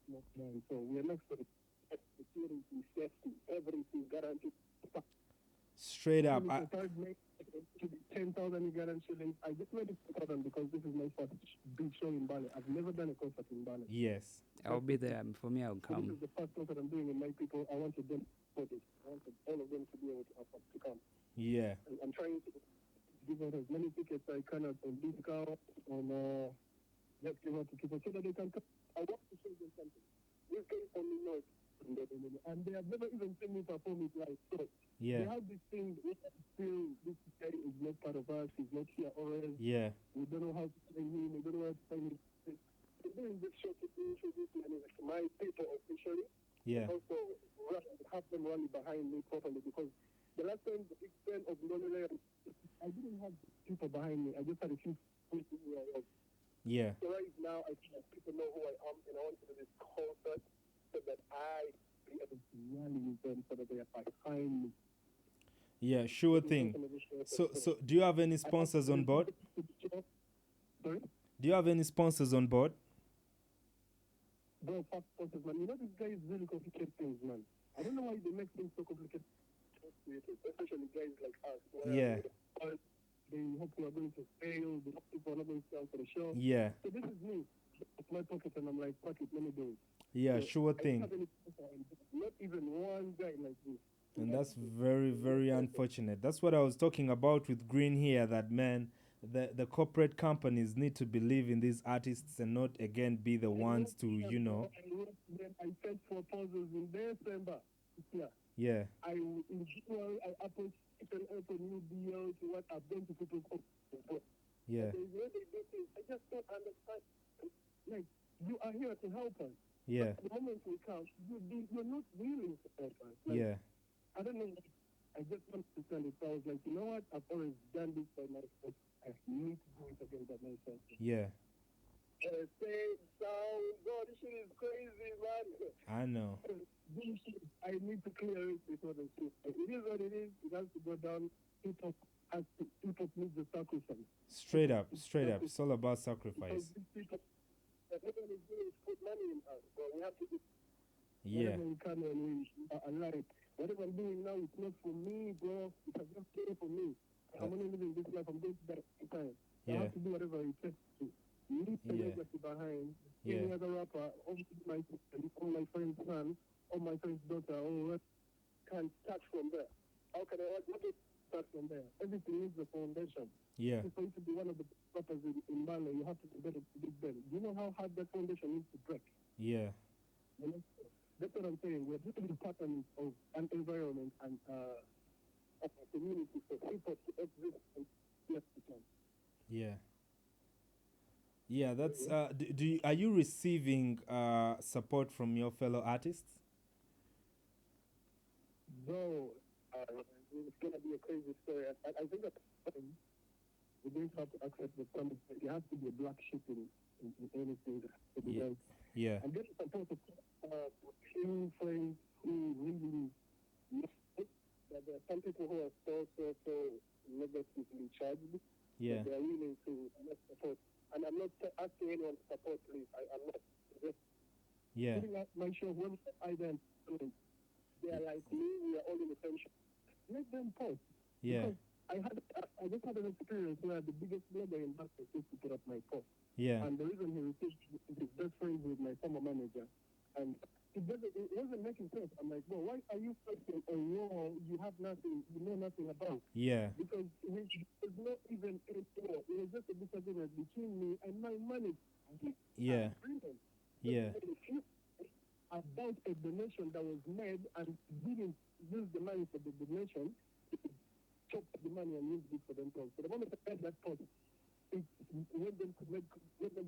Speaker 5: not done. So we're next to the security, safety, everything guaranteed.
Speaker 1: Straight up.
Speaker 5: To be 10,000 Ugandan shillings. I just made it 2,000 because this is my first big show in Bali. I've never done a concert in Bali.
Speaker 1: Yes.
Speaker 3: I'll be there. For me, I'll
Speaker 5: So this
Speaker 3: come.
Speaker 5: is the first concert I'm doing with my people. I wanted them for this. I wanted all of them to be able to come.
Speaker 1: Yeah.
Speaker 5: And I'm trying to give out as many tickets I can on discount, on let's give out to people so that they can come. I want to show them something. These guys only know it. And they have never even seen me perform it live. So they
Speaker 1: Yeah.
Speaker 5: have this thing, they feel this guy is not part of us, he's not here already.
Speaker 1: Yeah.
Speaker 5: We don't know how to train him, we don't know how to train him. We're doing this show to introduce my people officially.
Speaker 1: Yeah.
Speaker 5: Also, have them rally behind me properly because the last time the big fan of Lolele, I didn't have people behind me. I just had a few people who I was.
Speaker 1: Yeah.
Speaker 5: So right now, I think people know who I am, and I want to do this concert so that I be able to rally with them so that they are behind me.
Speaker 1: Yeah. Sure thing. So do you have any sponsors on board?
Speaker 5: Sorry?
Speaker 1: Do you have any sponsors on board?
Speaker 5: Bro, fuck sponsors, man. You know, this guy is really complicated things, man. I don't know why they make things so complicated, especially guys like us.
Speaker 1: Yeah.
Speaker 5: They hope we are going to fail. They hope people are not going to sell for the show.
Speaker 1: Yeah.
Speaker 5: So this is me. It's my pocket, and I'm like, fuck it, let me do it.
Speaker 1: Yeah.
Speaker 5: So
Speaker 1: Sure
Speaker 5: I don't
Speaker 1: thing.
Speaker 5: have any sponsor, and not even one guy like this.
Speaker 1: And that's very, very unfortunate. That's what I was talking about with Green here, that man, the corporate companies need to believe in these artists and not again be the ones to, you know.
Speaker 5: I sent proposals in December. Yeah.
Speaker 1: Yeah.
Speaker 5: In January, I approached people for new deals, what I've done to people.
Speaker 1: Yeah.
Speaker 5: I just don't understand. Like, you are here to help us.
Speaker 1: Yeah.
Speaker 5: The moment we come, you're not willing to help us. Like,
Speaker 1: Yeah.
Speaker 5: I don't know. I just want to send it. So I was like, you know what? I've always done this by myself. I need to do it again by myself.
Speaker 1: Yeah.
Speaker 5: Say sound. God, this shit is crazy, man.
Speaker 1: I know.
Speaker 5: I need to clear it before the shoot. It is what it is. It has to go down. People need the sacrifice.
Speaker 1: Straight up. Straight up. It's all about
Speaker 5: Because
Speaker 1: sacrifice.
Speaker 5: these people, everyone is doing is put money in us. But we have to do
Speaker 1: Yeah.
Speaker 5: whatever we can and we are alive. Whatever I'm doing now, it's not for me, bro. It has just been for me. I'm only living this life. I'm going to die at the time. I
Speaker 1: Yeah.
Speaker 5: have to do whatever it takes to leave the
Speaker 1: Yeah.
Speaker 5: legacy behind.
Speaker 1: Yeah.
Speaker 5: Any other rapper, all my friend's son, all my friend's daughter, all can start from there. How can I start from there? Everything needs a foundation.
Speaker 1: Yeah.
Speaker 5: If you want to be one of the rappers in Bali, you have to be better to Big Ben. Do you know how hard that foundation needs to break?
Speaker 1: Yeah.
Speaker 5: You know? That's what I'm saying. We're just the pattern of an environment and of a community for people to exist and yes, to come.
Speaker 1: Yeah. Yeah, that's are you receiving support from your fellow artists?
Speaker 5: No, it's going to be a crazy story. I think that we're going to have to accept the promise that there has to be a black sheep in anything that to be
Speaker 1: Yeah.
Speaker 5: done.
Speaker 1: Yeah.
Speaker 5: And get support of few friends who really know that there are some people who are so negatively charged.
Speaker 1: Yeah.
Speaker 5: That they are willing to not support. And I'm not asking anyone to support, please. I'm not just
Speaker 1: Yeah.
Speaker 5: putting out my show when I then they are like me, we are all in the same show. Let them post.
Speaker 1: Yeah.
Speaker 5: Because I just had an experience where the biggest blogger in Bussi used to put up my post.
Speaker 1: Yeah.
Speaker 5: And the reason he received his best friend with my former manager. And it wasn't making sense. I'm like, bro, why are you posting a wall you have nothing, you know nothing about?
Speaker 1: Yeah.
Speaker 5: Because there's not even a war. It was just a disagreement between me and my manager.
Speaker 1: Yeah. Yeah.
Speaker 5: about a donation that was made and didn't use the money for the donation, chop the money and use it for themselves. So the moment I had that thought, it made them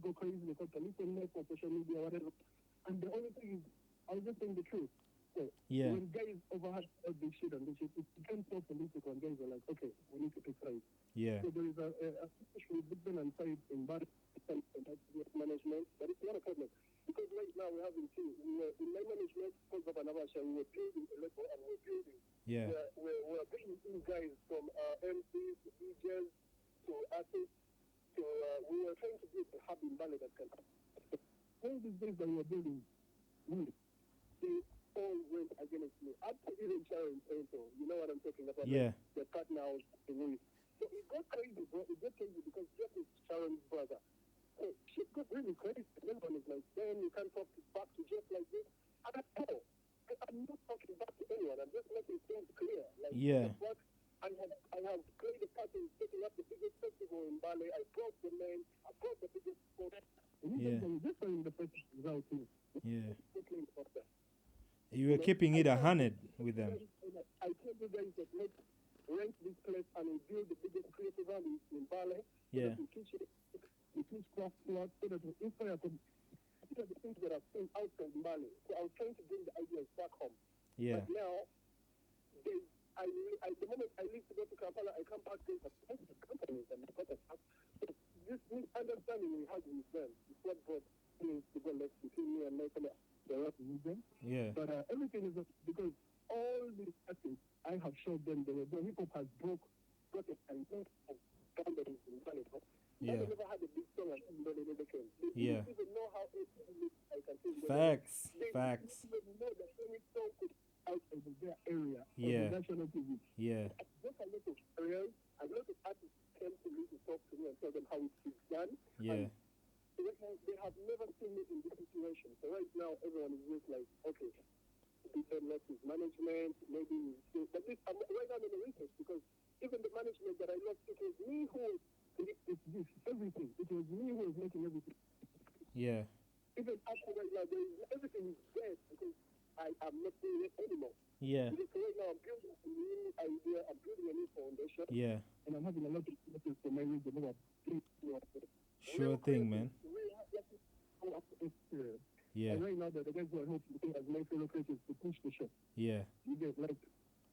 Speaker 5: go crazy because police on net or social media or whatever. And the only thing is, I was just saying the truth. So when guys overheard all this shit and this shit, it became so political when guys were like, okay, we need to pick sides.
Speaker 1: Yeah.
Speaker 5: So there is a issue with Bigman and Side in bad management, but it's not a problem. Because right now we have in my management, because of Anabasha, we were building a level and we're building.
Speaker 1: Yeah.
Speaker 5: We're bringing in guys from MCs to DJs to artists to, we were trying to build a hub in Bali that can happen. All these things that we were building, they all went against me. Up to even Sharon Painter, you know what I'm talking about?
Speaker 1: Yeah.
Speaker 5: Like, the partner was the Louis. So it got crazy, bro. It got crazy because Jeff is Sharon's brother. So shit got really crazy. Everyone is like, damn, you can't talk back to Jeff like this. And I know. I'm not talking back to anyone. I'm just making things clear. Like, what? I have played a part in setting up the biggest festival in Bali. I brought the name. I brought the biggest sport. Just saying the festival out too.
Speaker 1: Yeah. You were keeping it 100 with them.
Speaker 5: I told you guys that let's rent this place and we build the biggest creative value in Bali.
Speaker 1: Yeah.
Speaker 5: We teach craft work so that we inspire the things that are staying outside in Bali. So I was trying to bring the ideas back home.
Speaker 1: Yeah.
Speaker 5: But now, the moment I leave to go to Kampala, I come back to the companies and so this misunderstanding we had with them is what brought things to go left between me and Nathan.
Speaker 1: Yeah.
Speaker 5: But everything is because all these artists, I have showed them the hip hop has got a lot of boundaries in Bali.
Speaker 1: Yeah.
Speaker 5: They never had a big song and everybody never came. They didn't even know how I can sing.
Speaker 1: Facts.
Speaker 5: They didn't even know that any song could out of their area.
Speaker 1: Yeah.
Speaker 5: National TV.
Speaker 1: Yeah.
Speaker 5: Just a lot of areas, a lot of artists came to me to talk to me and tell them how it's done.
Speaker 1: Yeah.
Speaker 5: They have never seen me in this situation. So right now, everyone is just like, okay, Peter left his management, maybe. But this, right now I'm in the research because even the management that I left, it was me who was everything. It was me who was making everything.
Speaker 1: Yeah.
Speaker 5: Even after right now, everything is dead because I'm not doing it anymore.
Speaker 1: Yeah.
Speaker 5: Because right now I'm building a new idea, I'm building a new foundation.
Speaker 1: Yeah.
Speaker 5: And I'm having a lot of lessons for my region.
Speaker 1: Sure thing, man. Yeah.
Speaker 5: And right now, the guys who are hoping as my fellow creators to push the show.
Speaker 1: Yeah.
Speaker 5: You get like,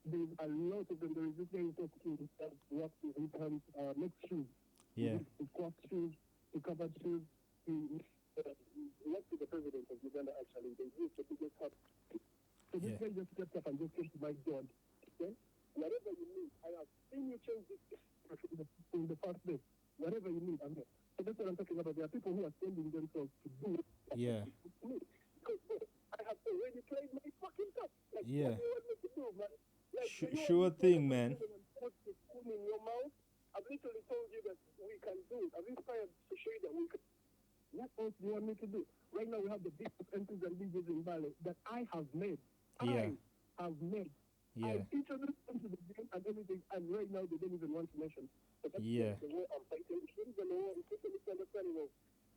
Speaker 5: there's a lot of them. There is this guy who talks to that works with makes shoes.
Speaker 1: Yeah.
Speaker 5: He craft shoes, he covered shoes. He works with the president of Uganda actually. They use the biggest hub. So this guy just stepped up and just came to my door. Okay? Whatever you need, I have seen you change this in the first day. Whatever you need, I'm here. So that's what I'm talking about. There are people who are sending themselves to do it.
Speaker 1: Yeah.
Speaker 5: Because I have already played my fucking stuff. Like,
Speaker 1: Yeah.
Speaker 5: what do you want me to do, man? Like,
Speaker 1: sure thing, man.
Speaker 5: Put the spoon in your mouth. I've literally told you that we can do it. I've inspired to show you that we can. What else do you want me to do? Right now we have the biggest MCs and DJs in Bali that I have made.
Speaker 1: Yeah.
Speaker 5: I have made.
Speaker 1: Yeah.
Speaker 5: I introduced them to the game and everything, and right now they don't even want to mention. But that's
Speaker 1: Yeah.
Speaker 5: the war I'm fighting. It's really the war. It's just a misunderstanding of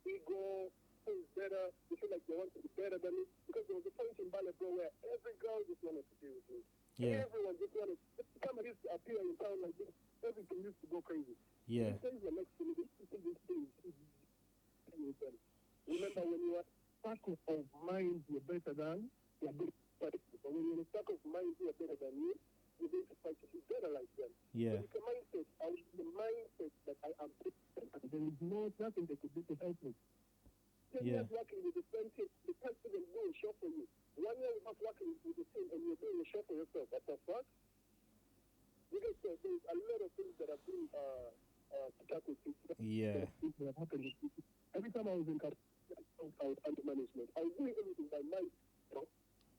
Speaker 5: ego, who's better. They feel like they want to be better than me. Because there was a point in Bali, bro, where every girl just wanted to be with me.
Speaker 1: Yeah.
Speaker 5: Everyone just wanted to come and used to appear in town like this. Everything used to go crazy.
Speaker 1: Yeah.
Speaker 5: Things were next to me. These things. Remember when you are circle of mind, you're better than, you're good. But when you're in a circle of mind, you're better than you, you're going to fight to be better like them.
Speaker 1: Yeah.
Speaker 5: So it's a mindset. The mindset that I am different, and there is nothing they could do to help me. 10 years working with the same team, the person will do a show for you. 1 year without working with the team, and you're doing a show for yourself. What the fuck? You guys, there's a lot of things that have been tackled.
Speaker 1: Yeah.
Speaker 5: That have happened. Every time I was in I was under management. I was doing everything by myself.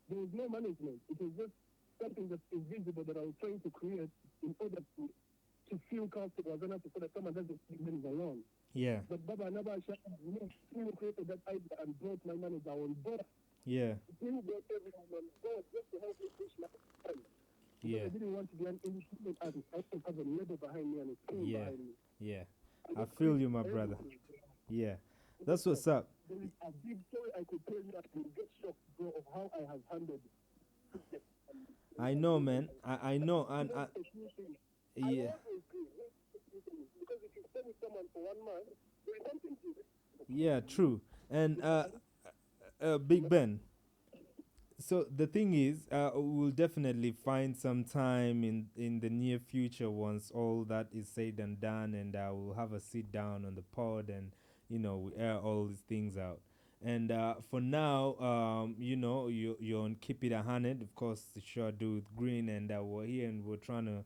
Speaker 5: There was no management. It was just something that's invisible that I was trying to create in order to feel comfortable. I was not to so that someone doesn't take me alone.
Speaker 1: Yeah.
Speaker 5: But Baba Nabasha created that idea and brought my manager on board.
Speaker 1: Yeah.
Speaker 5: He brought everyone on board just to help me push my time.
Speaker 1: Yeah.
Speaker 5: I didn't want to be an independent artist. I also have a label behind me and a team behind me.
Speaker 1: Yeah. I feel you, my brother. Yeah. That's what's up.
Speaker 5: there is a big story I could tell you that will get shocked, bro, of how I have handled it.
Speaker 1: I know, man. I know, and
Speaker 5: That's the few things. I
Speaker 1: yeah,
Speaker 5: always agree. Because if you stay with someone for 1 month, there is something to it.
Speaker 1: yeah, true. And Big Ben. So the thing is, we'll definitely find some time in the near future once all that is said and done, and we'll have a sit down on the pod, and we air all these things out. And for now, you're on Keep It 100, of course, the show I do with Green, and we're here and we're trying to,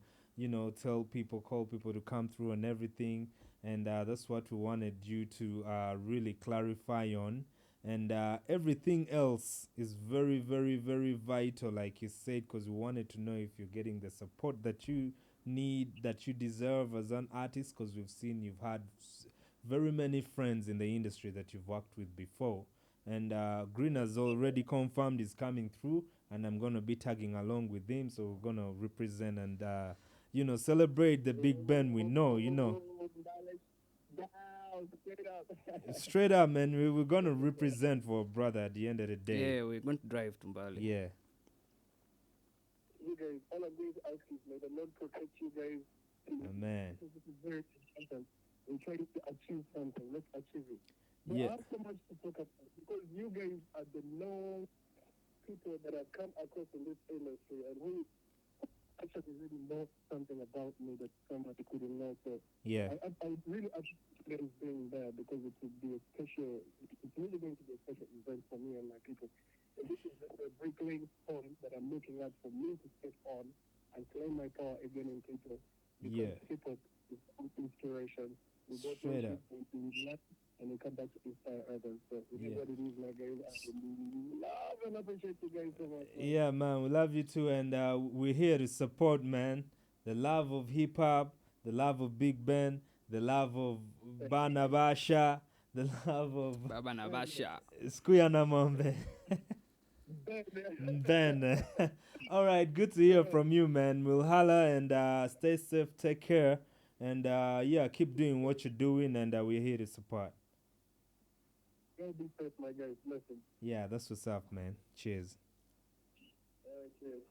Speaker 1: tell people, call people to come through and everything, and that's what we wanted you to really clarify on. And everything else is very, very, very vital, like you said, because we wanted to know if you're getting the support that you need, that you deserve as an artist, because we've seen you've had very many friends in the industry that you've worked with before. And Green has already confirmed he's coming through, and I'm going to be tagging along with him, so we're going to represent and, celebrate the Big Ben we know, Straight up, man. We're going to represent for a brother at the end of the day.
Speaker 3: Yeah, we're going to drive to Mbali.
Speaker 1: Yeah.
Speaker 5: You guys, all I'm going to ask is, may the Lord protect you guys.
Speaker 1: Amen.
Speaker 5: This is very important. We're trying to achieve something. Let's achieve it. But
Speaker 1: Yeah.
Speaker 5: I have so much to talk about because you guys are the known people that have come across in this industry and who actually really know something about me that somebody couldn't know. So
Speaker 1: Yeah.
Speaker 5: I would really appreciate you guys being there because it would be a special, it's really going to be a special event for me and my people. And this is just a bricklaying stone that I'm looking at for me to step on and claim my power again in people. Because
Speaker 1: Yeah.
Speaker 5: hip-hop is inspiration. We go
Speaker 1: Straight up.
Speaker 5: and we come back to inspire others. So it is
Speaker 1: Yeah.
Speaker 5: what it is, my guys. I love and appreciate you guys so much. Man.
Speaker 1: Yeah, man, we love you too, and we're here to support, man. The love of hip hop, the love of Big Ben, the love of Banabasha, the love of
Speaker 3: Baba Nabasha.
Speaker 1: Sukuya Namombe. Ben. All right, good to hear from you, man. We'll holla and stay safe, take care, and yeah, keep doing what you're doing, and we're here to support.
Speaker 5: God be safe, my guys. Listen.
Speaker 1: Yeah, that's what's up, man. Cheers.
Speaker 5: Cheers.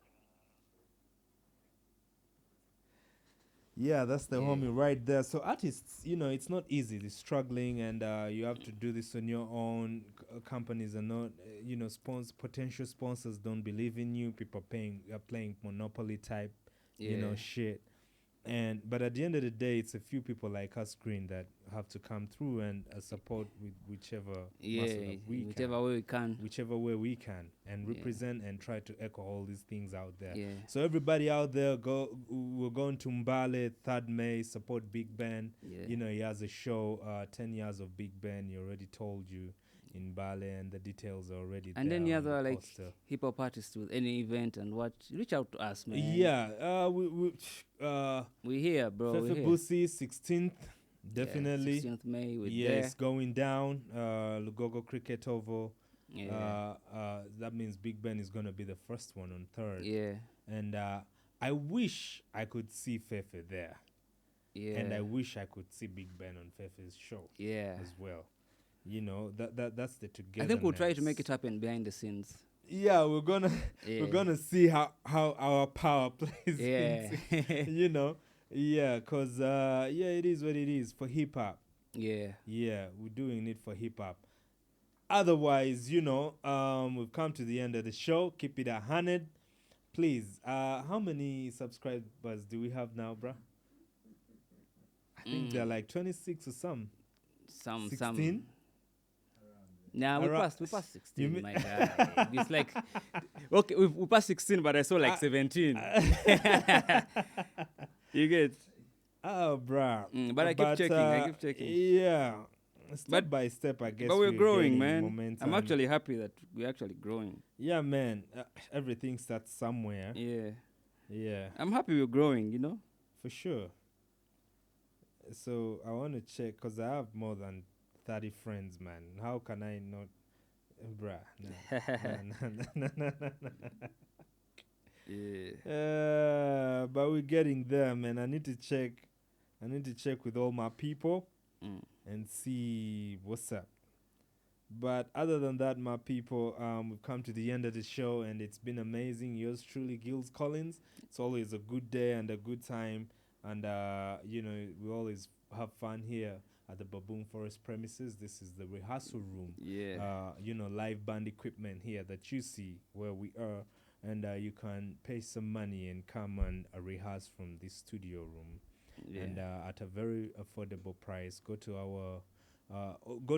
Speaker 1: Yeah, that's the homie right there. So artists, it's not easy. They're struggling, and you have to do this on your own. Companies are not, potential sponsors don't believe in you. People are playing monopoly type, shit. But at the end of the day, it's a few people like us, Green, that have to come through and support with whichever muscle that we
Speaker 3: whichever
Speaker 1: can.
Speaker 3: way we can.
Speaker 1: Whichever way we can, and represent and try to echo all these things out there.
Speaker 3: Yeah.
Speaker 1: So everybody out there, we're going to Mbale 3rd May, support Big Ben.
Speaker 3: Yeah.
Speaker 1: He has a show, 10 years of Big Ben. He already told you in Mbale, and the details are already there.
Speaker 3: And any
Speaker 1: on the
Speaker 3: other
Speaker 1: poster.
Speaker 3: hip hop artists with any event and what, reach out to us, man.
Speaker 1: Yeah,
Speaker 3: We here, bro. We
Speaker 1: Feffe
Speaker 3: here.
Speaker 1: Bussi 16th, definitely.
Speaker 3: Yeah, 16th May. We're
Speaker 1: Yeah,
Speaker 3: there.
Speaker 1: it's going down. Lugogo Cricket Oval.
Speaker 3: Yeah.
Speaker 1: That means Big Ben is going to be the first one on 3rd.
Speaker 3: Yeah.
Speaker 1: And I wish I could see Feffe there.
Speaker 3: Yeah.
Speaker 1: And I wish I could see Big Ben on Feffe's show
Speaker 3: Yeah.
Speaker 1: as well. That's the together.
Speaker 3: I think we'll try to make it happen behind the scenes.
Speaker 1: Yeah, we're gonna see how our power plays.
Speaker 3: Yeah.
Speaker 1: Yeah, cause it is what it is for hip hop.
Speaker 3: Yeah.
Speaker 1: Yeah, we're doing it for hip hop. Otherwise, we've come to the end of the show. Keep it 100. Please, how many subscribers do we have now, bruh? I think they're like 26 or some. 16?
Speaker 3: Nah, we
Speaker 1: Around-
Speaker 3: passed 16,
Speaker 1: You mean-
Speaker 3: my guy. It's like, okay, we passed 16, but I saw like 17. You get?
Speaker 1: Oh, bruh.
Speaker 3: But I keep checking.
Speaker 1: Yeah. Step by step, I guess.
Speaker 3: But we're growing,
Speaker 1: getting
Speaker 3: man.
Speaker 1: momentum.
Speaker 3: I'm actually happy that we're actually growing.
Speaker 1: Yeah, man. Everything starts somewhere.
Speaker 3: Yeah.
Speaker 1: Yeah,
Speaker 3: I'm happy we're growing,
Speaker 1: for sure. So I want to check because I have more than 30 friends, man. How can I not, bruh? Nah.
Speaker 3: Yeah.
Speaker 1: But we're getting there, man. I need to check with all my people
Speaker 3: Mm.
Speaker 1: and see what's up. But other than that, my people, we've come to the end of the show, and it's been amazing. Yours truly, Gills Collins. It's always a good day and a good time, and we always have fun here at the Baboon Forest premises. This is the rehearsal room.
Speaker 3: Yeah.
Speaker 1: Live band equipment here that you see where we are, and you can pay some money and come and rehearse from this studio room, and at a very affordable price. Go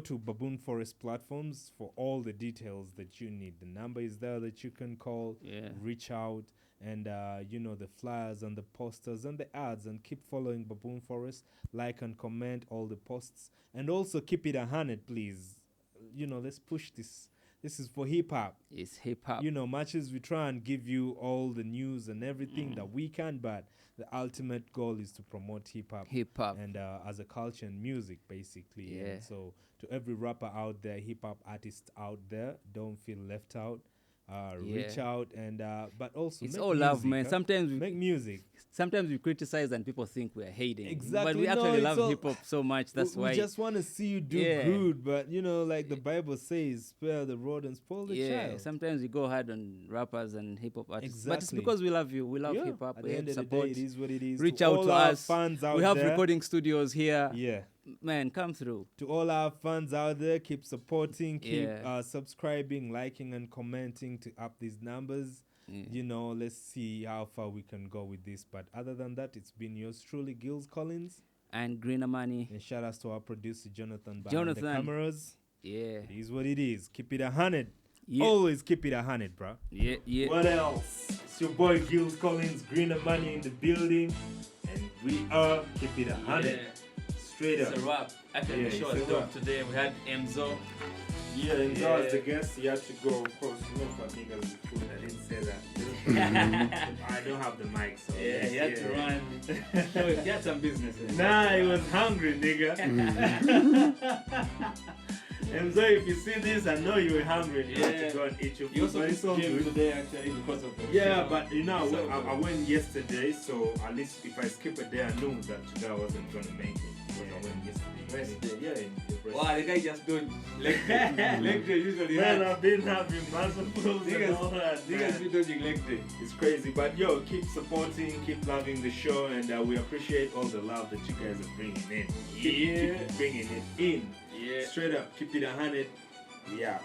Speaker 1: to Baboon Forest platforms for all the details that you need. The number is there that you can call, reach out, and the flyers and the posters and the ads, and keep following Baboon Forest. Like and comment all the posts, and also keep it 100, please. Let's push this. This is for hip hop.
Speaker 3: It's hip hop.
Speaker 1: Much as we try and give you all the news and everything that we can, but the ultimate goal is to promote hip hop and as a culture and music, basically.
Speaker 3: Yeah.
Speaker 1: And so to every rapper out there, hip hop artist out there, don't feel left out. Reach out, and but also
Speaker 3: it's
Speaker 1: make
Speaker 3: all
Speaker 1: music,
Speaker 3: love, man. Sometimes we
Speaker 1: make music.
Speaker 3: Sometimes we criticize and people think we're hating.
Speaker 1: Exactly.
Speaker 3: But we actually love hip hop so much. That's why
Speaker 1: we just want to see you do good. But like the Bible says, spare the rod and spoil the child.
Speaker 3: Sometimes we go hard on rappers and hip hop artists.
Speaker 1: Exactly.
Speaker 3: But it's because we love you. We love hip hop.
Speaker 1: At the end of the day, it is what it is.
Speaker 3: Reach
Speaker 1: to
Speaker 3: out
Speaker 1: all
Speaker 3: to
Speaker 1: our
Speaker 3: us.
Speaker 1: Fans out
Speaker 3: we have
Speaker 1: there,
Speaker 3: recording studios here.
Speaker 1: Yeah.
Speaker 3: Man, come through.
Speaker 1: To all our fans out there, keep supporting, keep subscribing, liking, and commenting to up these numbers. Let's see how far we can go with this. But other than that, it's been yours truly, Gills Collins.
Speaker 3: And Greener Money.
Speaker 1: And shout outs to our producer, Jonathan, behind the cameras.
Speaker 3: Yeah.
Speaker 1: It is what it is. Keep it 100.
Speaker 3: Yeah.
Speaker 1: Always keep it 100, bro.
Speaker 3: Yeah, yeah.
Speaker 1: What else? It's your boy, Gills Collins, Greener Money in the building. And we are Keep It 100.
Speaker 4: Yeah.
Speaker 1: Straight up.
Speaker 4: It's a wrap. Actually, the show was dope today. We had Emzo.
Speaker 1: Yeah, Enzo as the guest. He had to go, of course, for niggas with food. I didn't say that. I don't have the mic, so.
Speaker 4: Yeah, he had to run. No, he had some business.
Speaker 1: Nah, he was hungry, nigga. Enzo, if you see this, I know you were hungry. You had to go and eat your food.
Speaker 4: You also came today, actually, because of the show.
Speaker 1: But I went yesterday, so at least if I skip a day, I knew that today I wasn't going to make it. Because I went yesterday.
Speaker 4: Rest day.
Speaker 1: Yeah,
Speaker 4: wow, the guy just don't leg day. Leg day usually.
Speaker 1: Man, I've been having muscle pulls and all that.
Speaker 4: Niggas been dodging leg day.
Speaker 1: It's crazy, but keep supporting, keep loving the show, and we appreciate all the love that you guys are bringing in. Keep bringing it in.
Speaker 4: Yeah.
Speaker 1: Straight up, keep it 100. Yeah.